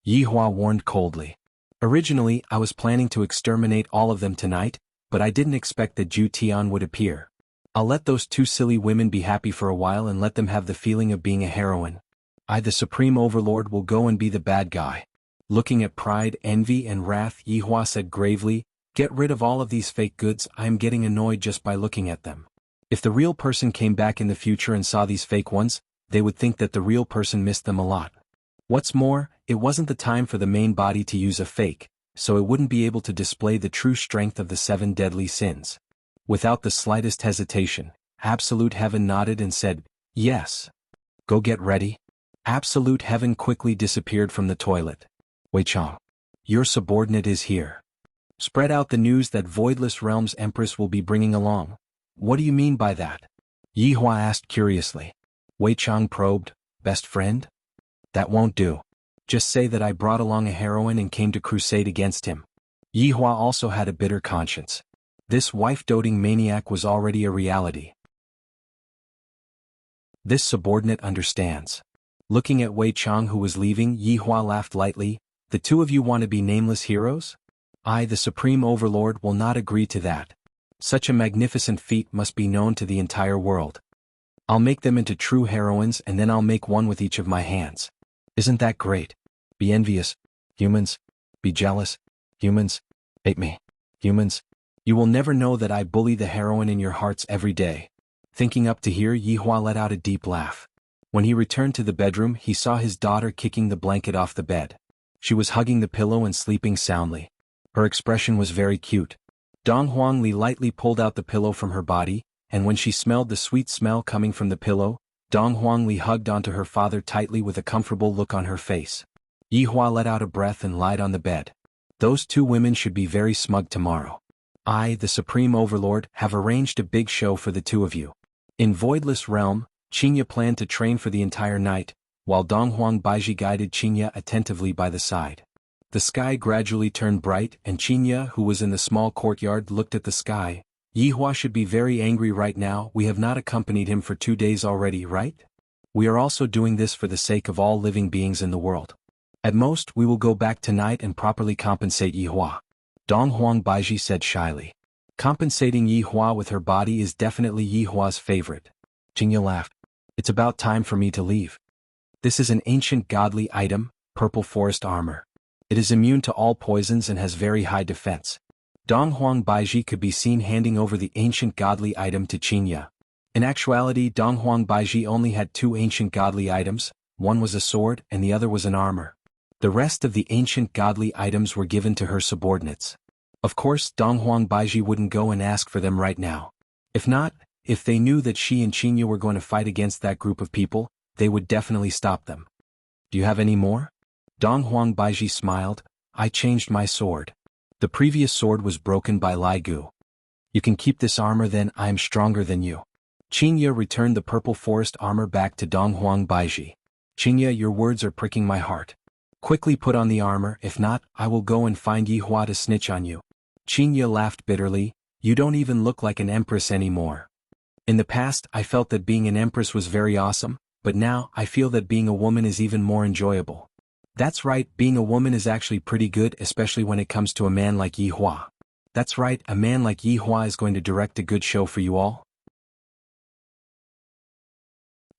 Yihua warned coldly. Originally, I was planning to exterminate all of them tonight, but I didn't expect that Zhu Tian would appear. I'll let those 2 silly women be happy for a while and let them have the feeling of being a heroine. I, the Supreme Overlord, will go and be the bad guy. Looking at pride, envy, and wrath, Yihua said gravely, get rid of all of these fake goods, I am getting annoyed just by looking at them. If the real person came back in the future and saw these fake ones, they would think that the real person missed them a lot. What's more, it wasn't the time for the main body to use a fake, so it wouldn't be able to display the true strength of the 7 deadly sins. Without the slightest hesitation, Absolute Heaven nodded and said, yes. Go get ready. Absolute Heaven quickly disappeared from the toilet. Wei Chang. Your subordinate is here. Spread out the news that Voidless Realm's Empress will be bringing along. What do you mean by that? Yihua asked curiously. Wei Chang probed, best friend? That won't do. Just say that I brought along a heroine and came to crusade against him. Yihua also had a bitter conscience. This wife-doting maniac was already a reality. This subordinate understands. Looking at Wei Chang, who was leaving, Yihua laughed lightly. The 2 of you want to be nameless heroes? I, the Supreme Overlord, will not agree to that. Such a magnificent feat must be known to the entire world. I'll make them into true heroines and then I'll make one with each of my hands. Isn't that great? Be envious, humans. Be jealous, humans. Hate me, humans. You will never know that I bully the heroine in your hearts every day. Thinking up to here, Yihua let out a deep laugh. When he returned to the bedroom, he saw his daughter kicking the blanket off the bed. She was hugging the pillow and sleeping soundly. Her expression was very cute. Dong Huangli lightly pulled out the pillow from her body, and when she smelled the sweet smell coming from the pillow, Dong Huangli hugged onto her father tightly with a comfortable look on her face. Yi Hua let out a breath and lied on the bed. Those two women should be very smug tomorrow. I, the Supreme Overlord, have arranged a big show for the two of you. In Voidless Realm, Qinya planned to train for the entire night, while Donghuang Baiji guided Qinya attentively by the side. The sky gradually turned bright and Qinya, who was in the small courtyard, looked at the sky. Yi Hua should be very angry right now. We have not accompanied him for 2 days already, right? We are also doing this for the sake of all living beings in the world. At most, we will go back tonight and properly compensate Yi Hua. Donghuang Baiji said shyly. Compensating Yi Hua with her body is definitely Yi Hua's favorite. Qinya laughed. It's about time for me to leave. This is an ancient godly item, purple forest armor. It is immune to all poisons and has very high defense. Donghuang Baiji could be seen handing over the ancient godly item to Qinya. In actuality, Donghuang Baiji only had 2 ancient godly items, one was a sword and the other was an armor. The rest of the ancient godly items were given to her subordinates. Of course, Donghuang Baiji wouldn't go and ask for them right now. If they knew that she and Qinya were going to fight against that group of people, they would definitely stop them. Do you have any more? Donghuang Baiji smiled. I changed my sword. The previous sword was broken by Lai Gu. You can keep this armor then. I am stronger than you. Qinya returned the purple forest armor back to Donghuang Baiji. Qinya, your words are pricking my heart. Quickly put on the armor, if not, I will go and find Yi Hua to snitch on you. Qinya laughed bitterly. You don't even look like an empress anymore. In the past, I felt that being an empress was very awesome, but now, I feel that being a woman is even more enjoyable. That's right, being a woman is actually pretty good, especially when it comes to a man like Yi Hua. That's right, a man like Yi Hua is going to direct a good show for you all.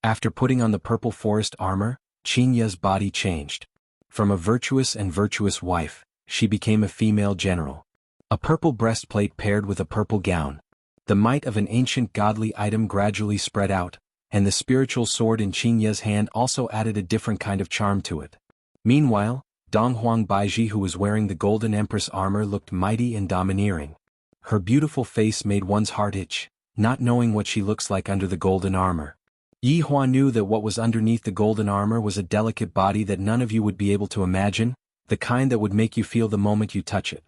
After putting on the purple forest armor, Qinya's body changed. From a virtuous wife, she became a female general. A purple breastplate paired with a purple gown. The might of an ancient godly item gradually spread out, and the spiritual sword in Qinya's hand also added a different kind of charm to it. Meanwhile, Donghuang Baiji, who was wearing the Golden Empress armor, looked mighty and domineering. Her beautiful face made one's heart itch, not knowing what she looks like under the golden armor. Yi Hua knew that what was underneath the golden armor was a delicate body that none of you would be able to imagine, the kind that would make you feel the moment you touch it.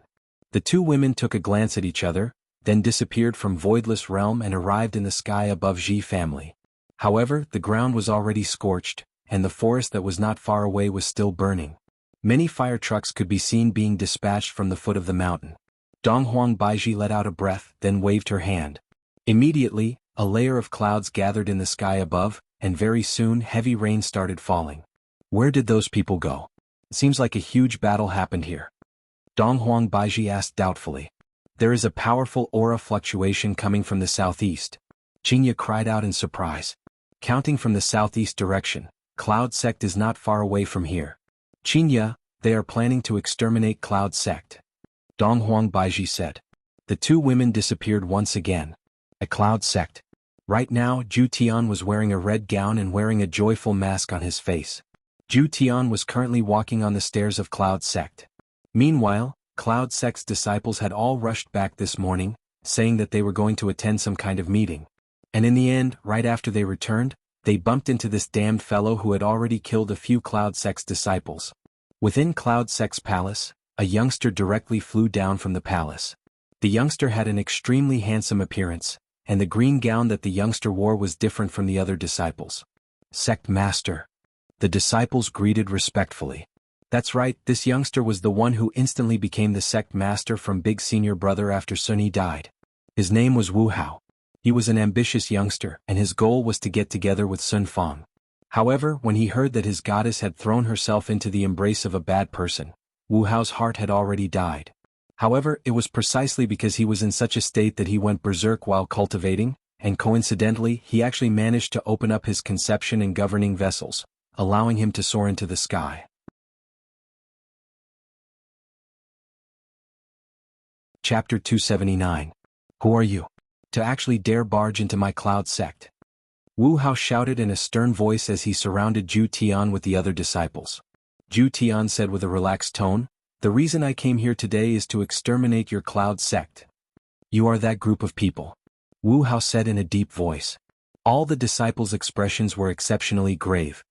The two women took a glance at each other, then disappeared from Voidless Realm and arrived in the sky above Ji family. However, the ground was already scorched, and the forest that was not far away was still burning. Many fire trucks could be seen being dispatched from the foot of the mountain. Donghuang Baiji let out a breath, then waved her hand. Immediately, a layer of clouds gathered in the sky above, and very soon heavy rain started falling. Where did those people go? It seems like a huge battle happened here. Donghuang Baiji asked doubtfully. There is a powerful aura fluctuation coming from the southeast. Qinya cried out in surprise. Counting from the southeast direction, Cloud Sect is not far away from here. Qinya, they are planning to exterminate Cloud Sect. Donghuang Baiji said. The two women disappeared once again. A Cloud Sect. Right now, Zhu Tian was wearing a red gown and wearing a joyful mask on his face. Zhu Tian was currently walking on the stairs of Cloud Sect. Meanwhile, Cloud Sect's disciples had all rushed back this morning, saying that they were going to attend some kind of meeting. And in the end, right after they returned, they bumped into this damned fellow who had already killed a few Cloud Sect's disciples. Within Cloud Sect's palace, a youngster directly flew down from the palace. The youngster had an extremely handsome appearance, and the green gown that the youngster wore was different from the other disciples. Sect Master. The disciples greeted respectfully. That's right, this youngster was the one who instantly became the Sect Master from Big Senior Brother after Sunny died. His name was Wu Hao. He was an ambitious youngster, and his goal was to get together with Sun Fang. However, when he heard that his goddess had thrown herself into the embrace of a bad person, Wu Hao's heart had already died. However, it was precisely because he was in such a state that he went berserk while cultivating, and coincidentally, he actually managed to open up his conception and governing vessels, allowing him to soar into the sky. Chapter 279. Who are you? To actually dare barge into my Cloud Sect? Wu Hao shouted in a stern voice as he surrounded Zhu Tian with the other disciples. Zhu Tian said with a relaxed tone, The reason I came here today is to exterminate your Cloud Sect. You are that group of people. Wu Hao said in a deep voice. All the disciples' expressions were exceptionally grave.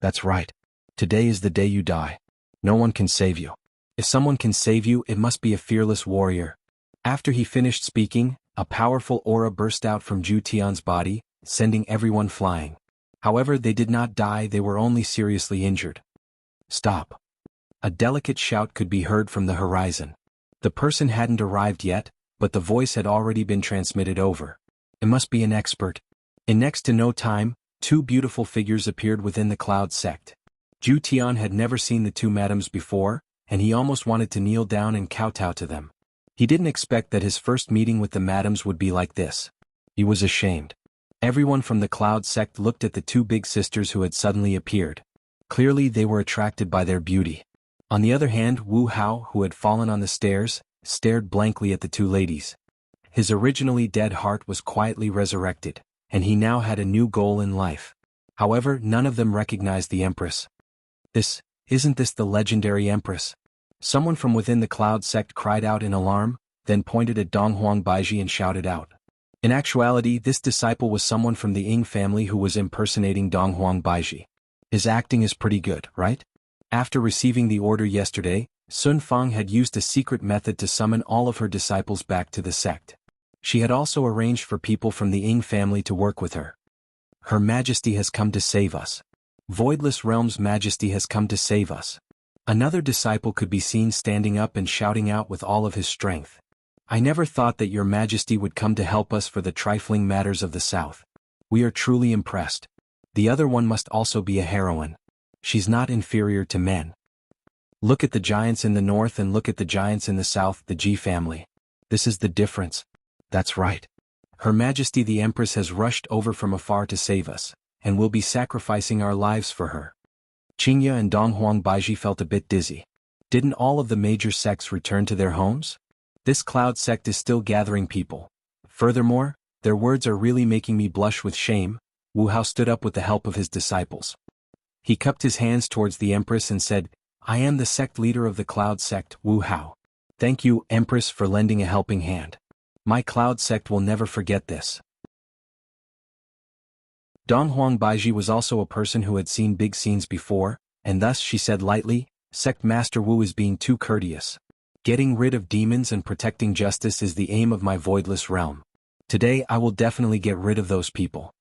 That's right. Today is the day you die. No one can save you. If someone can save you, it must be a fearless warrior. After he finished speaking, a powerful aura burst out from Zhu Tian's body, sending everyone flying. However, they did not die, they were only seriously injured. Stop. A delicate shout could be heard from the horizon. The person hadn't arrived yet, but the voice had already been transmitted over. It must be an expert. In next to no time, two beautiful figures appeared within the Cloud sect. Zhu Tian had never seen the two madams before, and he almost wanted to kneel down and kowtow to them. He didn't expect that his first meeting with the madams would be like this. He was ashamed. Everyone from the Cloud sect looked at the two big sisters who had suddenly appeared. Clearly they were attracted by their beauty. On the other hand, Wu Hao, who had fallen on the stairs, stared blankly at the two ladies. His originally dead heart was quietly resurrected, and he now had a new goal in life. However, none of them recognized the Empress. Isn't this the legendary Empress? Someone from within the Cloud sect cried out in alarm, then pointed at Donghuang Baiji and shouted out. In actuality, this disciple was someone from the Ying family who was impersonating Donghuang Baiji. His acting is pretty good, right? After receiving the order yesterday, Sun Fang had used a secret method to summon all of her disciples back to the sect. She had also arranged for people from the Ying family to work with her. Her Majesty has come to save us. Voidless Realm's Majesty has come to save us. Another disciple could be seen standing up and shouting out with all of his strength. I never thought that your Majesty would come to help us for the trifling matters of the South. We are truly impressed. The other one must also be a heroine. She's not inferior to men. Look at the giants in the north and look at the giants in the south, the Ji family. This is the difference. That's right. Her Majesty the Empress has rushed over from afar to save us, and we'll be sacrificing our lives for her. Qingya and Donghuang Baiji felt a bit dizzy. Didn't all of the major sects return to their homes? This Cloud sect is still gathering people. Furthermore, their words are really making me blush with shame. Wu Hao stood up with the help of his disciples. He cupped his hands towards the Empress and said, I am the sect leader of the Cloud sect, Wu Hao. Thank you, Empress, for lending a helping hand. My Cloud sect will never forget this. Donghuang Baiji was also a person who had seen big scenes before, and thus she said lightly, Sect Master Wu is being too courteous. Getting rid of demons and protecting justice is the aim of my voidless realm. Today I will definitely get rid of those people.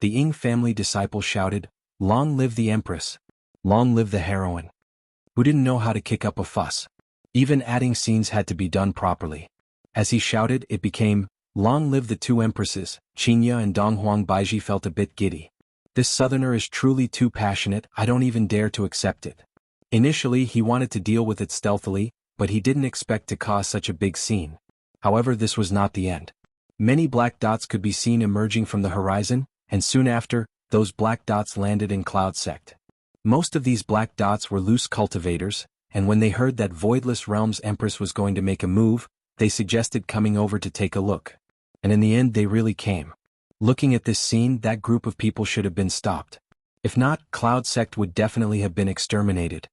The Ying family disciple shouted, Long live the Empress! Long live the heroine! Who didn't know how to kick up a fuss? Even adding scenes had to be done properly. As he shouted, it became, Long live the two Empresses. Qingya and Donghuang Baiji felt a bit giddy. This southerner is truly too passionate, I don't even dare to accept it. Initially he wanted to deal with it stealthily, but he didn't expect to cause such a big scene. However, this was not the end. Many black dots could be seen emerging from the horizon, and soon after, those black dots landed in Cloud sect. Most of these black dots were loose cultivators, and when they heard that Voidless Realm's Empress was going to make a move, they suggested coming over to take a look. And in the end they really came. Looking at this scene, that group of people should have been stopped. If not, Cloud sect would definitely have been exterminated.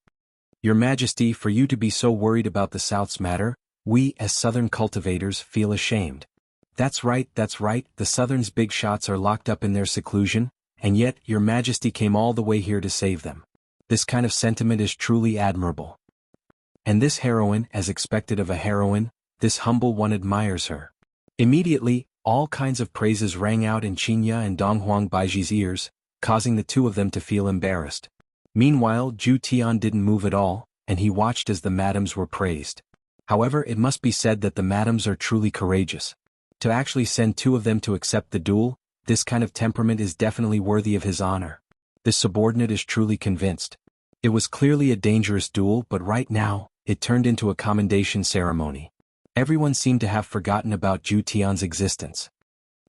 Your Majesty, for you to be so worried about the South's matter, we, as Southern cultivators, feel ashamed. That's right, the Southern's big shots are locked up in their seclusion, and yet, your Majesty came all the way here to save them. This kind of sentiment is truly admirable. And this heroine, as expected of a heroine, this humble one admires her. Immediately, all kinds of praises rang out in Qingya and Donghuang Baiji's ears, causing the two of them to feel embarrassed. Meanwhile, Zhu Tian didn't move at all, and he watched as the madams were praised. However, it must be said that the madams are truly courageous. To actually send two of them to accept the duel, this kind of temperament is definitely worthy of his honor. This subordinate is truly convinced. It was clearly a dangerous duel, but right now, it turned into a commendation ceremony. Everyone seemed to have forgotten about Zhu Tian's existence.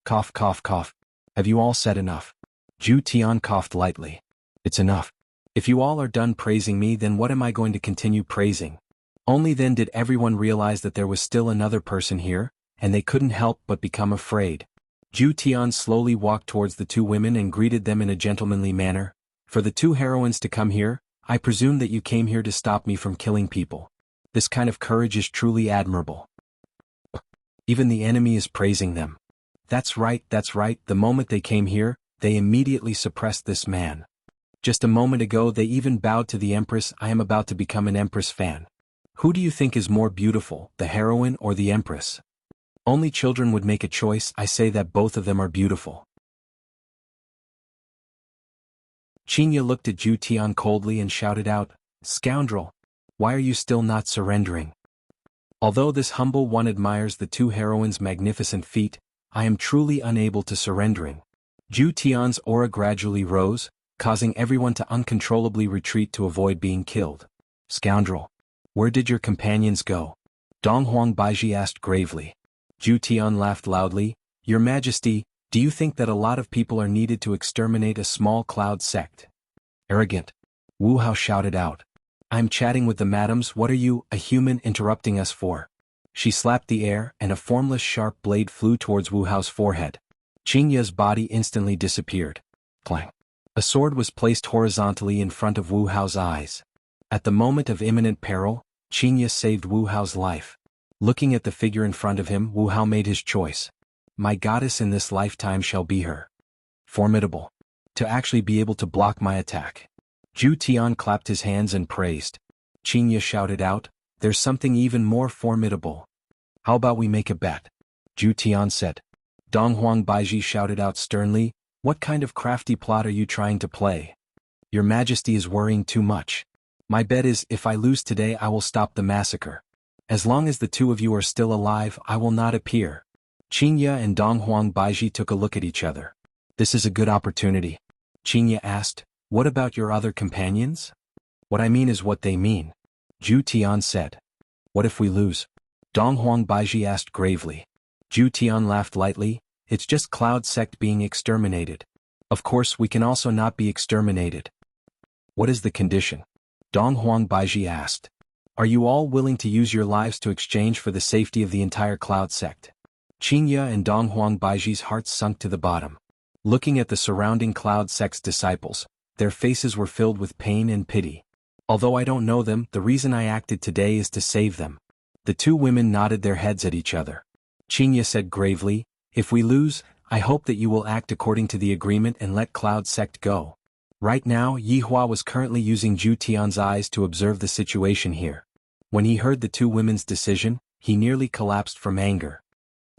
Cough, cough, cough. Have you all said enough? Zhu Tian coughed lightly. It's enough. If you all are done praising me, then what am I going to continue praising? Only then did everyone realize that there was still another person here, and they couldn't help but become afraid. Zhu Tian slowly walked towards the two women and greeted them in a gentlemanly manner. For the two heroines to come here, I presume that you came here to stop me from killing people. This kind of courage is truly admirable. Even the enemy is praising them. That's right, the moment they came here, they immediately suppressed this man. Just a moment ago they even bowed to the Empress. I am about to become an Empress fan. Who do you think is more beautiful, the heroine or the Empress? Only children would make a choice. I say that both of them are beautiful. Qinya looked at Zhu Tian coldly and shouted out, "Scoundrel! Why are you still not surrendering?" Although this humble one admires the two heroines' magnificent feat, I am truly unable to surrendering. Zhu Tian's aura gradually rose, causing everyone to uncontrollably retreat to avoid being killed. "Scoundrel! Where did your companions go?" Donghuang Baiji asked gravely. Zhu Tian laughed loudly. "Your Majesty, do you think that a lot of people are needed to exterminate a small cloud sect?" "Arrogant!" Wu Hao shouted out. "I'm chatting with the madams. What are you, a human, interrupting us for?" She slapped the air, and a formless sharp blade flew towards Wu Hao's forehead. Qingya's body instantly disappeared. Clang! A sword was placed horizontally in front of Wu Hao's eyes. At the moment of imminent peril, Qingya saved Wu Hao's life. Looking at the figure in front of him, Wu Hao made his choice. My goddess in this lifetime shall be her. Formidable. To actually be able to block my attack. Zhu Tian clapped his hands and praised. Qingya shouted out, "There's something even more formidable. How about we make a bet?" Zhu Tian said. Donghuang Baiji shouted out sternly, "What kind of crafty plot are you trying to play? Your Majesty is worrying too much. My bet is, if I lose today I will stop the massacre. As long as the two of you are still alive, I will not appear." Qingya and Donghuang Baiji took a look at each other. "This is a good opportunity." Qingya asked, "What about your other companions?" "What I mean is what they mean," Zhu Tian said. "What if we lose?" Donghuang Baiji asked gravely. Zhu Tian laughed lightly, "It's just Cloud Sect being exterminated. Of course we can also not be exterminated." "What is the condition?" Donghuang Baiji asked. "Are you all willing to use your lives to exchange for the safety of the entire Cloud Sect?" Qingya and Donghuang Baiji's hearts sunk to the bottom. Looking at the surrounding Cloud Sect's disciples, their faces were filled with pain and pity. "Although I don't know them, the reason I acted today is to save them." The two women nodded their heads at each other. Qingya said gravely, "If we lose, I hope that you will act according to the agreement and let Cloud Sect go." Right now, Yihua was currently using Zhu Tian's eyes to observe the situation here. When he heard the two women's decision, he nearly collapsed from anger.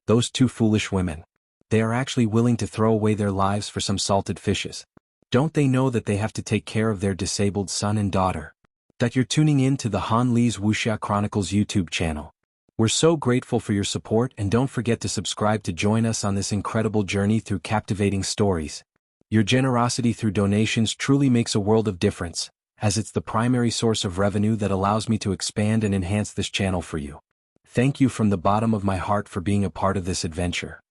Those two foolish women. They are actually willing to throw away their lives for some salted fishes. Don't they know that they have to take care of their disabled son and daughter? That you're tuning in to the Han Li's Wuxia Chronicles YouTube channel. We're so grateful for your support, and don't forget to subscribe to join us on this incredible journey through captivating stories. Your generosity through donations truly makes a world of difference, as it's the primary source of revenue that allows me to expand and enhance this channel for you. Thank you from the bottom of my heart for being a part of this adventure.